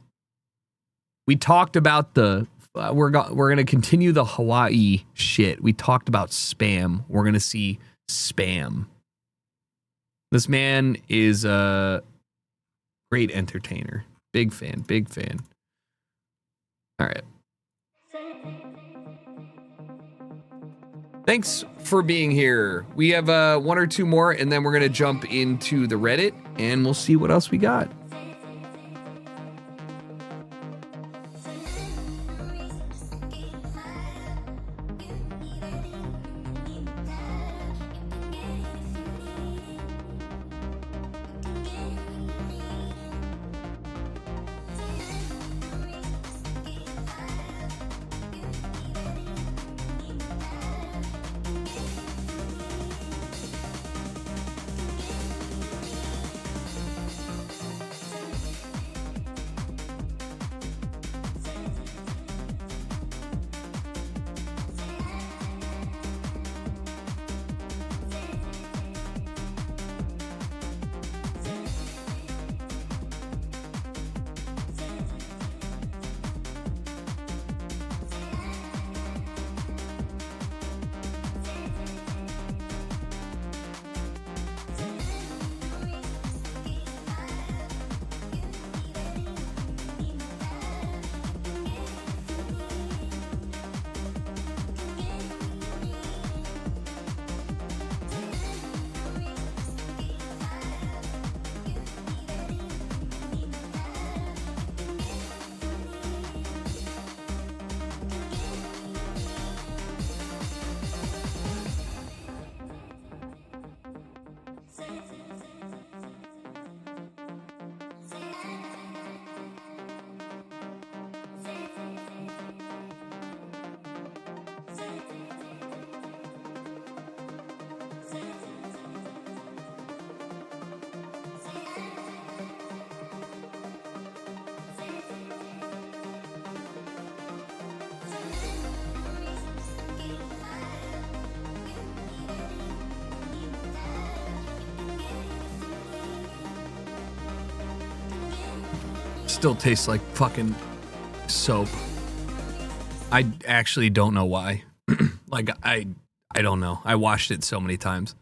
[SPEAKER 4] we talked about the... we're gonna continue the Hawaii shit. We talked about spam. We're gonna see spam. This man is a great entertainer. Big fan, big fan. All right. Thanks for being here. We have one or two more, and then we're going to jump into the Reddit, and we'll see what else we got. Still tastes like fucking soap. I actually don't know why. Like, I don't know. I washed it so many times.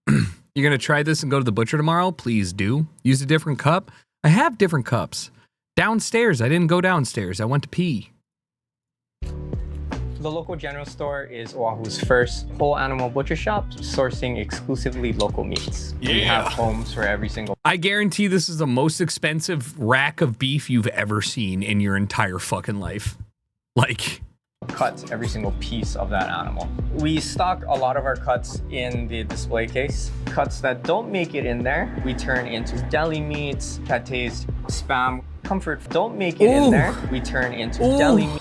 [SPEAKER 4] You're gonna try this and go to the butcher tomorrow? Please do. Use a different cup. I have different cups. Downstairs. I didn't go downstairs. I went to pee.
[SPEAKER 2] The local general store is Oahu's first whole animal butcher shop, sourcing exclusively local meats. We have homes for every single...
[SPEAKER 4] I guarantee this is the most expensive rack of beef you've ever seen in your entire fucking life. Like...
[SPEAKER 2] cuts every single piece of that animal. We stock a lot of our cuts in the display case. Cuts that don't make it in there, we turn into deli meats, pates, spam, comfort. Don't make it in there, we turn into deli meats.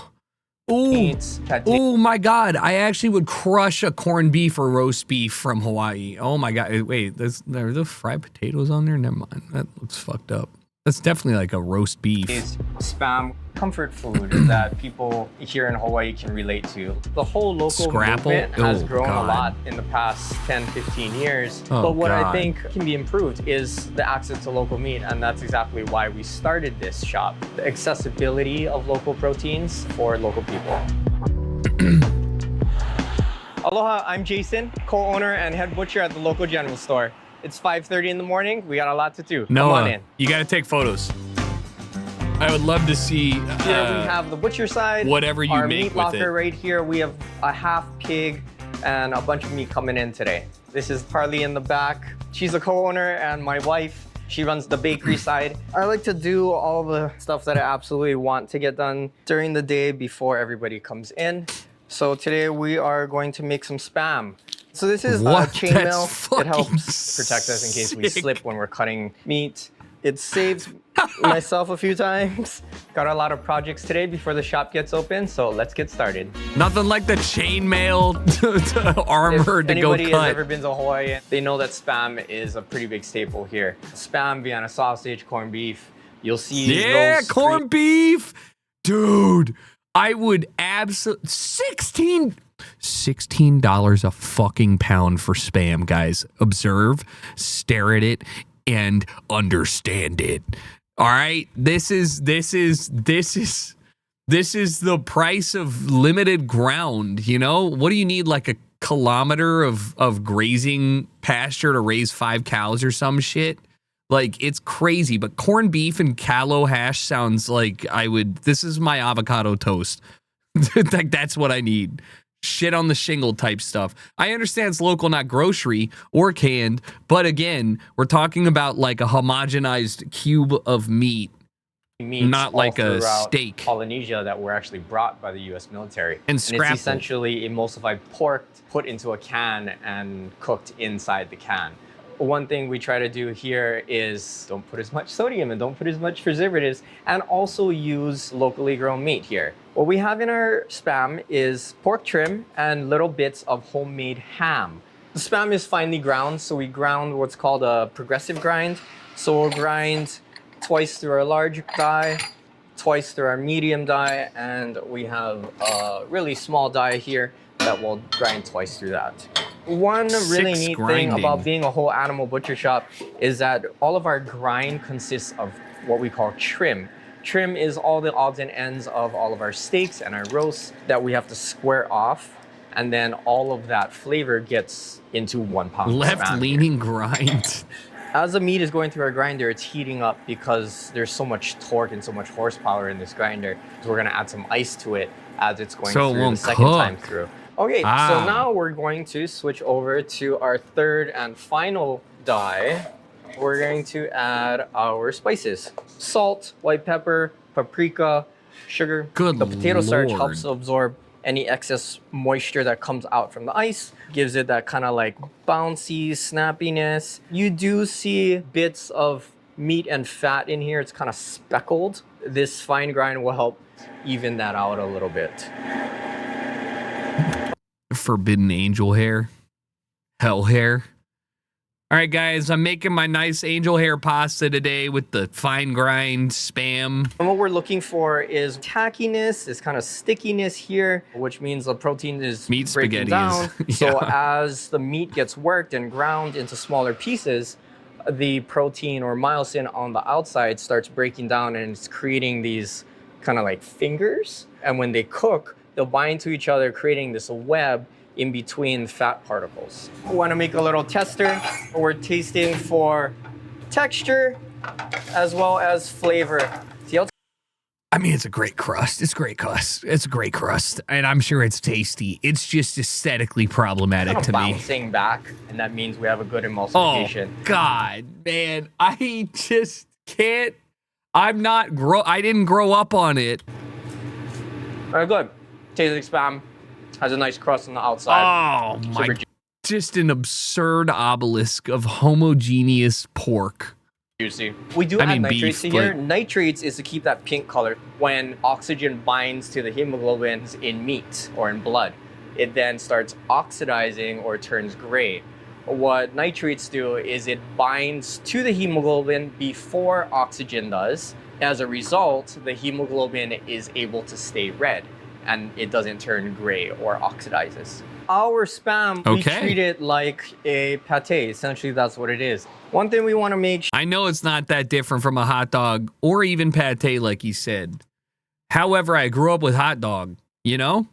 [SPEAKER 2] Oh
[SPEAKER 4] my god, I actually would crush a corned beef or roast beef from Hawaii. Oh my god, wait, are the fried potatoes on there? Never mind, that looks fucked up. That's definitely like a roast beef.
[SPEAKER 2] Is Spam comfort food that people here in Hawaii can relate to. The whole local
[SPEAKER 4] Scrapple?
[SPEAKER 2] movement has
[SPEAKER 4] Oh,
[SPEAKER 2] grown
[SPEAKER 4] God.
[SPEAKER 2] a lot in the past 10, 15 years.
[SPEAKER 4] Oh,
[SPEAKER 2] but what I
[SPEAKER 4] God.
[SPEAKER 2] think can be improved is the access to local meat, and that's exactly why we started this shop. The accessibility of local proteins for local people. Aloha, I'm Jason, co-owner and head butcher at the local general store. It's 5:30 in the morning. We got a lot to do. Come on
[SPEAKER 4] Noah,
[SPEAKER 2] in.
[SPEAKER 4] you got to take photos. I would love to see
[SPEAKER 2] Here we have the butcher side.
[SPEAKER 4] whatever you
[SPEAKER 2] Our
[SPEAKER 4] make
[SPEAKER 2] meat
[SPEAKER 4] with
[SPEAKER 2] locker
[SPEAKER 4] it.
[SPEAKER 2] right here. We have a half pig and a bunch of meat coming in today. This is Carly in the back. She's a co-owner and my wife. She runs the bakery side. I like to do all the stuff that I absolutely want to get done during the day before everybody comes in. So today we are going to make some Spam. So this is
[SPEAKER 4] What?
[SPEAKER 2] chainmail.
[SPEAKER 4] That's
[SPEAKER 2] It helps protect us in case we
[SPEAKER 4] sick.
[SPEAKER 2] slip when we're cutting meat. It saves myself a few times. Got a lot of projects today before the shop gets open, so let's get started.
[SPEAKER 4] Nothing like the chainmail armor
[SPEAKER 2] If
[SPEAKER 4] to go
[SPEAKER 2] anybody has
[SPEAKER 4] cut.
[SPEAKER 2] ever been to Hawaii, they know that Spam is a pretty big staple here. Spam, Vienna sausage, corned beef. You'll see
[SPEAKER 4] Yeah,
[SPEAKER 2] those
[SPEAKER 4] corned beef. Dude, I would absolutely $16 a fucking pound for Spam, guys. Observe, stare at it, and understand it. All right, this is the price of limited ground. You know, what do you need, like a kilometer of grazing pasture to raise 5 cows or some shit? Like, it's crazy. But corned beef and callo hash sounds like I would. This is my avocado toast. Like, that's what I need. Shit on the shingle type stuff. I understand it's local, not grocery or canned, but again, we're talking about like a homogenized cube of meat,
[SPEAKER 2] meats
[SPEAKER 4] not
[SPEAKER 2] all
[SPEAKER 4] like a
[SPEAKER 2] throughout
[SPEAKER 4] steak.
[SPEAKER 2] Polynesia that were actually brought by the U.S. military.
[SPEAKER 4] And
[SPEAKER 2] it's
[SPEAKER 4] scrappled.
[SPEAKER 2] essentially emulsified pork put into a can and cooked inside the can. One thing we try to do here is don't put as much sodium and don't put as much preservatives, and also use locally grown meat here. What we have in our Spam is pork trim and little bits of homemade ham. The Spam is finely ground, so we ground what's called a progressive grind. So we'll grind twice through our large die, twice through our medium die, and we have a really small die here that will grind twice through that. One really
[SPEAKER 4] Six
[SPEAKER 2] neat
[SPEAKER 4] grinding.
[SPEAKER 2] thing about being a whole animal butcher shop is that all of our grind consists of what we call trim. Trim is all the odds and ends of all of our steaks and our roasts that we have to square off, and then all of that flavor gets into 1 pound of Spam here.
[SPEAKER 4] Left-leaning grind.
[SPEAKER 2] As the meat is going through our grinder, it's heating up because there's so much torque and so much horsepower in this grinder. So we're gonna add some ice to it as it's going
[SPEAKER 4] So it
[SPEAKER 2] through the
[SPEAKER 4] won't
[SPEAKER 2] second time
[SPEAKER 4] cook.
[SPEAKER 2] through. Okay, so now we're going to switch over to our third and final die. We're going to add our spices. Salt, white pepper, paprika, sugar.
[SPEAKER 4] Good
[SPEAKER 2] The potato starch
[SPEAKER 4] Lord.
[SPEAKER 2] helps absorb any excess moisture that comes out from the ice, gives it that kind of like bouncy snappiness. You do see bits of meat and fat in here. It's kind of speckled. This fine grind will help even that out a little bit.
[SPEAKER 4] Forbidden angel hair. Hell hair. All right, guys, I'm making my nice angel hair pasta today with the fine grind Spam.
[SPEAKER 2] And what we're looking for is tackiness, this kind of stickiness here, which means the protein is
[SPEAKER 4] Meat
[SPEAKER 2] breaking
[SPEAKER 4] spaghetti
[SPEAKER 2] down.
[SPEAKER 4] is-
[SPEAKER 2] So
[SPEAKER 4] yeah.
[SPEAKER 2] as the meat gets worked and ground into smaller pieces, the protein or myosin on the outside starts breaking down and it's creating these kind of like fingers. And when they cook, they'll bind to each other, creating this web in between fat particles. We want to make a little tester. We're tasting for texture as well as flavor. See how
[SPEAKER 4] I mean, it's a great crust. It's great crust. It's a great crust. And I'm sure it's tasty. It's just aesthetically problematic
[SPEAKER 2] kind
[SPEAKER 4] to
[SPEAKER 2] of
[SPEAKER 4] me.
[SPEAKER 2] bouncing back, and that means we have a good
[SPEAKER 4] Oh,
[SPEAKER 2] emulsification.
[SPEAKER 4] God, man. I just can't. I didn't grow up on it.
[SPEAKER 2] Very good. Tastes like Spam. Has a nice crust on the outside.
[SPEAKER 4] Oh, my. Just an absurd obelisk of homogeneous pork.
[SPEAKER 2] Juicy. We do
[SPEAKER 4] I
[SPEAKER 2] add
[SPEAKER 4] mean,
[SPEAKER 2] nitrates
[SPEAKER 4] beef,
[SPEAKER 2] in here.
[SPEAKER 4] but-
[SPEAKER 2] Nitrates is to keep that pink color. When oxygen binds to the hemoglobins in meat or in blood, it then starts oxidizing or turns gray. what nitrates do is it binds to the hemoglobin before oxygen does. As a result, the hemoglobin is able to stay red and it doesn't turn gray or oxidizes. Our Spam, we treat it like a pate. Essentially, that's what it is. One thing we want to make sure.
[SPEAKER 4] I know it's not that different from a hot dog or even pate, like he said. However, I grew up with hot dog, you know?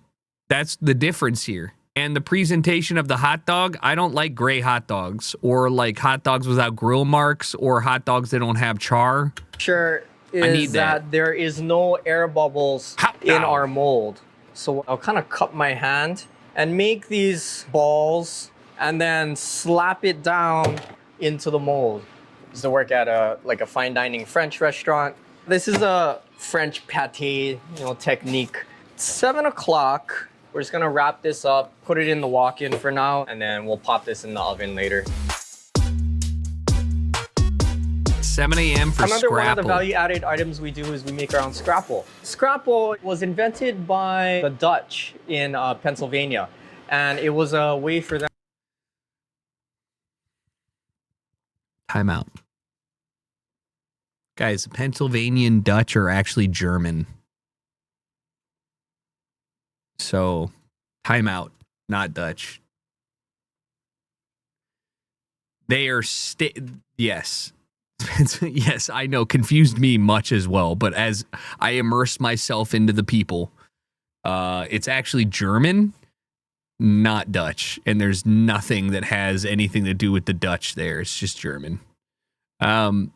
[SPEAKER 4] That's the difference here. And the presentation of the hot dog, I don't like gray hot dogs or like hot dogs without grill marks or hot dogs that don't have char.
[SPEAKER 2] Sure is that there is no air bubbles in our mold. So I'll kind of cup my hand and make these balls and then slap it down into the mold. I used to work at a fine dining French restaurant. This is a French pate, technique. 7 o'clock. We're just gonna wrap this up, put it in the walk-in for now, and then we'll pop this in the oven later.
[SPEAKER 4] 7 a.m. for
[SPEAKER 2] Another
[SPEAKER 4] Scrapple.
[SPEAKER 2] one of the value-added items we do is we make our own Scrapple. Scrapple was invented by the Dutch in Pennsylvania, and it was a way for them.
[SPEAKER 4] Time out. Guys, the Pennsylvanian Dutch are actually German. So, time out, not Dutch. They are yes. Yes, I know, confused me much as well, but as I immerse myself into the people, it's actually German, not Dutch, and there's nothing that has anything to do with the Dutch there. It's just German. Zenjay,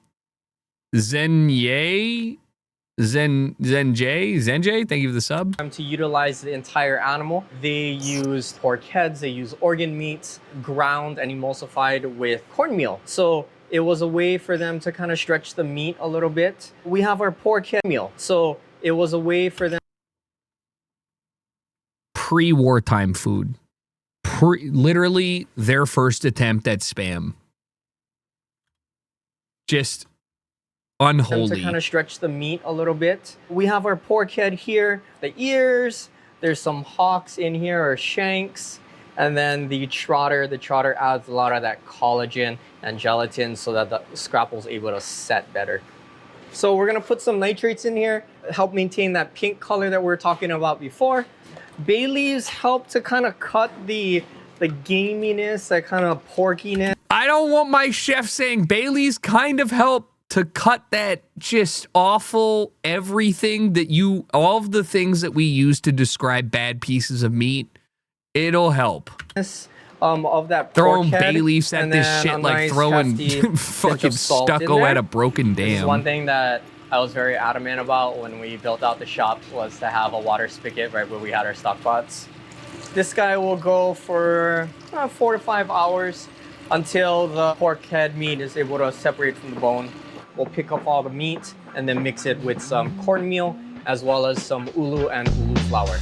[SPEAKER 4] thank you for the sub.
[SPEAKER 2] To utilize the entire animal, they use pork heads, they use organ meats, ground and emulsified with cornmeal. So it was a way for them to kind of stretch the meat a little bit. We have our pork head meal. So it was a way for them.
[SPEAKER 4] Pre-wartime food. Literally their first attempt at Spam. Just unholy.
[SPEAKER 2] To kind of stretch the meat a little bit. We have our pork head here, the ears, there's some hocks in here or shanks, and then the trotter. The trotter adds a lot of that collagen and gelatin so that the Scrapple's able to set better. So we're gonna put some nitrates in here, help maintain that pink color that we were talking about before. Bay leaves help to kind of cut the gaminess, that kind of porkiness.
[SPEAKER 4] I don't want my chef saying Bailey's kind of help to cut that just awful everything that all of the things that we use to describe bad pieces of meat. It'll help.
[SPEAKER 2] Of that
[SPEAKER 4] throwing
[SPEAKER 2] pork head,
[SPEAKER 4] bay leaves at this shit like
[SPEAKER 2] nice
[SPEAKER 4] throwing
[SPEAKER 2] hefty
[SPEAKER 4] fucking
[SPEAKER 2] salt in
[SPEAKER 4] stucco
[SPEAKER 2] there.
[SPEAKER 4] at a broken
[SPEAKER 2] This is
[SPEAKER 4] dam.
[SPEAKER 2] one thing that I was very adamant about when we built out the shop, was to have a water spigot right where we had our stock pots. This guy will go for 4 to 5 hours until the pork head meat is able to separate from the bone. We'll pick up all the meat and then mix it with some cornmeal as well as some ulu and ulu flour.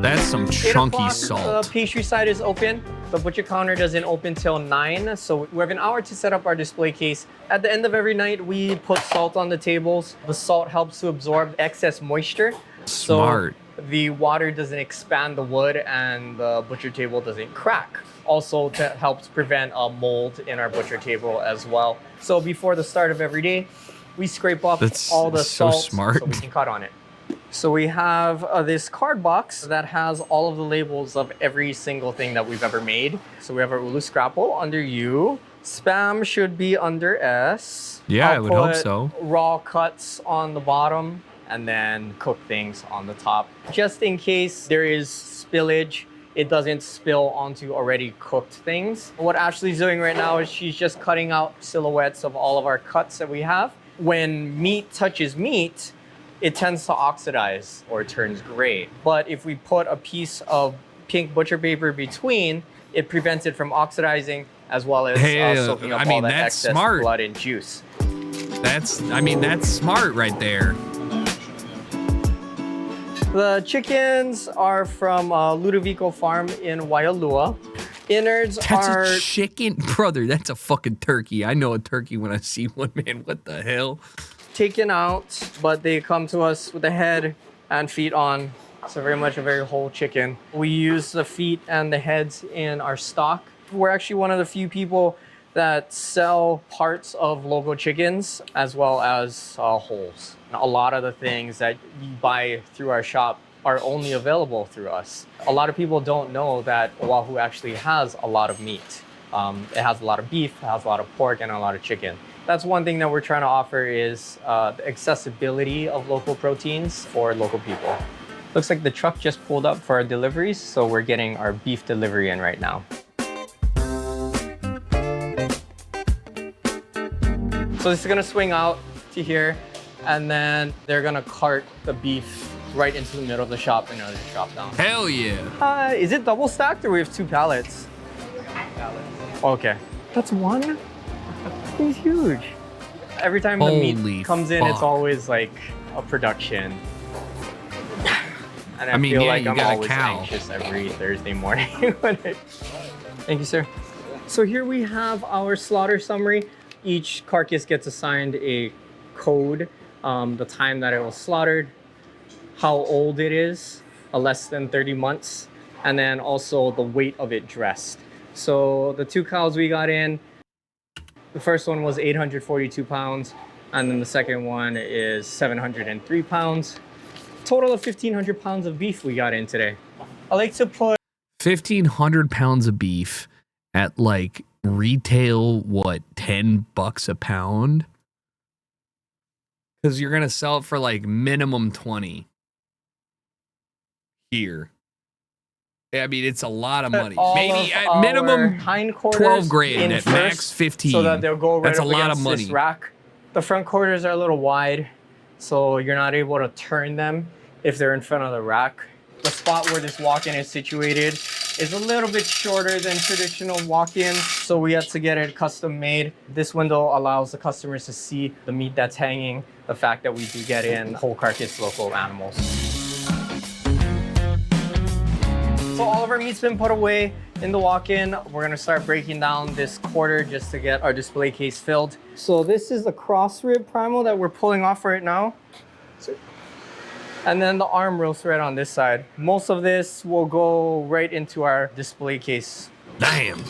[SPEAKER 4] That's some chunky salt.
[SPEAKER 2] The pastry side is open. The butcher counter doesn't open till 9, so we have an hour to set up our display case. At the end of every night, we put salt on the tables. The salt helps to absorb excess moisture.
[SPEAKER 4] Smart.
[SPEAKER 2] So the water doesn't expand the wood and the butcher table doesn't crack. Also, that helps prevent a mold in our butcher table as well. So before the start of every day, we scrape off all the
[SPEAKER 4] so
[SPEAKER 2] salt
[SPEAKER 4] smart.
[SPEAKER 2] so we can cut on it. So we have this card box that has all of the labels of every single thing that we've ever made. So we have our Ulu Scrapple under U. Spam should be under S.
[SPEAKER 4] Yeah, I would hope
[SPEAKER 2] put
[SPEAKER 4] so.
[SPEAKER 2] Raw cuts on the bottom and then cook things on the top. Just in case there is spillage, it doesn't spill onto already cooked things. What Ashley's doing right now is she's just cutting out silhouettes of all of our cuts that we have. When meat touches meat, it tends to oxidize or it turns gray. But if we put a piece of pink butcher paper between, it prevents it from oxidizing as well as soaking up all that excess blood and juice.
[SPEAKER 4] That's smart right there.
[SPEAKER 2] The chickens are from Ludovico Farm in Waialua. Innards
[SPEAKER 4] That's
[SPEAKER 2] are
[SPEAKER 4] a chicken, brother. That's a fucking turkey. I know a turkey when I see one, man. What the hell?
[SPEAKER 2] taken out, but they come to us with the head and feet on. So very much a very whole chicken. We use the feet and the heads in our stock We're actually one of the few people that sell parts of local chickens as well as wholes. A lot of the things that you buy through our shop are only available through us. A lot of people don't know that Oahu actually has a lot of meat. It has a lot of beef, it has a lot of pork, and a lot of chicken. That's one thing that we're trying to offer is the accessibility of local proteins for local people. Looks like the truck just pulled up for our deliveries, so we're getting our beef delivery in right now. So this is gonna swing out to here, and then they're gonna cart the beef right into the middle of the shop and another shop down.
[SPEAKER 4] Hell yeah.
[SPEAKER 2] Is it double stacked or we have 2 pallets? Okay. That's one? He's huge. Every time the meat comes in, it's always like a production. And I
[SPEAKER 4] mean,
[SPEAKER 2] feel
[SPEAKER 4] yeah,
[SPEAKER 2] like
[SPEAKER 4] you
[SPEAKER 2] I'm
[SPEAKER 4] got a
[SPEAKER 2] always
[SPEAKER 4] cow.
[SPEAKER 2] anxious every Thursday morning. Thank you, sir. So here we have our slaughter summary. Each carcass gets assigned a code, the time that it was slaughtered, how old it is, less than 30 months, and then also the weight of it dressed. So the 2 cows we got in, the first one was 842 pounds, and then the second one is 703 pounds. Total of 1,500 pounds of beef we got in today. I like to put
[SPEAKER 4] 1,500 pounds of beef at like retail, what, $10 a pound? Because you're gonna sell it for like minimum 20 here. I mean, it's a lot of money. Maybe at minimum 12 grand, at max 15.
[SPEAKER 2] So that they'll go right
[SPEAKER 4] That's a
[SPEAKER 2] up
[SPEAKER 4] lot of
[SPEAKER 2] against
[SPEAKER 4] money.
[SPEAKER 2] this rack. The front quarters are a little wide, so you're not able to turn them if they're in front of the rack. The spot where this walk-in is situated is a little bit shorter than traditional walk-ins, so we had to get it custom made. This window allows the customers to see the meat that's hanging, the fact that we do get in whole carcass local animals. So all of our meat's been put away in the walk-in. We're gonna start breaking down this quarter just to get our display case filled. So this is the cross rib primal that we're pulling off right now. And then the arm roast right on this side. Most of this will go right into our display case.
[SPEAKER 4] Damn.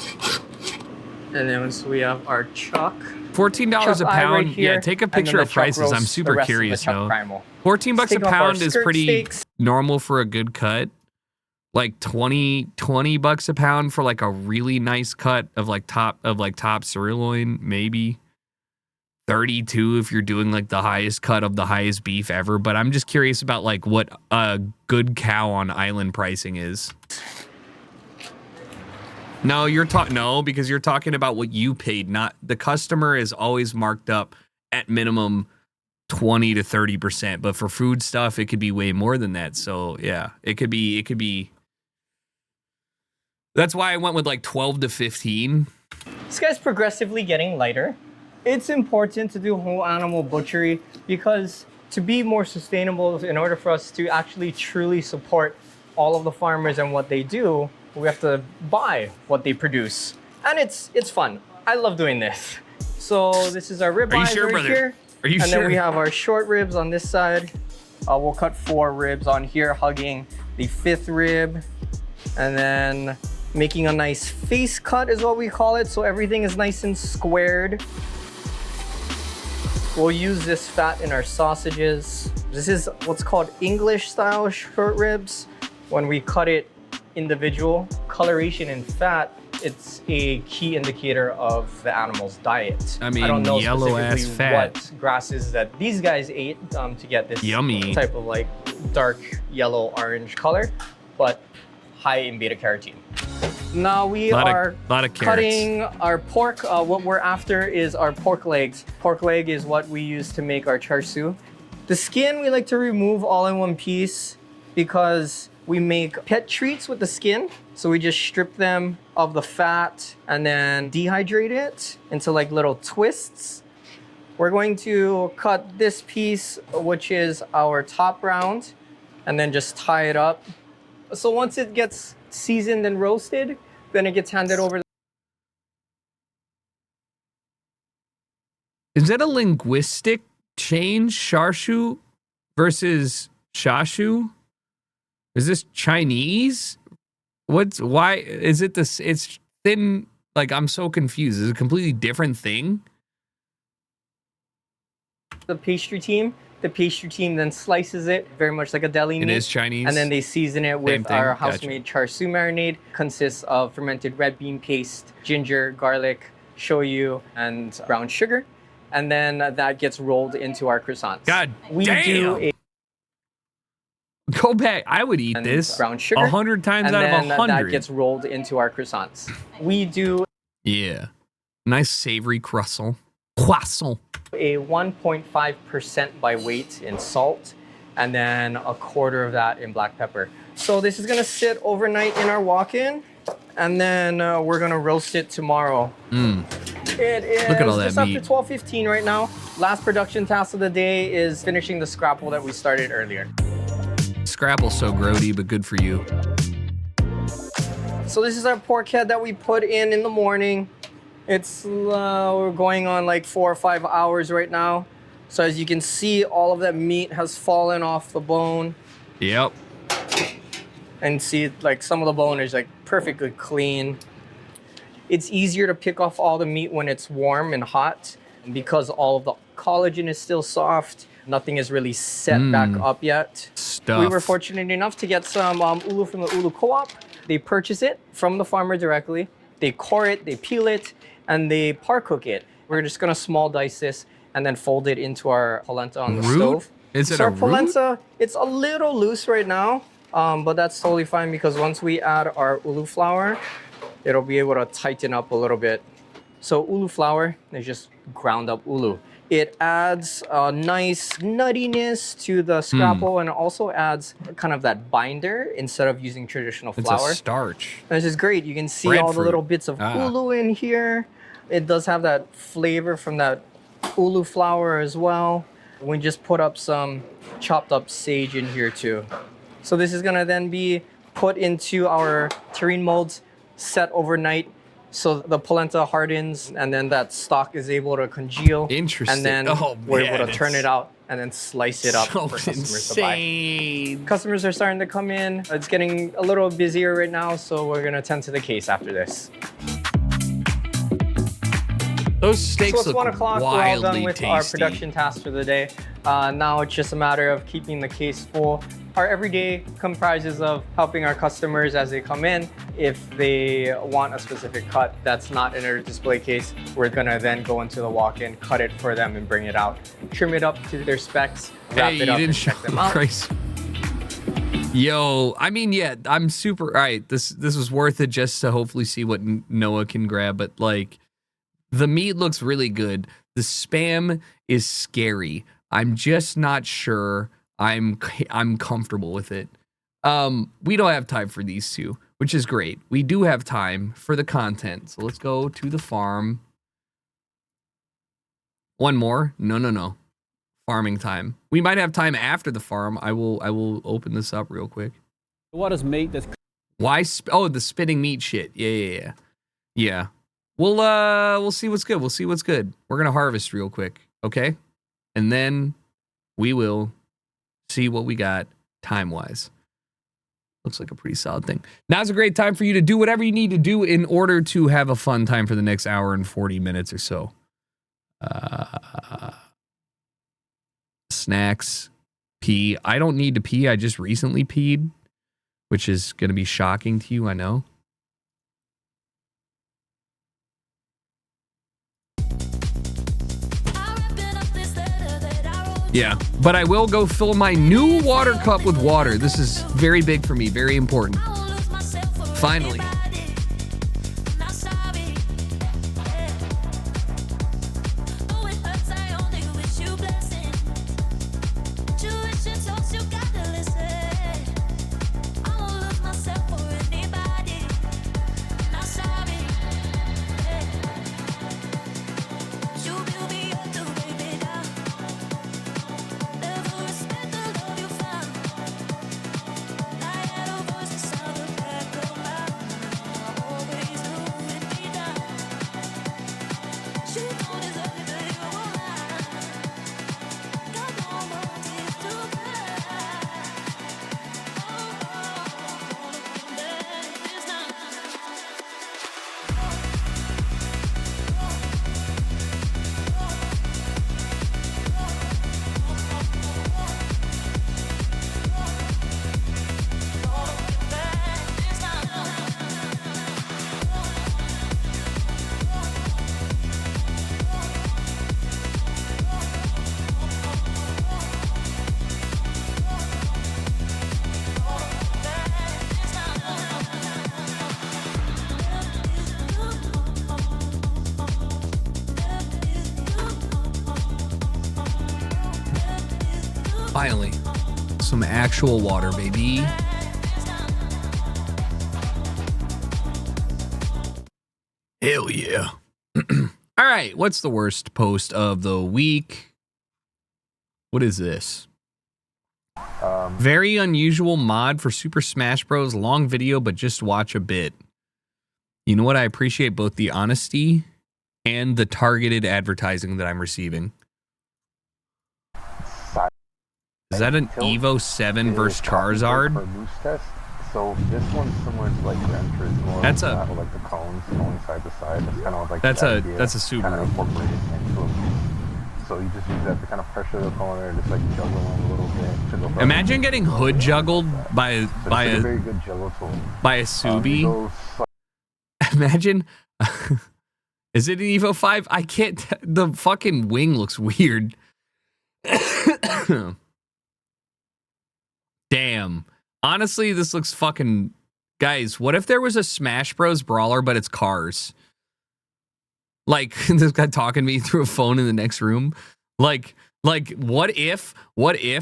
[SPEAKER 2] And then once we have our chuck.
[SPEAKER 4] $14 a pound.
[SPEAKER 2] Right here,
[SPEAKER 4] yeah, take a picture of prices. I'm super curious now. $14 a pound is pretty normal for a good cut. Like 20 bucks a pound for like a really nice cut of like top sirloin, maybe 32 if you're doing like the highest cut of the highest beef ever. But I'm just curious about like what a good cow on island pricing is. No, because you're talking about what you paid, not the customer is always marked up at minimum 20 to 30%. But for food stuff, it could be way more than that. So yeah, it could be. That's why I went with like 12 to 15.
[SPEAKER 2] This guy's progressively getting lighter. It's important to do whole animal butchery because to be more sustainable, in order for us to actually truly support all of the farmers and what they do, we have to buy what they produce. And it's fun. I love doing this. So this is our rib eyes right here.
[SPEAKER 4] Are you
[SPEAKER 2] and
[SPEAKER 4] sure?
[SPEAKER 2] then we have our short ribs on this side. We'll cut 4 ribs on here, hugging the 5th rib. And then making a nice face cut is what we call it. So everything is nice and squared. We'll use this fat in our sausages. This is what's called English style short ribs. When we cut it individual, coloration in fat, it's a key indicator of the animal's diet.
[SPEAKER 4] I mean,
[SPEAKER 2] I don't know
[SPEAKER 4] yellow ass
[SPEAKER 2] specifically
[SPEAKER 4] fat.
[SPEAKER 2] what grasses that these guys ate to get this
[SPEAKER 4] Yummy.
[SPEAKER 2] type of like dark yellow orange color, but high in beta carotene. Now we are cutting our pork. What we're after is our pork legs. Pork leg is what we use to make our char siu. The skin we like to remove all in one piece because we make pet treats with the skin. So we just strip them of the fat and then dehydrate it into like little twists. We're going to cut this piece, which is our top round, and then just tie it up. So once it gets seasoned and roasted, then it gets handed over.
[SPEAKER 4] Is that a linguistic change, Sharshu versus Shashu? Is this Chinese? Why is it this? It's then like I'm so confused. Is it a completely different thing?
[SPEAKER 2] The pastry team then slices it very much like a deli meat.
[SPEAKER 4] It is Chinese.
[SPEAKER 2] And then they season it
[SPEAKER 4] Same
[SPEAKER 2] with
[SPEAKER 4] thing.
[SPEAKER 2] our
[SPEAKER 4] Gotcha.
[SPEAKER 2] house-made char siu marinade. Consists of fermented red bean paste, ginger, garlic, shoyu, and brown sugar. And then that gets rolled into our croissants.
[SPEAKER 4] God
[SPEAKER 2] we
[SPEAKER 4] damn.
[SPEAKER 2] do a
[SPEAKER 4] Go back. I would eat this
[SPEAKER 2] brown sugar
[SPEAKER 4] 100 times
[SPEAKER 2] and
[SPEAKER 4] out of
[SPEAKER 2] then
[SPEAKER 4] 100.
[SPEAKER 2] that gets rolled into our croissants. We do
[SPEAKER 4] Yeah. Nice savory croissant. Croissant.
[SPEAKER 2] a 1.5% by weight in salt, and then a quarter of that in black pepper. So this is gonna sit overnight in our walk-in, and then we're gonna roast it tomorrow. It is
[SPEAKER 4] Look at all that
[SPEAKER 2] just
[SPEAKER 4] meat.
[SPEAKER 2] after 12:15 right now. Last production task of the day is finishing the scrapple that we started earlier.
[SPEAKER 4] Scrapple's so grody, but good for you.
[SPEAKER 2] So this is our pork head that we put in the morning. It's we're going on like 4 or 5 hours right now. So as you can see, all of that meat has fallen off the bone.
[SPEAKER 4] Yep.
[SPEAKER 2] And see, like some of the bone is like perfectly clean. It's easier to pick off all the meat when it's warm and hot because all of the collagen is still soft. Nothing is really set back up yet.
[SPEAKER 4] Stuff.
[SPEAKER 2] We were fortunate enough to get some ulu from the ulu co-op. They purchase it from the farmer directly. They core it, they peel it, and they par cook it. We're just gonna small dice this and then fold it into our polenta on the
[SPEAKER 4] Root?
[SPEAKER 2] stove.
[SPEAKER 4] Is it
[SPEAKER 2] so
[SPEAKER 4] a
[SPEAKER 2] our
[SPEAKER 4] root?
[SPEAKER 2] polenta, it's a little loose right now, but that's totally fine because once we add our ulu flour, it'll be able to tighten up a little bit. So ulu flour is just ground up ulu. It adds a nice nuttiness to the scrapple and it also adds kind of that binder instead of using traditional
[SPEAKER 4] It's
[SPEAKER 2] flour.
[SPEAKER 4] a starch.
[SPEAKER 2] And this is great. You can see all the
[SPEAKER 4] Breadfruit.
[SPEAKER 2] little bits of ulu in here. It does have that flavor from that ulu flour as well. We just put up some chopped up sage in here too. So this is gonna then be put into our terrine molds, set overnight. So the polenta hardens and then that stock is able to congeal.
[SPEAKER 4] Interesting.
[SPEAKER 2] And then
[SPEAKER 4] Oh,
[SPEAKER 2] we're
[SPEAKER 4] man,
[SPEAKER 2] able to turn
[SPEAKER 4] it's
[SPEAKER 2] it out and then slice it up
[SPEAKER 4] so
[SPEAKER 2] for customers
[SPEAKER 4] insane.
[SPEAKER 2] to buy. Customers are starting to come in. It's getting a little busier right now, so we're gonna tend to the case after this.
[SPEAKER 4] Those steaks
[SPEAKER 2] So it's
[SPEAKER 4] look
[SPEAKER 2] 1 o'clock. We're all done
[SPEAKER 4] wildly
[SPEAKER 2] with our
[SPEAKER 4] tasty.
[SPEAKER 2] production tasks for the day. Now it's just a matter of keeping the case full. Our everyday comprises of helping our customers as they come in. If they want a specific cut that's not in a display case, we're gonna then go into the walk-in, cut it for them and bring it out. Trim it up to their specs, wrap
[SPEAKER 4] Hey,
[SPEAKER 2] it
[SPEAKER 4] you
[SPEAKER 2] up
[SPEAKER 4] didn't
[SPEAKER 2] and
[SPEAKER 4] show
[SPEAKER 2] check them out.
[SPEAKER 4] Christ. Yo, I mean, yeah, I'm super. All right, this was worth it just to hopefully see what Noah can grab. But like, the meat looks really good. The Spam is scary. I'm just not sure I'm comfortable with it. We don't have time for these two, which is great. We do have time for the content. So let's go to the farm. One more. No. Farming time. We might have time after the farm. I will open this up real quick.
[SPEAKER 1] What is meat that's
[SPEAKER 4] Why oh, the spitting meat shit. Yeah. We'll see what's good. We'll see what's good. We're gonna harvest real quick, okay? And then we will see what we got time-wise. Looks like a pretty solid thing. Now's a great time for you to do whatever you need to do in order to have a fun time for the next hour and 40 minutes or so. Snacks, pee. I don't need to pee. I just recently peed, which is going to be shocking to you, I know. Yeah, but I will go fill my new water cup with water. This is very big for me, very important. Finally. some actual water, baby. Hell yeah. All right, what's the worst post of the week? What is this? Very unusual mod for Super Smash Bros. Long video, but just watch a bit. You know what? I appreciate both the honesty and the targeted advertising that I'm receiving. Is that an Evo 7 versus Charizard?
[SPEAKER 1] So this one's similar to like Gran Turismo.
[SPEAKER 4] That's a
[SPEAKER 1] like the cones going side to side. That's kind of like
[SPEAKER 4] that's
[SPEAKER 1] the
[SPEAKER 4] a
[SPEAKER 1] idea,
[SPEAKER 4] that's a Subaru.
[SPEAKER 1] kind of incorporated into a piece. So you just use that to kind of pressure the corner, just like juggle them a little bit. To go
[SPEAKER 4] Imagine getting hood juggled by a
[SPEAKER 1] very good juggle tool.
[SPEAKER 4] By a Subi. Imagine. Is it an Evo 5? I can't. The fucking wing looks weird. Damn. Honestly, this looks fucking... Guys, what if there was a Smash Bros. Brawler, but it's cars? Like, this guy talking to me through a phone in the next room. Like, what if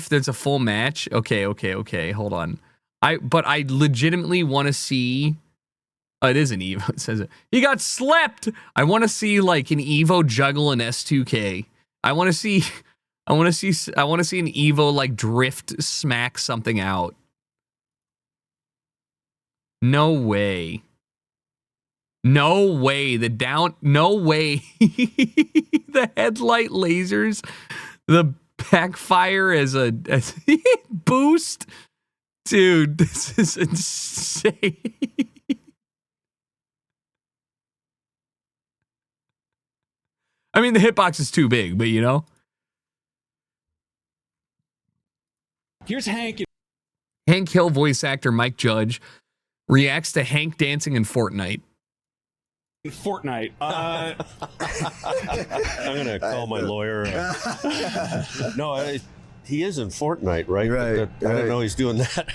[SPEAKER 4] there's a full match? Okay, hold on. But I legitimately want to see... Oh, it is an Evo. It says it. He got slept! I want to see, like, an Evo juggle an S2K. I want to see an Evo, like, drift smack something out. No way. No way. No way. The headlight lasers, the backfire as a boost. Dude, this is insane. I mean, the hitbox is too big, but you know. Here's Hank. Hank Hill voice actor Mike Judge reacts to Hank dancing in Fortnite.
[SPEAKER 22] Fortnite. I'm gonna call my lawyer. No, he is in Fortnite, right?
[SPEAKER 23] Right.
[SPEAKER 22] I didn't know he's doing that.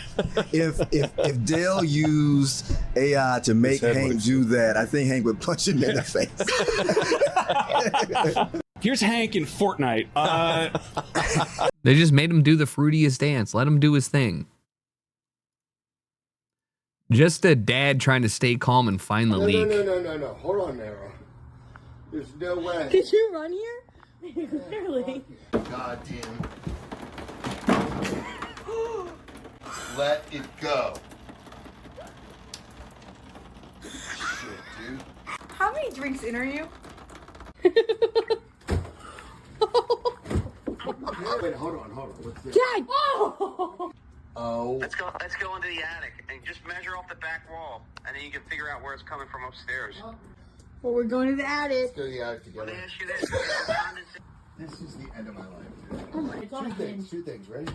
[SPEAKER 23] if Dale used AI to make Hank do that, I think Hank would punch him in the face.
[SPEAKER 22] Here's Hank in Fortnite.
[SPEAKER 4] They just made him do the fruitiest dance. Let him do his thing. Just a dad trying to stay calm and find the leak.
[SPEAKER 23] No. Hold on there. There's no way.
[SPEAKER 24] Did you run here? Clearly.
[SPEAKER 23] God damn. Let it go. Shit, dude.
[SPEAKER 24] How many drinks in are you?
[SPEAKER 23] Wait, hold on. What's this?
[SPEAKER 24] Dad! Oh!
[SPEAKER 23] Oh.
[SPEAKER 25] Let's go into the attic and just measure off the back wall, and then you can figure out where it's coming from upstairs.
[SPEAKER 24] Well, we're going to the attic.
[SPEAKER 23] Let's go to the attic together.
[SPEAKER 25] Let me ask you this.
[SPEAKER 23] This is the end of my life, dude.
[SPEAKER 24] Oh my God.
[SPEAKER 23] Two things, ready?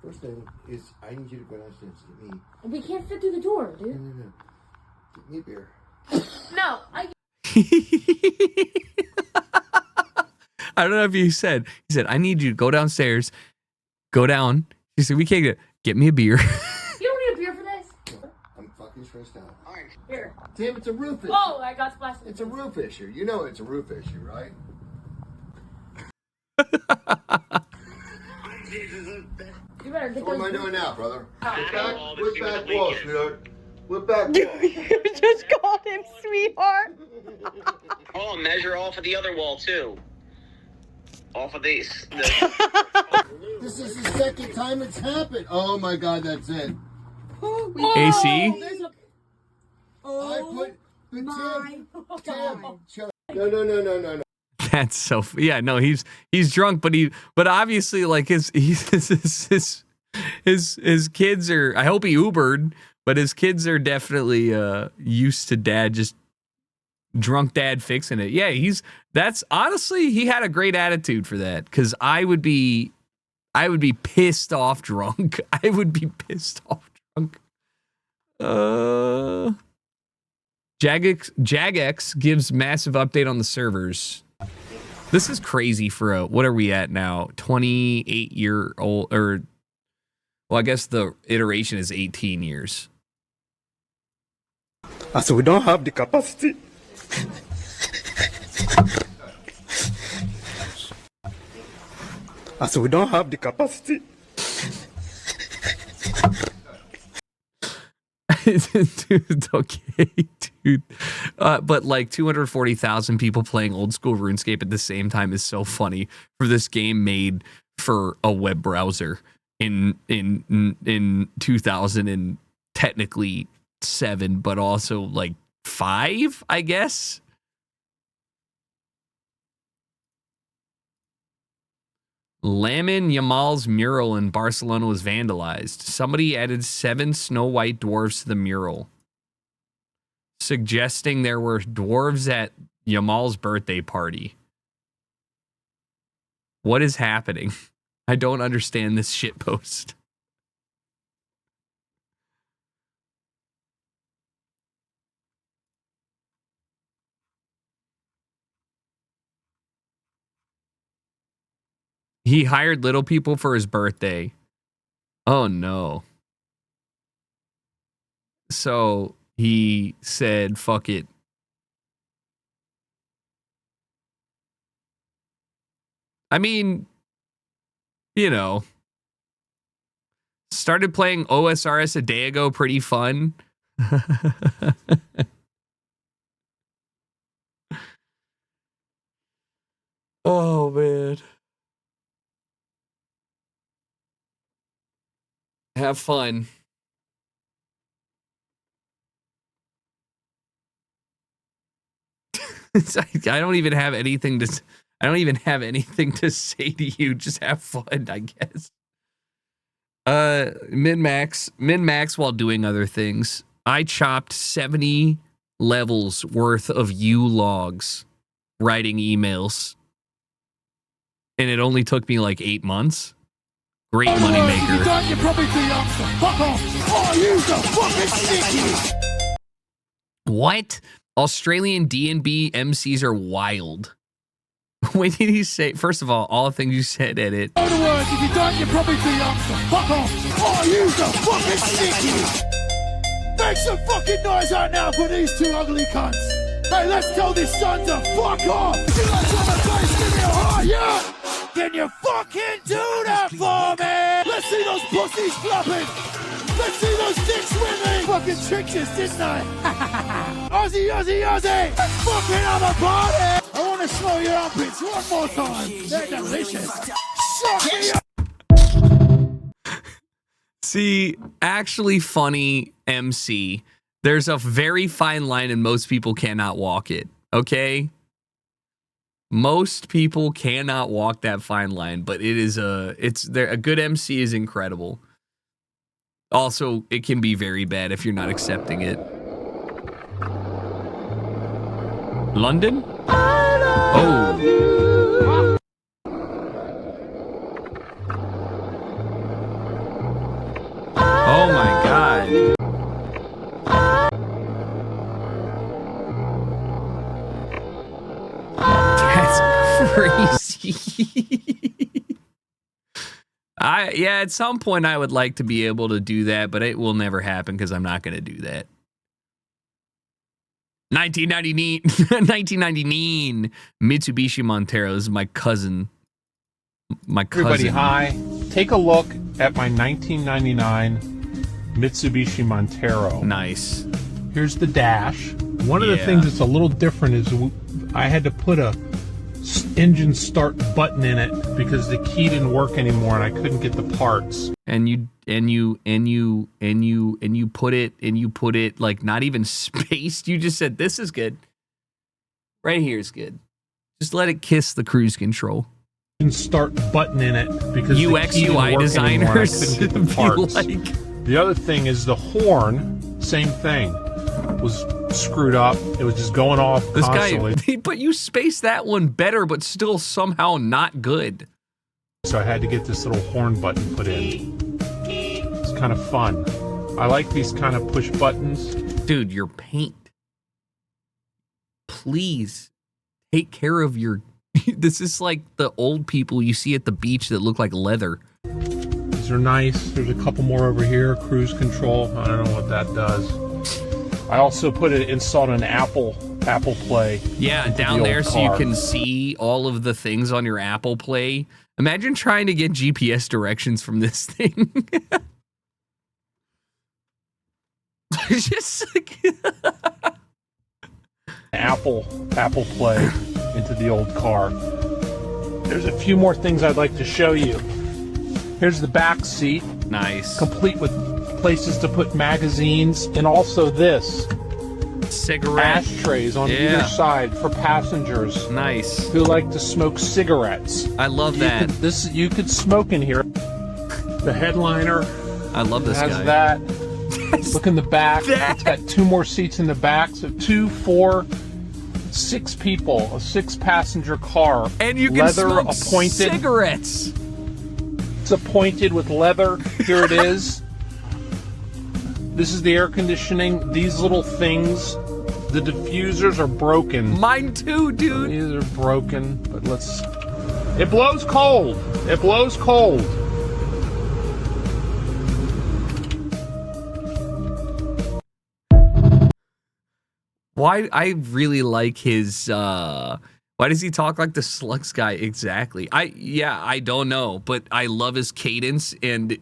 [SPEAKER 23] First thing is I need you to go downstairs and get me.
[SPEAKER 24] We can't fit through the door, dude.
[SPEAKER 23] No. Get me a beer.
[SPEAKER 24] No,
[SPEAKER 4] I don't know if he said, I need you to go downstairs, go down. He said, we can't get me a beer.
[SPEAKER 24] You don't need a beer for this.
[SPEAKER 23] I'm fucking stressed out.
[SPEAKER 24] All right, here.
[SPEAKER 23] Damn, it's a roof issue.
[SPEAKER 24] Oh, I got splashed.
[SPEAKER 23] It's a roof issue. You know it's a roof issue, right?
[SPEAKER 24] You better get
[SPEAKER 23] What am I doing now, brother? Whip back wall, sweetheart. Whip back wall.
[SPEAKER 24] You just called him sweetheart.
[SPEAKER 25] Oh, measure off of the other wall too. Off of these.
[SPEAKER 23] This is the second time it's happened. Oh my God, that's it.
[SPEAKER 4] AC?
[SPEAKER 23] I put the Tim. No.
[SPEAKER 4] That's so yeah, no, he's drunk, but obviously like his kids are, I hope he Ubered, but his kids are definitely used to dad, just drunk dad fixing it. Yeah, that's honestly, he had a great attitude for that, because I would be pissed off drunk. I would be pissed off drunk. Jagex gives massive update on the servers. This is crazy for a, what are we at now? 28-year-old, or, well, I guess the iteration is 18 years.
[SPEAKER 23] So we don't have the capacity. So we don't have the capacity.
[SPEAKER 4] Dude, okay, dude. But like 240,000 people playing old school RuneScape at the same time is so funny for this game made for a web browser in 2000 and technically 7, but also like 5, I guess. Lamin Yamal's mural in Barcelona was vandalized. Somebody added 7 Snow White dwarves to the mural, suggesting there were dwarves at Yamal's birthday party. What is happening? I don't understand this shitpost. He hired little people for his birthday. Oh no. So he said, fuck it. I mean, you know, started playing OSRS a day ago, pretty fun. Oh, man. Have fun. I don't even have anything to say to you. Just have fun, I guess. Min-max while doing other things. I chopped 70 levels worth of U logs writing emails. And it only took me like 8 months. Great moneymaker.
[SPEAKER 6] You're probably too young, so fuck off. Oh, you the fucking sticky.
[SPEAKER 4] What? Australian D&B MCs are wild. What did he say? First of all the things you said, edit.
[SPEAKER 6] In other words, if you don't, you're probably too young, so fuck off. Oh, you the fucking sticky. Make some fucking noise right now for these two ugly cunts. Hey, let's tell this son to fuck off. If you like on the face, give me a heart, yeah? Can you fucking do that for me? Let's see those pussies flopping. Let's see those dicks swimming. Fucking tricked us, didn't I? Aussie, Aussie, Aussie. Let's fucking have a party. I want to smell your armpits one more time. They're delicious. Suck me up.
[SPEAKER 4] See, actually funny MC. There's a very fine line and most people cannot walk it. Okay? Most people cannot walk that fine line, but a good MC is incredible. Also, it can be very bad if you're not accepting it. London? Oh. Oh my God. That's crazy. Yeah, at some point I would like to be able to do that, but it will never happen because I'm not going to do that. 1999 Mitsubishi Montero. This is my cousin.
[SPEAKER 7] Everybody, hi. Take a look at my 1999 Mitsubishi Montero.
[SPEAKER 4] Nice.
[SPEAKER 7] Here's the dash. One of the things that's a little different is I had to put a engine start button in it because the key didn't work anymore and I couldn't get the parts.
[SPEAKER 4] And you put it like not even spaced. You just said this is good. Right here is good. Just let it kiss the cruise control.
[SPEAKER 7] Start button in it because
[SPEAKER 4] UX
[SPEAKER 7] the key
[SPEAKER 4] UI
[SPEAKER 7] didn't work
[SPEAKER 4] designers
[SPEAKER 7] anymore and I couldn't get the parts.
[SPEAKER 4] like.
[SPEAKER 7] The other thing is the horn. Same thing. Was screwed up. It was just going off constantly.
[SPEAKER 4] Guy, but you spaced that one better, but still somehow not good.
[SPEAKER 7] So I had to get this little horn button put in. It's kind of fun. I like these kind of push buttons.
[SPEAKER 4] Dude, your paint. Please take care of your... This is like the old people you see at the beach that look like leather.
[SPEAKER 7] These are nice. There's a couple more over here. Cruise control. I don't know what that does. I also installed an Apple Play.
[SPEAKER 4] Yeah, down there so you can see all of the things on your Apple Play. Imagine trying to get GPS directions from this thing. Just like
[SPEAKER 7] Apple Play into the old car. There's a few more things I'd like to show you. Here's the back seat.
[SPEAKER 4] Nice.
[SPEAKER 7] Complete with places to put magazines, and also this.
[SPEAKER 4] Cigarette.
[SPEAKER 7] Ashtrays on either side for passengers.
[SPEAKER 4] Nice.
[SPEAKER 7] Who like to smoke cigarettes.
[SPEAKER 4] I love that.
[SPEAKER 7] You could smoke in here. The headliner.
[SPEAKER 4] I love this
[SPEAKER 7] has
[SPEAKER 4] guy.
[SPEAKER 7] That. Look in the back. It's got 2 more seats in the back. So 2, 4, 6 people. A 6-passenger car.
[SPEAKER 4] And you can
[SPEAKER 7] leather
[SPEAKER 4] smoke
[SPEAKER 7] appointed.
[SPEAKER 4] cigarettes.
[SPEAKER 7] It's appointed with leather. Here it is. This is the air conditioning. These little things, the diffusers are broken.
[SPEAKER 4] Mine too, dude.
[SPEAKER 7] These are broken, but let's... It blows cold. It blows cold.
[SPEAKER 4] Why I really like his why does he talk like the Slugs guy exactly? I don't know, but I love his cadence and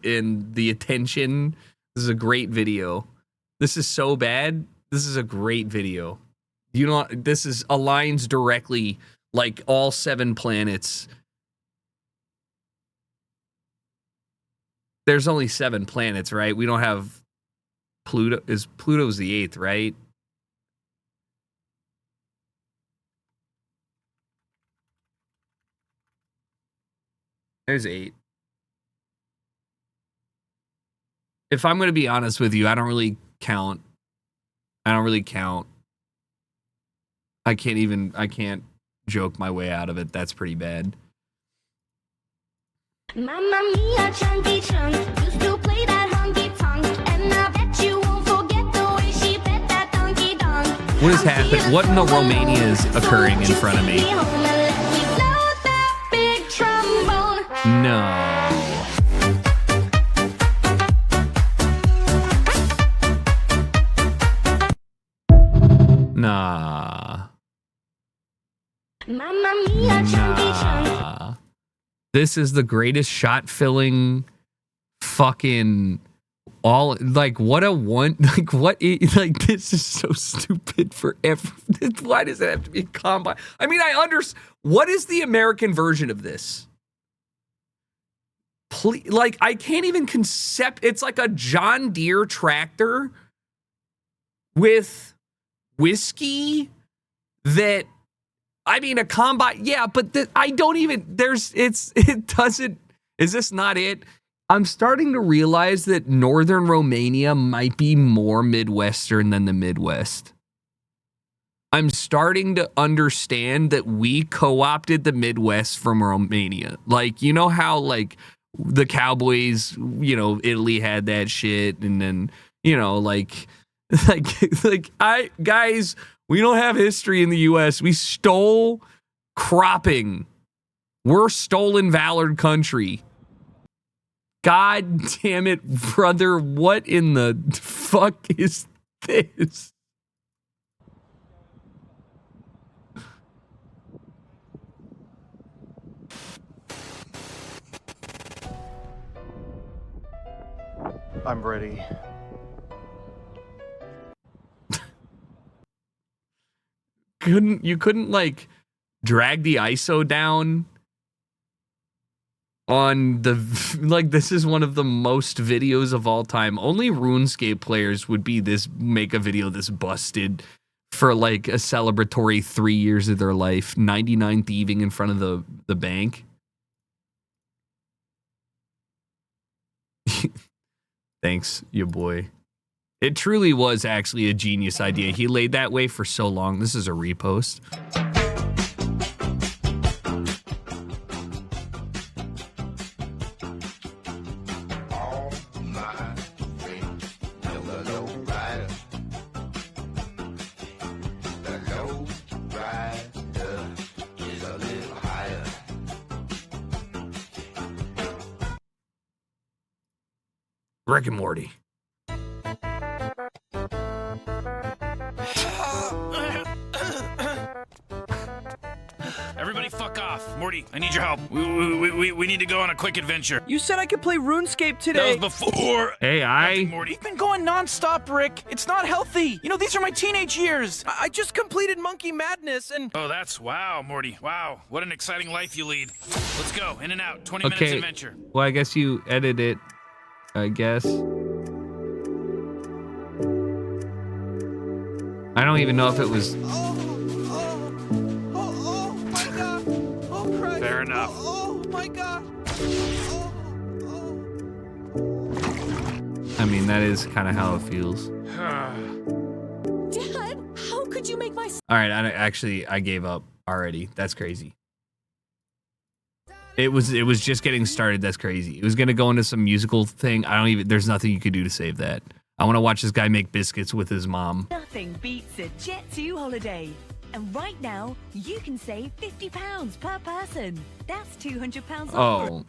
[SPEAKER 4] the attention. This is a great video. This is so bad. This is a great video. You know, this is aligns directly like all 7 planets. There's only 7 planets, right? We don't have Pluto. Pluto's the 8th, right? There's 8. If I'm going to be honest with you, I don't really count. I can't joke my way out of it. That's pretty bad.
[SPEAKER 13] Mamma mia, chunky chunk, used to play that honky tonk, and I bet you won't forget the way she bet that donkey donk.
[SPEAKER 4] What is happening? What in the Romania is occurring in front of me? No. Nah.
[SPEAKER 13] Mamma mia, chunky chunk.
[SPEAKER 4] Nah. This is the greatest shot filling fucking all like what a one like what like this is so stupid for why does it have to be a combine? I mean, I understand. What is the American version of this? Please, like I can't even it's like a John Deere tractor with whiskey that I mean a combine, yeah, but I don't even it doesn't. Is this not it? I'm starting to realize that northern Romania might be more Midwestern than the Midwest. I'm starting to understand that we co-opted the Midwest from Romania. Like, you know how like the Cowboys, you know, Italy had that shit, and then, you know, like guys, we don't have history in the US. We stole cropping. We're stolen valor country. God damn it, brother. What in the fuck is this?
[SPEAKER 8] I'm ready.
[SPEAKER 4] You couldn't like drag the ISO down on the like this is one of the most videos of all time. Only RuneScape players would make a video this busted for like a celebratory 3 years of their life. 99 thieving in front of the bank. Thanks, you boy. It truly was actually a genius idea. He laid that way for so long. This is a repost. Rick and Morty.
[SPEAKER 5] Everybody fuck off. Morty, I need your help. We need to go on a quick adventure.
[SPEAKER 9] You said I could play RuneScape today.
[SPEAKER 5] That was before.
[SPEAKER 4] Hey,
[SPEAKER 9] Morty. You've been going non-stop, Rick. It's not healthy. You know, these are my teenage years. I just completed Monkey Madness and...
[SPEAKER 5] Oh, wow, Morty. Wow, what an exciting life you lead. Let's go, in and out, 20 minutes adventure.
[SPEAKER 4] Well, I guess you edit it, I guess. I don't even know if it was...
[SPEAKER 5] Fair enough.
[SPEAKER 9] Oh my god.
[SPEAKER 4] I mean, that is kind of how it feels.
[SPEAKER 10] Dad, how could you make my...
[SPEAKER 4] All right, I gave up already. That's crazy. It was just getting started. That's crazy. It was gonna go into some musical thing. There's nothing you could do to save that. I want to watch this guy make biscuits with his mom.
[SPEAKER 10] Nothing beats a Jet2 holiday. And right now, you can save £50 per person. That's £200 off.
[SPEAKER 4] Oh.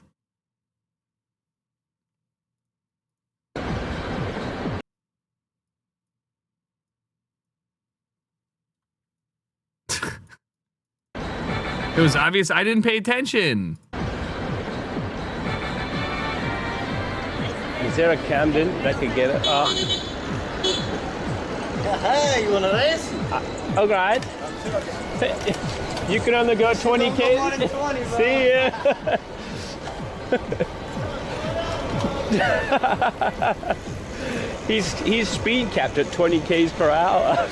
[SPEAKER 4] It was obvious I didn't pay attention.
[SPEAKER 11] Is there a Camden that could get it?
[SPEAKER 12] Hey, you want a race?
[SPEAKER 11] All right. You can only go 20K. See ya. He's speed capped at 20 Ks per hour.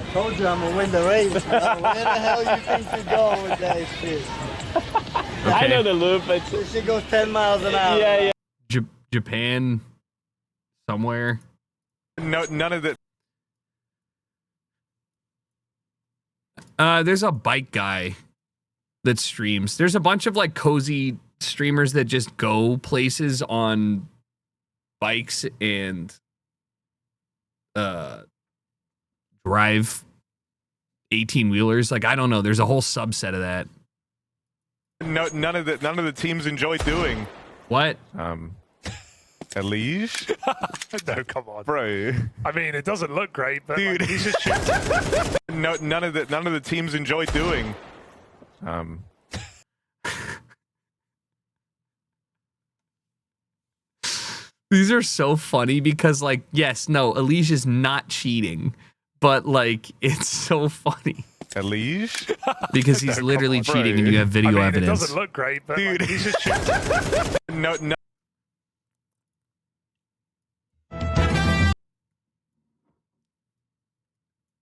[SPEAKER 12] I told you I'm gonna win the race. Where the hell you think you're going with that shit?
[SPEAKER 11] Okay. I know the loop.
[SPEAKER 12] This shit goes 10 miles an hour.
[SPEAKER 11] Yeah.
[SPEAKER 4] Japan, somewhere.
[SPEAKER 26] No, none of the.
[SPEAKER 4] There's a bike guy that streams. There's a bunch of like cozy streamers that just go places on bikes and drive 18-wheelers. Like, I don't know. There's a whole subset of that.
[SPEAKER 26] No, none of the teams enjoy doing.
[SPEAKER 4] What?
[SPEAKER 26] A leash?
[SPEAKER 22] No, come on,
[SPEAKER 26] bro.
[SPEAKER 22] I mean, it doesn't look great, but
[SPEAKER 26] dude,
[SPEAKER 22] like, he's just shooting.
[SPEAKER 26] No, none of the teams enjoy doing.
[SPEAKER 4] These are so funny because, like, yes, no, Alicia's not cheating, but like, it's so funny.
[SPEAKER 26] A leash?
[SPEAKER 4] Because he's literally cheating, and you have video evidence.
[SPEAKER 22] It doesn't look great, but
[SPEAKER 26] dude,
[SPEAKER 22] like, he's just shooting.
[SPEAKER 26] No.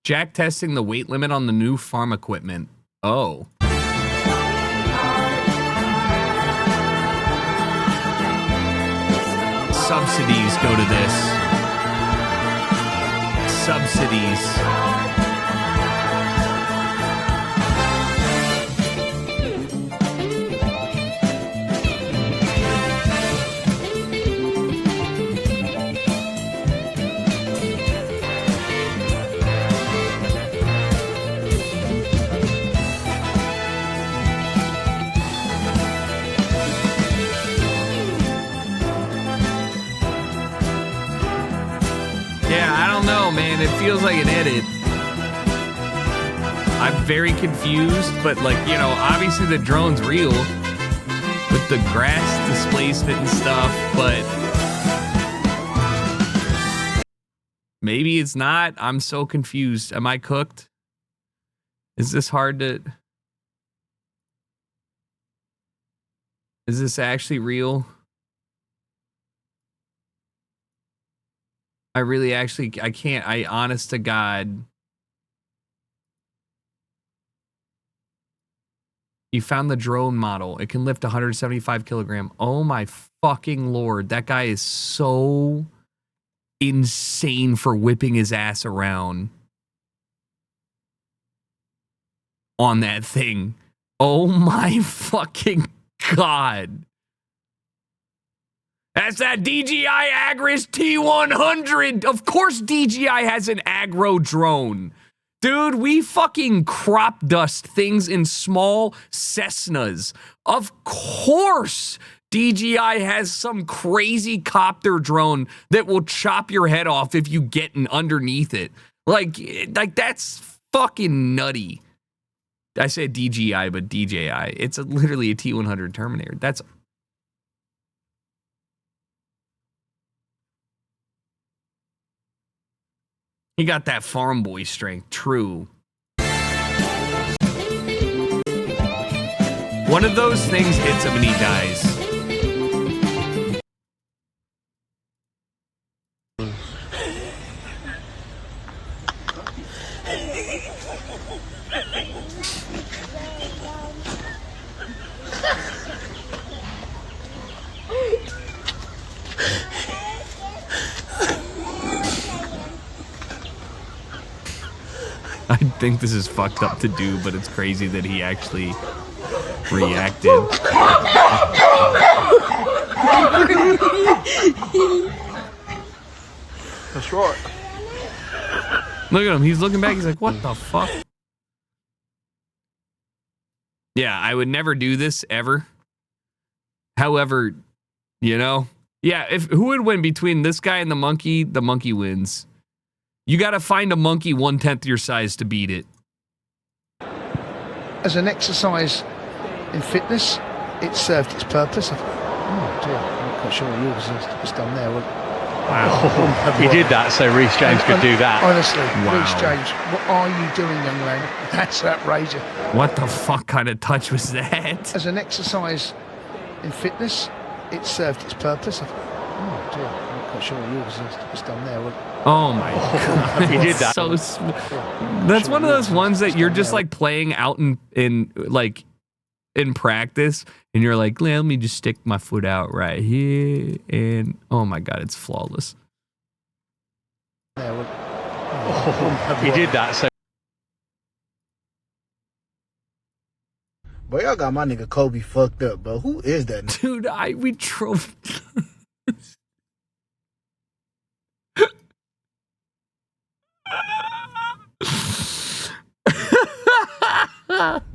[SPEAKER 4] Jack testing the weight limit on the new farm equipment. Oh. Subsidies go to this. Subsidies. Yeah, I don't know, man. It feels like an edit. I'm very confused, but like, you know, obviously the drone's real with the grass displacement and stuff, but maybe it's not. I'm so confused. Am I cooked? Is this hard to... Is this actually real? I can't, honest to God. You found the drone model. It can lift 175 kilogram. Oh my fucking Lord. That guy is so insane for whipping his ass around on that thing. Oh my fucking God. That's that DJI Agris T100. Of course DJI has an aggro drone. Dude, we fucking crop dust things in small Cessnas. Of course DJI has some crazy copter drone that will chop your head off if you get in underneath it. Like that's fucking nutty. I said DJI, but DJI. It's literally a T100 Terminator. That's he got that farm boy strength. True. One of those things hits him and he dies. I think this is fucked up to do, but it's crazy that he actually reacted.
[SPEAKER 8] That's right.
[SPEAKER 4] Look at him. He's looking back. He's like, what the fuck? Yeah, I would never do this ever. However, you know, yeah, if who would win between this guy and the monkey wins. You got to find a monkey 1/10 your size to beat it.
[SPEAKER 6] As an exercise in fitness, it served its purpose. Oh dear, I'm not quite sure what yours was done there.
[SPEAKER 7] Wow. He did that so Reece James could do that.
[SPEAKER 6] Honestly,
[SPEAKER 4] Wow.
[SPEAKER 6] Reece James, what are you doing, young man? That's outrageous.
[SPEAKER 4] What the fuck kind of touch was that?
[SPEAKER 6] As an exercise in fitness, it served its purpose. Oh dear, I'm not quite sure what yours was done there.
[SPEAKER 4] Oh my god.
[SPEAKER 7] He did that.
[SPEAKER 4] So that's one of those ones that you're just like playing out in practice and you're like, let me just stick my foot out right here and oh my god, it's flawless.
[SPEAKER 7] He did that so.
[SPEAKER 12] Boy, y'all got my nigga Kobe fucked up, bro. Who is that nigga?
[SPEAKER 4] Dude, we drove.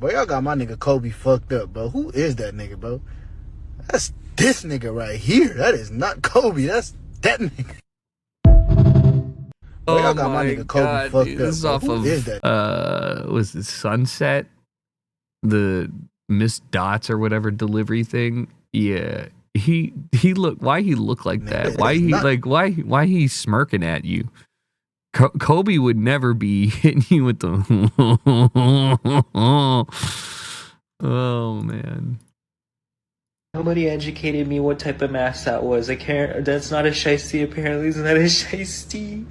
[SPEAKER 12] Boy, y'all got my nigga Kobe fucked up, bro. Who is that nigga, bro? That's this nigga right here. That is not Kobe. That's that nigga. Boy, y'all got my nigga Kobe fucked
[SPEAKER 4] dude,
[SPEAKER 12] up.
[SPEAKER 4] this is
[SPEAKER 12] Bro.
[SPEAKER 4] off
[SPEAKER 12] Who
[SPEAKER 4] of
[SPEAKER 12] is that?
[SPEAKER 4] Was it Sunset? The Miss Dots or whatever delivery thing. Yeah. He look why he looked like that. Why he like why he's smirking at you. Kobe would never be hitting you with the oh man.
[SPEAKER 14] Nobody educated me what type of mask that was. I can't. That's not a shiesty. Apparently, isn't that a shiesty?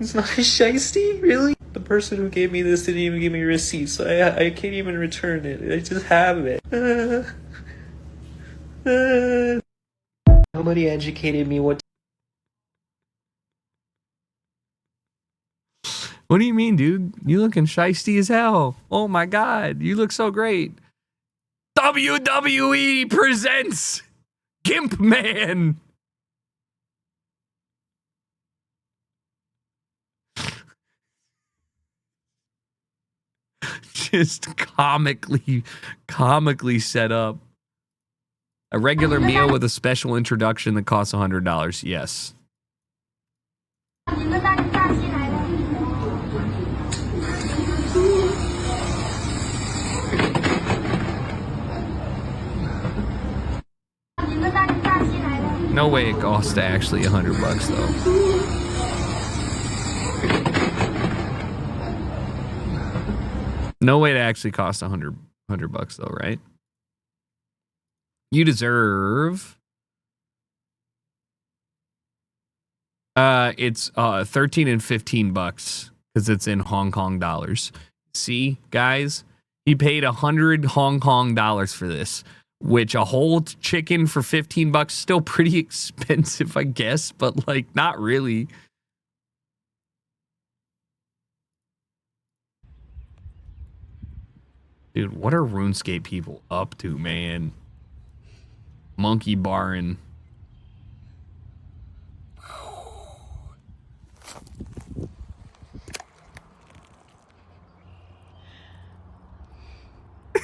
[SPEAKER 14] It's not a shiesty, really. The person who gave me this didn't even give me a receipt, so I can't even return it. I just have it. Nobody educated me what.
[SPEAKER 4] What do you mean, dude? You looking shiesty as hell. Oh my god, you look so great. WWE presents Gimp Man. Just comically set up. A regular meal with a special introduction that costs $100. Yes. No way it costs actually $100 though. No way to actually cost $100 though, right? You deserve. It's 13 and $15 because it's in Hong Kong dollars. See, guys, he paid 100 Hong Kong dollars for this, which a whole chicken for $15 still pretty expensive, I guess, but like not really. Dude, what are RuneScape people up to, man? Monkey barring.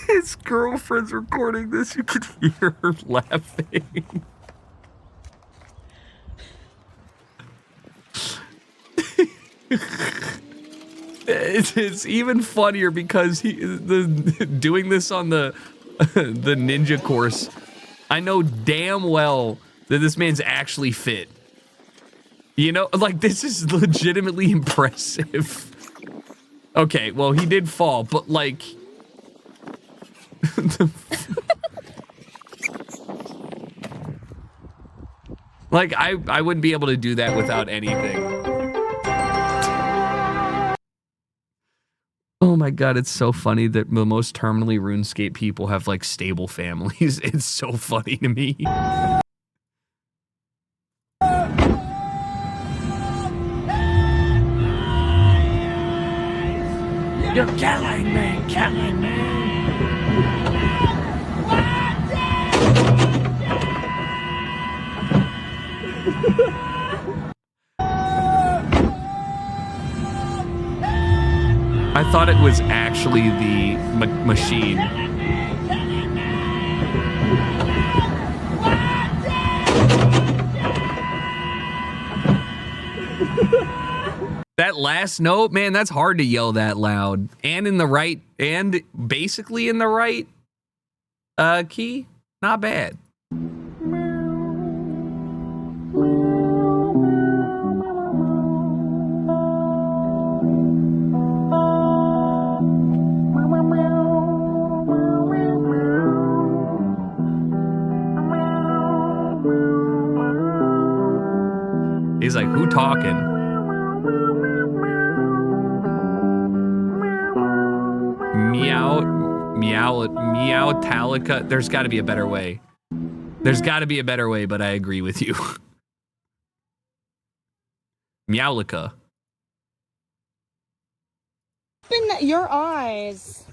[SPEAKER 4] His girlfriend's recording this. You can hear her laughing. It's even funnier because doing this on the ninja course. I know damn well that this man's actually fit. You know, like, this is legitimately impressive. Okay, well, he did fall, but like... like, I wouldn't be able to do that without anything. Oh my god, it's so funny that the most terminally RuneScape people have, like, stable families. It's so funny to me. You're killing me, killing me. I thought it was actually the machine. That last note, man, that's hard to yell that loud. And in the right, and basically in the right key. Not bad. He's like, who talking? Meowtalica. There's got to be a better way. There's got to be a better way, but I agree with you. Meowlica.
[SPEAKER 24] Open your eyes.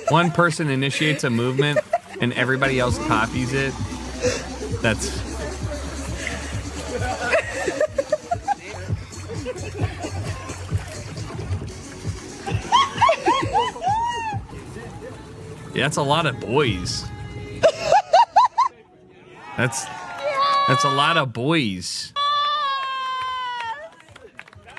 [SPEAKER 4] One person initiates a movement and everybody else copies it. That's... yeah, that's a lot of boys. That's a lot of boys.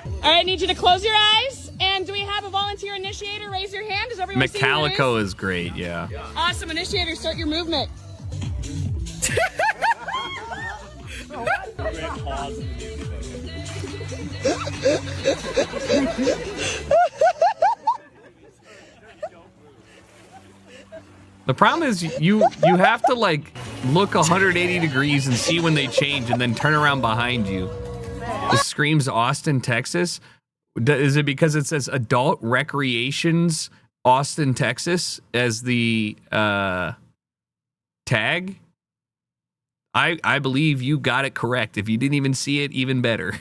[SPEAKER 24] All right, I need you to close your eyes. And do we have a volunteer initiator? Raise your hand. Does everyone see who it
[SPEAKER 4] Metallico is great, yeah.
[SPEAKER 24] Awesome, initiator, start your movement.
[SPEAKER 4] The problem is you have to like look 180 degrees and see when they change and then turn around behind you. This screams Austin, Texas. Is it because it says Adult Recreations Austin, Texas as the tag? I believe you got it correct. If you didn't even see it, even better.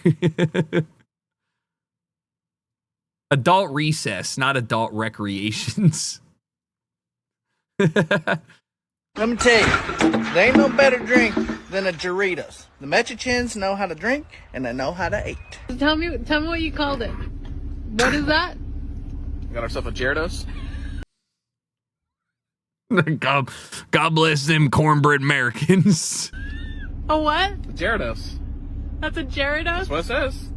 [SPEAKER 4] Adult Recess, not Adult Recreations.
[SPEAKER 15] Let me tell you, there ain't no better drink than a Doritos. The Mexicans know how to drink, and they know how to eat.
[SPEAKER 24] Tell me what you called it. What is that?
[SPEAKER 15] We got ourselves a Gyarados.
[SPEAKER 4] God bless them cornbread Americans.
[SPEAKER 24] A what?
[SPEAKER 15] Gyarados.
[SPEAKER 24] That's a Gyarados?
[SPEAKER 15] That's what it says.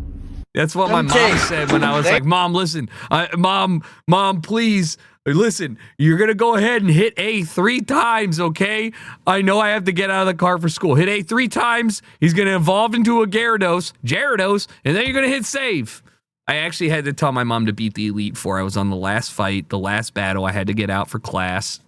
[SPEAKER 4] That's what my mom said when I was like, Mom, listen. Mom, please. Listen, you're going to go ahead and hit A 3 times, okay? I know I have to get out of the car for school. Hit A 3 times. He's going to evolve into a Gyarados, and then you're going to hit save. I actually had to tell my mom to beat the Elite Four. I was on the last fight, the last battle. I had to get out for class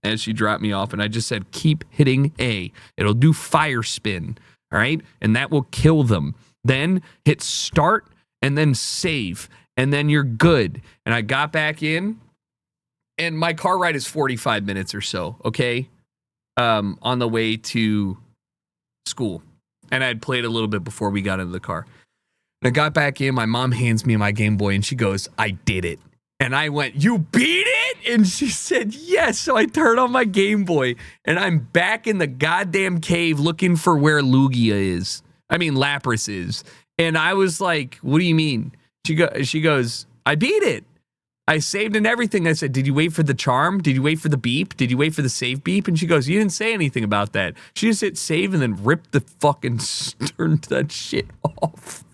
[SPEAKER 4] as she dropped me off, and I just said, keep hitting A. It'll do fire spin, all right? And that will kill them. Then hit start and then save, and then you're good. And I got back in. And my car ride is 45 minutes or so, okay? On the way to school. And I had played a little bit before we got into the car. And I got back in, my mom hands me my Game Boy, and she goes, I did it. And I went, you beat it? And she said, yes. So I turned on my Game Boy, and I'm back in the goddamn cave looking for where Lugia is. I mean, Lapras is. And I was like, what do you mean? She goes, I beat it. I saved and everything. I said, did you wait for the charm? Did you wait for the beep? Did you wait for the save beep? And she goes, you didn't say anything about that. She just hit save and then ripped the fucking, turned that shit off.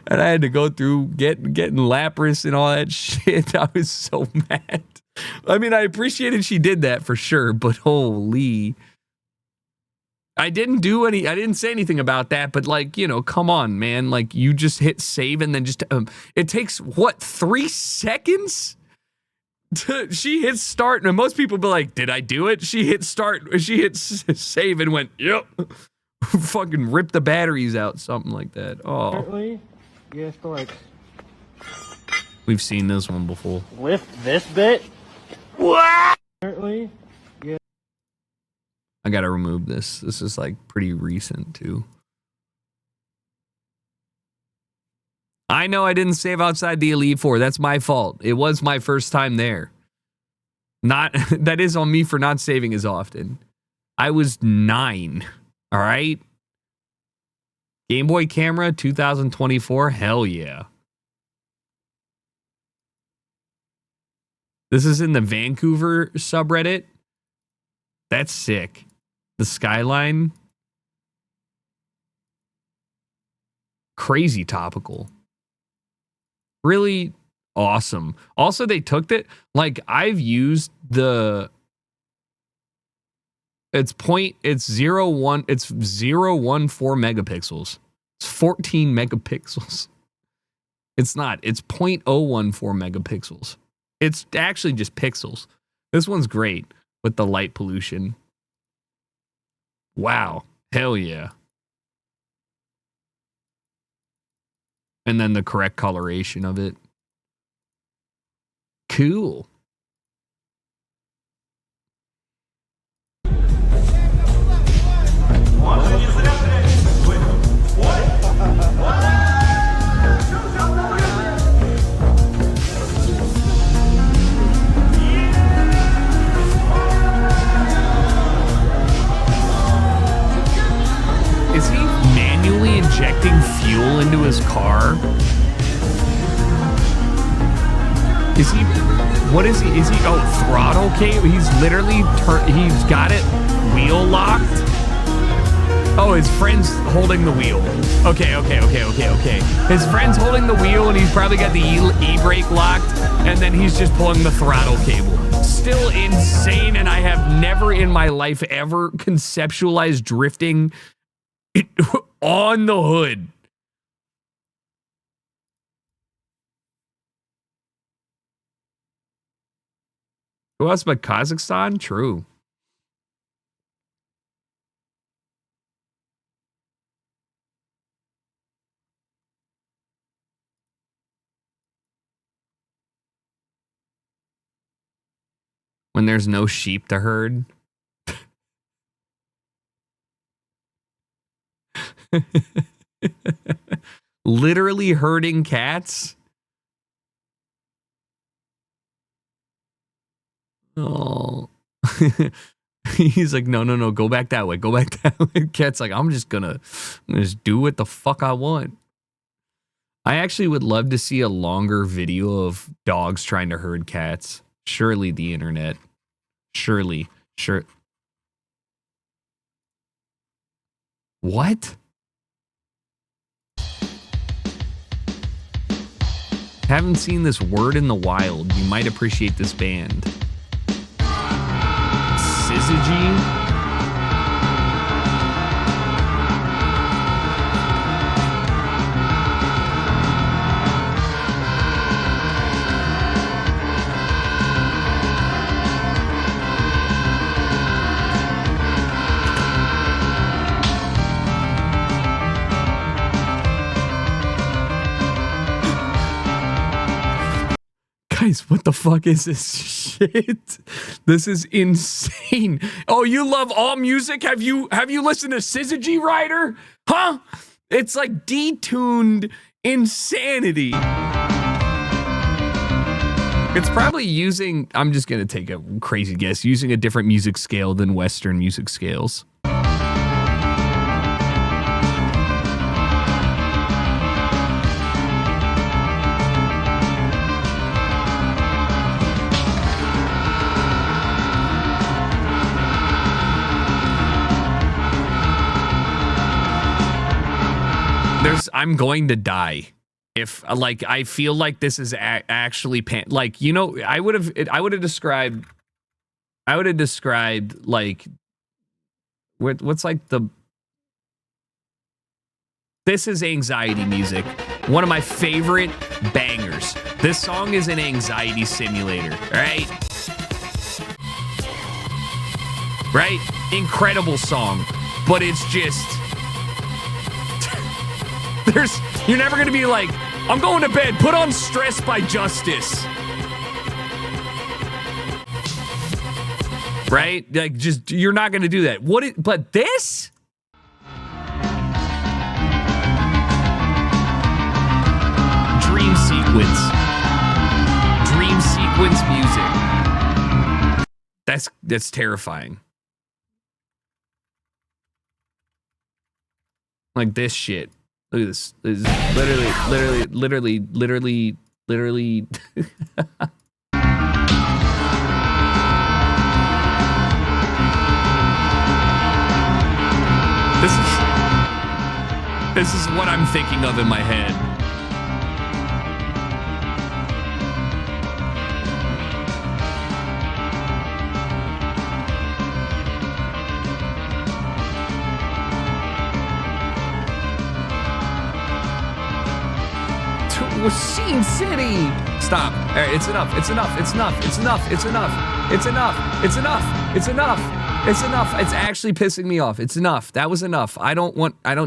[SPEAKER 4] And I had to go through getting Lapras and all that shit. I was so mad. I mean, I appreciated she did that for sure, but holy. I didn't say anything about that, but like, you know, come on, man. Like, you just hit save and then just, it takes, what, 3 seconds? She hit start, and most people be like, did I do it? She hit start, she hit save and went, yep. Fucking rip the batteries out, something like that. Oh.
[SPEAKER 11] Apparently, you have to like
[SPEAKER 4] We've seen this one before.
[SPEAKER 11] lift this bit. What? Apparently, yeah.
[SPEAKER 4] I gotta remove this. This is like pretty recent too. I know I didn't save outside the Elite Four. That's my fault. It was my first time there. That is on me for not saving as often. I was 9. All right. Game Boy camera 2024. Hell yeah. This is in the Vancouver subreddit. That's sick. The skyline. Crazy topical. Really awesome. Also, they took it. Like, I've used the. It's 0.014 megapixels. It's 14 megapixels. It's not. It's 0.014 megapixels. It's actually just pixels. This one's great with the light pollution. Wow. Hell yeah. And then the correct coloration of it. Cool. Is he manually injecting fuel into his car? Is he, what is he, oh, throttle cable? He's literally, he's got it wheel locked? Oh, his friend's holding the wheel. Okay. His friend's holding the wheel and he's probably got the e-brake locked and then he's just pulling the throttle cable. Still insane, and I have never in my life ever conceptualized drifting on the hood. Who else but Kazakhstan? True. When there's no sheep to herd. Literally herding cats. Oh. He's like, no, go back that way. Go back that way. Cat's like, I'm just gonna do what the fuck I want. I actually would love to see a longer video of dogs trying to herd cats. Surely the internet. Surely. Sure. What? Haven't seen this word in the wild. You might appreciate this band. Syzygy? Guys, what the fuck is this shit? This is insane. Oh, you love all music? Have you listened to Syzygy Rider? Huh? It's like detuned insanity. It's probably using, I'm just gonna take a crazy guess, using a different music scale than Western music scales. I'm going to die. If like I feel like this is actually like, you know, I would have described like what's like this is anxiety music. One of my favorite bangers. This song is an anxiety simulator, right? Right? Incredible song, but it's just you're never gonna be like, I'm going to bed, put on Stress by Justice. Right? Like, just, you're not gonna do that. But this? Dream sequence. Dream sequence music. That's terrifying. Like this shit. Look at this. This is literally. This is what I'm thinking of in my head. Scene City. Stop. All right, it's enough. It's enough. It's enough. It's enough. It's enough. It's enough. It's enough. It's enough. It's enough. It's actually pissing me off. It's enough. That was enough. I don't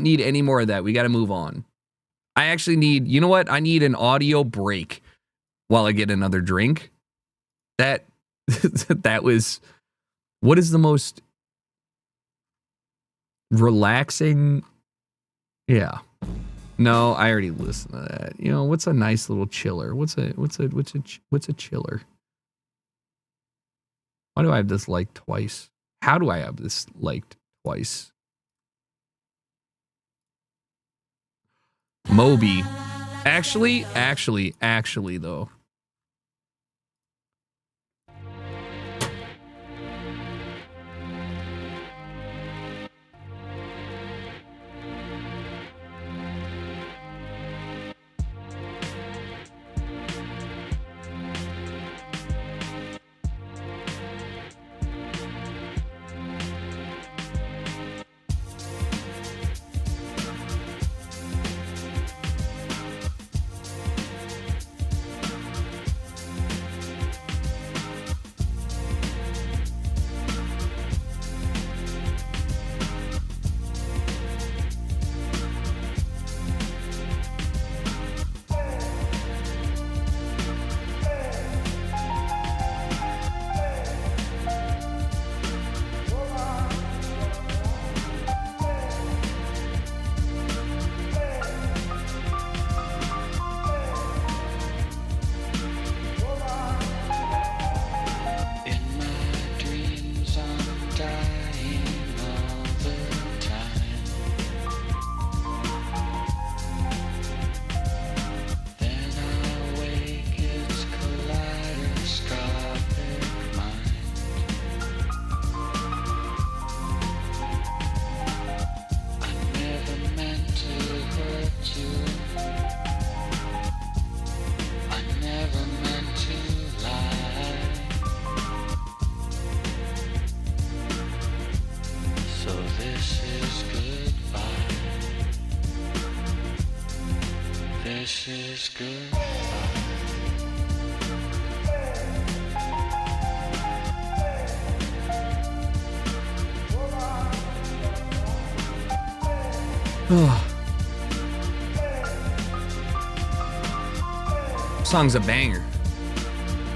[SPEAKER 4] need any more of that. We got to move on. I actually need, you know what? I need an audio break while I get another drink. That was, what is the most relaxing? Yeah. No, I already listened to that. You know, what's a nice little chiller? What's a chiller? Why do I have this liked twice? How do I have this liked twice? Moby. Actually though.
[SPEAKER 13] This is good.
[SPEAKER 4] Song's a banger.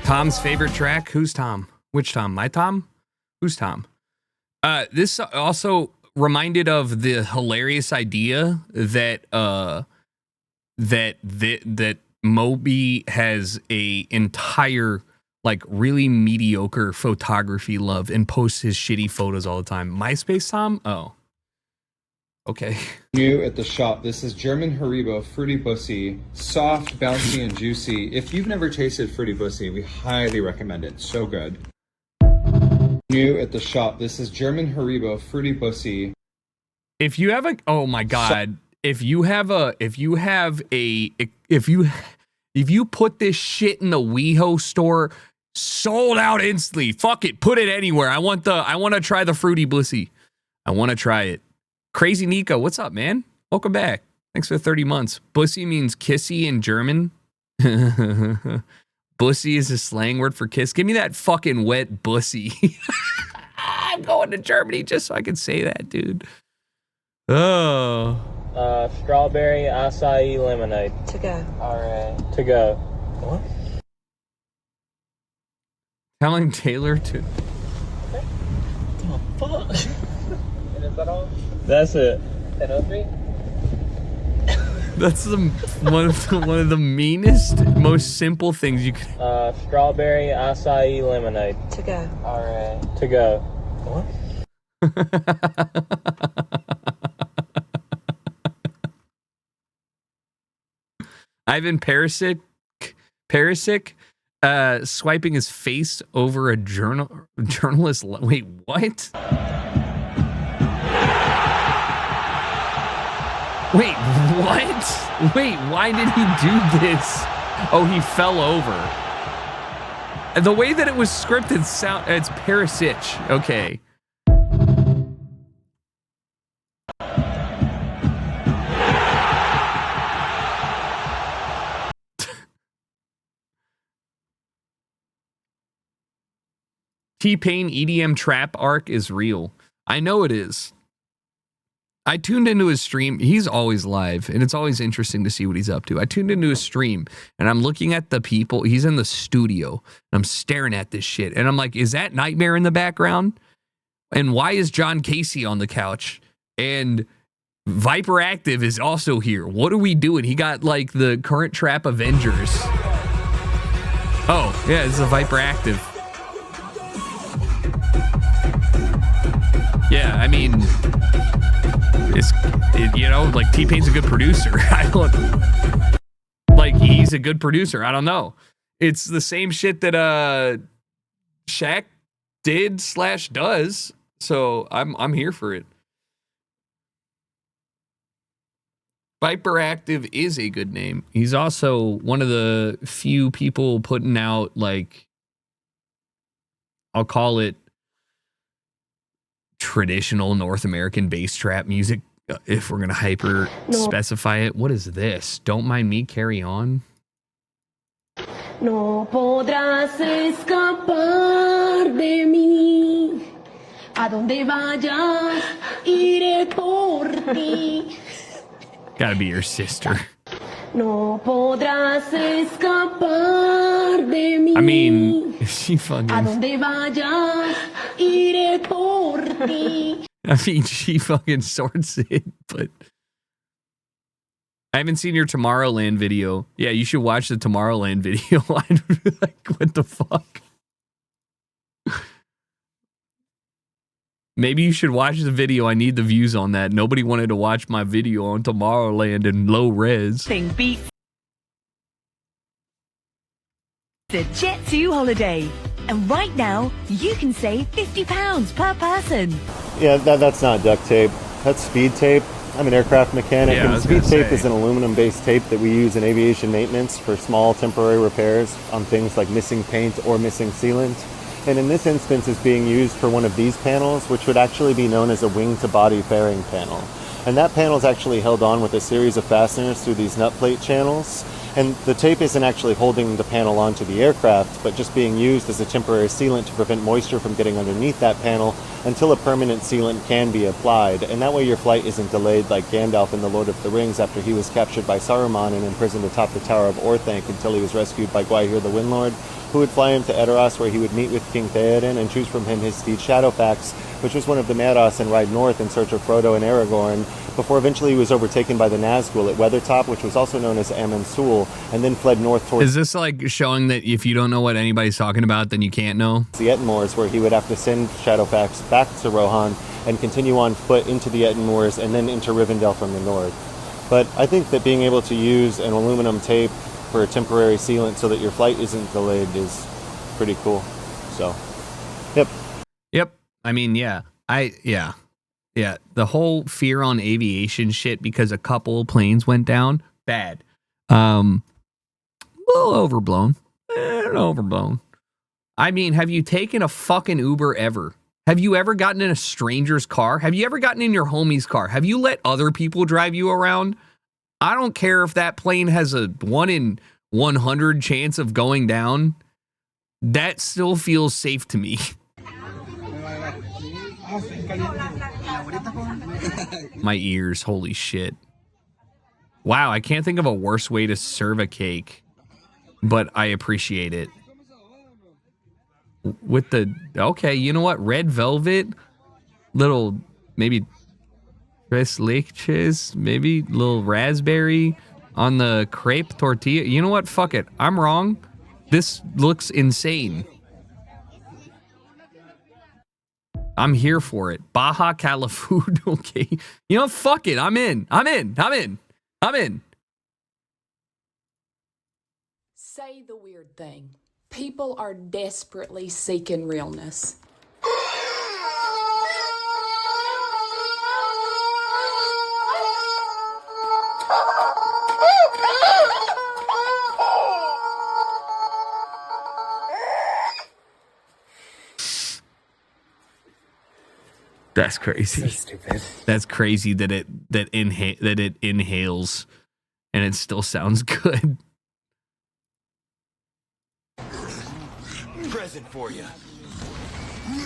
[SPEAKER 4] Tom's favorite track? Who's Tom? Which Tom? My Tom? Who's Tom? This also reminded of the hilarious idea that that Moby has a entire like really mediocre photography love and posts his shitty photos all the time. MySpace Tom? Oh. Okay.
[SPEAKER 3] New at the shop. This is German Haribo Fruity Bussy. Soft, bouncy, and juicy. If you've never tasted Fruity Bussy, we highly recommend it. So good. New at the shop. This is German Haribo Fruity Bussy.
[SPEAKER 4] If you have a, oh my God. if you put this shit in the WeHo store, sold out instantly. Fuck it, put it anywhere. I want to try the Fruity Bussy. I want to try it. Crazy Nico, what's up, man? Welcome back. Thanks for 30 months. Bussy means kissy in German. Bussy is a slang word for kiss. Give me that fucking wet bussy. I'm going to Germany just so I can say that, dude. Oh.
[SPEAKER 11] Strawberry acai lemonade.
[SPEAKER 16] To go.
[SPEAKER 11] All right. To go. What?
[SPEAKER 4] Telling Taylor to.
[SPEAKER 11] Oh, fuck. And is that all? That's it. 10:03?
[SPEAKER 4] That's one of the meanest, most simple things you could.
[SPEAKER 11] Strawberry acai lemonade.
[SPEAKER 16] To go.
[SPEAKER 11] All right. To go. What?
[SPEAKER 4] Ivan Perisic, swiping his face over a journalist. Wait, what? Wait, what? Wait, why did he do this? Oh, he fell over. And the way that it was scripted, it's Perisic. Okay. T-Pain EDM trap arc is real. I know it is. I tuned into his stream. He's always live, and it's always interesting to see what he's up to. I tuned into his stream, and I'm looking at the people. He's in the studio, and I'm staring at this shit. And I'm like, is that Nightmare in the background? And why is John Casey on the couch? And Viper Active is also here. What are we doing? He got, like, the current trap Avengers. Oh, yeah, it's a Viper Active. Yeah, I mean... you know, like T-Pain's a good producer. He's a good producer. I don't know. It's the same shit that Shaq did/does. So I'm here for it. Viper Active is a good name. He's also one of the few people putting out, like, I'll call it traditional North American bass trap music, if we're gonna hyper specify it. What is this? Don't Mind Me, Carry On.
[SPEAKER 17] No podrás escapar de mí. A donde vayas, iré por ti.
[SPEAKER 4] Gotta be your sister.
[SPEAKER 17] No podrás escapar de mí.
[SPEAKER 4] I mean, she fucking...
[SPEAKER 17] A donde vayas, iré por ti.
[SPEAKER 4] I mean, she fucking sorts it, but... I haven't seen your Tomorrowland video. Yeah, you should watch the Tomorrowland video. Like, what the fuck? Maybe you should watch the video. I need the views on that. Nobody wanted to watch my video on Tomorrowland in low res.
[SPEAKER 10] Thing beats the Jet2 holiday. And right now, you can save £50 per person.
[SPEAKER 8] Yeah, that's not duct tape. That's speed tape. I'm an aircraft mechanic,
[SPEAKER 4] Yeah,
[SPEAKER 8] and speed tape is an aluminum-based tape that we use in aviation maintenance for small temporary repairs on things like missing paint or missing sealant. And in this instance, it's being used for one of these panels, which would actually be known as a wing-to-body fairing panel. And that panel is actually held on with a series of fasteners through these nut plate channels. And the tape isn't actually holding the panel onto the aircraft, but just being used as a temporary sealant to prevent moisture from getting underneath that panel until a permanent sealant can be applied. And that way your flight isn't delayed like Gandalf in The Lord of the Rings after he was captured by Saruman and imprisoned atop the Tower of Orthanc until he was rescued by Gwaihir the Windlord, who would fly him to Edoras, where he would meet with King Theoden and choose from him his steed Shadowfax, which was one of the Mearas, and ride north in search of Frodo and Aragorn, before eventually he was overtaken by the Nazgul at Weathertop, which was also known as Amon Sul, and then fled north towards...
[SPEAKER 4] Is this like showing that if you don't know what anybody's talking about, then you can't know?
[SPEAKER 8] ...the Ettenmoors, where he would have to send Shadowfax back to Rohan and continue on foot into the Ettenmoors and then into Rivendell from the north. But I think that being able to use an aluminum tape for a temporary sealant so that your flight isn't delayed is pretty cool. So, yep.
[SPEAKER 4] Yep. I mean, yeah. Yeah, the whole fear on aviation shit because a couple of planes went down, bad. A little overblown. Overblown. I mean, have you taken a fucking Uber ever? Have you ever gotten in a stranger's car? Have you ever gotten in your homie's car? Have you let other people drive you around? I don't care if that plane has a 1 in 100 chance of going down. That still feels safe to me. My ears, holy shit. Wow, I can't think of a worse way to serve a cake, but I appreciate it. With the, okay, you know what? Red velvet, little, maybe tres leches, maybe little raspberry on the crepe tortilla. You know what? Fuck it. I'm wrong. This looks insane. I'm here for it. Baja Cali food. Okay. You know, fuck it. I'm in.
[SPEAKER 2] Say the weird thing. People are desperately seeking realness.
[SPEAKER 4] That's crazy.
[SPEAKER 2] So stupid.
[SPEAKER 4] That's crazy that it inhales and it still sounds good.
[SPEAKER 9] Present for you.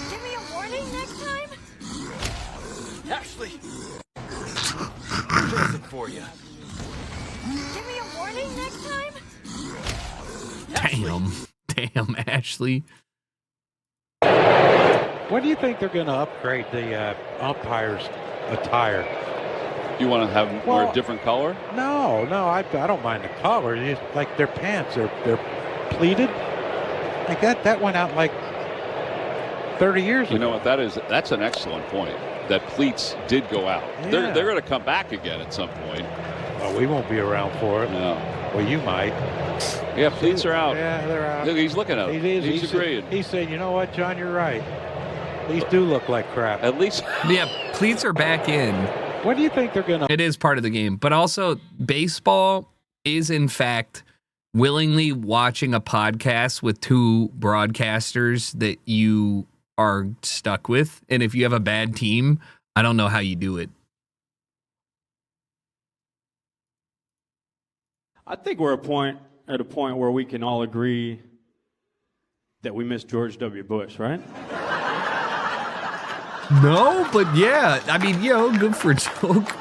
[SPEAKER 10] Give me a warning next time?
[SPEAKER 9] Ashley. Present for you.
[SPEAKER 10] Give me a warning next time?
[SPEAKER 4] Damn, Ashley.
[SPEAKER 7] When do you think they're going to upgrade the umpires' attire?
[SPEAKER 16] You want to have them wear a different color?
[SPEAKER 7] No, I don't mind the color. It's like their pants, they're pleated. Like that went out like 30 years ago.
[SPEAKER 16] You know what that is? That's an excellent point. That pleats did go out.
[SPEAKER 7] Yeah.
[SPEAKER 16] They're going to come back again at some point.
[SPEAKER 7] Well, we won't be around for it.
[SPEAKER 16] No.
[SPEAKER 7] Well, you might.
[SPEAKER 16] Yeah, pleats are out.
[SPEAKER 7] Yeah, they're out.
[SPEAKER 16] Look, he's looking at them. He's agreeing.
[SPEAKER 7] He's saying, you know what, John, you're right. These do look like crap.
[SPEAKER 16] At least.
[SPEAKER 4] Yeah, pleats are back in.
[SPEAKER 7] When do you think they're going to?
[SPEAKER 4] It is part of the game. But also, baseball is, in fact, willingly watching a podcast with two broadcasters that you are stuck with. And if you have a bad team, I don't know how you do it.
[SPEAKER 18] I think we're at a point where we can all agree that we miss George W. Bush, right?
[SPEAKER 4] No, but yeah. I mean, good for a joke.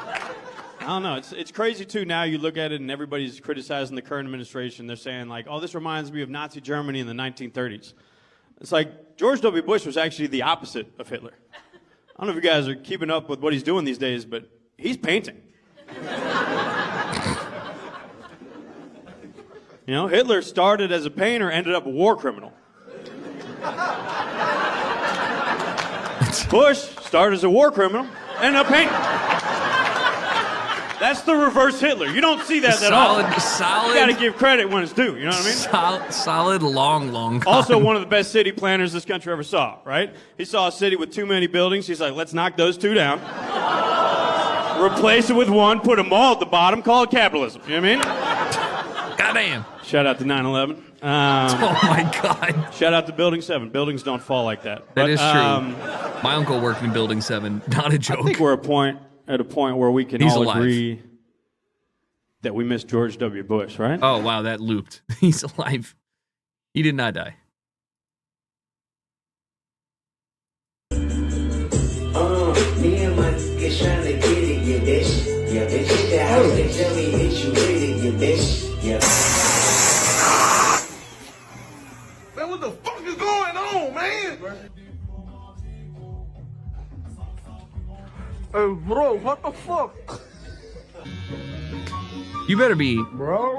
[SPEAKER 18] I don't know. It's crazy, too. Now you look at it and everybody's criticizing the current administration. They're saying, like, oh, this reminds me of Nazi Germany in the 1930s. It's like George W. Bush was actually the opposite of Hitler. I don't know if you guys are keeping up with what he's doing these days, but he's painting. You know, Hitler started as a painter, ended up a war criminal. Bush started as a war criminal, ended up painting. That's the reverse Hitler. You don't see that at all.
[SPEAKER 4] Solid.
[SPEAKER 18] You got to give credit when it's due. You know what I mean?
[SPEAKER 4] Solid, long con.
[SPEAKER 18] Also, one of the best city planners this country ever saw, right? He saw a city with too many buildings. He's like, let's knock those two down. Replace it with one, put a mall at the bottom, call it capitalism. You know what I mean?
[SPEAKER 4] Goddamn.
[SPEAKER 18] Shout out to 9/11.
[SPEAKER 4] Oh, my God.
[SPEAKER 18] Shout out to Building 7. Buildings don't fall like that.
[SPEAKER 4] That is true. My uncle worked in Building 7. Not a joke.
[SPEAKER 18] I think we're at a point where we can
[SPEAKER 4] He's
[SPEAKER 18] all
[SPEAKER 4] alive.
[SPEAKER 18] agree that we miss George W. Bush, right?
[SPEAKER 4] Oh, wow, that looped. He's alive. He did not die.
[SPEAKER 17] Me and my niggas trying to get it, yeah, bitch. Yeah, bitch, hit that house, they tell me hit you with it, yeah, bitch. Yeah.
[SPEAKER 6] Man, what the fuck is going on, man? Hey, bro, what the fuck?
[SPEAKER 4] You better be.
[SPEAKER 6] Bro.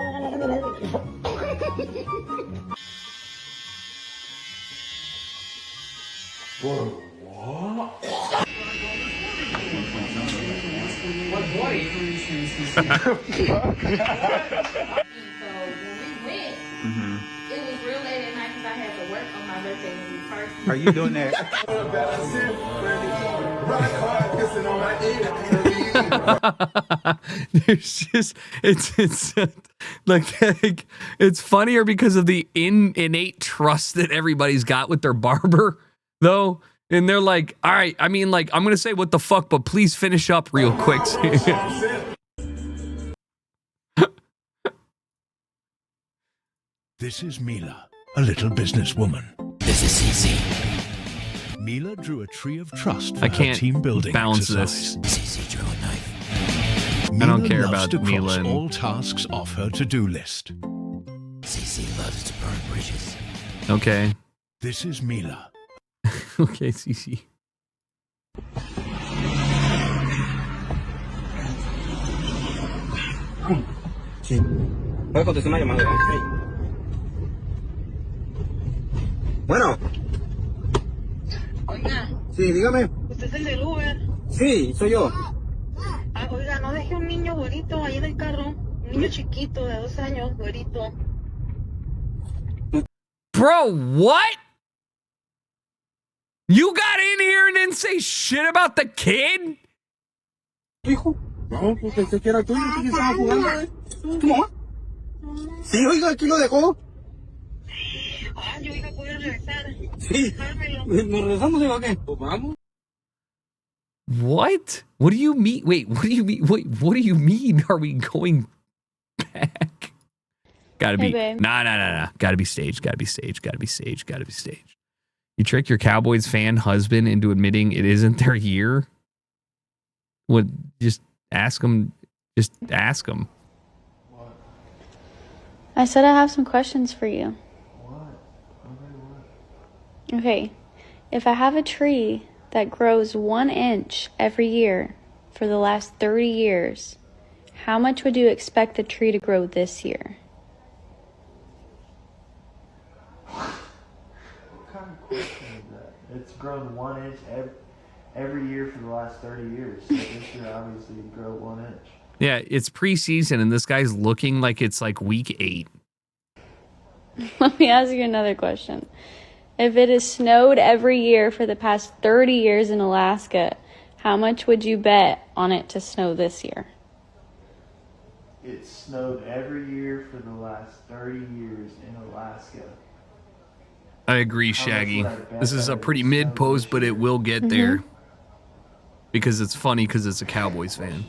[SPEAKER 24] It was real late at night because I had to work on my birthday when we first.
[SPEAKER 6] Are you doing that?
[SPEAKER 4] There's just it's like it's funnier because of the innate trust that everybody's got with their barber, though. And they're like, all right, I mean, like, I'm gonna say what the fuck, but please finish up real quick.
[SPEAKER 1] This is Mila, a little businesswoman. This is Cece. Mila drew a tree of trust for
[SPEAKER 4] I can't
[SPEAKER 1] her team building
[SPEAKER 4] balance
[SPEAKER 1] exercise.
[SPEAKER 4] this.
[SPEAKER 1] Cece drew a knife.
[SPEAKER 4] I don't
[SPEAKER 1] Mila
[SPEAKER 4] care
[SPEAKER 1] loves
[SPEAKER 4] about
[SPEAKER 1] to
[SPEAKER 4] Mila
[SPEAKER 1] cross
[SPEAKER 4] and-
[SPEAKER 1] all tasks off her to-do list.
[SPEAKER 17] Cece loves to burn bridges.
[SPEAKER 4] Okay.
[SPEAKER 1] This is Mila.
[SPEAKER 4] Okay, CC.
[SPEAKER 19] Sí. ¿Puede contestar una llamada? Sí. Bueno.
[SPEAKER 20] Oiga.
[SPEAKER 19] Sí, dígame.
[SPEAKER 20] ¿Usted es el del Uber?
[SPEAKER 19] Sí, soy yo.
[SPEAKER 20] Ah, oiga, no deje un niño güerito ahí en el carro. Un niño chiquito de 2 años, güerito.
[SPEAKER 4] Bro, what? You got in here and didn't say shit about the kid?
[SPEAKER 19] Hijo. No, pues pensé que era tuyo. ¿Quién estaba jugando? ¿Tu mamá? Sí, oiga, aquí lo dejó.
[SPEAKER 20] Ah, yo iba a poder regresar.
[SPEAKER 19] Sí. ¿Nos regresamos, oiga, qué? Pues vamos.
[SPEAKER 4] What? What do you mean? Wait, what do you mean? Wait, what do you mean? Are we going back? Gotta be.
[SPEAKER 21] Hey, babe.
[SPEAKER 4] Nah. Gotta be staged. Gotta be staged. Gotta be staged. Gotta be staged. You trick your Cowboys fan husband into admitting it isn't their year? What? Just ask him. Just ask him.
[SPEAKER 21] I said I have some questions for you. Okay, if I have a tree that grows 1 inch every year for the last 30 years, how much would you expect the tree to grow this year?
[SPEAKER 14] What kind of question is that? It's grown 1 inch every year for the last 30 years. So this year, obviously, it grow 1 inch.
[SPEAKER 4] Yeah, it's preseason and this guy's looking like it's like week 8.
[SPEAKER 21] Let me ask you another question. If it has snowed every year for the past 30 years in Alaska, how much would you bet on it to snow this year?
[SPEAKER 14] It snowed every year for the last 30 years in Alaska.
[SPEAKER 4] I agree, Shaggy. This is a pretty mid post, but it will get there. Because it's funny because it's a Cowboys fan.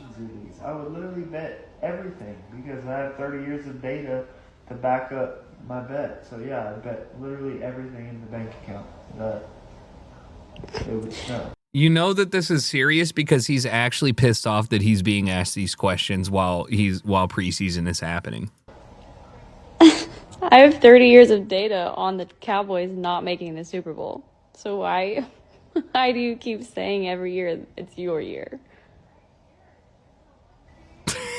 [SPEAKER 14] I would literally bet everything because I have 30 years of data to back up my bet. So yeah, I bet literally everything in the bank account that it would snow.
[SPEAKER 4] You know that this is serious because he's actually pissed off that he's being asked these questions while preseason is happening.
[SPEAKER 21] I have 30 years of data on the Cowboys not making the Super Bowl. So why do you keep saying every year it's your year?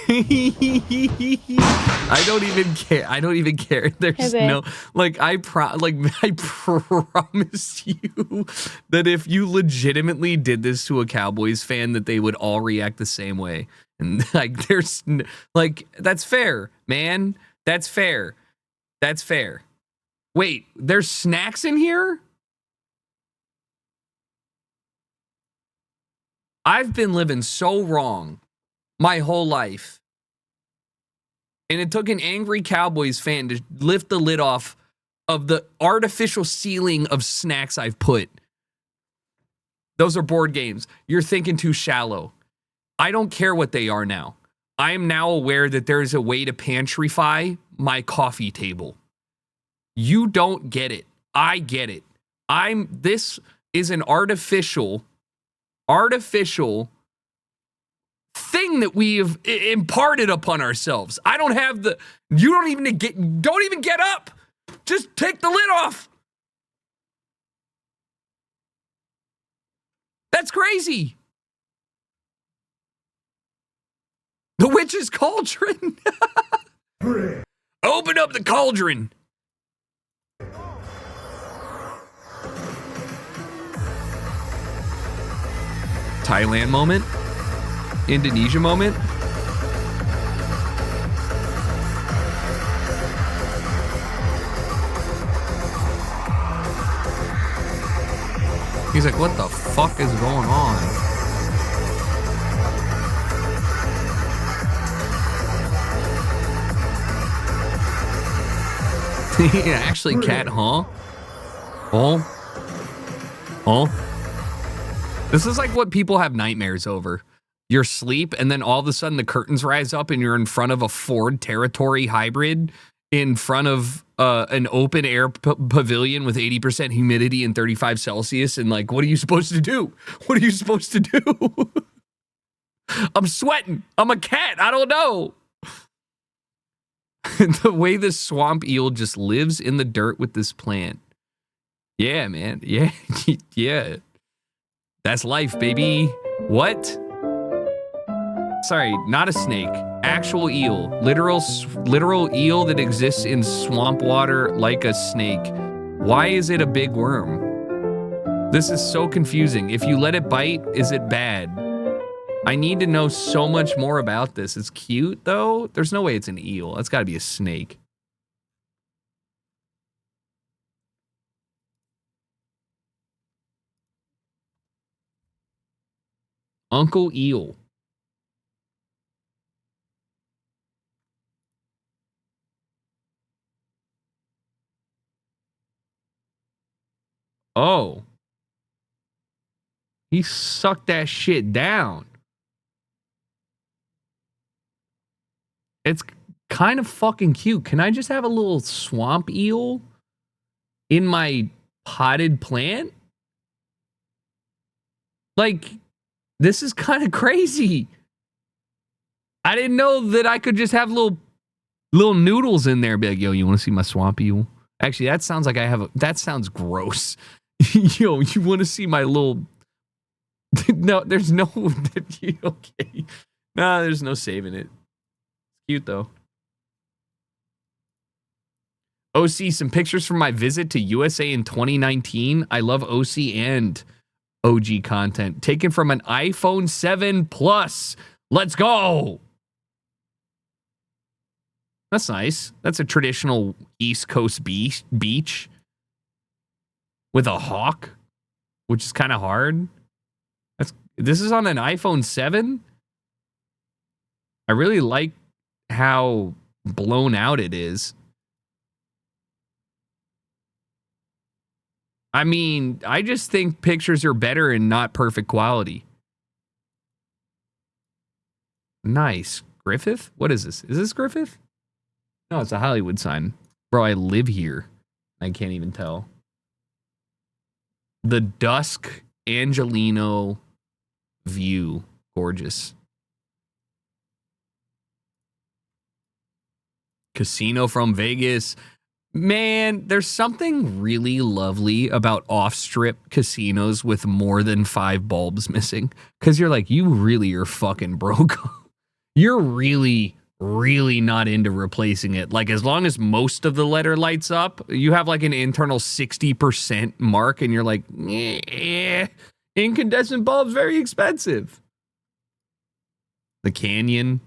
[SPEAKER 4] I don't even care. There's
[SPEAKER 21] Hey, babe.
[SPEAKER 4] no I promise you that if you legitimately did this to a Cowboys fan, that they would all react the same way. And that's fair, man. That's fair. That's fair. Wait, there's snacks in here? I've been living so wrong my whole life. And it took an angry Cowboys fan to lift the lid off of the artificial ceiling of snacks I've put. Those are board games. You're thinking too shallow. I don't care what they are now. I am now aware that there is a way to pantryfy my coffee table. You don't get it. I get it. This is an artificial thing that we have imparted upon ourselves. I don't have you don't even get up. Just take the lid off. That's crazy. The witch's cauldron. Open up the cauldron. Thailand moment. Indonesia moment. He's like, what the fuck is going on? Yeah, actually, cat, huh? Oh. Oh. This is like what people have nightmares over. You're asleep, and then all of a sudden the curtains rise up, and you're in front of a Ford Territory hybrid, in front of an open air pavilion with 80% humidity and 35 Celsius, and like, what are you supposed to do? What are you supposed to do? I'm sweating. I'm a cat. I don't know. The way this swamp eel just lives in the dirt with this plant. Yeah, man. Yeah. Yeah. That's life, baby. What? Sorry, not a snake. Actual eel. Literal eel that exists in swamp water like a snake. Why is it a big worm? This is so confusing. If you let it bite, is it bad? I need to know so much more about this. It's cute, though. There's no way it's an eel. That's got to be a snake. Uncle Eel. Oh. He sucked that shit down. It's kind of fucking cute. Can I just have a little swamp eel in my potted plant? Like, this is kind of crazy. I didn't know that I could just have little noodles in there. Be like, yo, you want to see my swamp eel? Actually, that sounds like that sounds gross. Yo, you want to see my little... No, there's no... Okay. Nah, there's no saving it. Cute, though. OC, some pictures from my visit to USA in 2019. I love OC and OG content. Taken from an iPhone 7 Plus. Let's go! That's nice. That's a traditional East Coast beach with a hawk, which is kind of hard. This is on an iPhone 7? I really like how blown out it is. I mean, I just think pictures are better in not perfect quality. Nice. Griffith? What is this? Is this Griffith? No, it's a Hollywood sign. Bro, I live here. I can't even tell. The dusk Angelino view. Gorgeous. Casino from Vegas. Man, there's something really lovely about off-strip casinos with more than 5 bulbs missing. Because you're like, you really are fucking broke. You're really, really not into replacing it. Like, as long as most of the letter lights up, you have like an internal 60% mark, and you're like, incandescent bulbs, very expensive. The Canyon.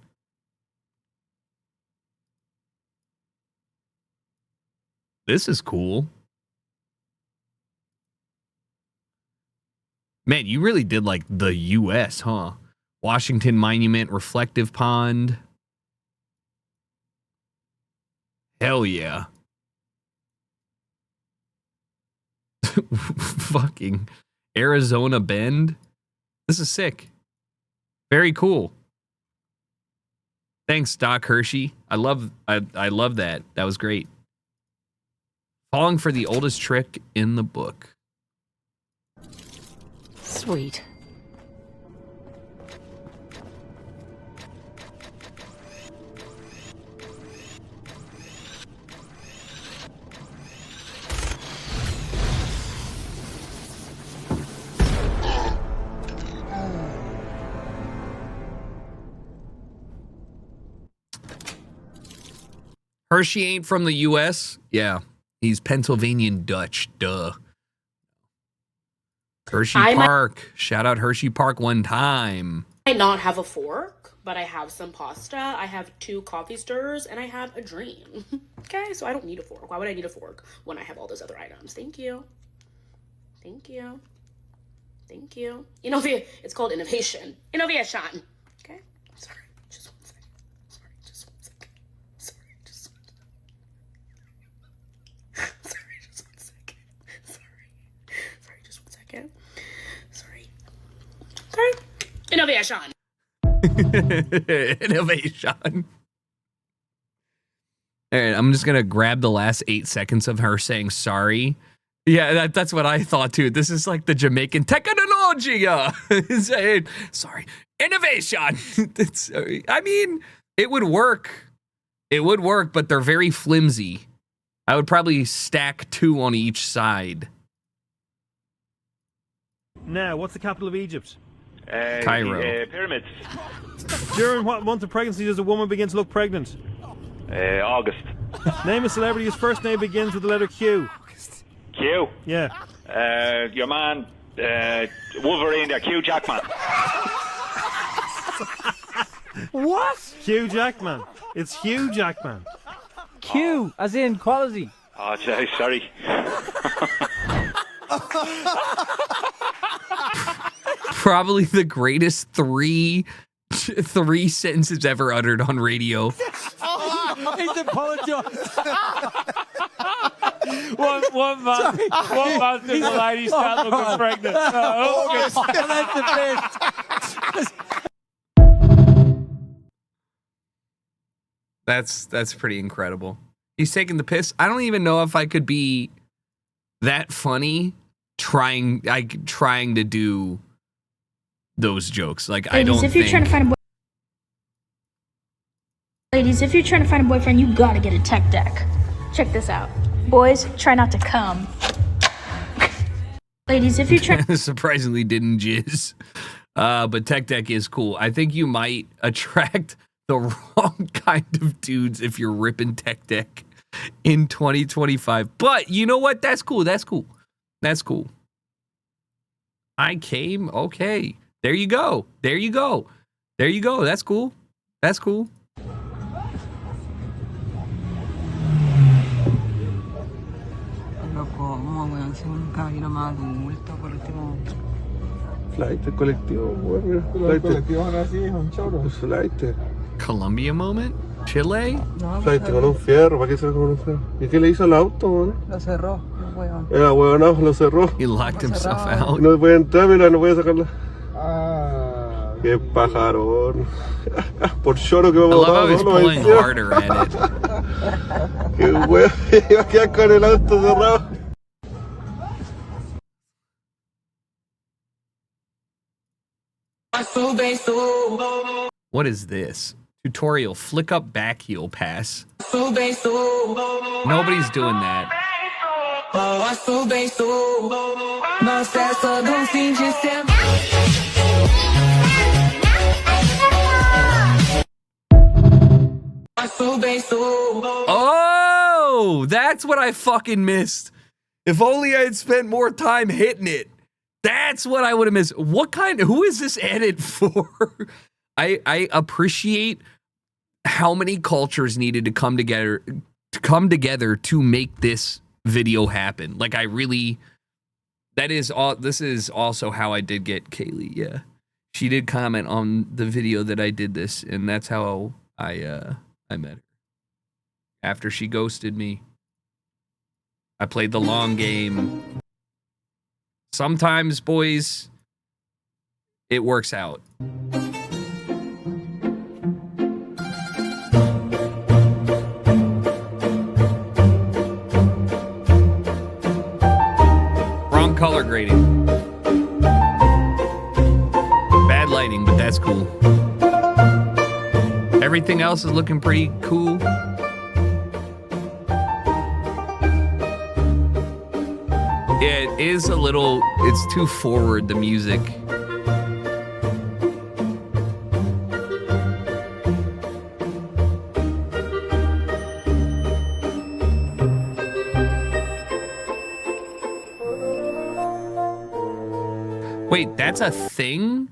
[SPEAKER 4] This is cool. Man, you really did like the U.S., huh? Washington Monument, Reflective Pond. Hell yeah. Fucking Arizona Bend. This is sick. Very cool. Thanks, Doc Hershey. I love that. That was great. Falling for the oldest trick in the book.
[SPEAKER 2] Sweet.
[SPEAKER 4] Hershey ain't from the U.S.? Yeah. He's Pennsylvanian Dutch. Duh. Hershey Park. Shout out Hershey Park one time.
[SPEAKER 5] I might not have a fork, but I have some pasta. I have 2 coffee stirrers, and I have a dream. Okay, so I don't need a fork. Why would I need a fork when I have all those other items? Thank you. Thank you. Thank you. It's called innovation. Innovation. Okay? Sorry. Just one second. Sorry. Just one second. Sorry. Just one second. second. Sorry. Innovation.
[SPEAKER 4] Innovation. All right, I'm just gonna grab the last 8 seconds of her saying sorry. Yeah, that's what I thought too. This is like the Jamaican technology. Saying sorry, innovation. I mean, it would work. It would work, but they're very flimsy. I would probably stack 2 on each side.
[SPEAKER 12] Now, what's the capital of Egypt?
[SPEAKER 4] Cairo.
[SPEAKER 12] Pyramids. During what month of pregnancy does a woman begin to look pregnant?
[SPEAKER 15] August.
[SPEAKER 12] Name a celebrity whose first name begins with the letter Q.
[SPEAKER 15] Q.
[SPEAKER 12] Yeah.
[SPEAKER 15] Your man, Wolverine, Hugh Jackman.
[SPEAKER 12] What? Hugh Jackman. It's Hugh Jackman.
[SPEAKER 11] Q, as in quality.
[SPEAKER 15] Oh, sorry.
[SPEAKER 4] Probably the greatest three sentences ever uttered on radio.
[SPEAKER 11] He's apologized. one man took a lady start looking pregnant. August. That's the
[SPEAKER 4] best. That's pretty incredible. He's taking the piss. I don't even know if I could be that funny trying to do those jokes. Like, I don't
[SPEAKER 22] if you're trying to find a Ladies, if you're trying to find a boyfriend, you gotta get a tech deck. Check this out. Boys, try not to come. Ladies, if you're trying
[SPEAKER 4] surprisingly didn't jizz. But tech deck is cool. I think you might attract the wrong kind of dudes if you're ripping tech deck in 2025. But you know what? That's cool. That's cool. That's cool. I came. Okay. There you go. There you go. There you go. That's cool. That's cool.
[SPEAKER 23] Flight colectivo, bueno, flight colectivo no así, es un choro. Flight.
[SPEAKER 4] Colombia moment? Chile?
[SPEAKER 23] Flight con un fierro, ¿para qué se va con un fierro? ¿Y qué le hizo al auto, man?
[SPEAKER 11] Lo cerró, weón.
[SPEAKER 23] Era huevonazo, lo cerró.
[SPEAKER 4] He locked himself out.
[SPEAKER 23] No puede entrar, mira, no puede sacarla. Qué pajarón. Por choro que vamos a
[SPEAKER 4] I love how he's pulling harder at it.
[SPEAKER 23] Qué huevo, iba a quedar con el auto cerrado.
[SPEAKER 4] What is this? Tutorial, flick up back heel pass. Nobody's doing that. Oh, that's what I fucking missed. If only I had spent more time hitting it. That's what I would have missed. Who is this edit for? I appreciate how many cultures needed to come together to make this video happen. Like, I really, this is also how I did get Kaylee. Yeah. She did comment on the video that I did this, and that's how I met her. After she ghosted me, I played the long game. Sometimes, boys, it works out. Wrong color grading. Bad lighting, but that's cool. Everything else is looking pretty cool. It is a little, it's too forward, the music. Wait, that's a thing?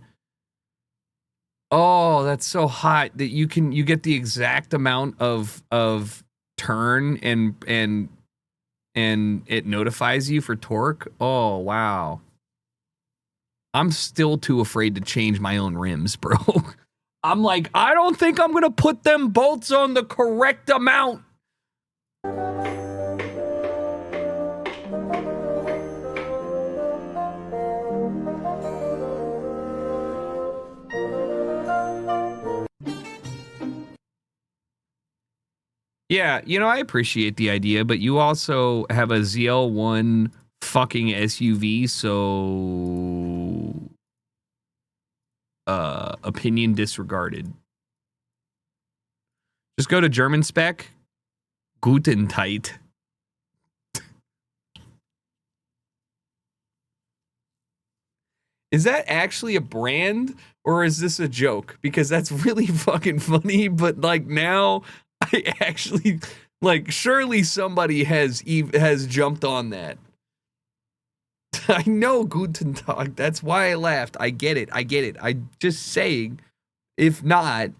[SPEAKER 4] Oh, that's so hot that you get the exact amount of turn and it notifies you for torque. Oh, wow. I'm still too afraid to change my own rims, bro. I'm like, I don't think I'm going to put them bolts on the correct amount. Yeah, you know, I appreciate the idea, but you also have a ZL1 fucking SUV, so opinion disregarded. Just go to German spec, Guten Tight. Is that actually a brand or is this a joke? Because that's really fucking funny, but like now I actually like surely somebody has jumped on that. I know Guten Tag. That's why I laughed. I get it. I just saying, if not,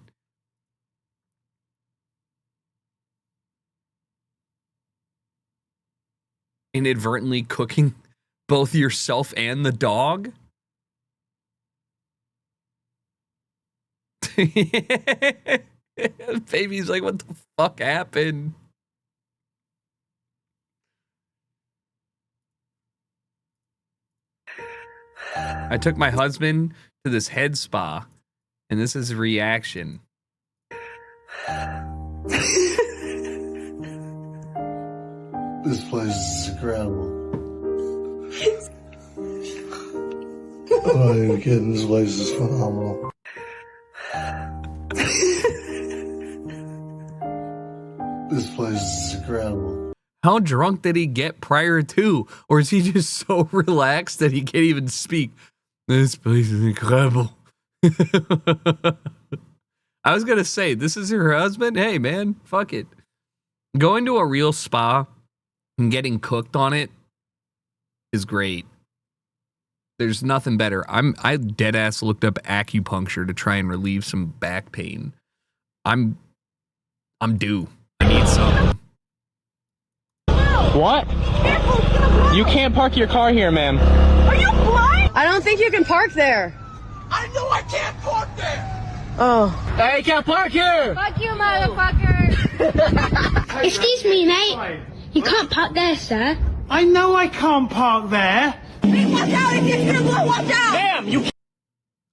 [SPEAKER 4] inadvertently cooking both yourself and the dog. Baby's like, what the fuck happened? I took my husband to this head spa, and this is a reaction.
[SPEAKER 6] This place is incredible. I'm not even kidding, this place is phenomenal. This place is incredible.
[SPEAKER 4] How drunk did he get prior to? Or is he just so relaxed that he can't even speak? This place is incredible. I was going to say, this is her husband? Hey, man, fuck it. Going to a real spa and getting cooked on it is great. There's nothing better. I dead ass looked up acupuncture to try and relieve some back pain. I'm due. I need something.
[SPEAKER 11] What? You can't park your car here, ma'am.
[SPEAKER 20] Are you blind? I don't think you can park there.
[SPEAKER 6] I know I can't park there!
[SPEAKER 11] Oh. Hey, you can't park here!
[SPEAKER 20] Fuck you, motherfucker!
[SPEAKER 22] Excuse me, mate. You can't park there, sir.
[SPEAKER 12] I know I can't park there.
[SPEAKER 20] Hey, watch out! If you're gonna blow, watch out!
[SPEAKER 11] Damn, you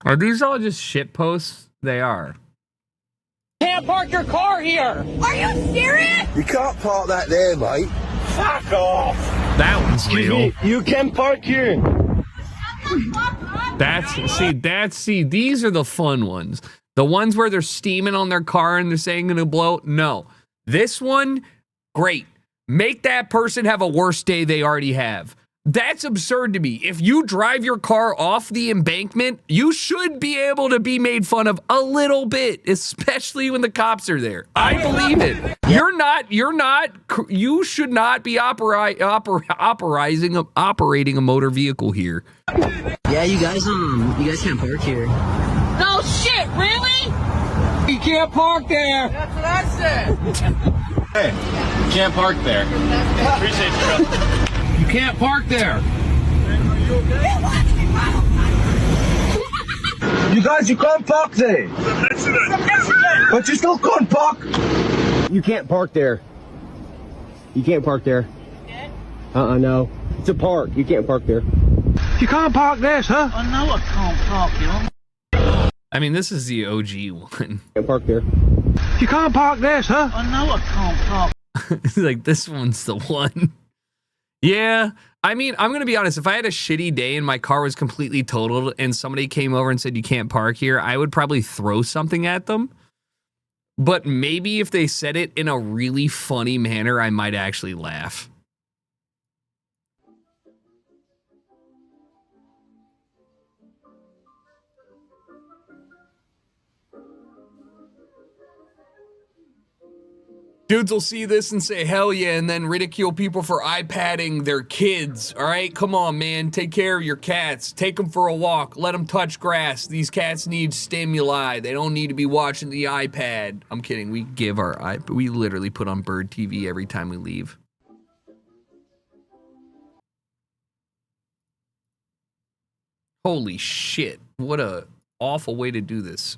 [SPEAKER 4] Are these all just shit posts? They are.
[SPEAKER 11] can't park your car here!
[SPEAKER 20] Are you serious?
[SPEAKER 6] You can't park that there, mate.
[SPEAKER 11] Fuck off!
[SPEAKER 4] That one's real.
[SPEAKER 11] You can park here.
[SPEAKER 4] See, these are the fun ones. The ones where they're steaming on their car and they're saying gonna blow. No. This one, great. Make that person have a worse day they already have. That's absurd to me. If you drive your car off the embankment, you should be able to be made fun of a little bit, especially when the cops are there. I believe it. You should not be operating a motor vehicle here.
[SPEAKER 3] Yeah, you guys can't park here.
[SPEAKER 20] No shit, really?
[SPEAKER 11] You can't park there!
[SPEAKER 20] That's what I said.
[SPEAKER 16] Hey, you can't park there. Appreciate you, brother.
[SPEAKER 11] You can't park there!
[SPEAKER 19] You guys, you can't park there. But you still can't park.
[SPEAKER 11] You can't park there. You can't park there. No. It's a park. You can't park there.
[SPEAKER 19] You can't park there, sir.
[SPEAKER 3] I know I can't park here.
[SPEAKER 4] I mean, this is the OG one.
[SPEAKER 11] Can't park there.
[SPEAKER 19] You can't park there, sir.
[SPEAKER 3] I know I can't park.
[SPEAKER 4] Like, this one's the one. Yeah, I mean, I'm going to be honest. If I had a shitty day and my car was completely totaled and somebody came over and said, you can't park here, I would probably throw something at them. But maybe if they said it in a really funny manner, I might actually laugh. Dudes will see this and say, hell yeah, and then ridicule people for iPadding their kids. All right, come on, man. Take care of your cats. Take them for a walk. Let them touch grass. These cats need stimuli. They don't need to be watching the iPad. I'm kidding. We literally put on Bird TV every time we leave. Holy shit. What a awful way to do this.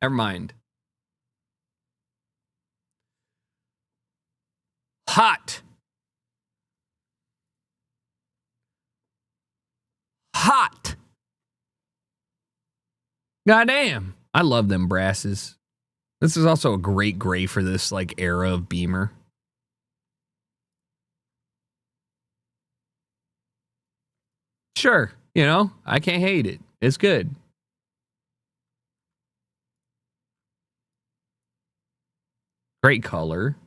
[SPEAKER 4] Never mind. Hot. Goddamn. I love them brasses. This is also a great gray for this like era of Beamer. Sure, you know, I can't hate it. It's good. Great color.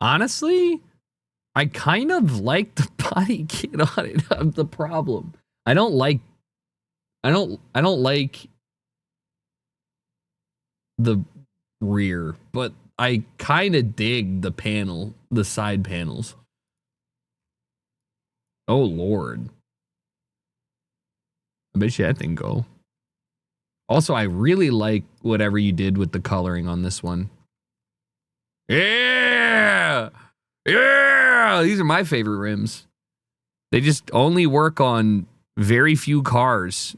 [SPEAKER 4] Honestly, I kind of like the body kit on it. The problem. I don't like the rear, but I kind of dig the side panels. Oh Lord. I bet you that thing go. Also, I really like whatever you did with the coloring on this one. Yeah! Yeah! These are my favorite rims. They just only work on very few cars.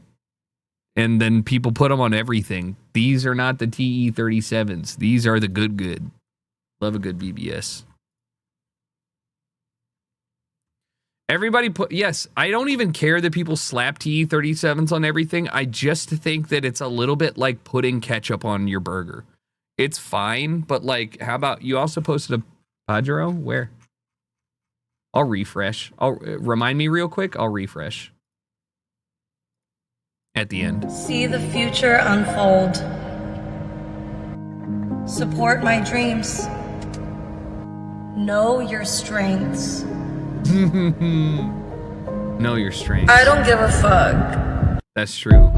[SPEAKER 4] And then people put them on everything. These are not the TE37s. These are the good. Love a good BBS. Everybody yes, I don't even care that people slap TE37s on everything. I just think that it's a little bit like putting ketchup on your burger. It's fine, but like, how about, you also posted a Pajero? Where? I'll refresh. Remind me real quick. I'll refresh. At the end.
[SPEAKER 8] See the future unfold. Support my dreams. Know your strengths.
[SPEAKER 4] Know your strengths.
[SPEAKER 8] I don't give a fuck.
[SPEAKER 4] That's true.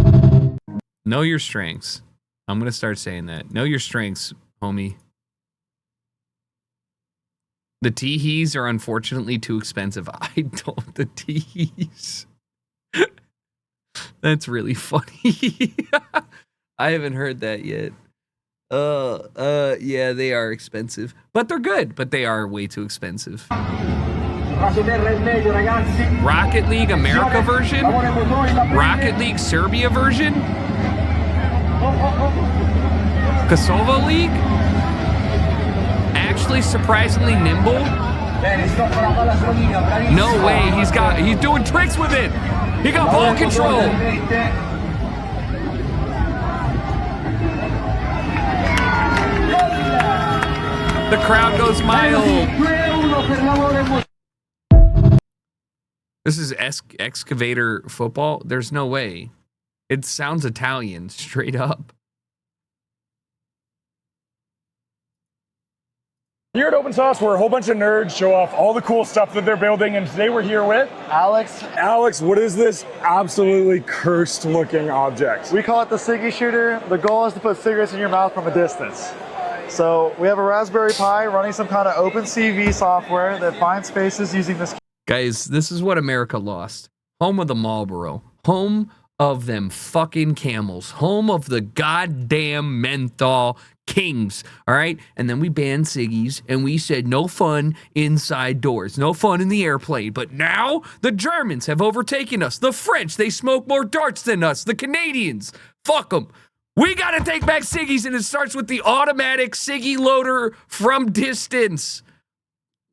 [SPEAKER 4] Know your strengths. I'm going to start saying that. Know your strengths, homie. The teehees are unfortunately too expensive. I don't. The teehees. That's really funny. I haven't heard that yet. Yeah, they are expensive. But they're good. But they are way too expensive. Rocket League America version? Rocket League Serbia version? Kosovo League? Actually surprisingly nimble? No way, he's doing tricks with it! He got ball control! The crowd goes mild. This is excavator football? There's no way. It sounds Italian, straight up.
[SPEAKER 9] Here at Open Sauce, we're a whole bunch of nerds, show off all the cool stuff that they're building, and today we're here with Alex. Alex, what is this absolutely cursed looking object?
[SPEAKER 10] We call it the Ciggy Shooter. The goal is to put cigarettes in your mouth from a distance. So we have a Raspberry Pi running some kind of OpenCV software that finds spaces using this.
[SPEAKER 4] Guys, this is what America lost. Home of the Marlboro. Home of them fucking camels. Home of the goddamn menthol kings. All right? And then we banned ciggies and we said no fun inside doors. No fun in the airplane. But now the Germans have overtaken us. The French, they smoke more darts than us. The Canadians, fuck them. We got to take back ciggies, and it starts with the automatic ciggy loader from distance.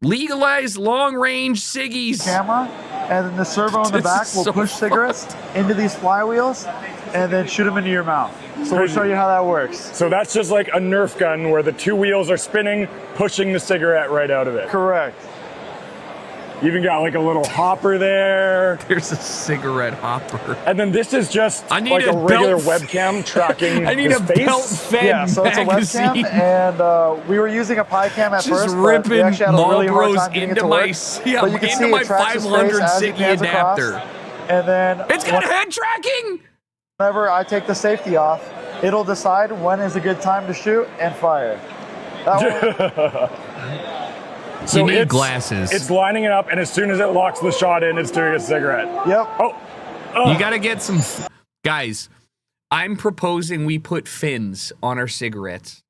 [SPEAKER 4] Legalize long-range ciggies.
[SPEAKER 10] Camera, and then the servo in the back will push cigarettes into these flywheels and then shoot them into your mouth. So we'll show you how that works.
[SPEAKER 9] So that's just like a Nerf gun where the two wheels are spinning, pushing the cigarette right out of it.
[SPEAKER 10] Correct.
[SPEAKER 9] You even got like a little hopper there.
[SPEAKER 4] There's a cigarette hopper.
[SPEAKER 9] And then this is just like a regular webcam tracking
[SPEAKER 4] I need
[SPEAKER 9] his
[SPEAKER 4] a
[SPEAKER 9] face.
[SPEAKER 4] belt-fed
[SPEAKER 10] Yeah, so
[SPEAKER 4] magazine.
[SPEAKER 10] it's a webcam, and we were using a Pi-Cam at
[SPEAKER 4] Just
[SPEAKER 10] first, but
[SPEAKER 4] ripping
[SPEAKER 10] we actually had a really hard
[SPEAKER 4] Marlboros
[SPEAKER 10] time getting it
[SPEAKER 4] into
[SPEAKER 10] to
[SPEAKER 4] my,
[SPEAKER 10] work.
[SPEAKER 4] yeah,
[SPEAKER 10] But you can
[SPEAKER 4] into
[SPEAKER 10] see
[SPEAKER 4] my
[SPEAKER 10] it tracks his
[SPEAKER 4] 500
[SPEAKER 10] face as he
[SPEAKER 4] Ciggy
[SPEAKER 10] pans across,
[SPEAKER 4] adapter.
[SPEAKER 10] and then
[SPEAKER 4] It's got head tracking!
[SPEAKER 10] Whenever I take the safety off, it'll decide when is a good time to shoot and fire.
[SPEAKER 4] So you need glasses.
[SPEAKER 9] It's lining it up, and as soon as it locks the shot in, it's doing a cigarette.
[SPEAKER 10] Yep.
[SPEAKER 9] Oh.
[SPEAKER 4] You got to get some... Guys, I'm proposing we put fins on our cigarettes.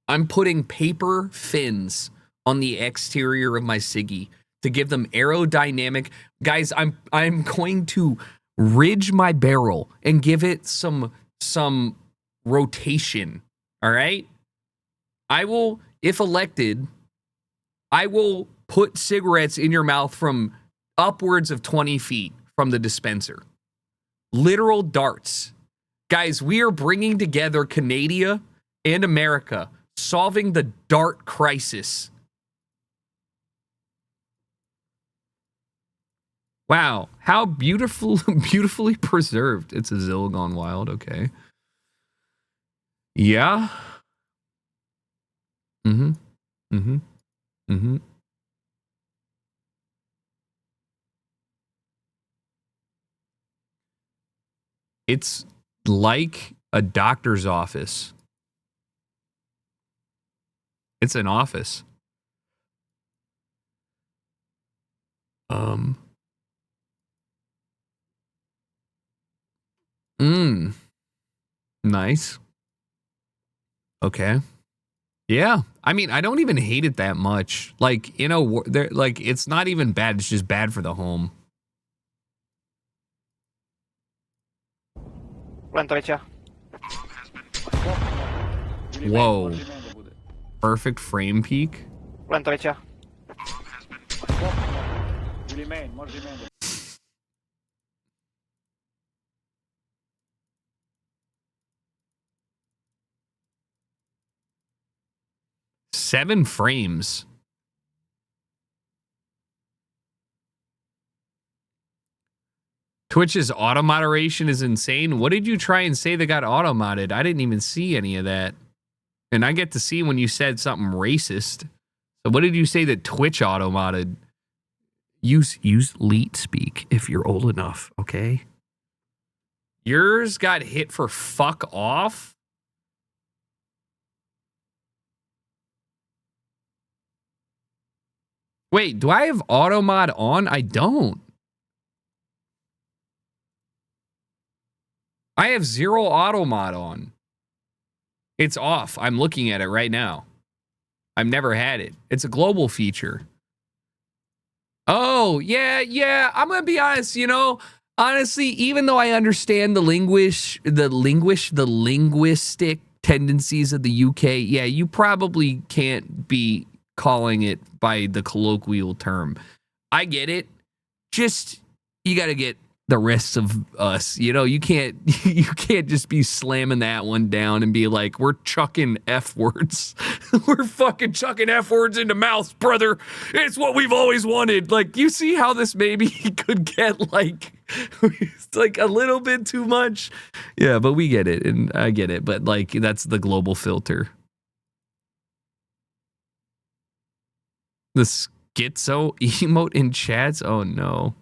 [SPEAKER 4] I'm putting paper fins on the exterior of my ciggy to give them aerodynamic... Guys, I'm going to ridge my barrel and give it some rotation, all right? I will... If elected, I will put cigarettes in your mouth from upwards of 20 feet from the dispenser. Literal darts. Guys, we are bringing together Canada and America, solving the DART crisis. Wow, how beautifully preserved. It's a Zill gone wild, okay. Yeah. Mm-hmm. Mm-hmm. Mm-hmm. It's like a doctor's office. It's an office. Nice. Okay. Yeah. I mean, I don't even hate it that much. Like, you know, like it's not even bad. It's just bad for the home. Whoa. Perfect frame peak. Seven frames. Twitch's auto moderation is insane. What did you try and say that got auto modded? I didn't even see any of that. And I get to see when you said something racist. So what did you say that Twitch auto modded? Use leet speak if you're old enough, okay? Yours got hit for fuck off? Wait, do I have auto mod on? I don't. I have 0 auto mod on. It's off. I'm looking at it right now. I've never had it. It's a global feature. Oh, yeah. I'm going to be honest, you know, honestly, even though I understand the linguistic tendencies of the UK, yeah, you probably can't be calling it by the colloquial term. I get it. Just, you got to get the rest of us, you know, you can't just be slamming that one down and be like, we're chucking F words. We're fucking chucking F words into mouths, brother. It's what we've always wanted. Like, you see how this maybe could get like, it's like a little bit too much. Yeah, but we get it. And I get it. But like, that's the global filter. The schizo emote in chats. Oh no.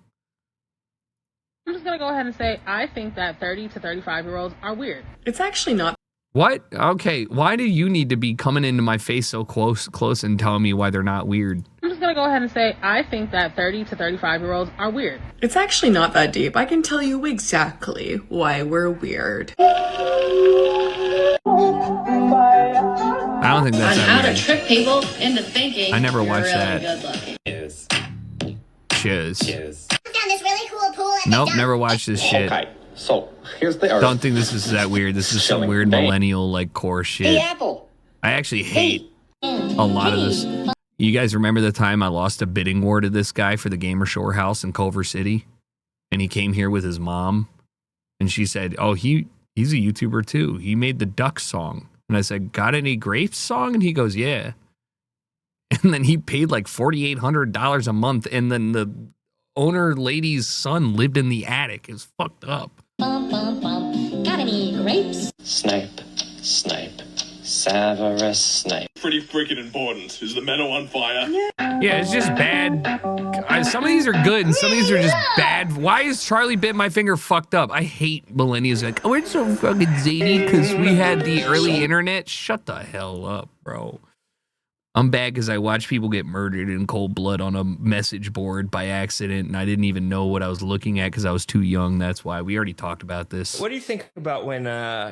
[SPEAKER 7] I'm just gonna go ahead and say I think that 30 to 35-year-olds are weird.
[SPEAKER 13] It's actually not.
[SPEAKER 4] What? Okay, why do you need to be coming into my face so close and telling me why they're not weird?
[SPEAKER 7] I'm just gonna go ahead and say I think that 30 to 35-year-olds are weird.
[SPEAKER 13] It's actually not that deep. I can tell you exactly why we're weird.
[SPEAKER 4] I don't think that's
[SPEAKER 18] on
[SPEAKER 4] that
[SPEAKER 18] how
[SPEAKER 4] weird.
[SPEAKER 18] to trick people into thinking
[SPEAKER 4] I never
[SPEAKER 18] you're
[SPEAKER 4] watched
[SPEAKER 18] really
[SPEAKER 4] that.
[SPEAKER 18] good looking.
[SPEAKER 4] Shiz.
[SPEAKER 18] Found this really cool pool at
[SPEAKER 4] Nope, never watched this shit.
[SPEAKER 24] Okay, so here's the
[SPEAKER 4] Don't think this is that weird. This is some weird millennial like core shit.
[SPEAKER 18] Apple.
[SPEAKER 4] I actually hate a lot of this. You guys remember the time I lost a bidding war to this guy for the Gamer Shore house in Culver City? And he came here with his mom. And she said, oh, he's a YouTuber too. He made the Duck song. And I said, got any grapes song? And he goes, yeah. And then he paid like $4,800 a month. And then the owner lady's son lived in the attic. It was fucked up.
[SPEAKER 18] Bum, bum, bum. Got any grapes?
[SPEAKER 24] Snipe, Severus Snape.
[SPEAKER 25] Pretty freaking important. Is the meadow on fire?
[SPEAKER 4] Yeah, it's just bad. Some of these are good, and some of these are just bad. Why is Charlie Bit My Finger fucked up? I hate millennials. Like, oh, it's so fucking zany because we had the early internet. Shut the hell up, bro. I'm bad because I watch people get murdered in cold blood on a message board by accident, and I didn't even know what I was looking at because I was too young. That's why. We already talked about this.
[SPEAKER 26] What do you think about when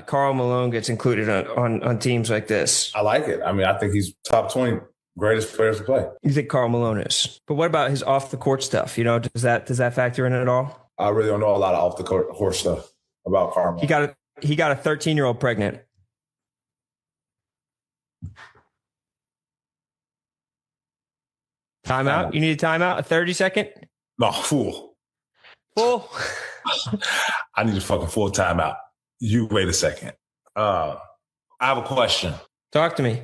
[SPEAKER 26] Karl Malone gets included on teams like this?
[SPEAKER 27] I like it. I mean, I think he's top 20 greatest players to play.
[SPEAKER 26] You think Karl Malone is? But what about his off the court stuff? You know, does that factor in at all?
[SPEAKER 27] I really don't know a lot of off the court stuff about Karl Malone.
[SPEAKER 26] He got a 13-year-old pregnant. Timeout? You need a timeout? A 30-second?
[SPEAKER 27] No, fool.
[SPEAKER 26] Full?
[SPEAKER 27] I need a fucking full timeout. You wait a second. I have a question.
[SPEAKER 26] Talk to me.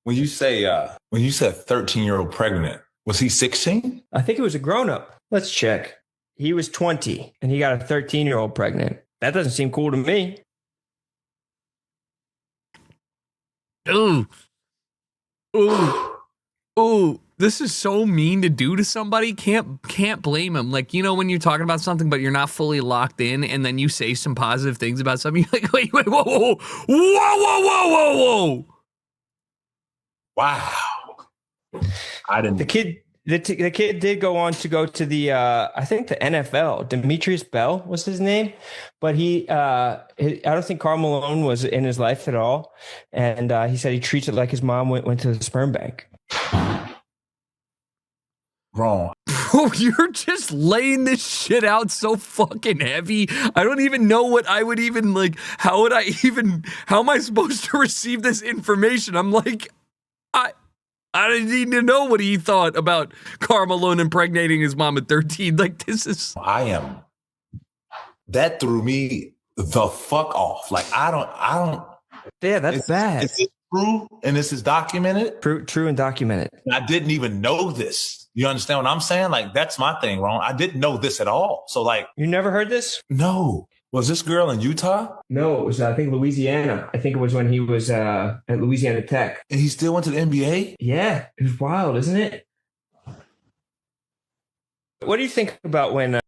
[SPEAKER 27] When you said 13-year-old pregnant, was he 16?
[SPEAKER 26] I think it was a grown-up. Let's check. He was 20 and he got a 13-year-old pregnant. That doesn't seem cool to me.
[SPEAKER 4] Ooh. This is so mean to do to somebody. Can't blame him. Like, you know, when you're talking about something but you're not fully locked in, and then you say some positive things about something, you're like, wait, whoa.
[SPEAKER 27] Wow. I didn't.
[SPEAKER 26] The kid did go on to go to the I think the NFL. Demetrius Bell was his name, but I don't think Karl Malone was in his life at all, and he said he treats it like his mom went to the sperm bank.
[SPEAKER 27] Wrong.
[SPEAKER 4] Bro, you're just laying this shit out so fucking heavy. I don't even know what I would even like. How am I supposed to receive this information? I'm like, I didn't need to know what he thought about Karl Malone impregnating his mom at 13. Like, this is.
[SPEAKER 27] That threw me the fuck off. Like, I don't.
[SPEAKER 26] Yeah, that's bad.
[SPEAKER 27] Is it true? And this is documented?
[SPEAKER 26] True and documented.
[SPEAKER 27] I didn't even know this. You understand what I'm saying? Like, that's my thing, Ron. I didn't know this at all. So, like.
[SPEAKER 26] You never heard this?
[SPEAKER 27] No. Was this girl in Utah?
[SPEAKER 26] No, it was, I think, Louisiana. I think it was when he was at Louisiana Tech.
[SPEAKER 27] And he still went to the NBA?
[SPEAKER 26] Yeah. It was wild, isn't it? What do you think about when...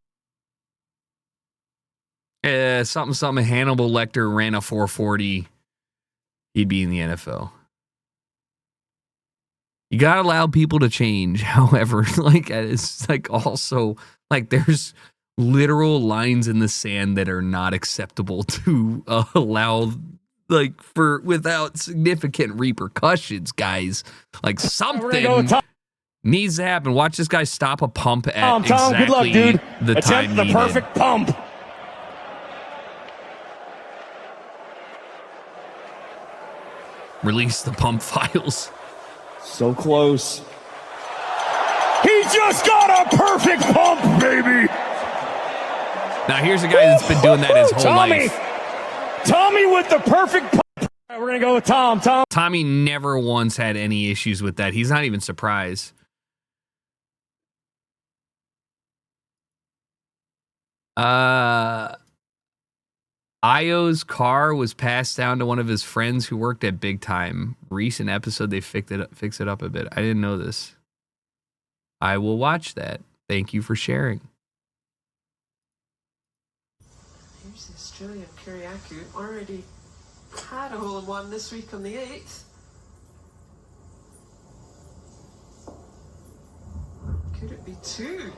[SPEAKER 4] something Hannibal Lecter ran a 4.40, he'd be in the NFL. You gotta allow people to change. However, like, it's like also like there's literal lines in the sand that are not acceptable to allow, like, for without significant repercussions, guys. Like, something needs to happen. Watch this guy stop a pump at exactly
[SPEAKER 9] good luck, dude.
[SPEAKER 4] the
[SPEAKER 9] Attempt
[SPEAKER 4] time
[SPEAKER 9] the
[SPEAKER 4] needed.
[SPEAKER 9] perfect pump.
[SPEAKER 4] Release the pump files.
[SPEAKER 9] So close. He just got a perfect pump, baby.
[SPEAKER 4] Now here's a guy that's been doing that his whole life.
[SPEAKER 9] Tommy with the perfect pump. We're going to go with Tom.
[SPEAKER 4] Tommy never once had any issues with that. He's not even surprised. Io's car was passed down to one of his friends who worked at Big Time. Recent episode, they fix it up a bit. I didn't know this. I will watch that. Thank you for sharing.
[SPEAKER 1] Here's the Australian Kiriakou. Already had a hole-in-one this week on the 8th. Could it be 2?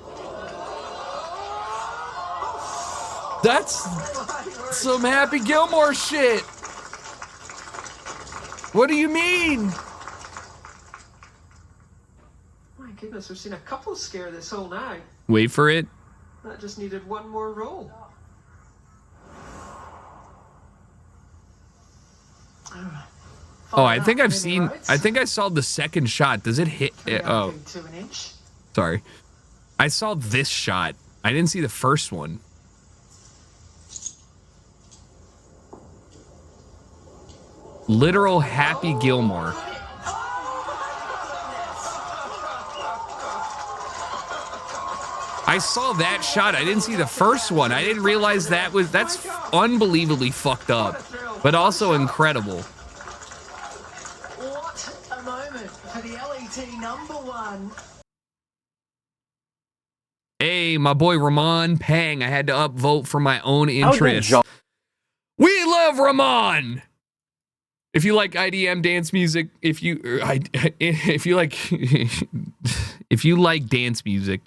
[SPEAKER 4] That's some Happy Gilmore shit. What do you mean?
[SPEAKER 1] My goodness, we've seen a couple scare this hole now.
[SPEAKER 4] Wait for it.
[SPEAKER 1] That just needed one more roll.
[SPEAKER 4] Oh, I think I've seen. I think I saw the second shot. Does it hit? Oh,
[SPEAKER 1] To an inch.
[SPEAKER 4] sorry. I saw this shot. I didn't see the first one. Literal Happy Gilmore. I saw that shot. I didn't see the first one. I didn't realize that's unbelievably fucked up, but also incredible.
[SPEAKER 1] What a moment for the LET #1.
[SPEAKER 4] Hey, my boy Ramon Pang. I had to upvote for my own interest. We love Ramon. If you like IDM dance music, if you like dance music,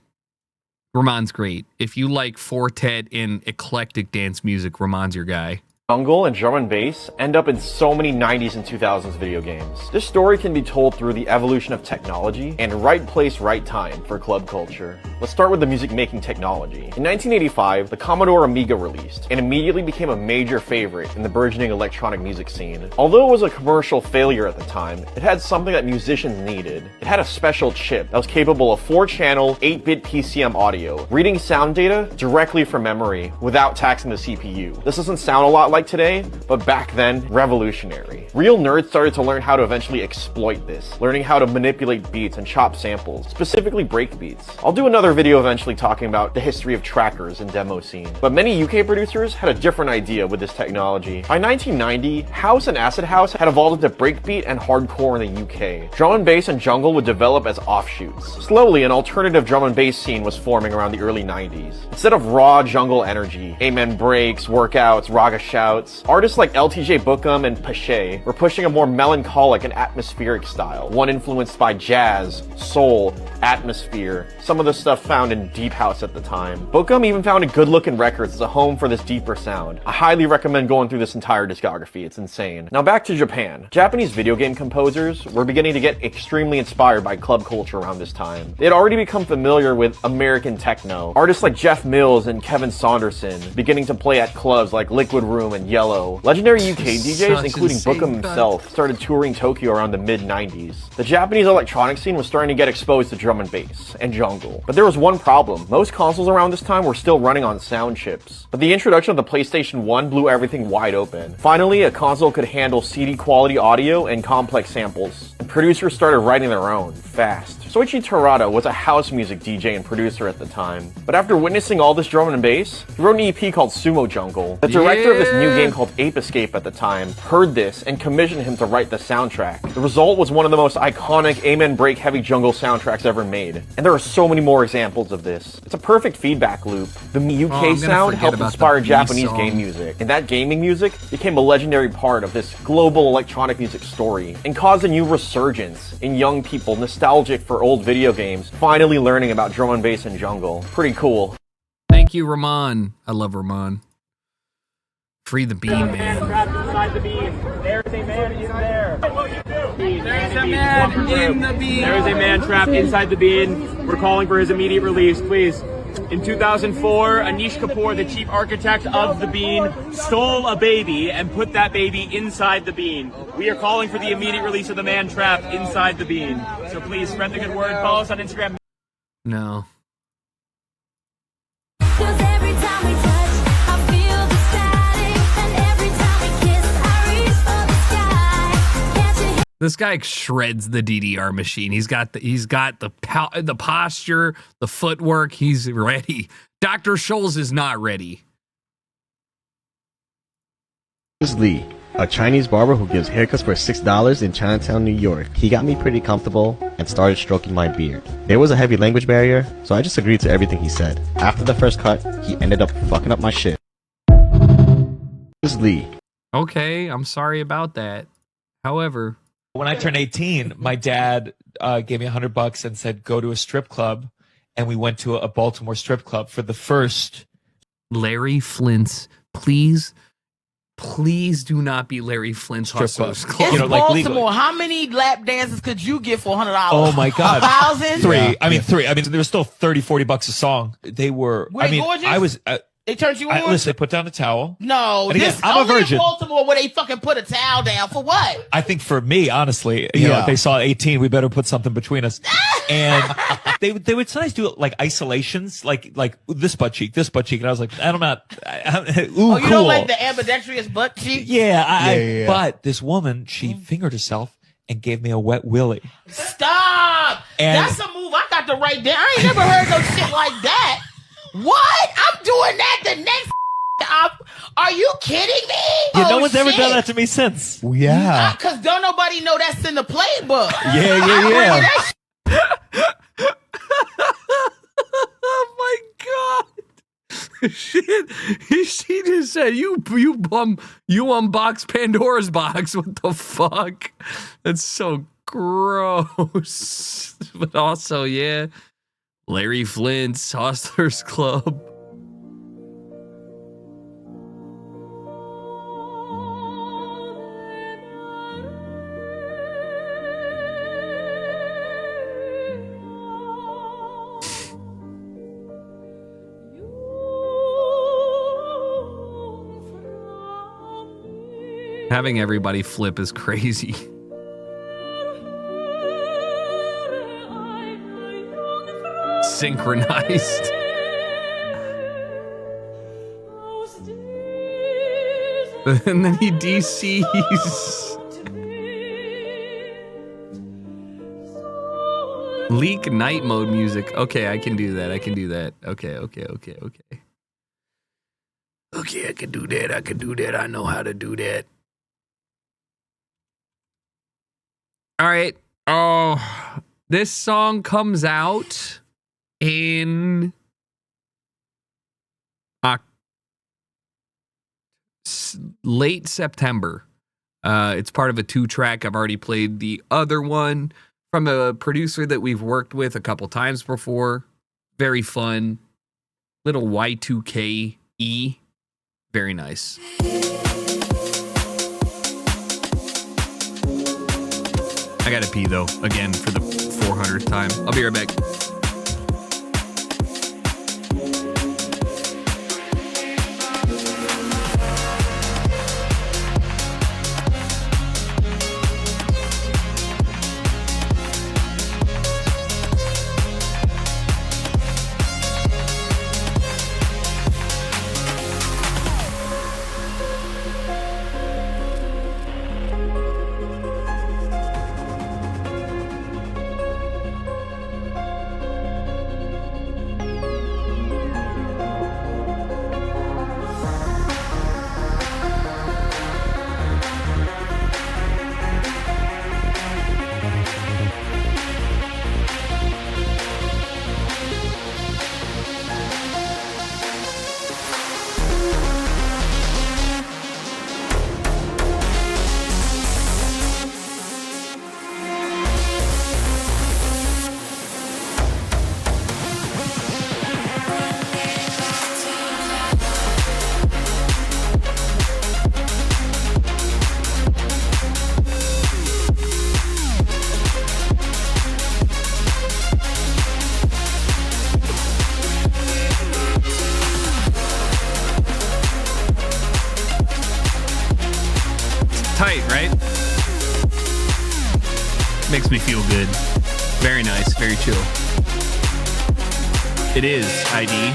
[SPEAKER 4] Ramon's great. If you like Fortet and eclectic dance music, Ramon's your guy.
[SPEAKER 2] Jungle and drum and bass end up in so many 90s and 2000s video games. This story can be told through the evolution of technology and right place, right time for club culture. Let's start with the music making technology. In 1985, the Commodore Amiga released and immediately became a major favorite in the burgeoning electronic music scene. Although it was a commercial failure at the time, it had something that musicians needed. It had a special chip that was capable of 4-channel, 8-bit PCM audio, reading sound data directly from memory without taxing the CPU. This doesn't sound a lot like like today, but back then, revolutionary. Real nerds started to learn how to eventually exploit this, learning how to manipulate beats and chop samples, specifically break beats. I'll do another video eventually talking about the history of trackers and demo scene. But many UK producers had a different idea with this technology. By 1990, house and acid house had evolved into breakbeat and hardcore in the UK. Drum and bass and jungle would develop as offshoots. Slowly, an alternative drum and bass scene was forming around the early 90s. Instead of raw jungle energy, amen breaks, workouts, raga shouts, artists like LTJ Bookham and Pache were pushing a more melancholic and atmospheric style, one influenced by jazz, soul, atmosphere, some of the stuff found in deep house at the time. Bookham even founded Good Lookin' Records as a home for this deeper sound. I highly recommend going through this entire discography, it's insane. Now back to Japan. Japanese video game composers were beginning to get extremely inspired by club culture around this time. They had already become familiar with American techno. Artists like Jeff Mills and Kevin Saunderson beginning to play at clubs like Liquid Room and Yellow. Legendary UK DJs, including Bookham himself, started touring Tokyo around the mid-90s. The Japanese electronic scene was starting to get exposed to drum and bass and jungle. But there was one problem. Most consoles around this time were still running on sound chips. But the introduction of the PlayStation 1 blew everything wide open. Finally, a console could handle CD quality audio and complex samples. And producers started writing their own, fast. Soichi Terada was a house music DJ and producer at the time. But after witnessing all this drum and bass, he wrote an EP called Sumo Jungle. The director of this new game called Ape Escape at the time heard this and commissioned him to write the soundtrack. The result was one of the most iconic amen break heavy jungle soundtracks ever made. And there are so many more examples of this. It's a perfect feedback loop. The UK sound helped inspire Japanese game music, and that gaming music became a legendary part of this global electronic music story and caused a new resurgence in young people nostalgic for old video games finally learning about drum and bass and jungle. Pretty cool.
[SPEAKER 4] Thank you, Rahman. I love Rahman. Free the bean, man.
[SPEAKER 5] Inside the bean. There's a man in there.
[SPEAKER 14] There's a man in the bean.
[SPEAKER 5] There is a man trapped inside the bean. We're calling for his immediate release, please. In 2004, Anish Kapoor, the chief architect of the bean, stole a baby and put that baby inside the bean. We are calling for the immediate release of the man trapped inside the bean. So please spread the good word. Follow us on Instagram.
[SPEAKER 4] No. This guy shreds the DDR machine. He's got the posture, the footwork. He's ready. Dr. Scholes is not ready.
[SPEAKER 11] This is Lee, a Chinese barber who gives haircuts for $6 in Chinatown, New York. He got me pretty comfortable and started stroking my beard. There was a heavy language barrier, so I just agreed to everything he said. After the first cut, he ended up fucking up my shit. This is Lee.
[SPEAKER 4] Okay, I'm sorry about that. However,
[SPEAKER 15] when I turned 18, my dad gave me $100 and said, go to a strip club. And we went to a Baltimore strip club for the first.
[SPEAKER 4] Larry Flint's, please do not be Larry Flint's
[SPEAKER 15] strip club.
[SPEAKER 17] It's Baltimore. How many lap dances could you get for $100?
[SPEAKER 15] Oh my God.
[SPEAKER 17] 1,000?
[SPEAKER 15] Three. Yeah. I mean, three. I mean, there was still $30, $40 a song. They were,
[SPEAKER 17] gorgeous?
[SPEAKER 15] I was,
[SPEAKER 17] they turned you on?
[SPEAKER 15] Listen, they put down the towel.
[SPEAKER 17] No,
[SPEAKER 15] again, I'm
[SPEAKER 17] only
[SPEAKER 15] a virgin.
[SPEAKER 17] In Baltimore where they fucking put a towel down for what?
[SPEAKER 15] I think for me, honestly, you know, if they saw 18, we better put something between us. And they would sometimes do like isolations, like this butt cheek, and I was like, I'm
[SPEAKER 17] ooh, you don't like the ambidextrous butt cheek?
[SPEAKER 15] Yeah, but this woman, she fingered herself and gave me a wet willy.
[SPEAKER 17] Stop!
[SPEAKER 15] And
[SPEAKER 17] that's a move I got to write down. I ain't never heard no shit like that. What? I'm doing that the next Are you kidding me?
[SPEAKER 15] Yeah, no one's ever done that to me since.
[SPEAKER 17] Yeah. Because don't nobody know that's in the playbook.
[SPEAKER 15] Yeah.
[SPEAKER 4] Oh my God. Shit. She just said, you unbox Pandora's box. What the fuck? That's so gross. But also, yeah. Larry Flint's Hustlers Club. Having everybody flip is crazy. Synchronized. And then he DCs. Leak night mode music. Okay, I can do that. Okay. Okay, I can do that. I know how to do that. All right. Oh, this song comes out in late September. It's part of a 2-track. I've already played the other one from a producer that we've worked with a couple times before. Very fun. Little Y2K-E. Very nice. I gotta pee though, again for the 400th time. I'll be right back. Tight, right? Makes me feel good. Very nice, very chill. It is ID.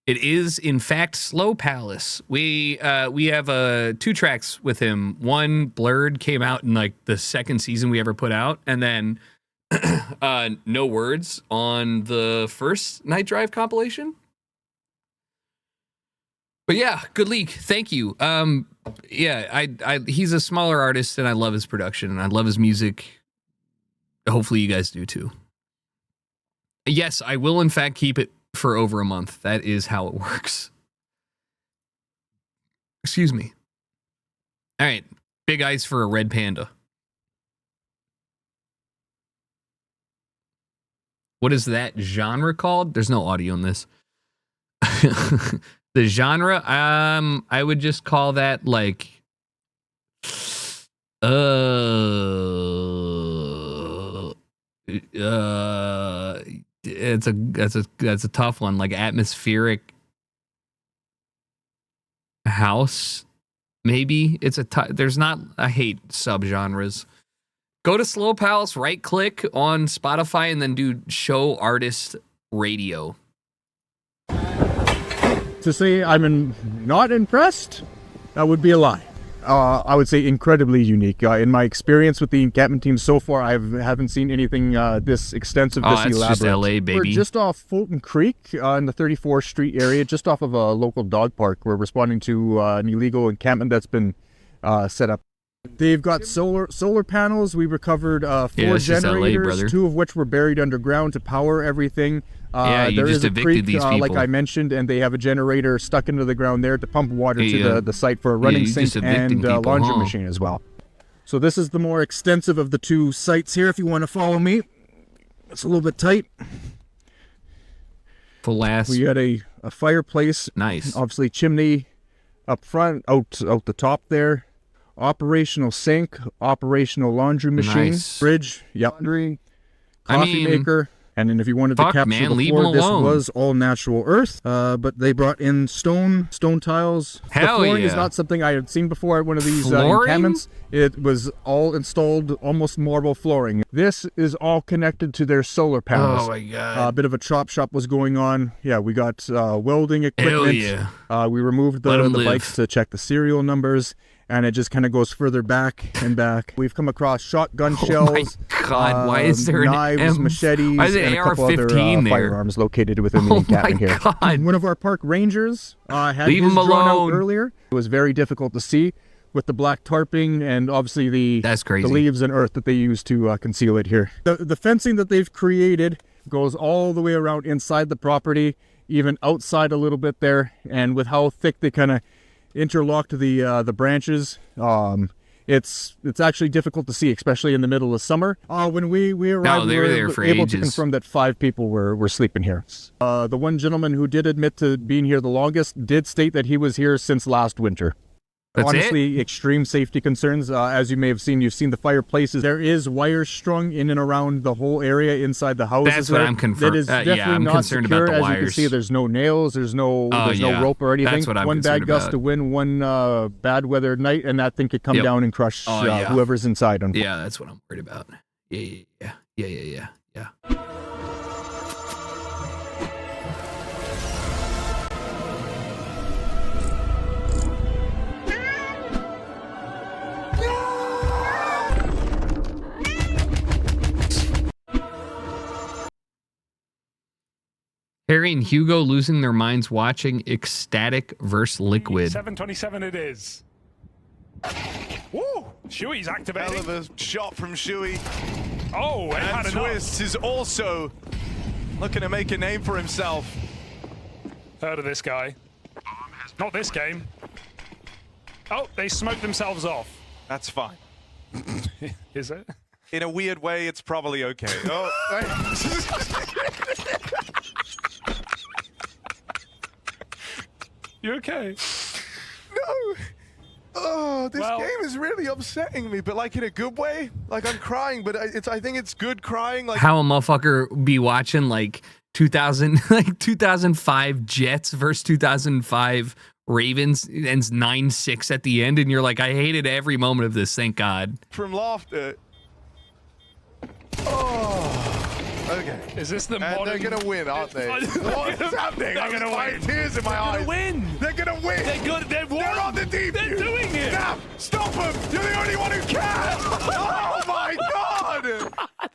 [SPEAKER 4] It is, in fact, Slow Palace. We have 2 tracks with him. One, Blurred, came out in like the 2nd season we ever put out, and then No Words on the first Night Drive compilation. But yeah, good leak. Thank you. Yeah, he's a smaller artist, and I love his production, and I love his music. Hopefully, you guys do too. Yes, I will in fact keep it for over a month. That is how it works. Excuse me. All right, big eyes for a red panda. What is that genre called? There's no audio in this. The genre, I would just call that like, that's a tough one. Like atmospheric house, maybe. There's not. I hate subgenres. Go to Slow Palace, right click on Spotify, and then do show artist radio.
[SPEAKER 6] To say I'm not impressed, that would be a lie. I would say incredibly unique. In my experience with the encampment team so far, I haven't seen anything this extensive, this elaborate.
[SPEAKER 4] Just LA, baby.
[SPEAKER 6] We're just off Fulton Creek in the 34th Street area, just off of a local dog park. We're responding to an illegal encampment that's been set up. They've got solar panels. We recovered 4 generators, LA, 2 of which were buried underground to power everything.
[SPEAKER 4] You
[SPEAKER 6] there
[SPEAKER 4] just
[SPEAKER 6] is a
[SPEAKER 4] evicted
[SPEAKER 6] creek,
[SPEAKER 4] these people.
[SPEAKER 6] like I mentioned, and they have a generator stuck into the ground there to pump water to the site for a running sink and laundry machine as well. So this is the more extensive of the 2 sites here, if you want to follow me. It's a little bit tight.
[SPEAKER 4] Full ass.
[SPEAKER 6] We got a fireplace.
[SPEAKER 4] Nice.
[SPEAKER 6] Obviously chimney up front, out the top there. Operational sink, operational laundry machine, fridge, laundry, coffee maker. And then if you wanted
[SPEAKER 4] Fuck,
[SPEAKER 6] to capture
[SPEAKER 4] man,
[SPEAKER 6] the
[SPEAKER 4] leave
[SPEAKER 6] floor,
[SPEAKER 4] them
[SPEAKER 6] this
[SPEAKER 4] alone.
[SPEAKER 6] was all natural earth, but they brought in stone tiles.
[SPEAKER 4] Hell
[SPEAKER 6] the flooring is
[SPEAKER 4] yeah.
[SPEAKER 6] not something I had seen before at one of these
[SPEAKER 4] Flooring?
[SPEAKER 6] encampments. It was all installed, almost marble flooring. This is all connected to their solar panels.
[SPEAKER 4] Oh my God.
[SPEAKER 6] A bit of a chop shop was going on. Yeah, we got welding equipment.
[SPEAKER 4] yeah.
[SPEAKER 6] We removed
[SPEAKER 4] Let 'em
[SPEAKER 6] the
[SPEAKER 4] live.
[SPEAKER 6] bikes to check the serial numbers. And it just kind of goes further back and back. We've come across shotgun shells.
[SPEAKER 4] Oh my God, why is there an
[SPEAKER 6] knives, machetes,
[SPEAKER 4] why is it
[SPEAKER 6] and a couple other
[SPEAKER 4] AR-15 there?
[SPEAKER 6] firearms located within the encampment here. One of our park rangers had
[SPEAKER 4] Leave
[SPEAKER 6] his
[SPEAKER 4] him
[SPEAKER 6] drawn out
[SPEAKER 4] alone.
[SPEAKER 6] earlier. It was very difficult to see with the black tarping and obviously the leaves and earth that they use to conceal it here. The fencing that they've created goes all the way around inside the property, even outside a little bit there. And with how thick they kind of interlocked the branches, it's actually difficult to see, especially in the middle of summer. When we arrived,
[SPEAKER 4] they
[SPEAKER 6] we
[SPEAKER 4] were
[SPEAKER 6] were
[SPEAKER 4] there for
[SPEAKER 6] able
[SPEAKER 4] ages.
[SPEAKER 6] to confirm that 5 people were sleeping here. The one gentleman who did admit to being here the longest did state that he was here since last winter.
[SPEAKER 4] That's
[SPEAKER 6] Honestly, extreme safety concerns. As you may have seen, you've seen the fireplaces. There is wires strung in and around the whole area inside the houses.
[SPEAKER 4] That's what I'm
[SPEAKER 6] That is definitely
[SPEAKER 4] yeah, I'm
[SPEAKER 6] not
[SPEAKER 4] concerned
[SPEAKER 6] secure.
[SPEAKER 4] about the
[SPEAKER 6] As you can
[SPEAKER 4] wires.
[SPEAKER 6] see, there's no nails, there's no
[SPEAKER 4] yeah.
[SPEAKER 6] rope or anything.
[SPEAKER 4] That's what I'm
[SPEAKER 6] one bad
[SPEAKER 4] concerned
[SPEAKER 6] gust
[SPEAKER 4] about.
[SPEAKER 6] of wind, one bad weather night, and that thing could come
[SPEAKER 4] Yep.
[SPEAKER 6] down and crush
[SPEAKER 4] Yeah.
[SPEAKER 6] whoever's inside.
[SPEAKER 4] Yeah, that's what I'm worried about. Yeah. Harry and Hugo losing their minds watching Ecstatic vs. Liquid.
[SPEAKER 9] 727 it is. Woo! Shuey's activating.
[SPEAKER 12] Hell of a shot from Shuey.
[SPEAKER 9] Oh,
[SPEAKER 12] and Twist is also looking to make a name for himself.
[SPEAKER 9] Heard of this guy. Not this game. Oh, they smoked themselves off.
[SPEAKER 12] That's fine.
[SPEAKER 9] Is it?
[SPEAKER 12] In a weird way, it's probably okay. Oh,
[SPEAKER 9] You okay?
[SPEAKER 12] No. Oh, this
[SPEAKER 9] Well-
[SPEAKER 12] game is really upsetting me, but like in a good way. Like I'm crying, but I think it's good crying. Like
[SPEAKER 4] How a motherfucker be watching like 2005 Jets versus 2005 Ravens ends 9-6 at the end, and you're like, I hated every moment of this. Thank God.
[SPEAKER 12] from laughter. Oh, okay.
[SPEAKER 9] Is this the
[SPEAKER 12] And
[SPEAKER 9] modern...
[SPEAKER 12] they're gonna win, aren't they? What's happening?
[SPEAKER 9] They're
[SPEAKER 12] I'm
[SPEAKER 9] gonna
[SPEAKER 12] crying
[SPEAKER 9] win.
[SPEAKER 12] tears in my eyes.
[SPEAKER 9] They're gonna win.
[SPEAKER 12] They're gonna win.
[SPEAKER 9] They're good. They're
[SPEAKER 12] on the deep.
[SPEAKER 9] They're doing it.
[SPEAKER 12] Now, stop them. You're the only one who can. Oh my God.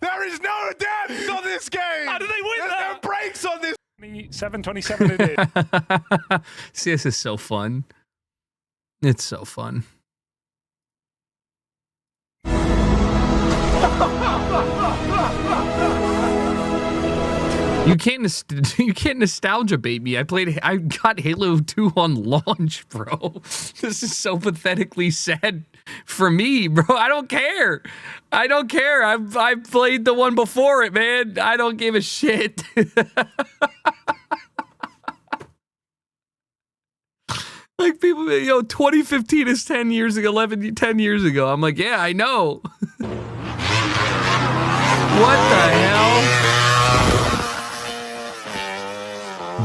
[SPEAKER 12] There is no depth on this game.
[SPEAKER 9] How do they win
[SPEAKER 12] There's
[SPEAKER 9] that?
[SPEAKER 12] no breaks on this.
[SPEAKER 9] 727 it is.
[SPEAKER 4] See, this is so fun. It's so fun. You can't nostalgia bait me. I got Halo 2 on launch, bro. This is so pathetically sad for me, bro. I don't care. I've played the one before it, man. I don't give a shit. Like people, 2015 is 10 years ago, 10 years ago. I'm like, yeah, I know. What the hell?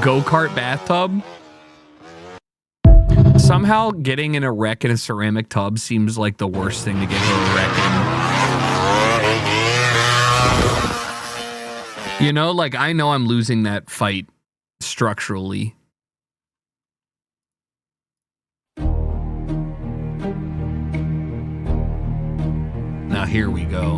[SPEAKER 4] Go-kart bathtub? Somehow getting in a wreck in a ceramic tub seems like the worst thing to get into a wreck in. You know, like I know I'm losing that fight structurally. Now here we go.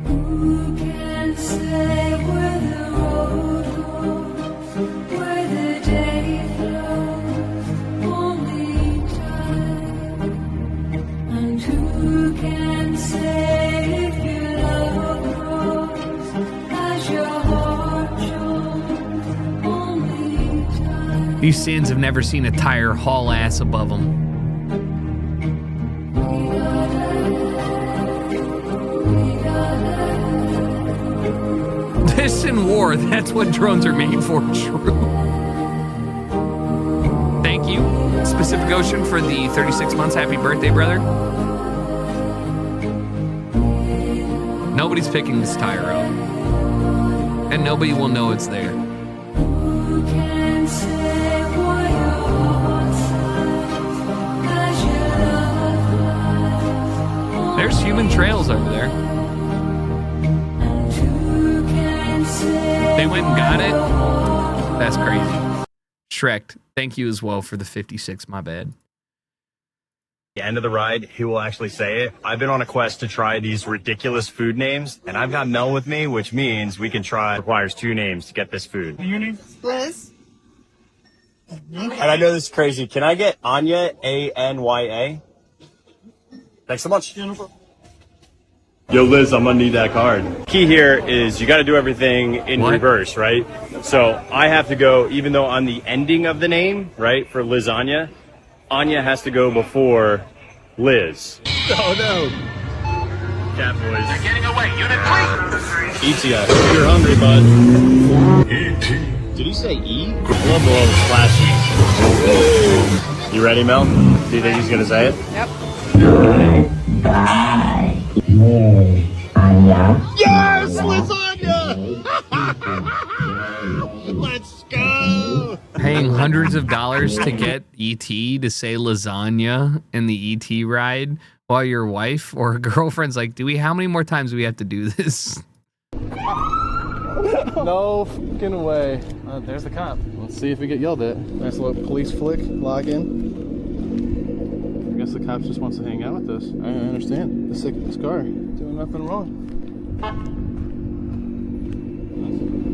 [SPEAKER 16] Who can say where the road goes, where the day flows, only time? And who can say if your love grows as your heart shows, only time?
[SPEAKER 4] These sins have never seen a tire haul ass above them. This in war, that's what drones are made for, true. Thank you, Specific Ocean, for the 36 months. Happy birthday, brother. Nobody's picking this tire up. And nobody will know it's there.
[SPEAKER 16] Who can say what your heart says as your love flies?
[SPEAKER 4] There's human trails over there.
[SPEAKER 16] Who can say
[SPEAKER 4] They went and got it. That's crazy. Shrek, thank you as well for the 56. My bad.
[SPEAKER 3] The end of the ride, he will actually say it. I've been on a quest to try these ridiculous food names, and I've got Mel with me, which means we can try. Requires 2 names to get this food. Your name?
[SPEAKER 8] Liz?
[SPEAKER 3] And I know this is crazy. Can I get Anya, Anya? Thanks so much. Yo, Liz, I'm gonna need that card. Key here is you got to do everything in reverse, right? So I have to go, even though I'm the ending of the name, right, for Lasagna, Anya has to go before Liz. Oh no. Cat boys. They're getting away. Unit 3. E.T. I hope you're hungry, bud. E.T. Did he say E? I love the little flashy. You ready, Mel? Do you think he's gonna say it?
[SPEAKER 8] Yep.
[SPEAKER 16] Bye.
[SPEAKER 3] Yes, lasagna! Let's go!
[SPEAKER 4] Paying hundreds of dollars to get ET to say lasagna in the ET ride while your wife or girlfriend's like, how many more times do we have to do this?
[SPEAKER 6] No fucking way. There's the cop. Let's see if we get yelled at. Nice little police flick. Log in. I guess the cops just wants to hang out with us. I understand. This car doing nothing wrong.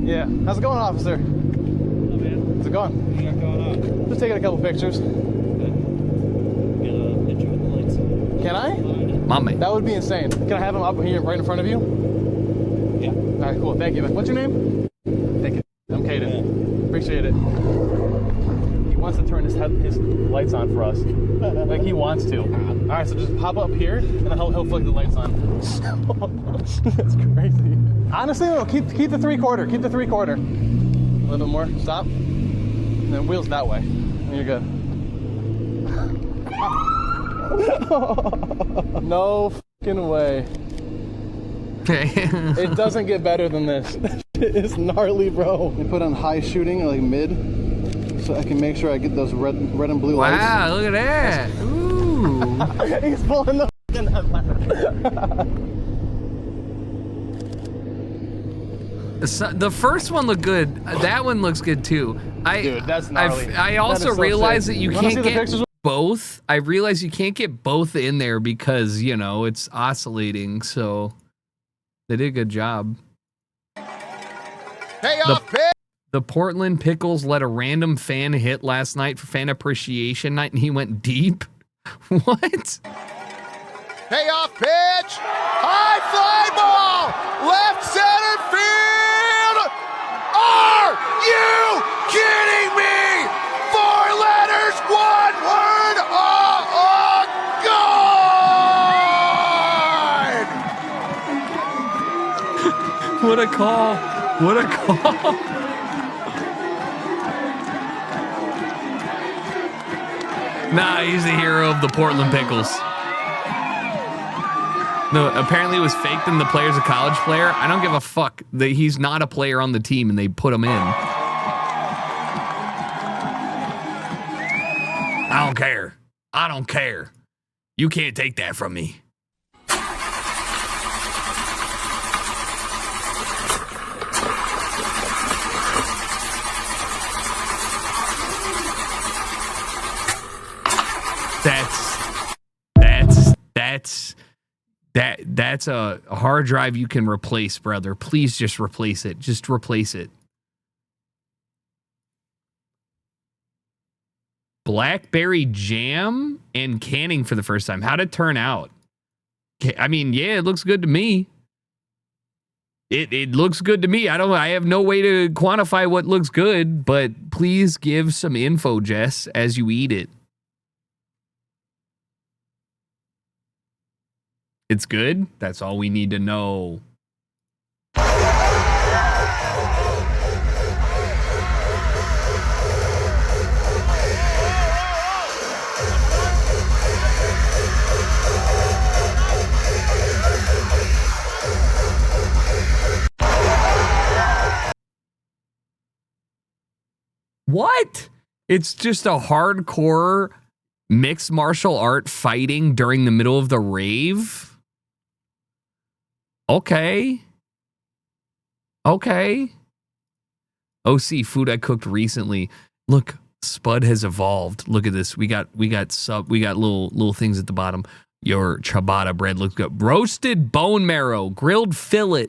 [SPEAKER 6] Yeah. How's it going, officer? Oh, man. How's it going? What you got going on? Just taking a couple pictures. Get a picture with the lights. Can I?
[SPEAKER 4] Mommy.
[SPEAKER 6] That would be insane. Can I have him up here right in front of you? Yeah. All right, cool. Thank you. What's your name? Thank you. I'm Caden. Yeah. Appreciate it. He wants to turn his lights on for us. Like he wants to. All right, so just pop up here, and then he'll flick the lights on. That's crazy. Honestly, no, keep the 3/4. Keep the 3/4. A little bit more. Stop. And then wheels that way. And you're good. No fucking way. It doesn't get better than this. It's gnarly, bro. They put on high shooting, like mid, so I can make sure I get those red and blue lights.
[SPEAKER 4] Wow, look at that. Ooh.
[SPEAKER 6] He's pulling the fucking
[SPEAKER 4] The first one looked good. That one looks good too.
[SPEAKER 6] Dude, that's gnarly.
[SPEAKER 4] I also
[SPEAKER 6] so
[SPEAKER 4] realized
[SPEAKER 6] sick.
[SPEAKER 4] that you can't get both. I realized you can't get both in there because, it's oscillating. So they did a good job.
[SPEAKER 12] Hey, off, bitch!
[SPEAKER 4] The Portland Pickles let a random fan hit last night for Fan Appreciation Night, and he went deep. What?
[SPEAKER 12] Hey, off, bitch! High fly ball! Left center field! Are you kidding me? 4 letters, 1 word, God!
[SPEAKER 4] What a call. What a call. Nah, he's the hero of the Portland Pickles. No, apparently it was faked and the player's a college player. I don't give a fuck that he's not a player on the team and they put him in. I don't care. I don't care. You can't take that from me. That's a hard drive you can replace, brother. Please just replace it. Just replace it. Blackberry jam and canning for the first time. How'd it turn out? I mean, yeah, it looks good to me. It looks good to me. I have no way to quantify what looks good, but please give some info, Jess, as you eat it. It's good? That's all we need to know. What? It's just a hardcore mixed martial art fighting during the middle of the rave? Okay. Okay. OC, food I cooked recently. Look, Spud has evolved. Look at this. We got little things at the bottom. Your ciabatta bread looks good. Roasted bone marrow, grilled fillet,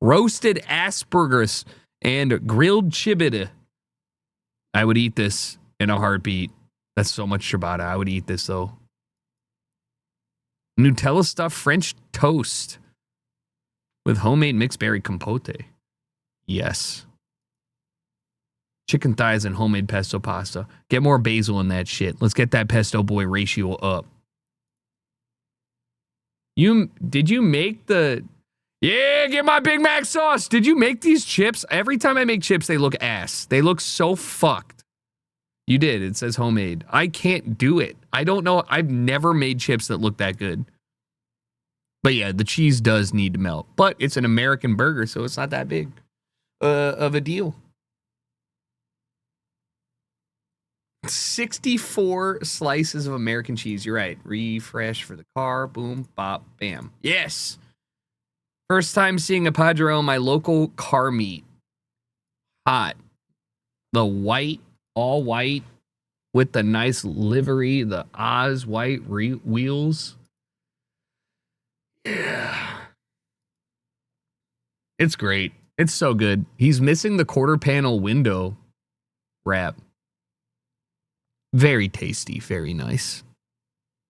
[SPEAKER 4] roasted asparagus, and grilled ciabatta. I would eat this in a heartbeat. That's so much ciabatta. I would eat this though. Nutella stuffed French toast with homemade mixed berry compote. Yes. Chicken thighs and homemade pesto pasta. Get more basil in that shit. Let's get that pesto boy ratio up. Did you make the... Yeah, get my Big Mac sauce. Did you make these chips? Every time I make chips, they look ass. They look so fucked. You did. It says homemade. I can't do it. I don't know. I've never made chips that look that good. But yeah, the cheese does need to melt. But it's an American burger, so it's not that big of a deal. 64 slices of American cheese. You're right. Refresh for the car. Boom, bop, bam. Yes. First time seeing a Padron, my local car meet. Hot. The white, all white, with the nice livery, the Oz white wheels. Yeah. It's great. It's so good. He's missing the quarter panel window wrap. Very tasty, very nice.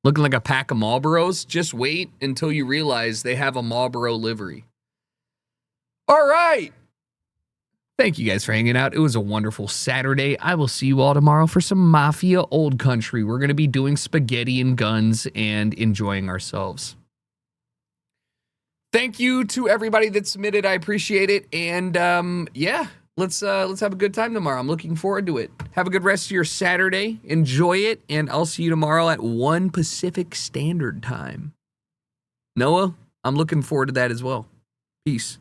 [SPEAKER 4] Looking like a pack of Marlboros. Just wait until you realize they have a Marlboro livery. All right. Thank you guys for hanging out. It was a wonderful Saturday. I will see you all tomorrow for some Mafia Old Country. We're going to be doing spaghetti and guns and enjoying ourselves. Thank you to everybody that submitted. I appreciate it. And yeah. Let's have a good time tomorrow. I'm looking forward to it. Have a good rest of your Saturday. Enjoy it, and I'll see you tomorrow at 1 Pacific Standard Time. Noah, I'm looking forward to that as well. Peace.